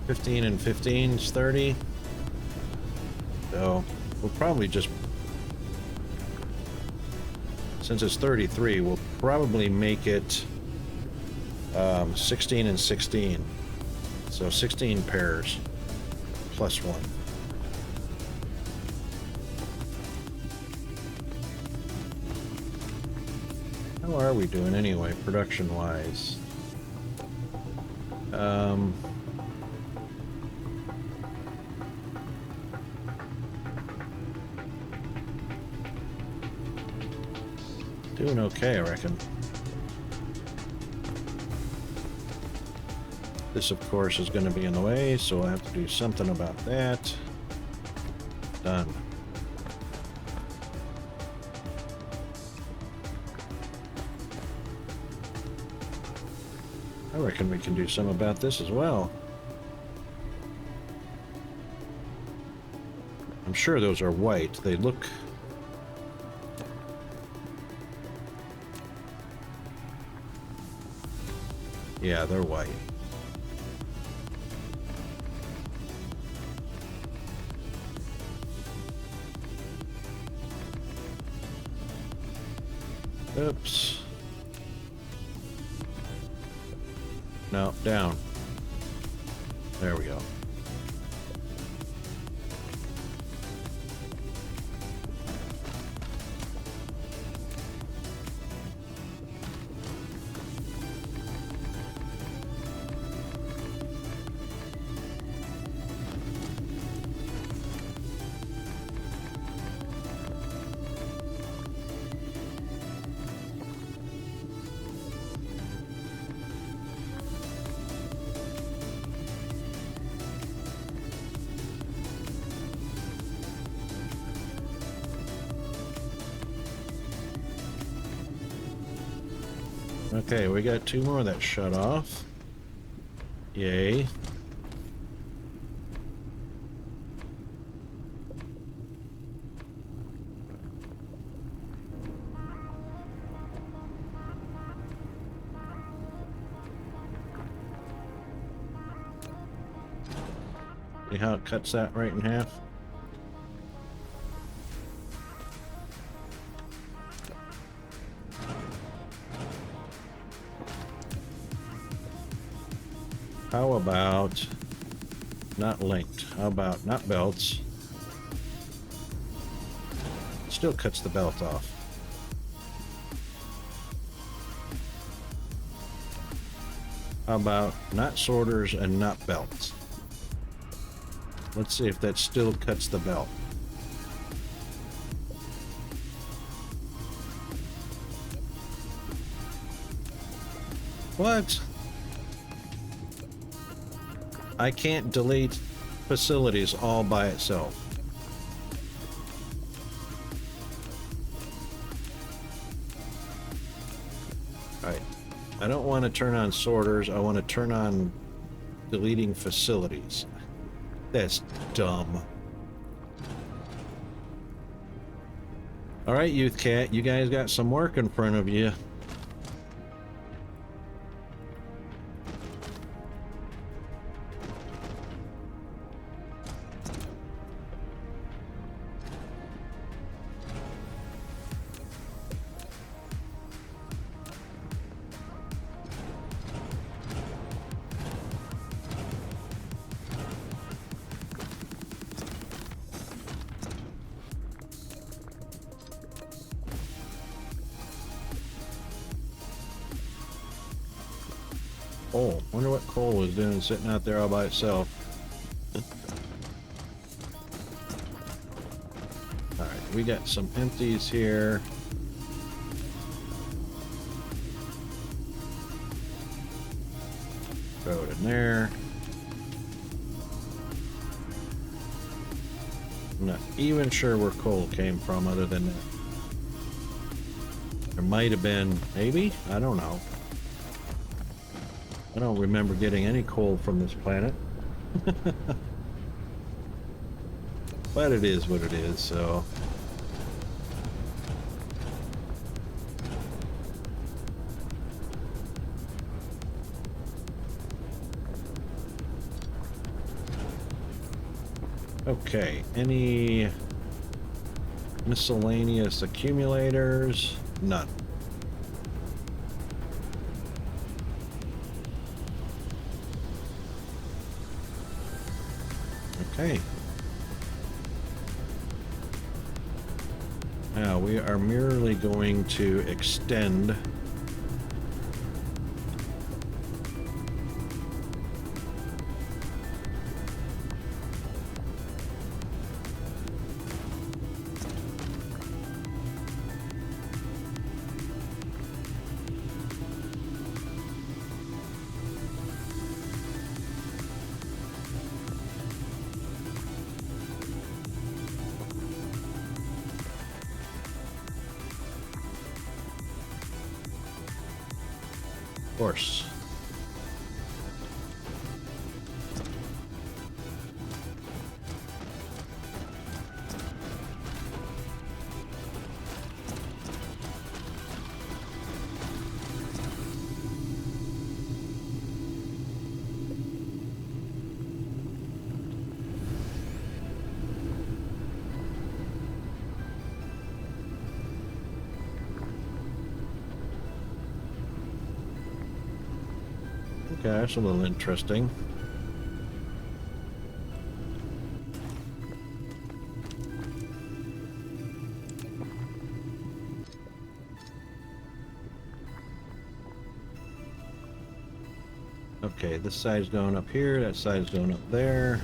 and 15 is 30. So we'll probably just, since it's 33, we'll probably make it 16 and 16. So 16 pairs plus 1. How are we doing anyway, production-wise? Doing okay, I reckon. This, of course, is going to be in the way, so I'll have to do something about that. Done. I reckon we can do some about this as well. I'm sure those are white. They look... yeah, they're white. Oops. No, down. There we go. Okay, we got 2 more that shut off. Yay. See how it cuts that right in half? How about not linked? How about not belts? Still cuts the belt off. How about not sorters and not belts? Let's see if that still cuts the belt. What? I can't delete facilities all by itself. Alright. I don't want to turn on sorters. I want to turn on deleting facilities. That's dumb. Alright, Youth Cat, you guys got some work in front of you. Oh, wonder what Cole was doing sitting out there all by itself. Alright, we got some empties here. Throw it in there. I'm not even sure where coal came from other than that. There might have been, maybe? I don't know. I don't remember getting any coal from this planet. But it is what it is, so... Okay, any miscellaneous accumulators? None. Okay. Now we are merely going to extend course. Okay, that's a little interesting. Okay, this side's going up here, that side's going up there.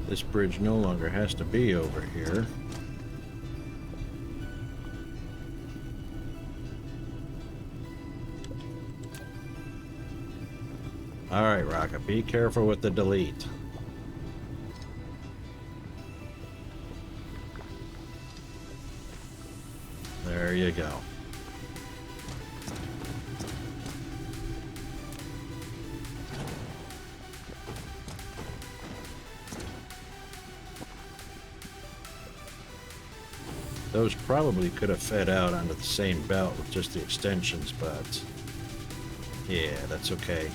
This bridge no longer has to be over here. Alright, Rocket, be careful with the delete. you go. Those probably could have fed out onto the same belt with just the extensions, but yeah, that's okay.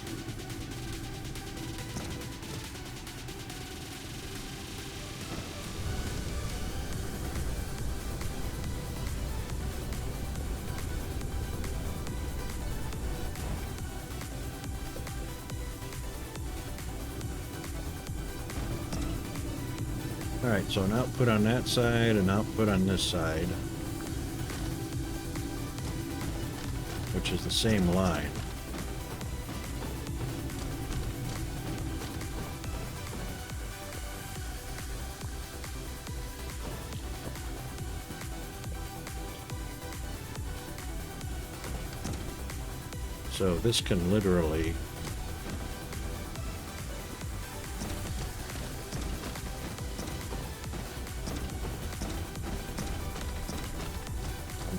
Alright, so an output on that side, an output on this side, which is the same line. So this can literally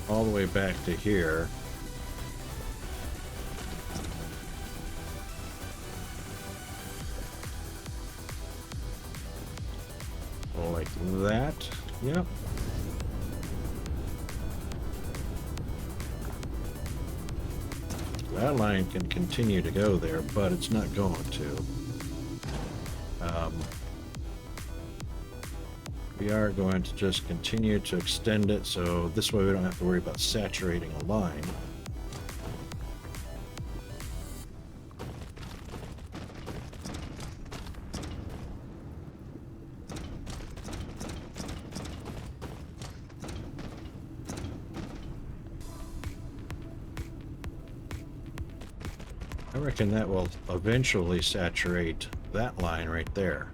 all the way back to here. Like that. Yep. That line can continue to go there, but it's not going to. We are going to just continue to extend it, so this way we don't have to worry about saturating a line. I reckon that will eventually saturate that line right there.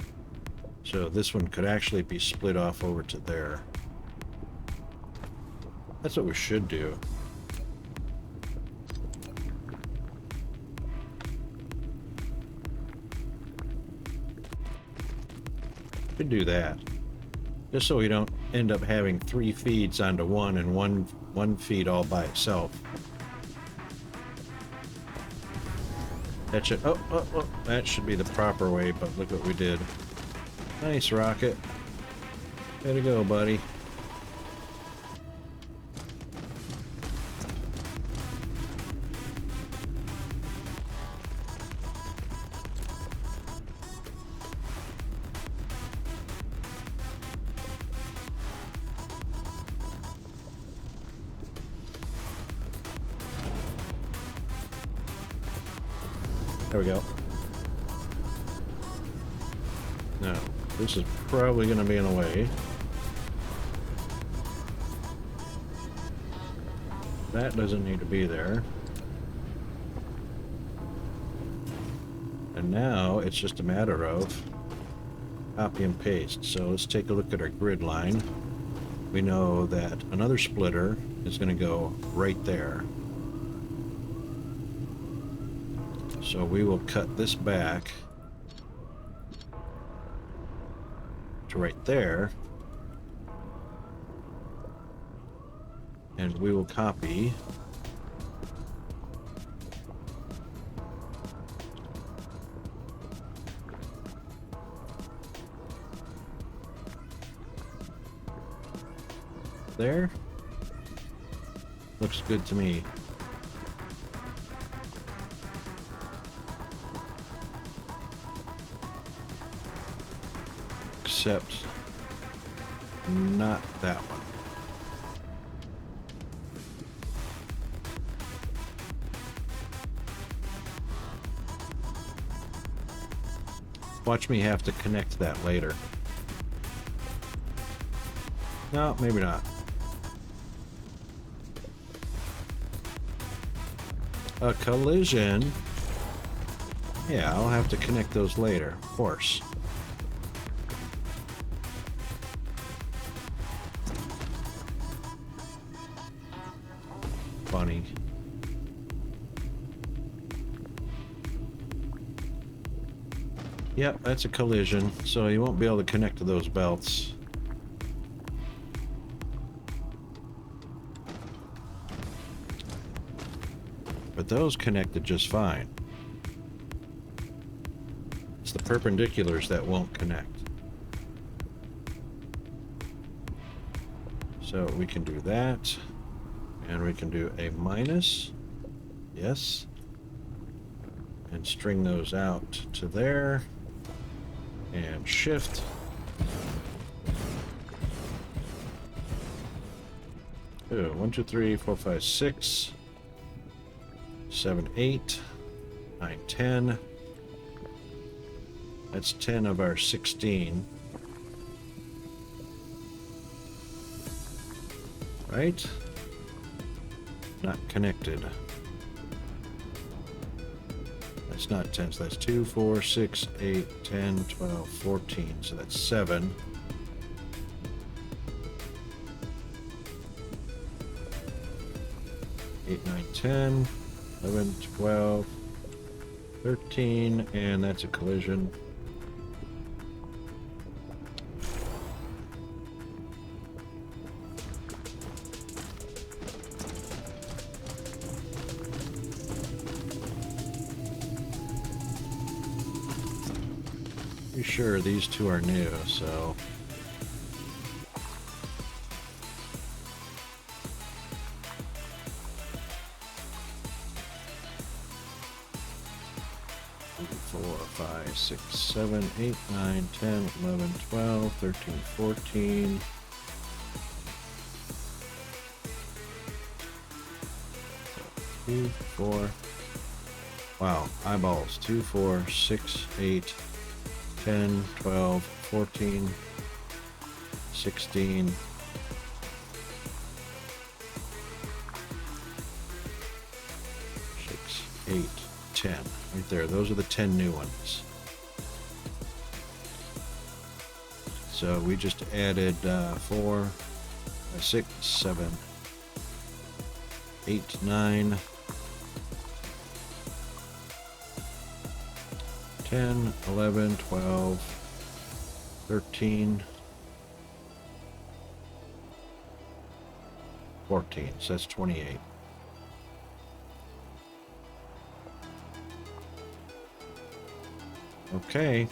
So this one could actually be split off over to there. That's what we should do. Could do that. Just so we don't end up having 3 feeds onto one and one feed all by itself. That should, oh, that should be the proper way, but look what we did. Nice, Rocket. Way to go, buddy. There we go. Now, this is probably going to be in the way. That doesn't need to be there. And now it's just a matter of copy and paste. So let's take a look at our grid line. We know that another splitter is going to go right there. So we will cut this back to right there, and we will copy there. Looks good to me. Except not that one. Watch me have to connect that later. No, maybe not. A collision. Yeah, I'll have to connect those later, of course. Funny. Yep, that's a collision, so you won't be able to connect to those belts. but those connected just fine. It's the perpendiculars that won't connect. So we can do that, and we can do a minus, yes, and string those out to there, and shift. Oh, 1, 2, 3, 4, 5, 6, 7, 8, 9, 10. That's 10 of our 16. Right? Not connected. That's not 10, so that's 2, 4, 6, 8, 10, 12, 14. So that's 7. Eight, 9, 10, 11, 12, 13, and that's a collision. Pretty sure these two are new, so. Four, 5, 6, 7, 8, 9, 10, 11, 12, 13, 14. Two, 4. Wow, eyeballs. 2, 4, 6, 8, 10, 12, 14, 16. Six, 8, 10. Right there. Those are the 10 new ones. So we just added 4, 6, 7, 8, 9, 10, 11, 12, 13, 14. So that's 28. Okay.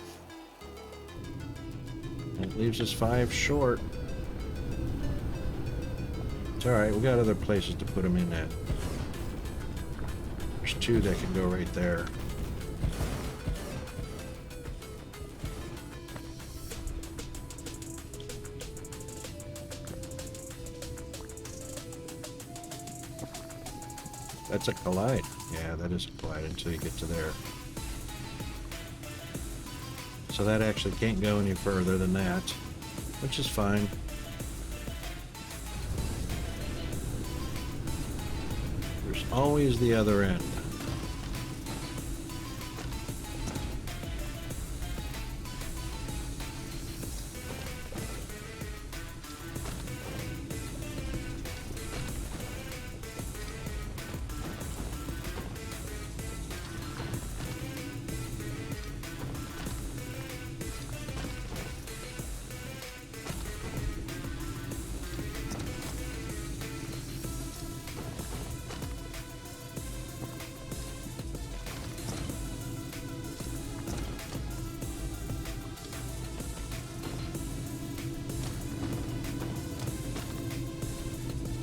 That leaves us 5 short. It's alright, we got other places to put them in at. There's 2 that can go right there. That's a collide. Yeah, that is a collide until you get to there. So that actually can't go any further than that, which is fine. There's always the other end.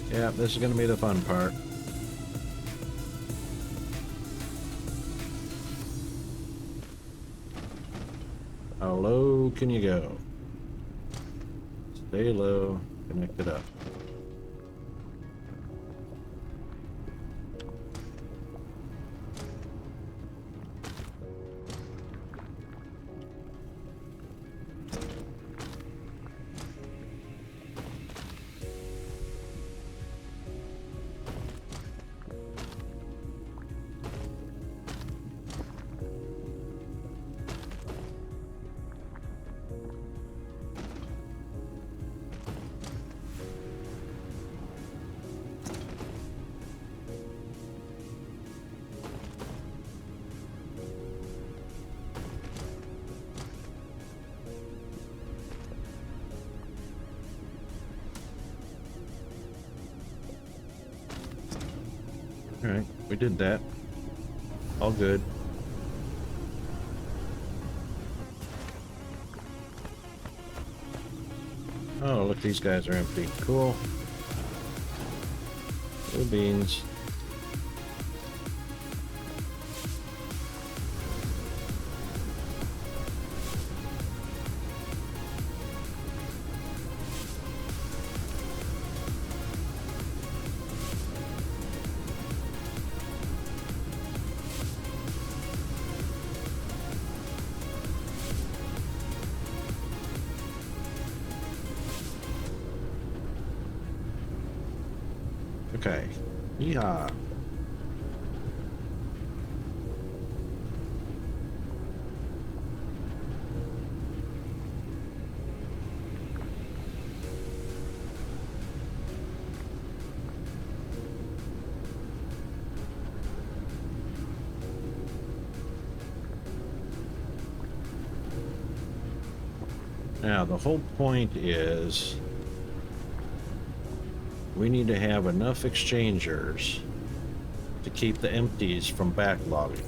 Yeah, this is going to be the fun part. How low can you go? Stay low, connect it up. Alright, we did that. All good. Oh, look, these guys are empty. Cool. Cool beans. Okay. Yeehaw. Now, the whole point is we need to have enough exchangers to keep the empties from backlogging.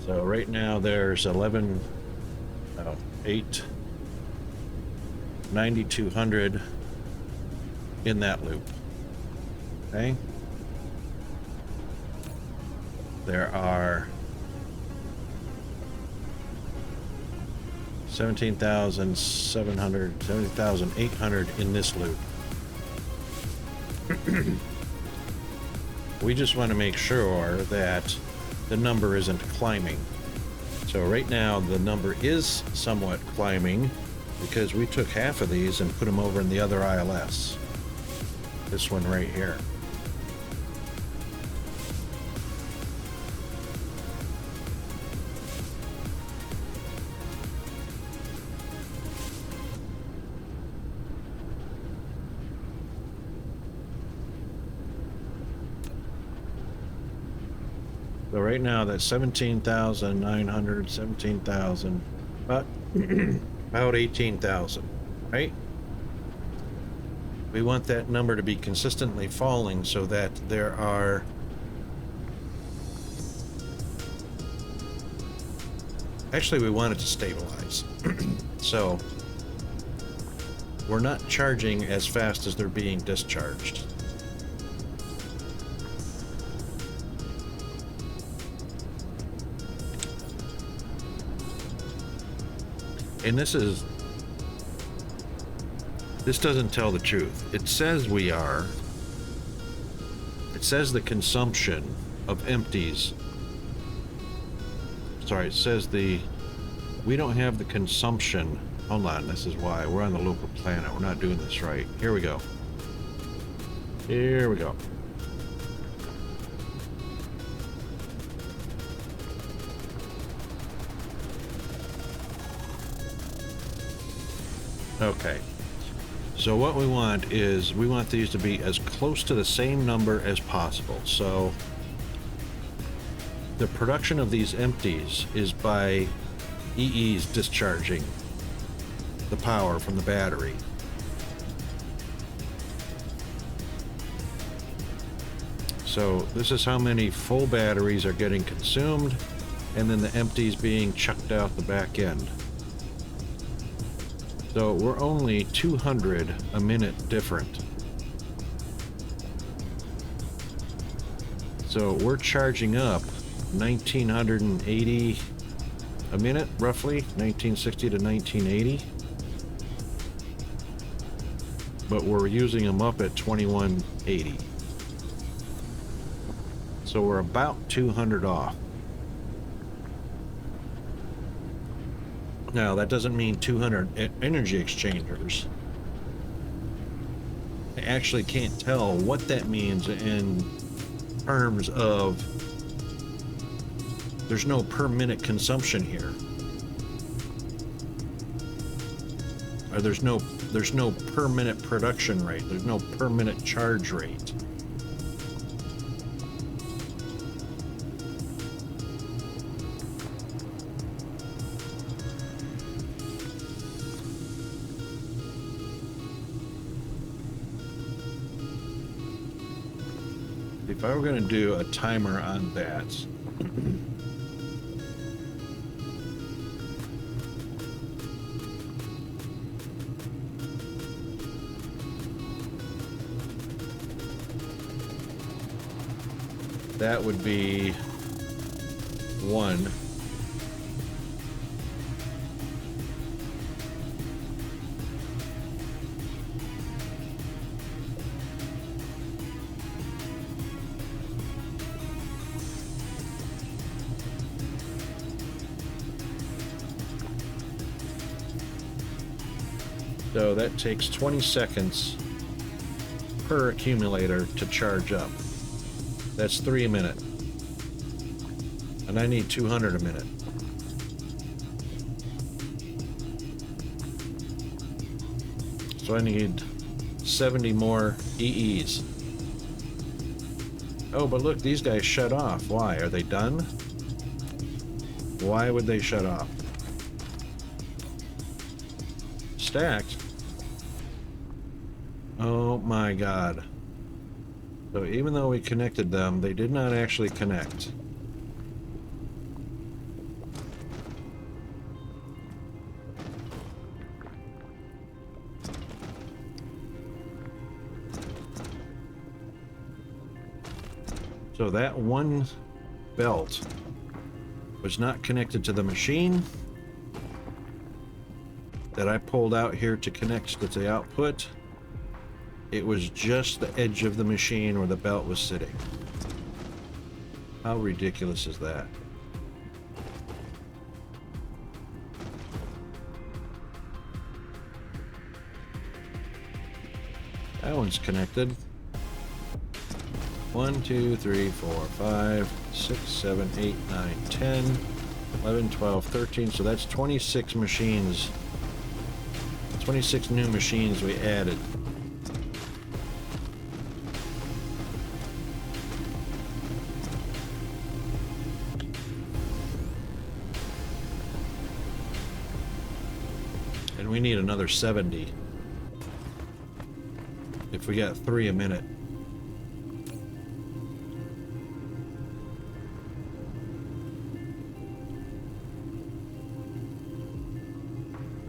So right now there's 9,200 in that loop. Okay. There are 17,700, 17,800 in this loop. We just want to make sure that the number isn't climbing. So right now the number is somewhat climbing because we took half of these and put them over in the other ILS. This one right here. So right now that's 17,900, 17,000, about 18,000, right? We want that number to be consistently falling so that there are actually we want it to stabilize. So we're not charging as fast as they're being discharged. And this doesn't tell the truth. It says we are. It says the consumption of empties. Sorry, it says we don't have the consumption. Hold on, this is why. We're on the local planet. We're not doing this right. Here we go. Here we go. Okay, so what we want is we want these to be as close to the same number as possible. So the production of these empties is by EEs discharging the power from the battery. So this is how many full batteries are getting consumed, and then the empties being chucked out the back end. So we're only 200 a minute different. So we're charging up 1980 a minute, roughly 1960 to 1980. But we're using them up at 2180. So we're about 200 off. Now, that doesn't mean 200 energy exchangers. I actually can't tell what that means in terms of there's no per minute consumption here. Or there's no per minute production rate. There's no per minute charge rate. If I were going to do a timer on that, That would be 1. So that takes 20 seconds per accumulator to charge up. That's 3 a minute. And I need 200 a minute. So I need 70 more EEs. Oh, but look, these guys shut off. Why? Are they done? Why would they shut off? Stacked? Oh my god. So even though we connected them, they did not actually connect. So that one belt was not connected to the machine that I pulled out here to connect to the output. It was just the edge of the machine where the belt was sitting. How ridiculous is that? That one's connected. 1, 2, 3, 4, 5, 6, 7, 8, 9, 10, 11, 12, 13. So that's 26 machines. 26 new machines we added. And we need another 70 if we got 3 a minute.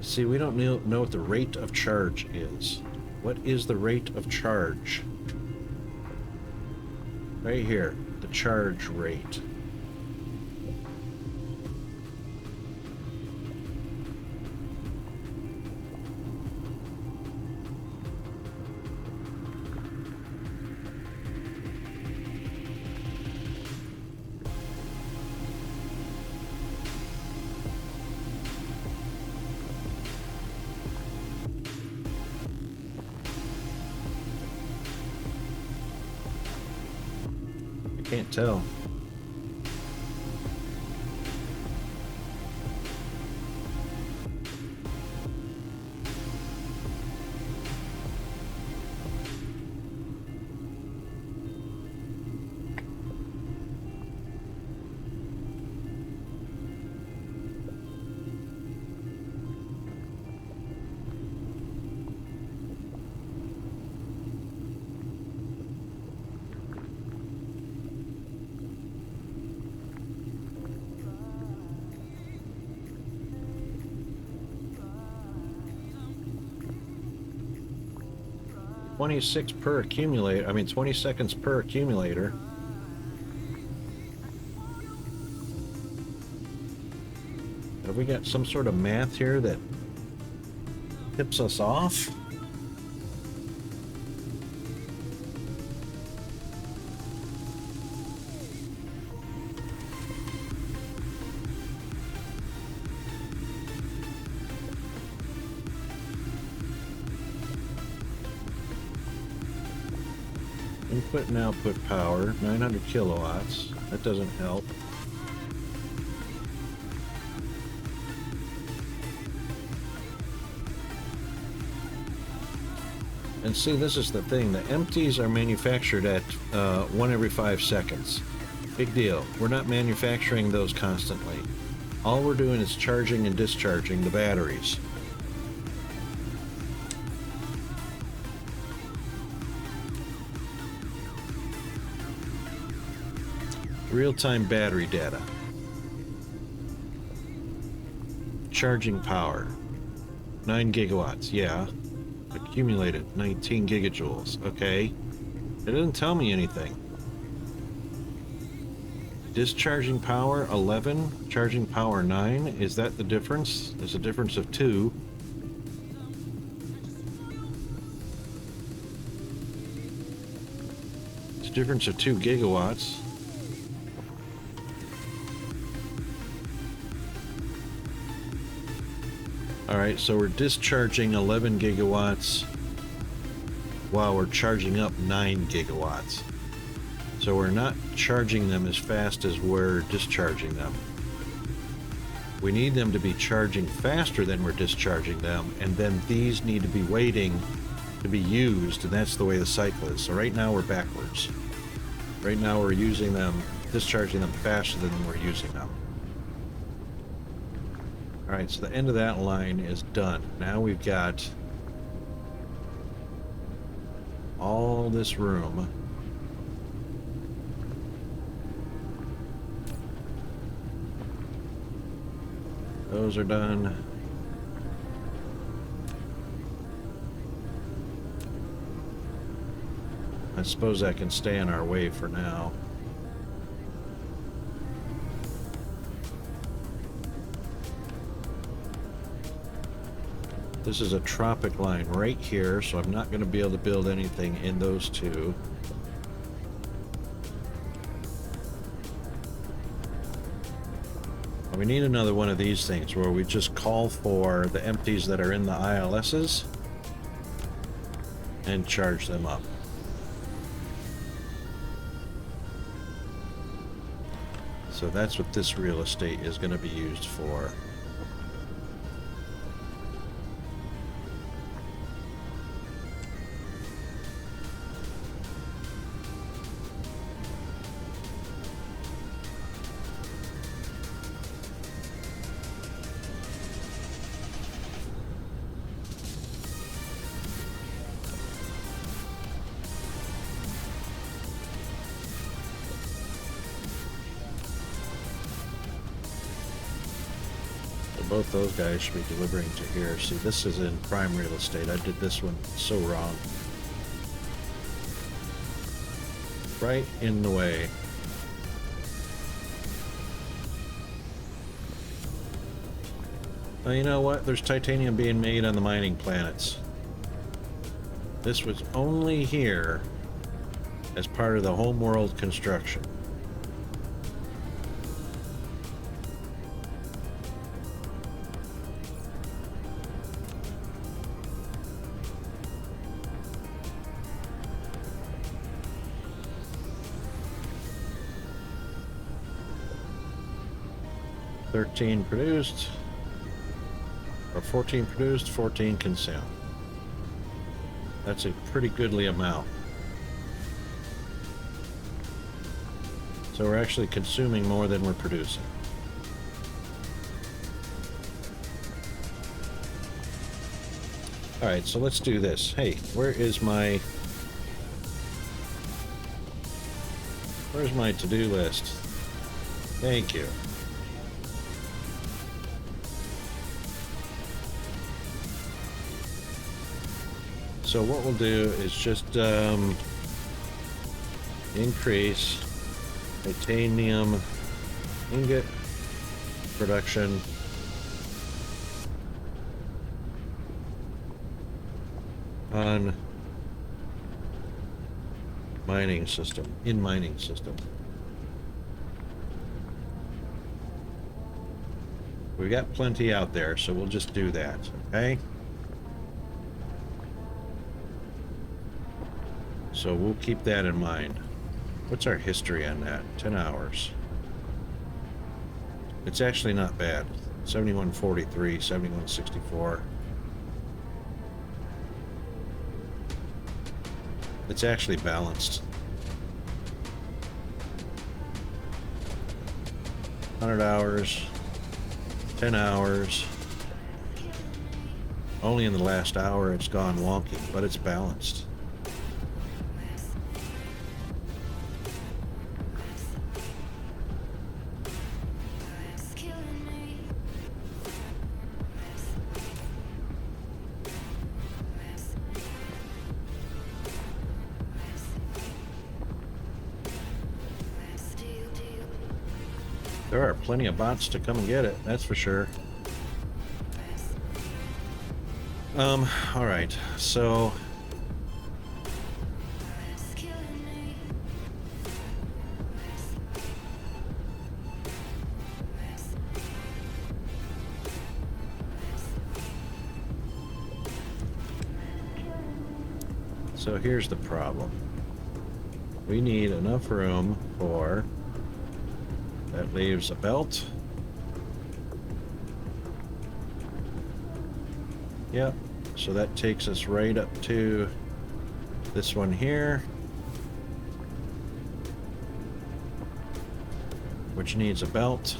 See, we don't know what the rate of charge is. What is the rate of charge? Right here, the charge rate. Can't tell. $26 per accumulator. I mean, 20 seconds per accumulator. Have we got some sort of math here that tips us off? Input and output power, 900 kilowatts. That doesn't help. And see, this is the thing. The empties are manufactured at 1 every 5 seconds. Big deal. We're not manufacturing those constantly. All we're doing is charging and discharging the batteries. Real-time battery data. Charging power. 9 gigawatts, yeah. Accumulated 19 gigajoules, okay. It doesn't tell me anything. Discharging power 11, charging power 9. Is that the difference? There's a difference of 2. It's a difference of 2 gigawatts. Alright, so we're discharging 11 gigawatts while we're charging up 9 gigawatts. So we're not charging them as fast as we're discharging them. We need them to be charging faster than we're discharging them, and then these need to be waiting to be used, and that's the way the cycle is. So right now we're backwards. Right now we're using them, discharging them faster than we're using them. Alright, so the end of that line is done. Now we've got all this room. Those are done. I suppose that can stay in our way for now. This is a tropic line right here, so I'm not going to be able to build anything in those two. We need another one of these things where we just call for the empties that are in the ILSs and charge them up. So that's what this real estate is going to be used for. Both those guys should be delivering to here. See, this is in prime real estate. I did this one so wrong. Right in the way. Well, you know what? There's titanium being made on the mining planets. This was only here as part of the homeworld construction. Produced, or 14 produced, 14 consumed. That's a pretty goodly amount. So we're actually consuming more than we're producing. Alright, so let's do this. Hey, where's my to-do list? Thank you. So what we'll do is just increase titanium ingot production on mining system, in mining system. We've got plenty out there, so we'll just do that, okay? So we'll keep that in mind. What's our history on that? 10 hours. It's actually not bad. 7143, 7164. It's actually balanced. 100 hours, 10 hours. Only in the last hour it's gone wonky, but it's balanced. There are plenty of bots to come and get it, that's for sure. All right, so here's the problem. We need enough room for, that leaves a belt. Yep, so that takes us right up to this one here, which needs a belt.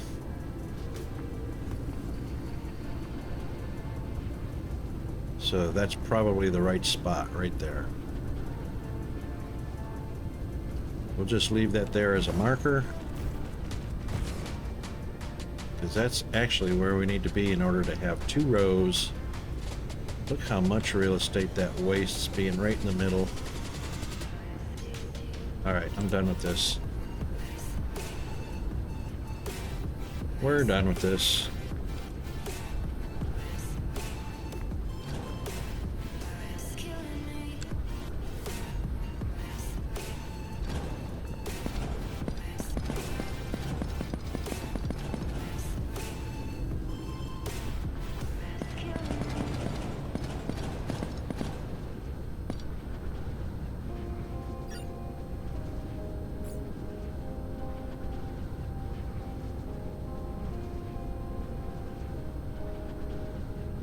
So that's probably the right spot right there. We'll just leave that there as a marker, because that's actually where we need to be in order to have 2 rows. Look how much real estate that wastes, being right in the middle. Alright, I'm done with this. We're done with this.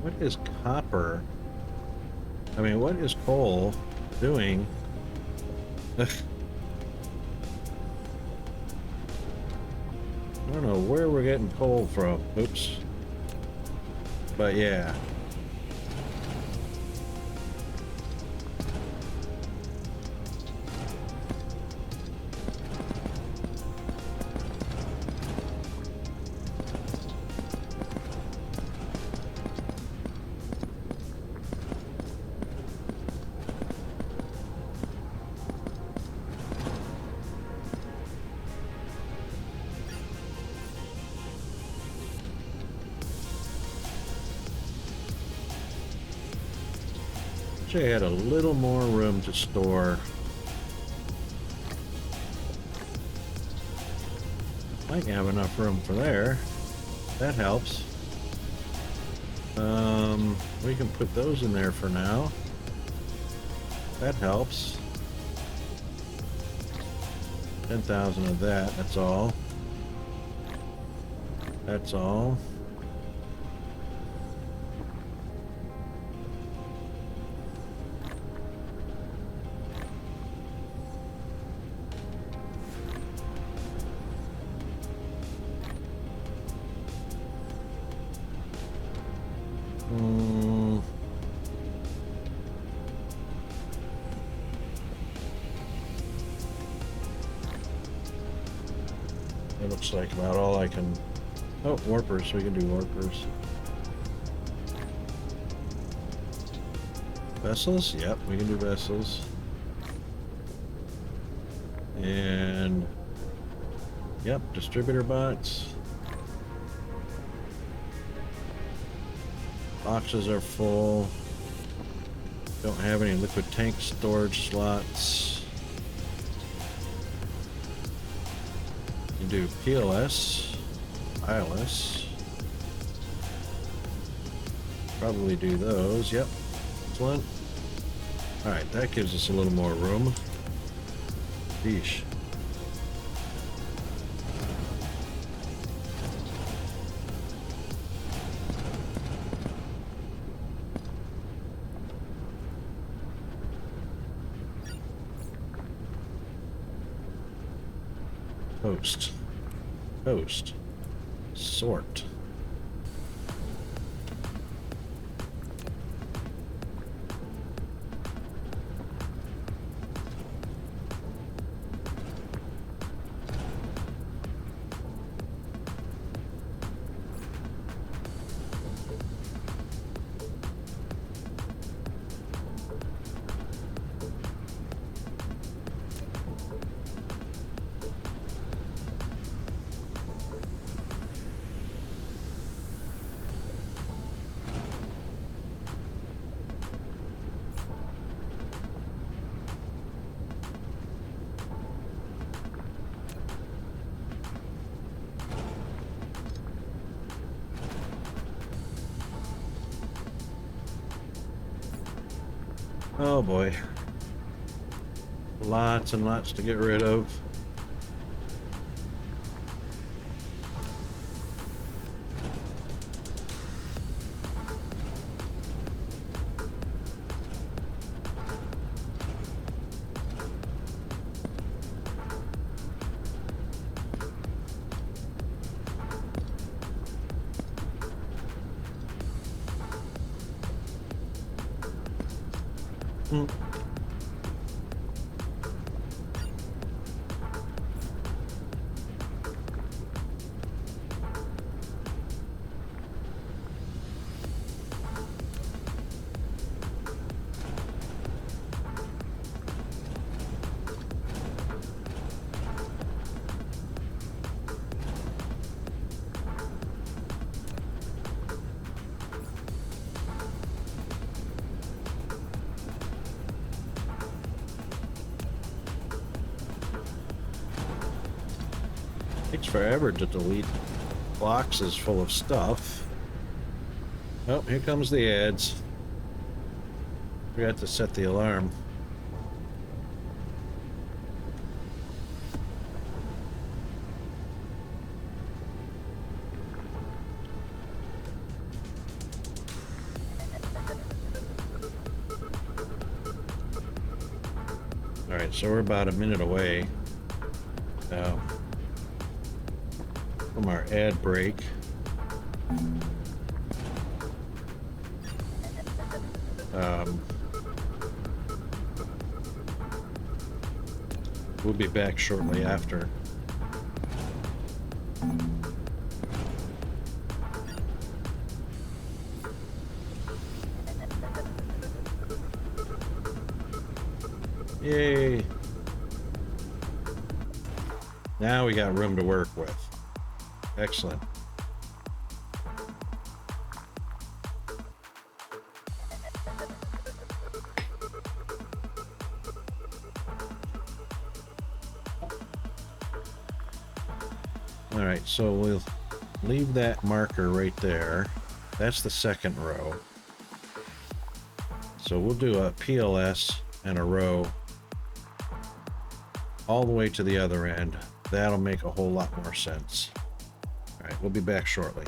What is copper? I mean, what is coal doing? I don't know where we're getting coal from. Oops. But yeah. I had a little more room to store. Might have enough room for there. That helps. We can put those in there for now. That helps. 10,000 of that, that's all. That's all. That looks like about all I can... Oh, warpers. We can do warpers. Vessels? Yep, we can do vessels. And... Yep, distributor bots. Boxes are full. Don't have any liquid tank storage slots. You can do PLS, ILS. Probably do those. Yep. Excellent. Alright, that gives us a little more room. Yeesh. Post. Post. Sort. Oh boy. Lots and lots to get rid of. Hmm. Takes forever to delete boxes full of stuff. Oh, here comes the ads. Forgot to set the alarm. Alright, so we're about a minute away from our ad break. We'll be back shortly after. Yay! Now we got room to work with. Excellent. All right, so we'll leave that marker right there. That's the second row. So we'll do a PLS and a row all the way to the other end. That'll make a whole lot more sense. All right, we'll be back shortly.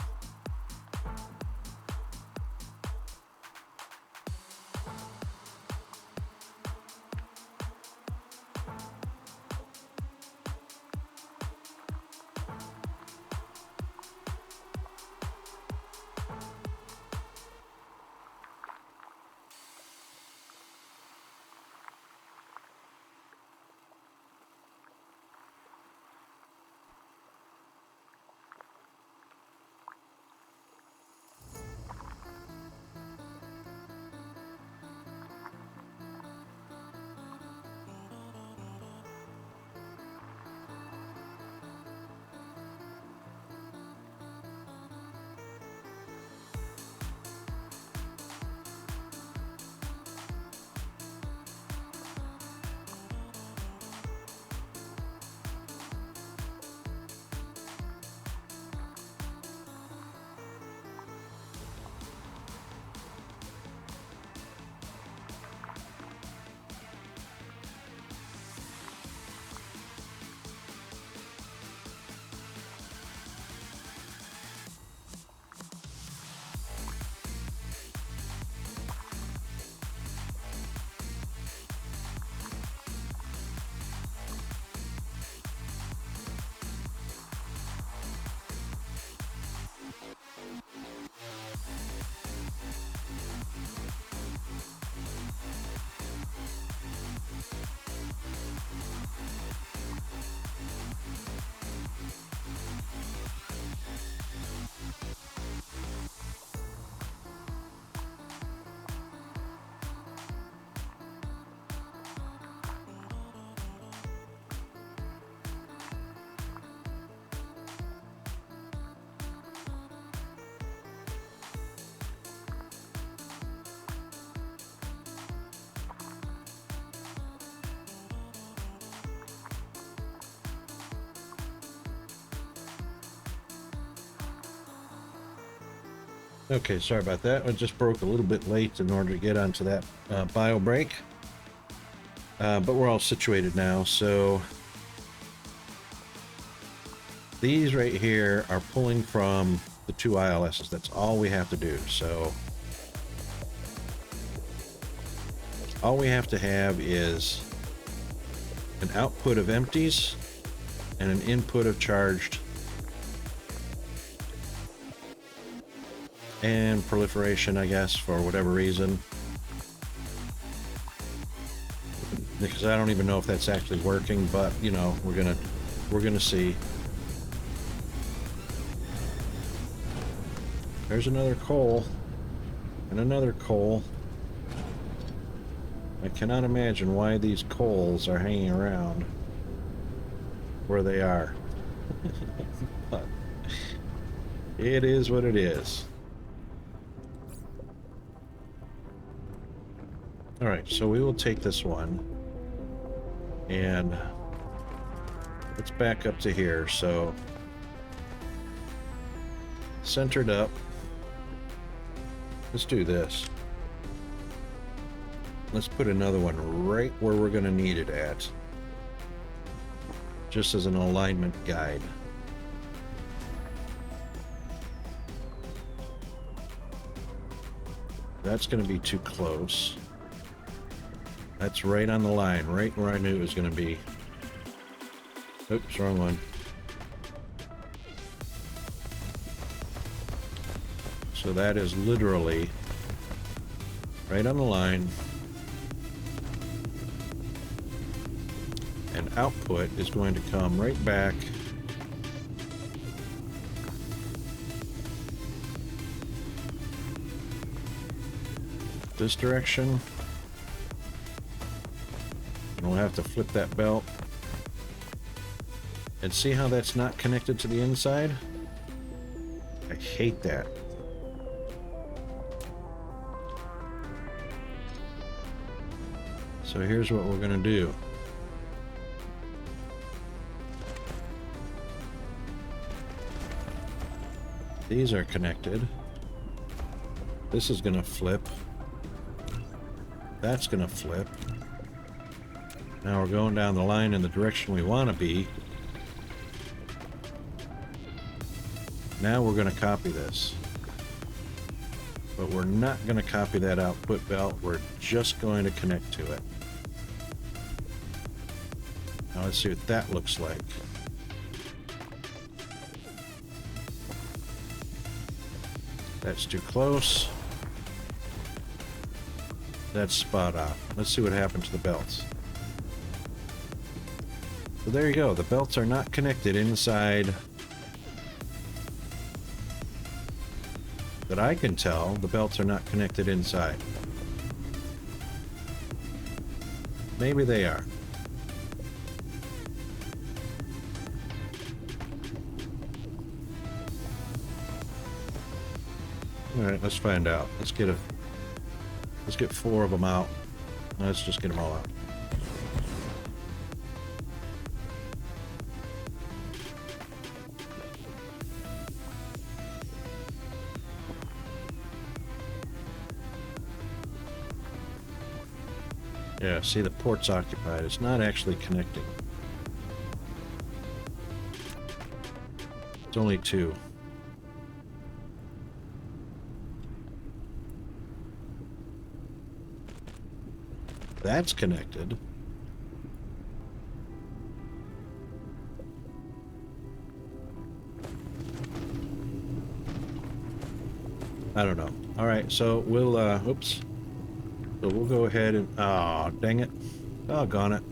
Okay, sorry about that. I just broke a little bit late in order to get onto that bio break. But we're all situated now, so these right here are pulling from the 2 ILSs. That's all we have to do. So all we have to have is an output of empties and an input of charged, and proliferation, I guess, for whatever reason, because I don't even know if that's actually working, but you know, we're gonna see. There's another coal and another coal. I cannot imagine why these coals are hanging around where they are. But it is what it is. All right, so we will take this one and let's back up to here. So centered up. Let's do this. Let's put another one right where we're going to need it at, just as an alignment guide. That's going to be too close. That's right on the line, right where I knew it was going to be. Oops, wrong one. So that is literally right on the line. And output is going to come right back this direction. And we'll have to flip that belt. And see how that's not connected to the inside? I hate that. So here's what we're going to do. These are connected. This is going to flip. That's going to flip. Now we're going down the line in the direction we want to be. Now we're going to copy this. But we're not going to copy that output belt. We're just going to connect to it. Now let's see what that looks like. That's too close. That's spot on. Let's see what happened to the belts. So there you go. The belts are not connected inside. That I can tell, the belts are not connected inside. Maybe they are. All right, let's find out. Let's get 4 of them out. Let's just get them all out. Yeah, see, the port's occupied. It's not actually connecting. It's only 2. That's connected. I don't know. All right, so we'll, oops. So we'll go ahead and, oh, dang it. Doggone it.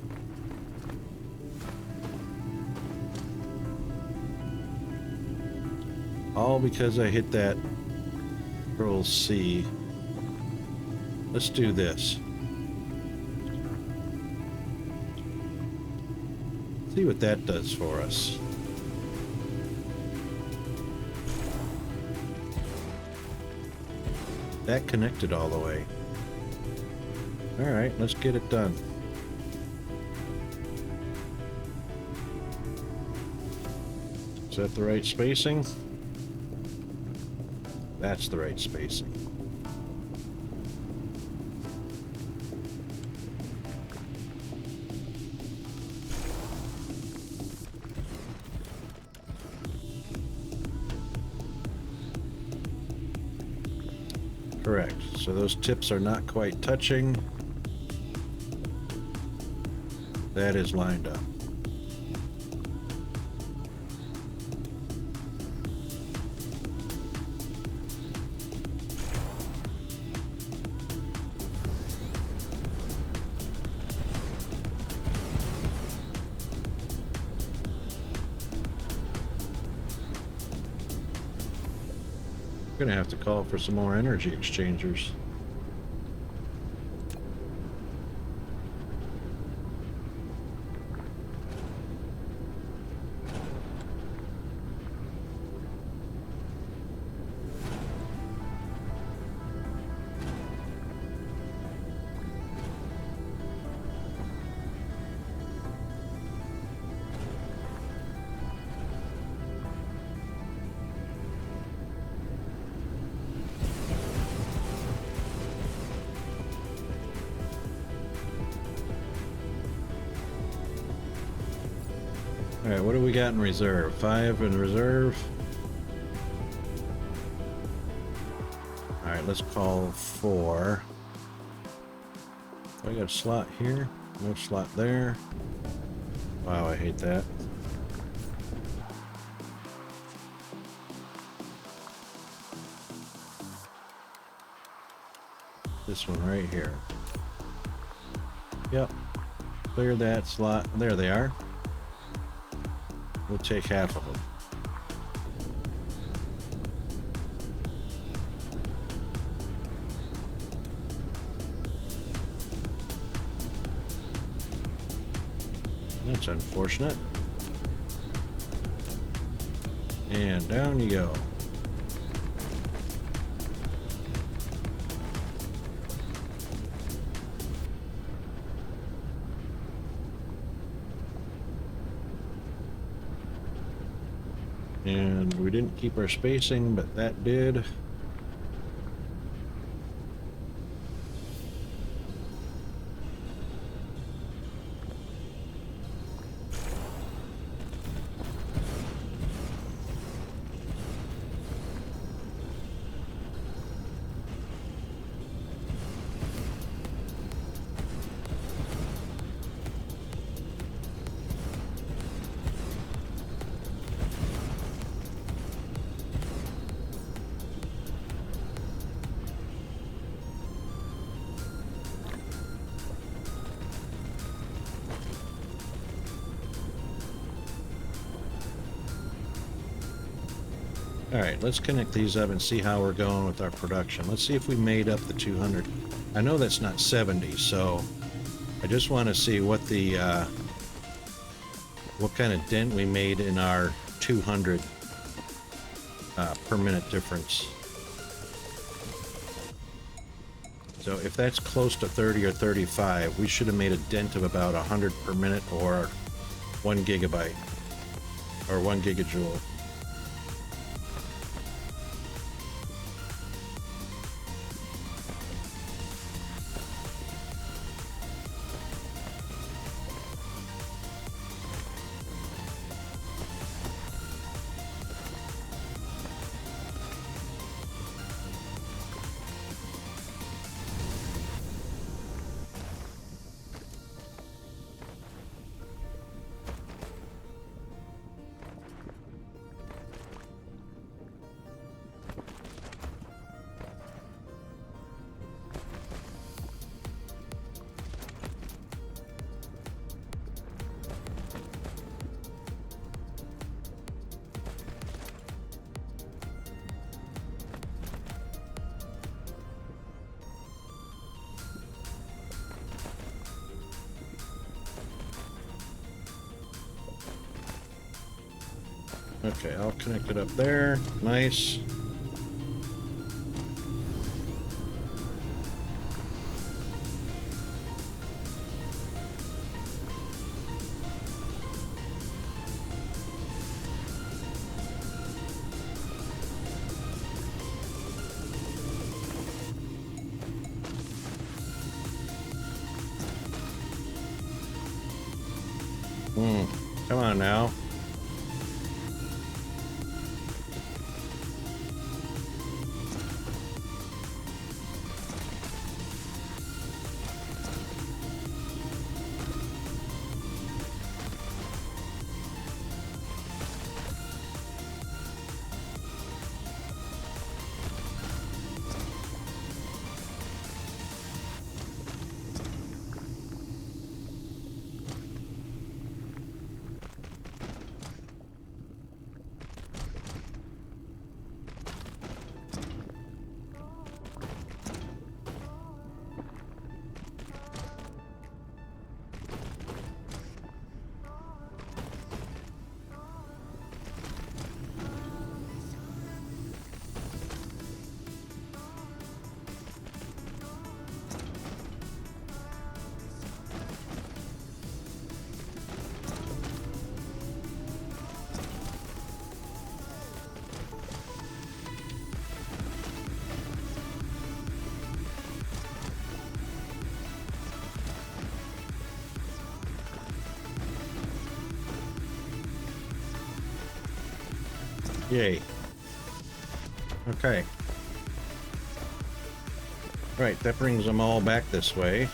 All because I hit that Control C. Let's do this. See what that does for us. That connected all the way. All right, let's get it done. Is that the right spacing? That's the right spacing. Correct. So those tips are not quite touching. That is lined up. We're gonna have to call for some more energy exchangers. All right, what do we got in reserve? 5 in reserve. All right, let's call 4. I got a slot here, no slot there. Wow, I hate that. This one right here. Yep, clear that slot. There they are. We'll take half of them. That's unfortunate. And down you go. And we didn't keep our spacing, but that did. All right, let's connect these up and see how we're going with our production. Let's see if we made up the 200. I know that's not 70, so I just want to see what the what kind of dent we made in our 200 per minute difference. So if that's close to 30 or 35, we should have made a dent of about 100 per minute, or 1 gigabyte, or 1 gigajoule. Okay, I'll connect it up there. Nice. on now. Yay. Okay. Right, that brings them all back this way.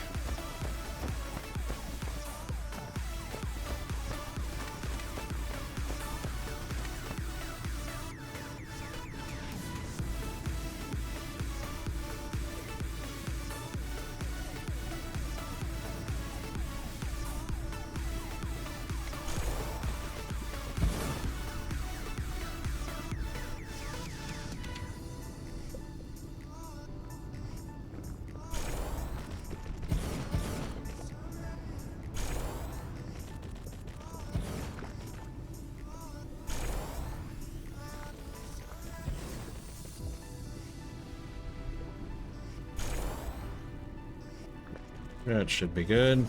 That should be good.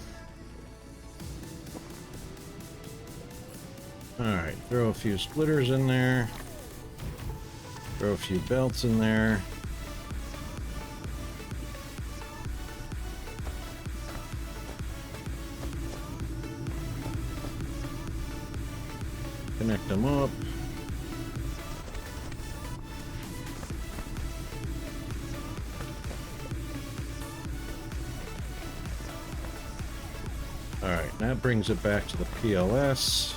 Alright, throw a few splitters in there. Throw a few belts in there. Connect them up. Alright, that brings it back to the PLS.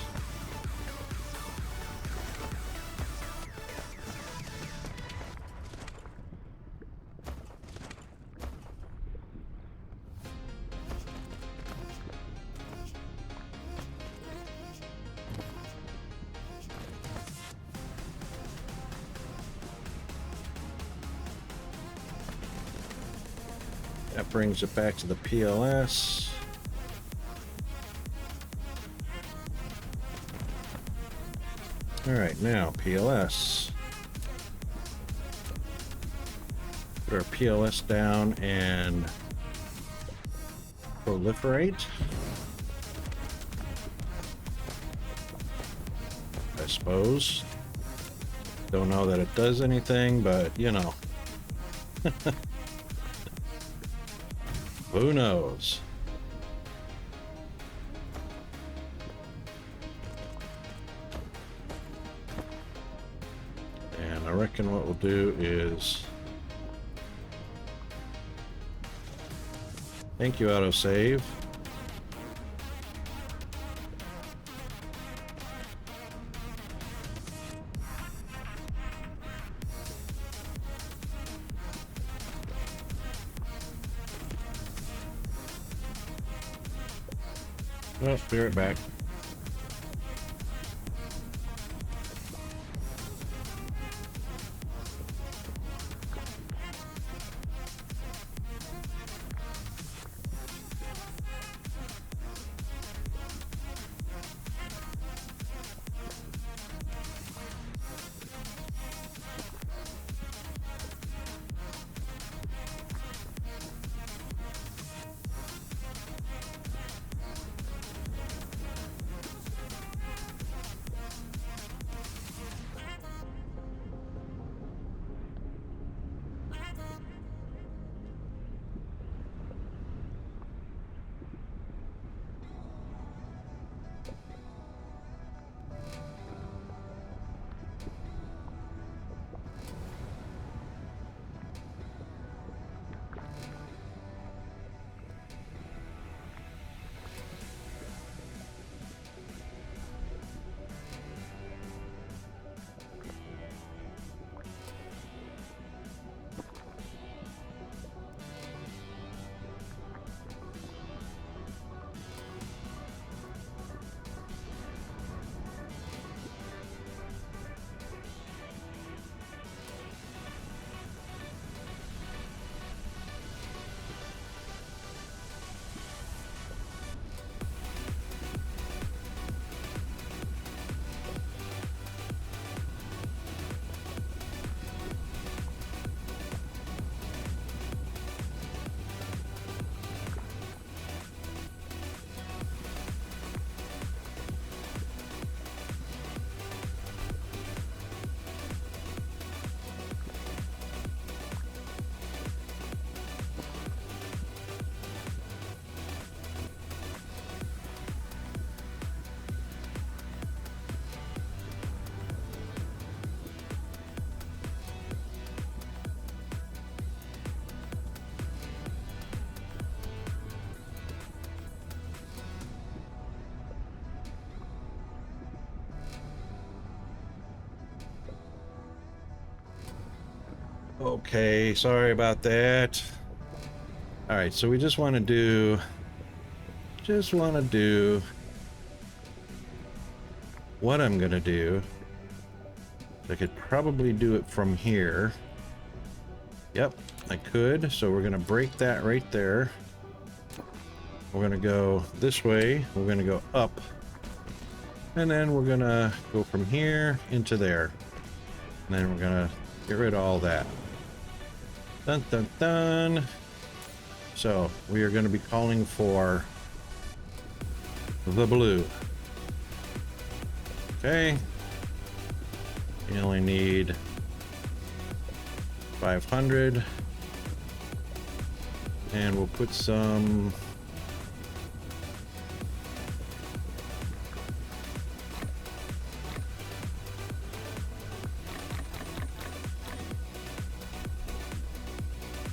That brings it back to the PLS. All right, now PLS. Put our PLS down and proliferate. I suppose. Don't know that it does anything, but you know. Who knows? And I reckon what we'll do is... Thank you, autosave. Well, clear it back. Okay, sorry about that. All right, so we just want to do what I'm gonna do. I could probably do it from here. Yep, I could. So we're gonna break that right there. We're gonna go this way. We're gonna go up. And then we're gonna go from here into there. And then we're gonna get rid of all that. Dun dun dun. So we are gonna be calling for the blue. Okay. You only need 500. And we'll put some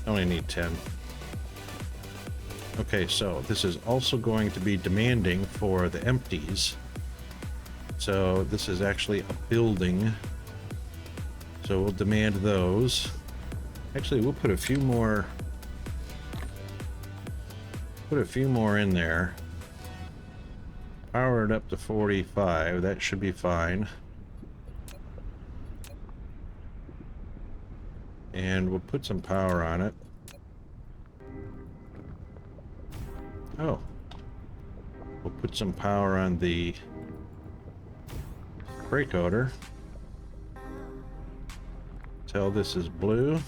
only need 10. Okay, so this is also going to be demanding for the empties. So this is actually a building. So we'll demand those. Actually, we'll put a few more. Put a few more in there. Power it up to 45. That should be fine. And we'll put some power on it. Oh. We'll put some power on the brake odor. Tell this is blue.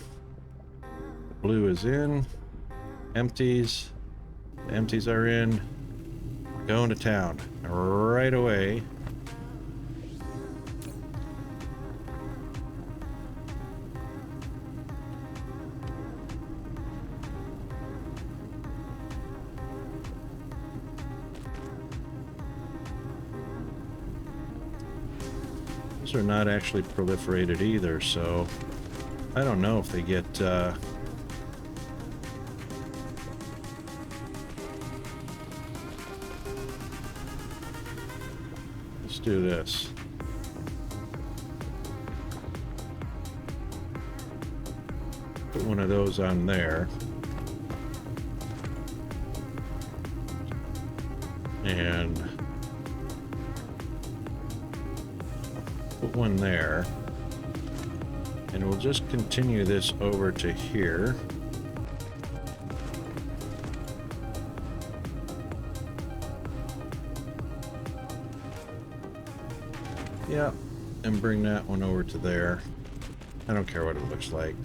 Blue is in. Empties. The empties are in. Going to town right away. Those are not actually proliferated either, so I don't know if they get let's do this. Put one of those on there. And put one there. And we'll just continue this over to here. Yeah, and bring that one over to there. I don't care what it looks like.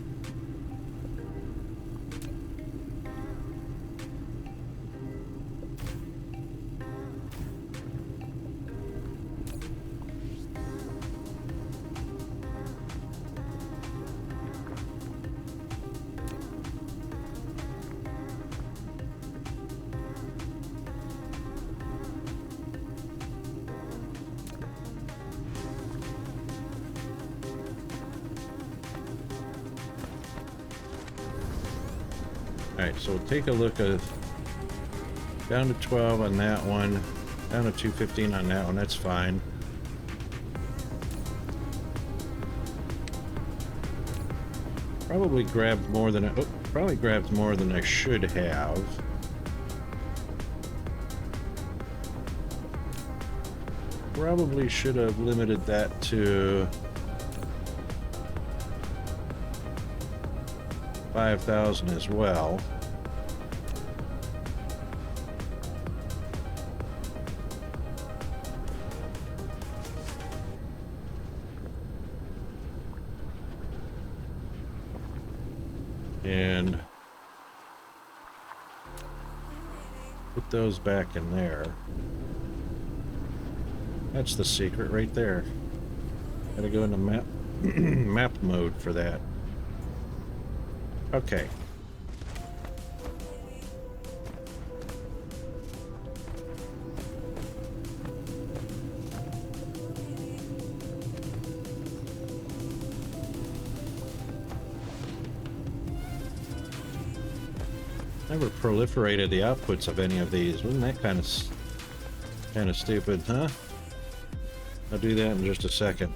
Alright, so we'll take a look at down to 12 on that one, down to 215 on that one, that's fine. Probably grabbed more than I should have. Probably should have limited that to 5,000 as well. And put those back in there. That's the secret right there. Gotta go into map map mode for that. Okay. Never proliferated the outputs of any of these. Wasn't that kind of stupid, huh? I'll do that in just a second.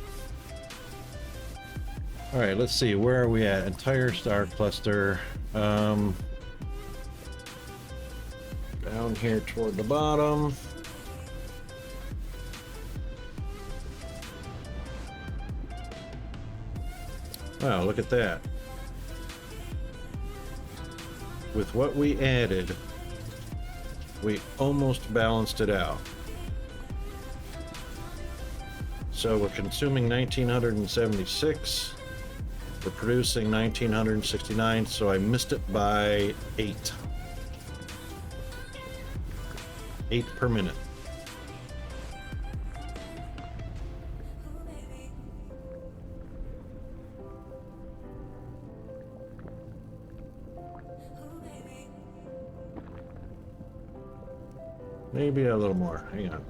All right, let's see. Where are we at? Entire star cluster. Down here toward the bottom. Wow, look at that. With what we added, we almost balanced it out. So we're consuming 1976. We're producing 1969, so I missed it by 8. 8 per minute. Maybe a little more. Hang on.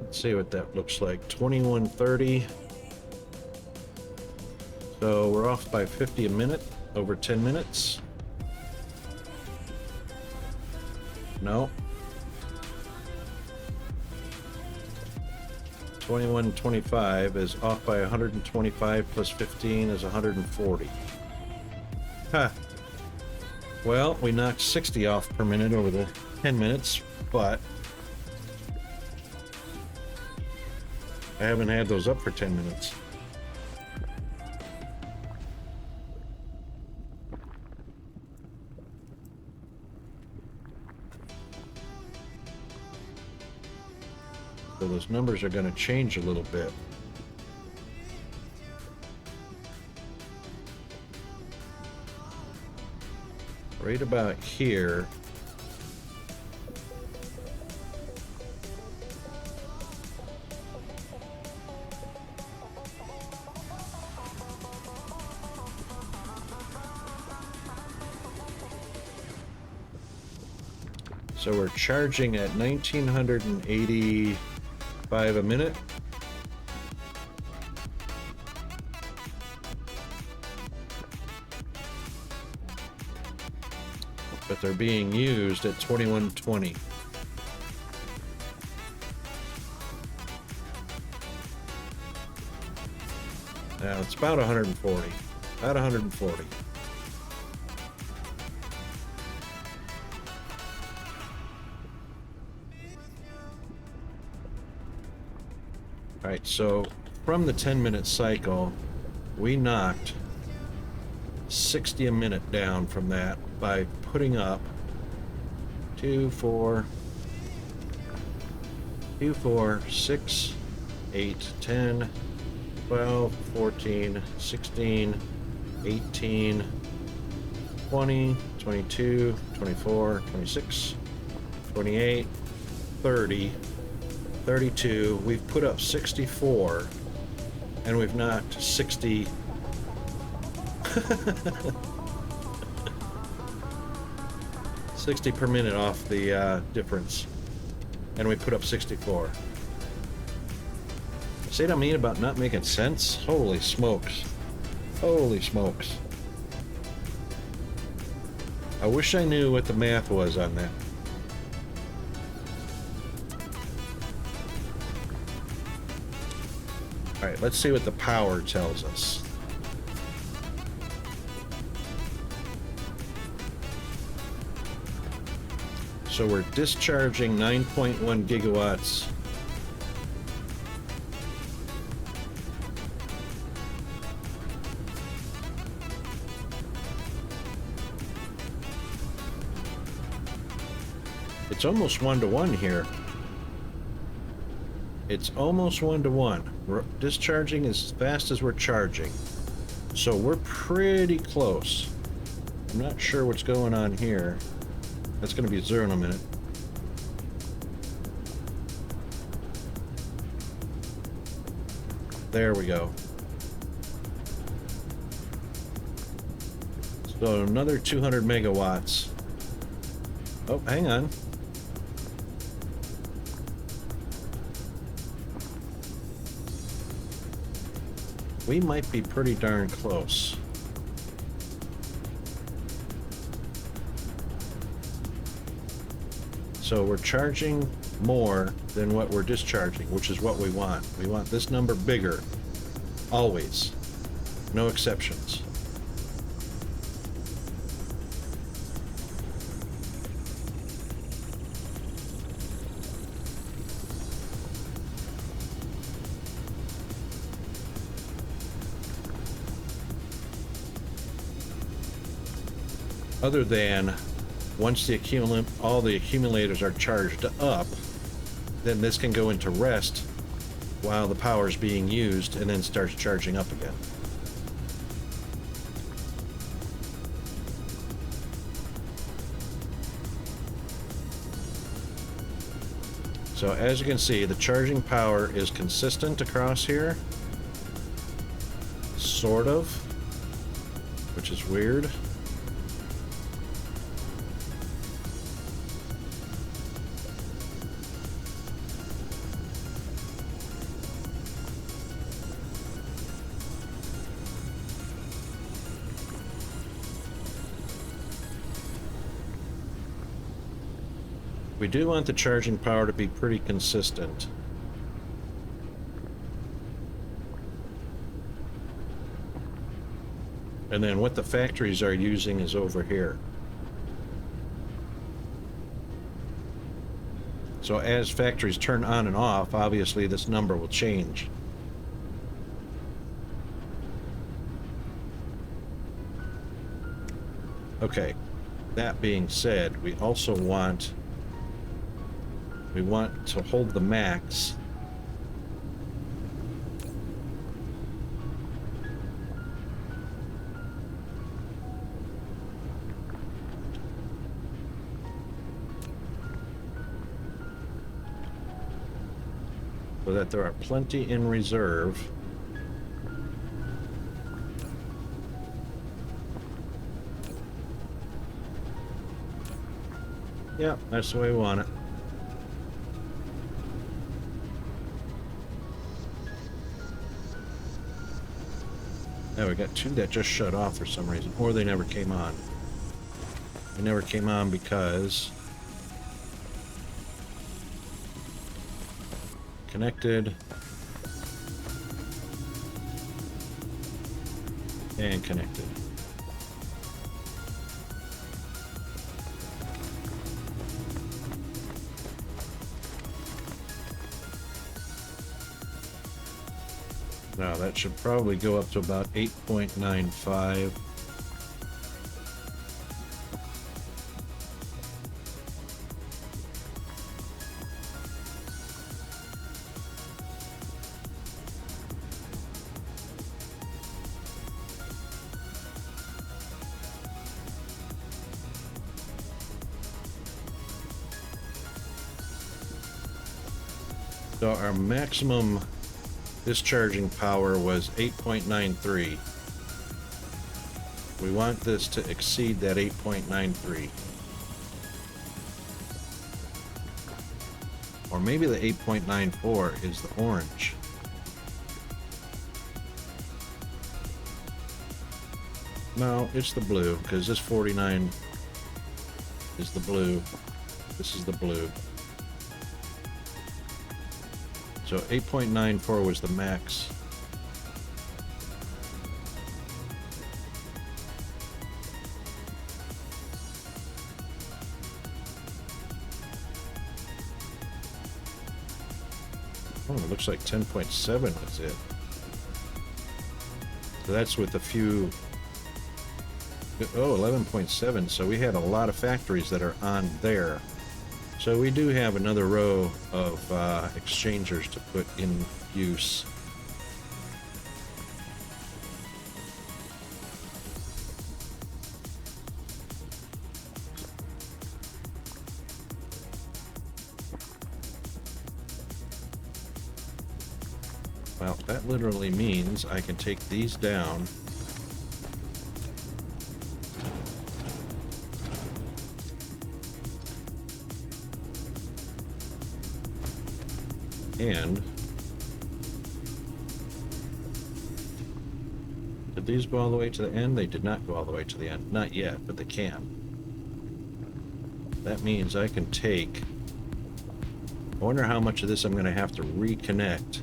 Let's see what that looks like. 2130. So we're off by 50 a minute, over 10 minutes. No. 2125 is off by 125 plus 15 is 140. Huh. Well, we knocked 60 off per minute over the 10 minutes, but I haven't had those up for 10 minutes. So those numbers are going to change a little bit. Right about here. So we're charging at 1985 a minute. But they're being used at 2120. Now it's about 140. About 140. All right, so from the 10-minute cycle, we knocked 60 a minute down from that by putting up 2, 4, 6, 8, 10, 12, 14, 16, 18, 20, 22, 24, 26, 28, 30, 32. We've put up 64, and we've knocked 60. 60 per minute off the difference, and we put up 64. See what I mean about not making sense? Holy smokes. Holy smokes. I wish I knew what the math was on that. All right, let's see what the power tells us. So we're discharging 9.1 gigawatts. It's almost 1-to-1 here. It's almost 1-to-1. We're discharging as fast as we're charging. So we're pretty close. I'm not sure what's going on here. That's going to be 0 in a minute. There we go. So another 200 megawatts. Oh, hang on. We might be pretty darn close. So we're charging more than what we're discharging, which is what we want. We want this number bigger, always, no exceptions. Other than once all the accumulators are charged up, then this can go into rest while the power is being used and then starts charging up again. So as you can see, the charging power is consistent across here, sort of, which is weird. We do want the charging power to be pretty consistent. And then what the factories are using is over here. So as factories turn on and off, obviously this number will change. Okay, that being said, we also want to hold the max. So that there are plenty in reserve. Yeah, that's the way we want it. Now we got two that just shut off for some reason, or they never came on. They never came on because connected and connected. Now that should probably go up to about 8.95. So our maximum discharging power was 8.93. We want this to exceed that 8.93. Or maybe the 8.94 is the orange. No, it's the blue, because this 49 is the blue. This is the blue. So 8.94 was the max. Oh, it looks like 10.7 was it. So that's with a few... Oh, 11.7. So we had a lot of factories that are on there. So we do have another row of exchangers to put in use. Well, that literally means I can take these down. And did these go all the way to the end? They did not go all the way to the end. Not yet, but they can. That means I can take wonder how much of this I'm going to have to reconnect.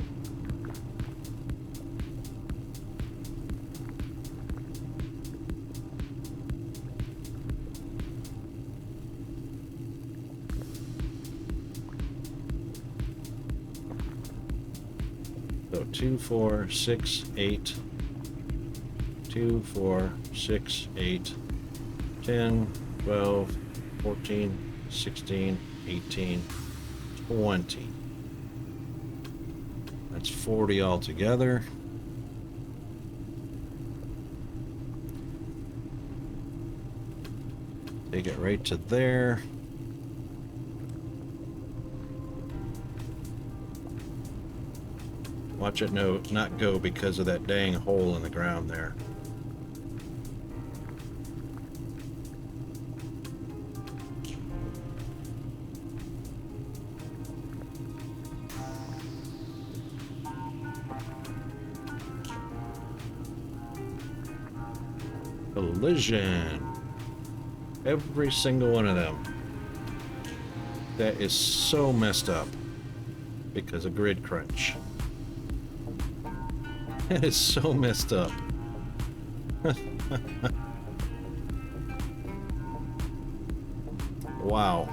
So 2, 4, 6, 8. 2, 4, 6, 8, 10, 12, 14, 16, 18, 20. That's 40 altogether. Take it right to there. Watch it not go because of that dang hole in the ground there. Collision. Every single one of them. That is so messed up because of grid crunch. That is so messed up. Wow.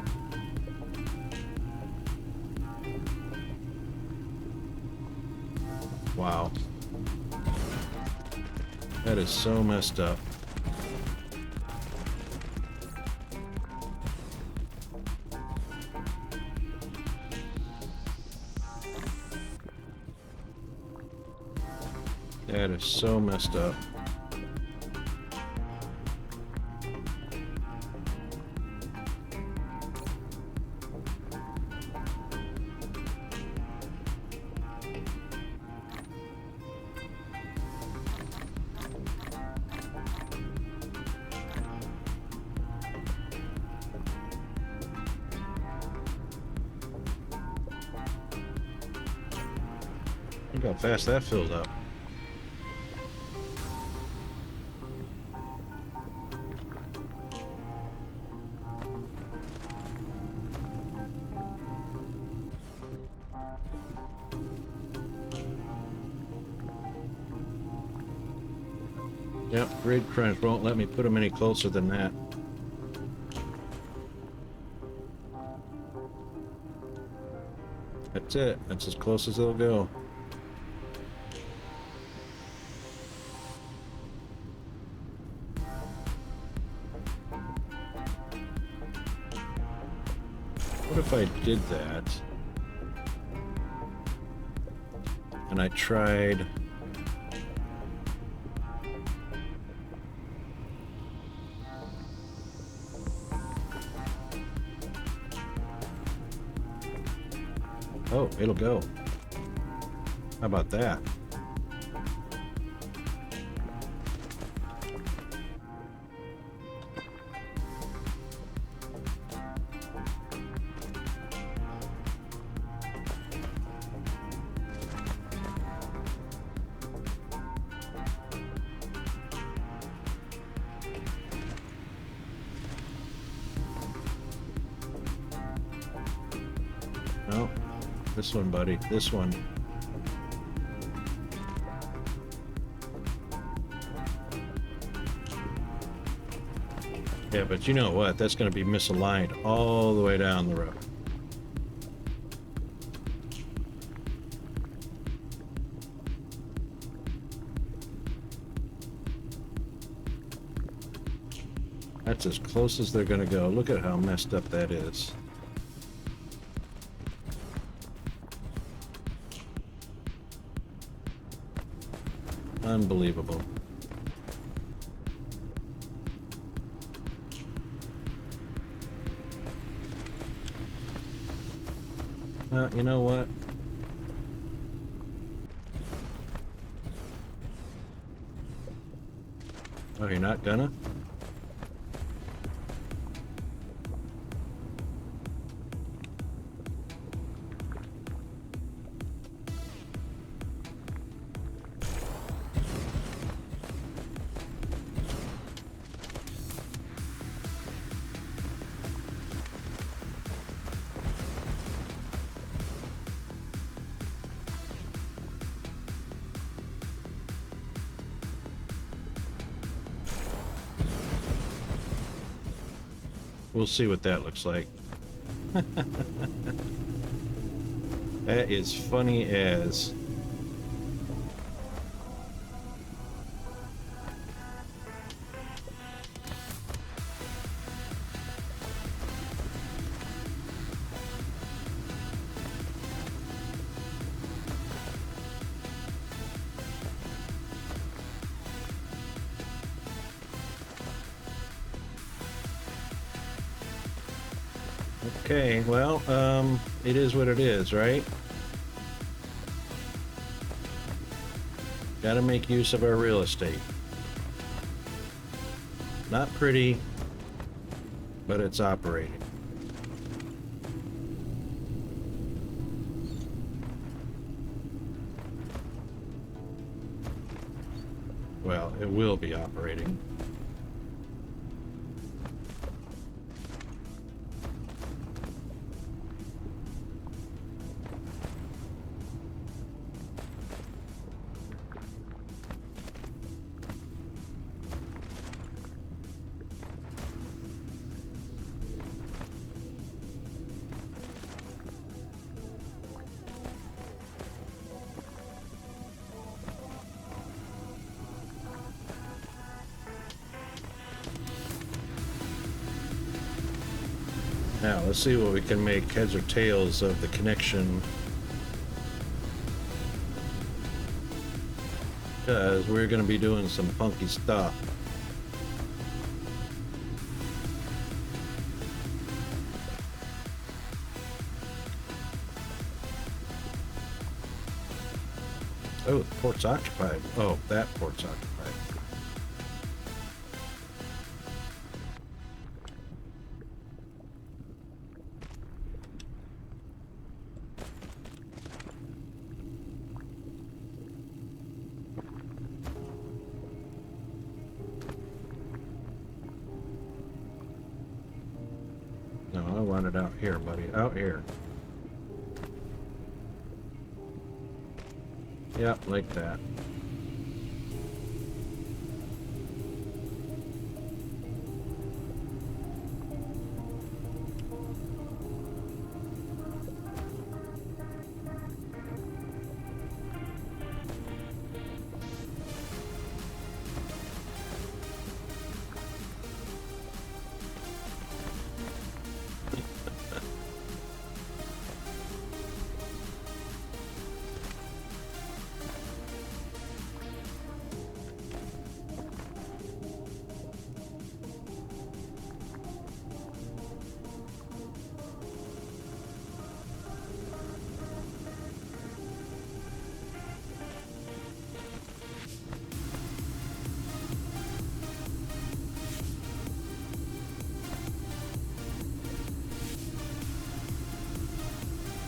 Wow. That is so messed up. That is so messed up. Look how fast that filled up. Yep, grid crunch won't let me put them any closer than that. That's it. That's as close as they'll go. What if I did that and I tried oh, it'll go. How about that? No. This one, buddy. This one. Yeah, but you know what? That's going to be misaligned all the way down the road. That's as close as they're going to go. Look at how messed up that is. Unbelievable. You know what? Oh, you're not gonna? We'll see what that looks like. That is funny as. Okay, well, it is what it is, right? Gotta make use of our real estate. Not pretty, but it's operating. Well, it will be operating. Now, let's see what we can make heads or tails of the connection. Because we're going to be doing some funky stuff. Oh, the port's occupied. Oh, that port's occupied. No, I want it out here, buddy. Out here. Yep, like that.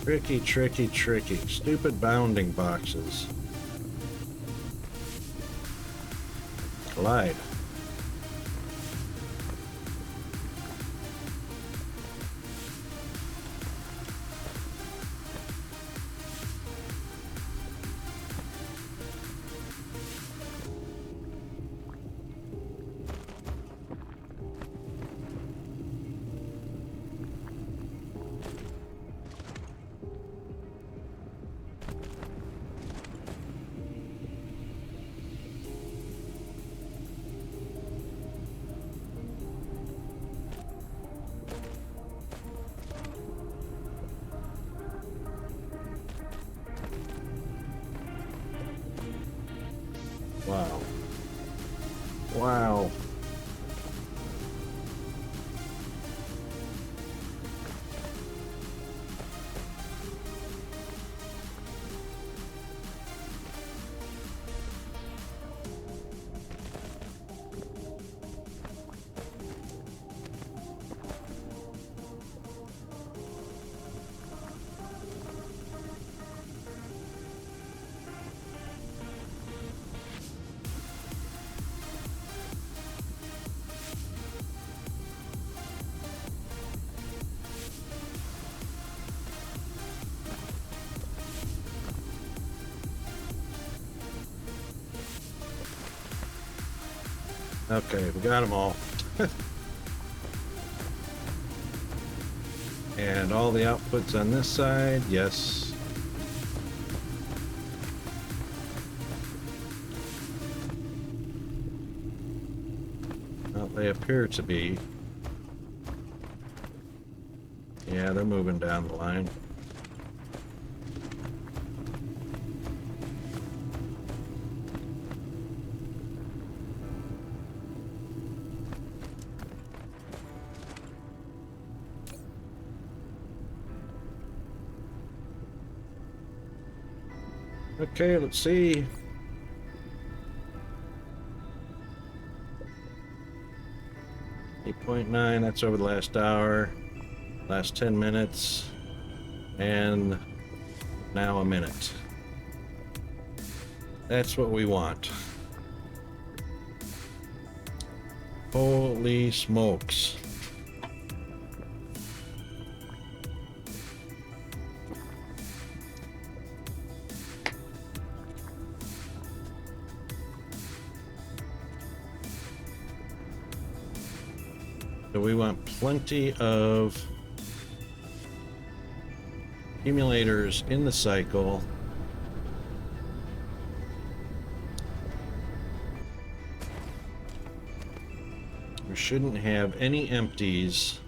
Tricky, tricky, tricky. Stupid bounding boxes. Collide. Wow. Wow. Okay, we got them all. And all the outputs on this side, yes. Well, they appear to be. Yeah, they're moving down the line. Okay, let's see. .9, that's over the last hour, last 10 minutes, and now a minute. That's what we want. Holy smokes. So we want plenty of accumulators in the cycle. We shouldn't have any empties.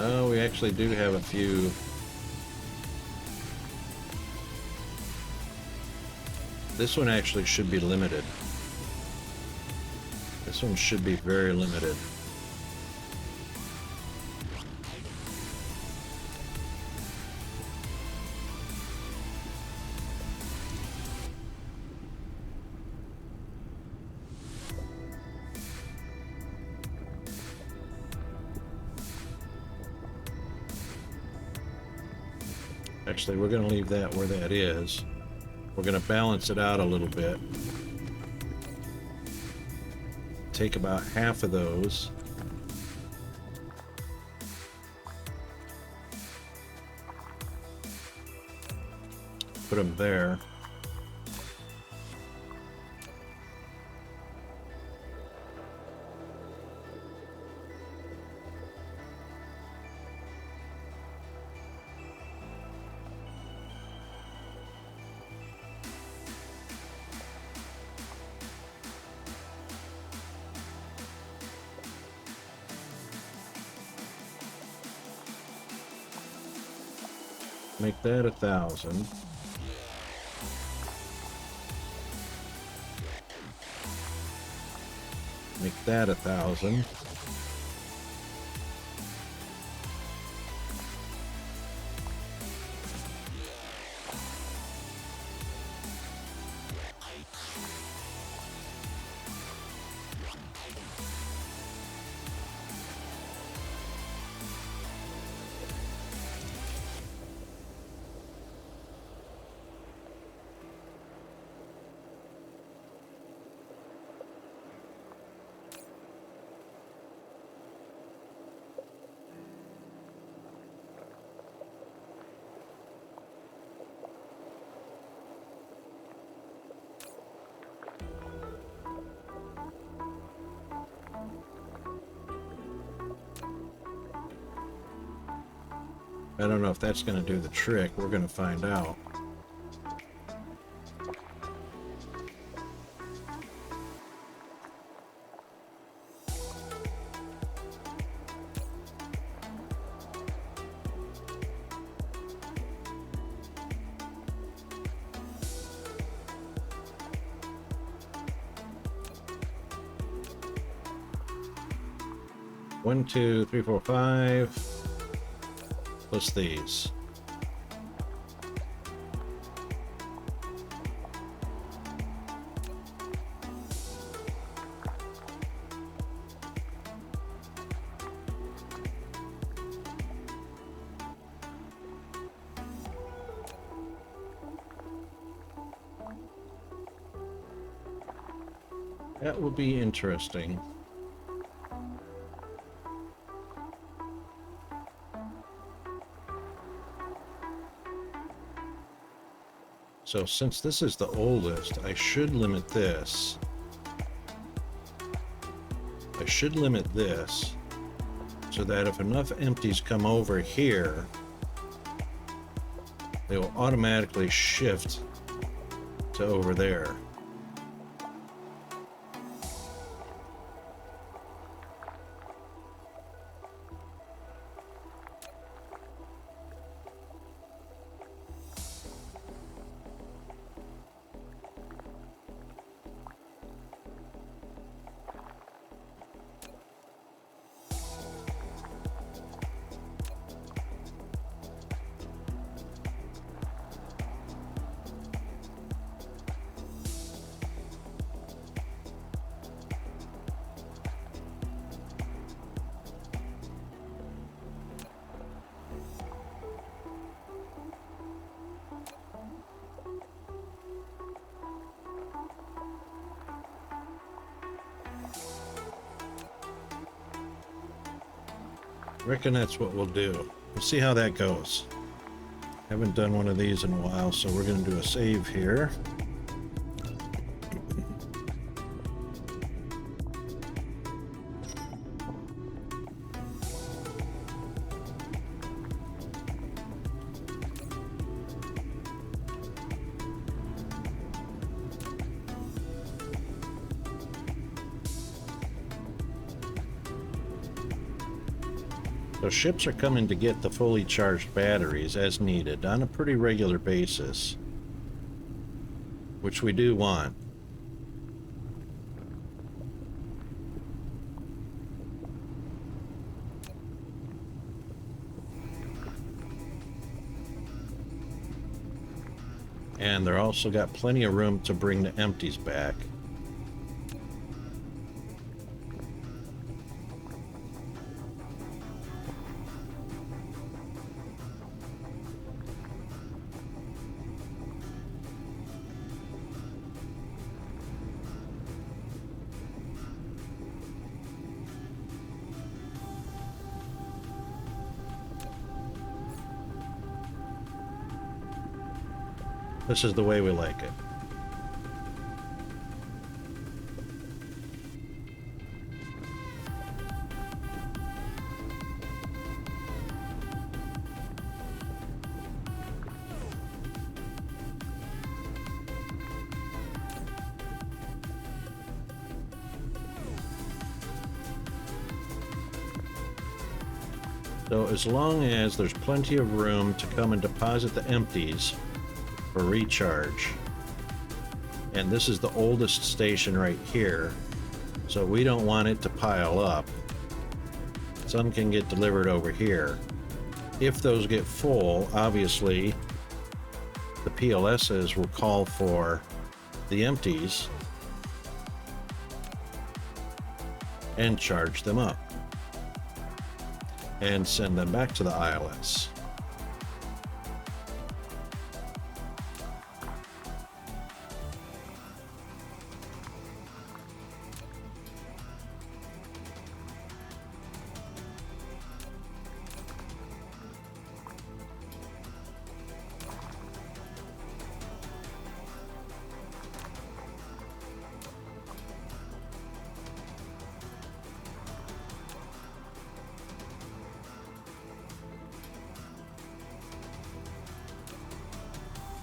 Oh, we actually do have a few. This one actually should be limited. This one should be very limited. Actually, we're going to leave that where that is. We're going to balance it out a little bit. Take about half of those. Put them there. Make that 1,000. Make that 1,000. I don't know if that's going to do the trick. We're going to find out. One, two, three, four, five. Plus these. That will be interesting. So since this is the oldest, I should limit this. I should limit this so that if enough empties come over here, they will automatically shift to over there. Reckon that's what we'll do. We'll see how that goes. Haven't done one of these in a while, so we're going to do a save here. So ships are coming to get the fully charged batteries as needed on a pretty regular basis, which we do want. And they're also got plenty of room to bring the empties back. This is the way we like it. So as long as there's plenty of room to come and deposit the empties for recharge, and this is the oldest station right here, so we don't want it to pile up. Some can get delivered over here. If those get full, obviously the PLSs will call for the empties and charge them up and send them back to the ILS.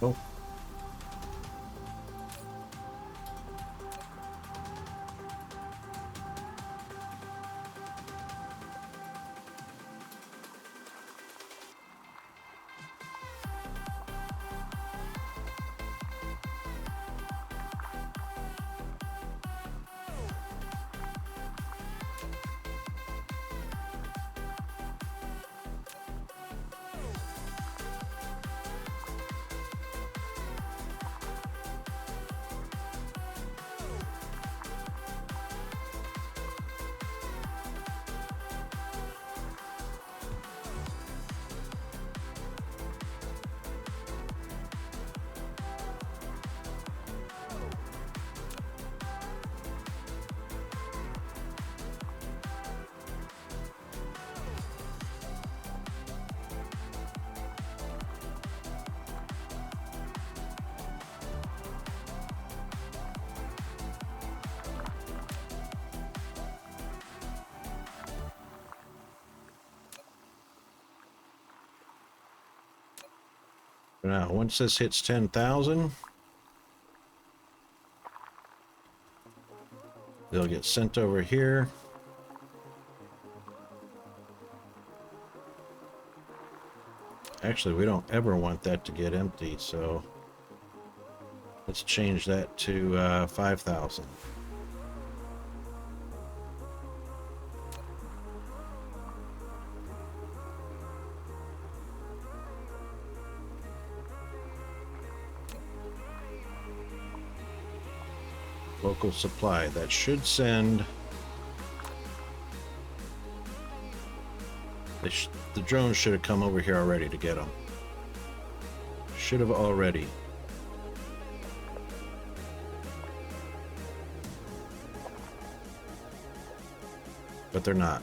Cool. Now, once this hits 10,000, they'll get sent over here. Actually, we don't ever want that to get empty, so let's change that to 5,000. Local supply. That should send... the drones should have come over here already to get them. Should have already. But they're not.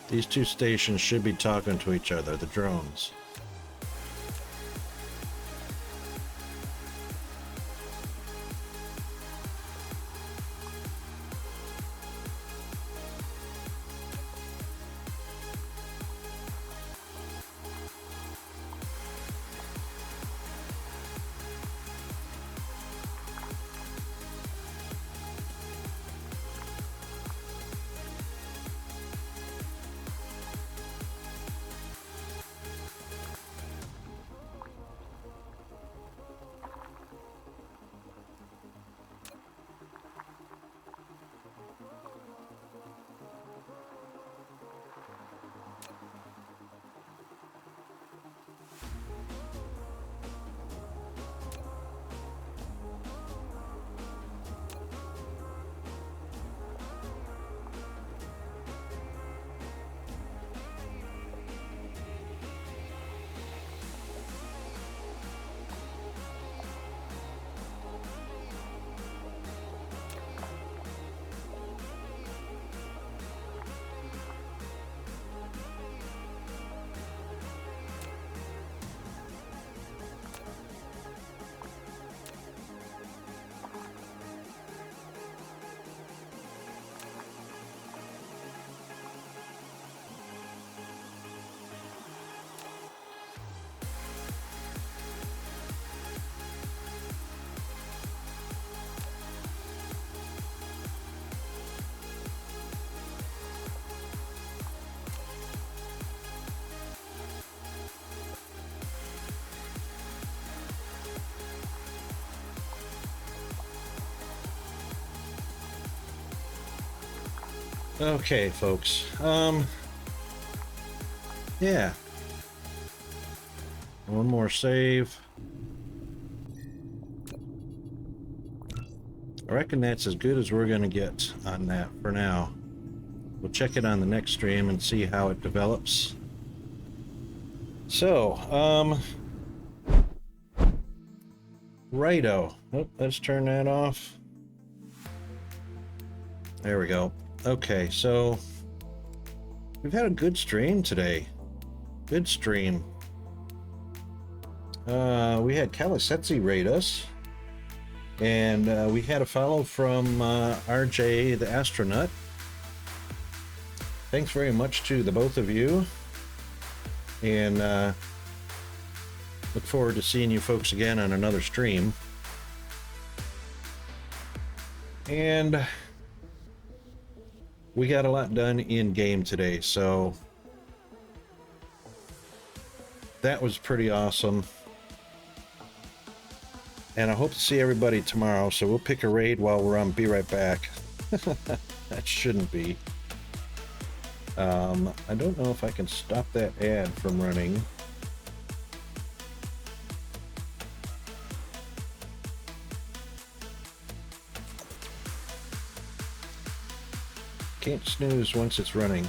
These two stations should be talking to each other, the drones. Okay, folks. Yeah. One more save. I reckon that's as good as we're gonna get on that for now. We'll check it on the next stream and see how it develops. So, righto. Oh, let's turn that off. There we go. Okay, so we've had a good stream today. Good stream. We had Kalasetsi raid us, and we had a follow from RJ the astronaut. Thanks very much to the both of you, and look forward to seeing you folks again on another stream. And we got a lot done in game today, so that was pretty awesome. And I hope to see everybody tomorrow, so we'll pick a raid while we're on Be Right Back. That shouldn't be. I don't know if I can stop that ad from running. Can't snooze once it's running.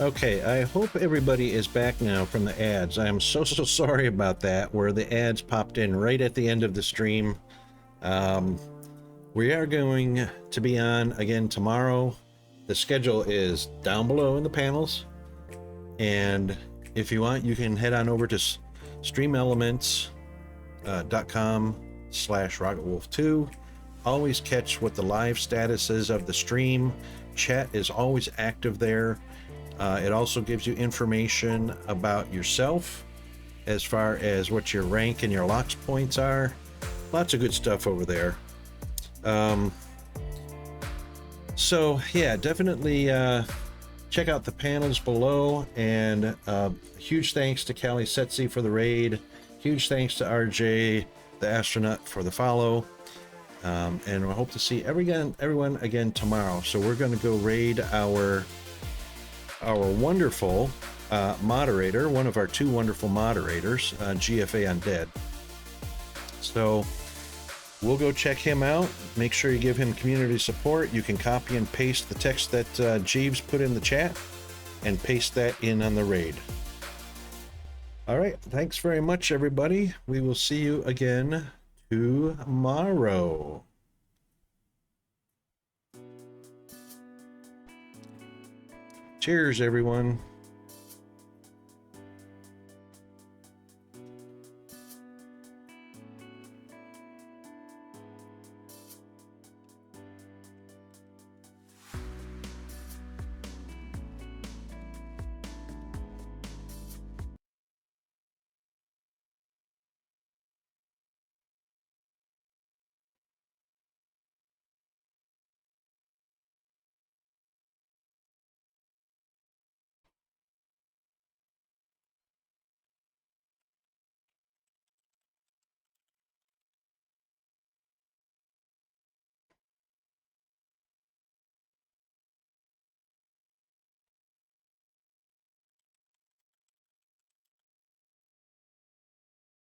Okay, I hope everybody is back now from the ads. I am so sorry about that, where the ads popped in right at the end of the stream. We are going to be on again tomorrow. The schedule is down below in the panels. And if you want, you can head on over to streamelements.com/RocketWolf2. Always catch what the live status is of the stream. Chat is always active there. It also gives you information about yourself as far as what your rank and your locks points are. Lots of good stuff over there. So yeah, definitely check out the panels below, and huge thanks to Callie Setzi for the raid. Huge thanks to RJ the astronaut for the follow. And we hope to see everyone again tomorrow. So we're going to go raid our wonderful moderator, one of our two wonderful moderators, GFA Undead. So we'll go check him out. Make sure you give him community support. You can copy and paste the text that Jeeves put in the chat and paste that in on the raid. All right, thanks very much, everybody. We will see you again tomorrow. Cheers, everyone.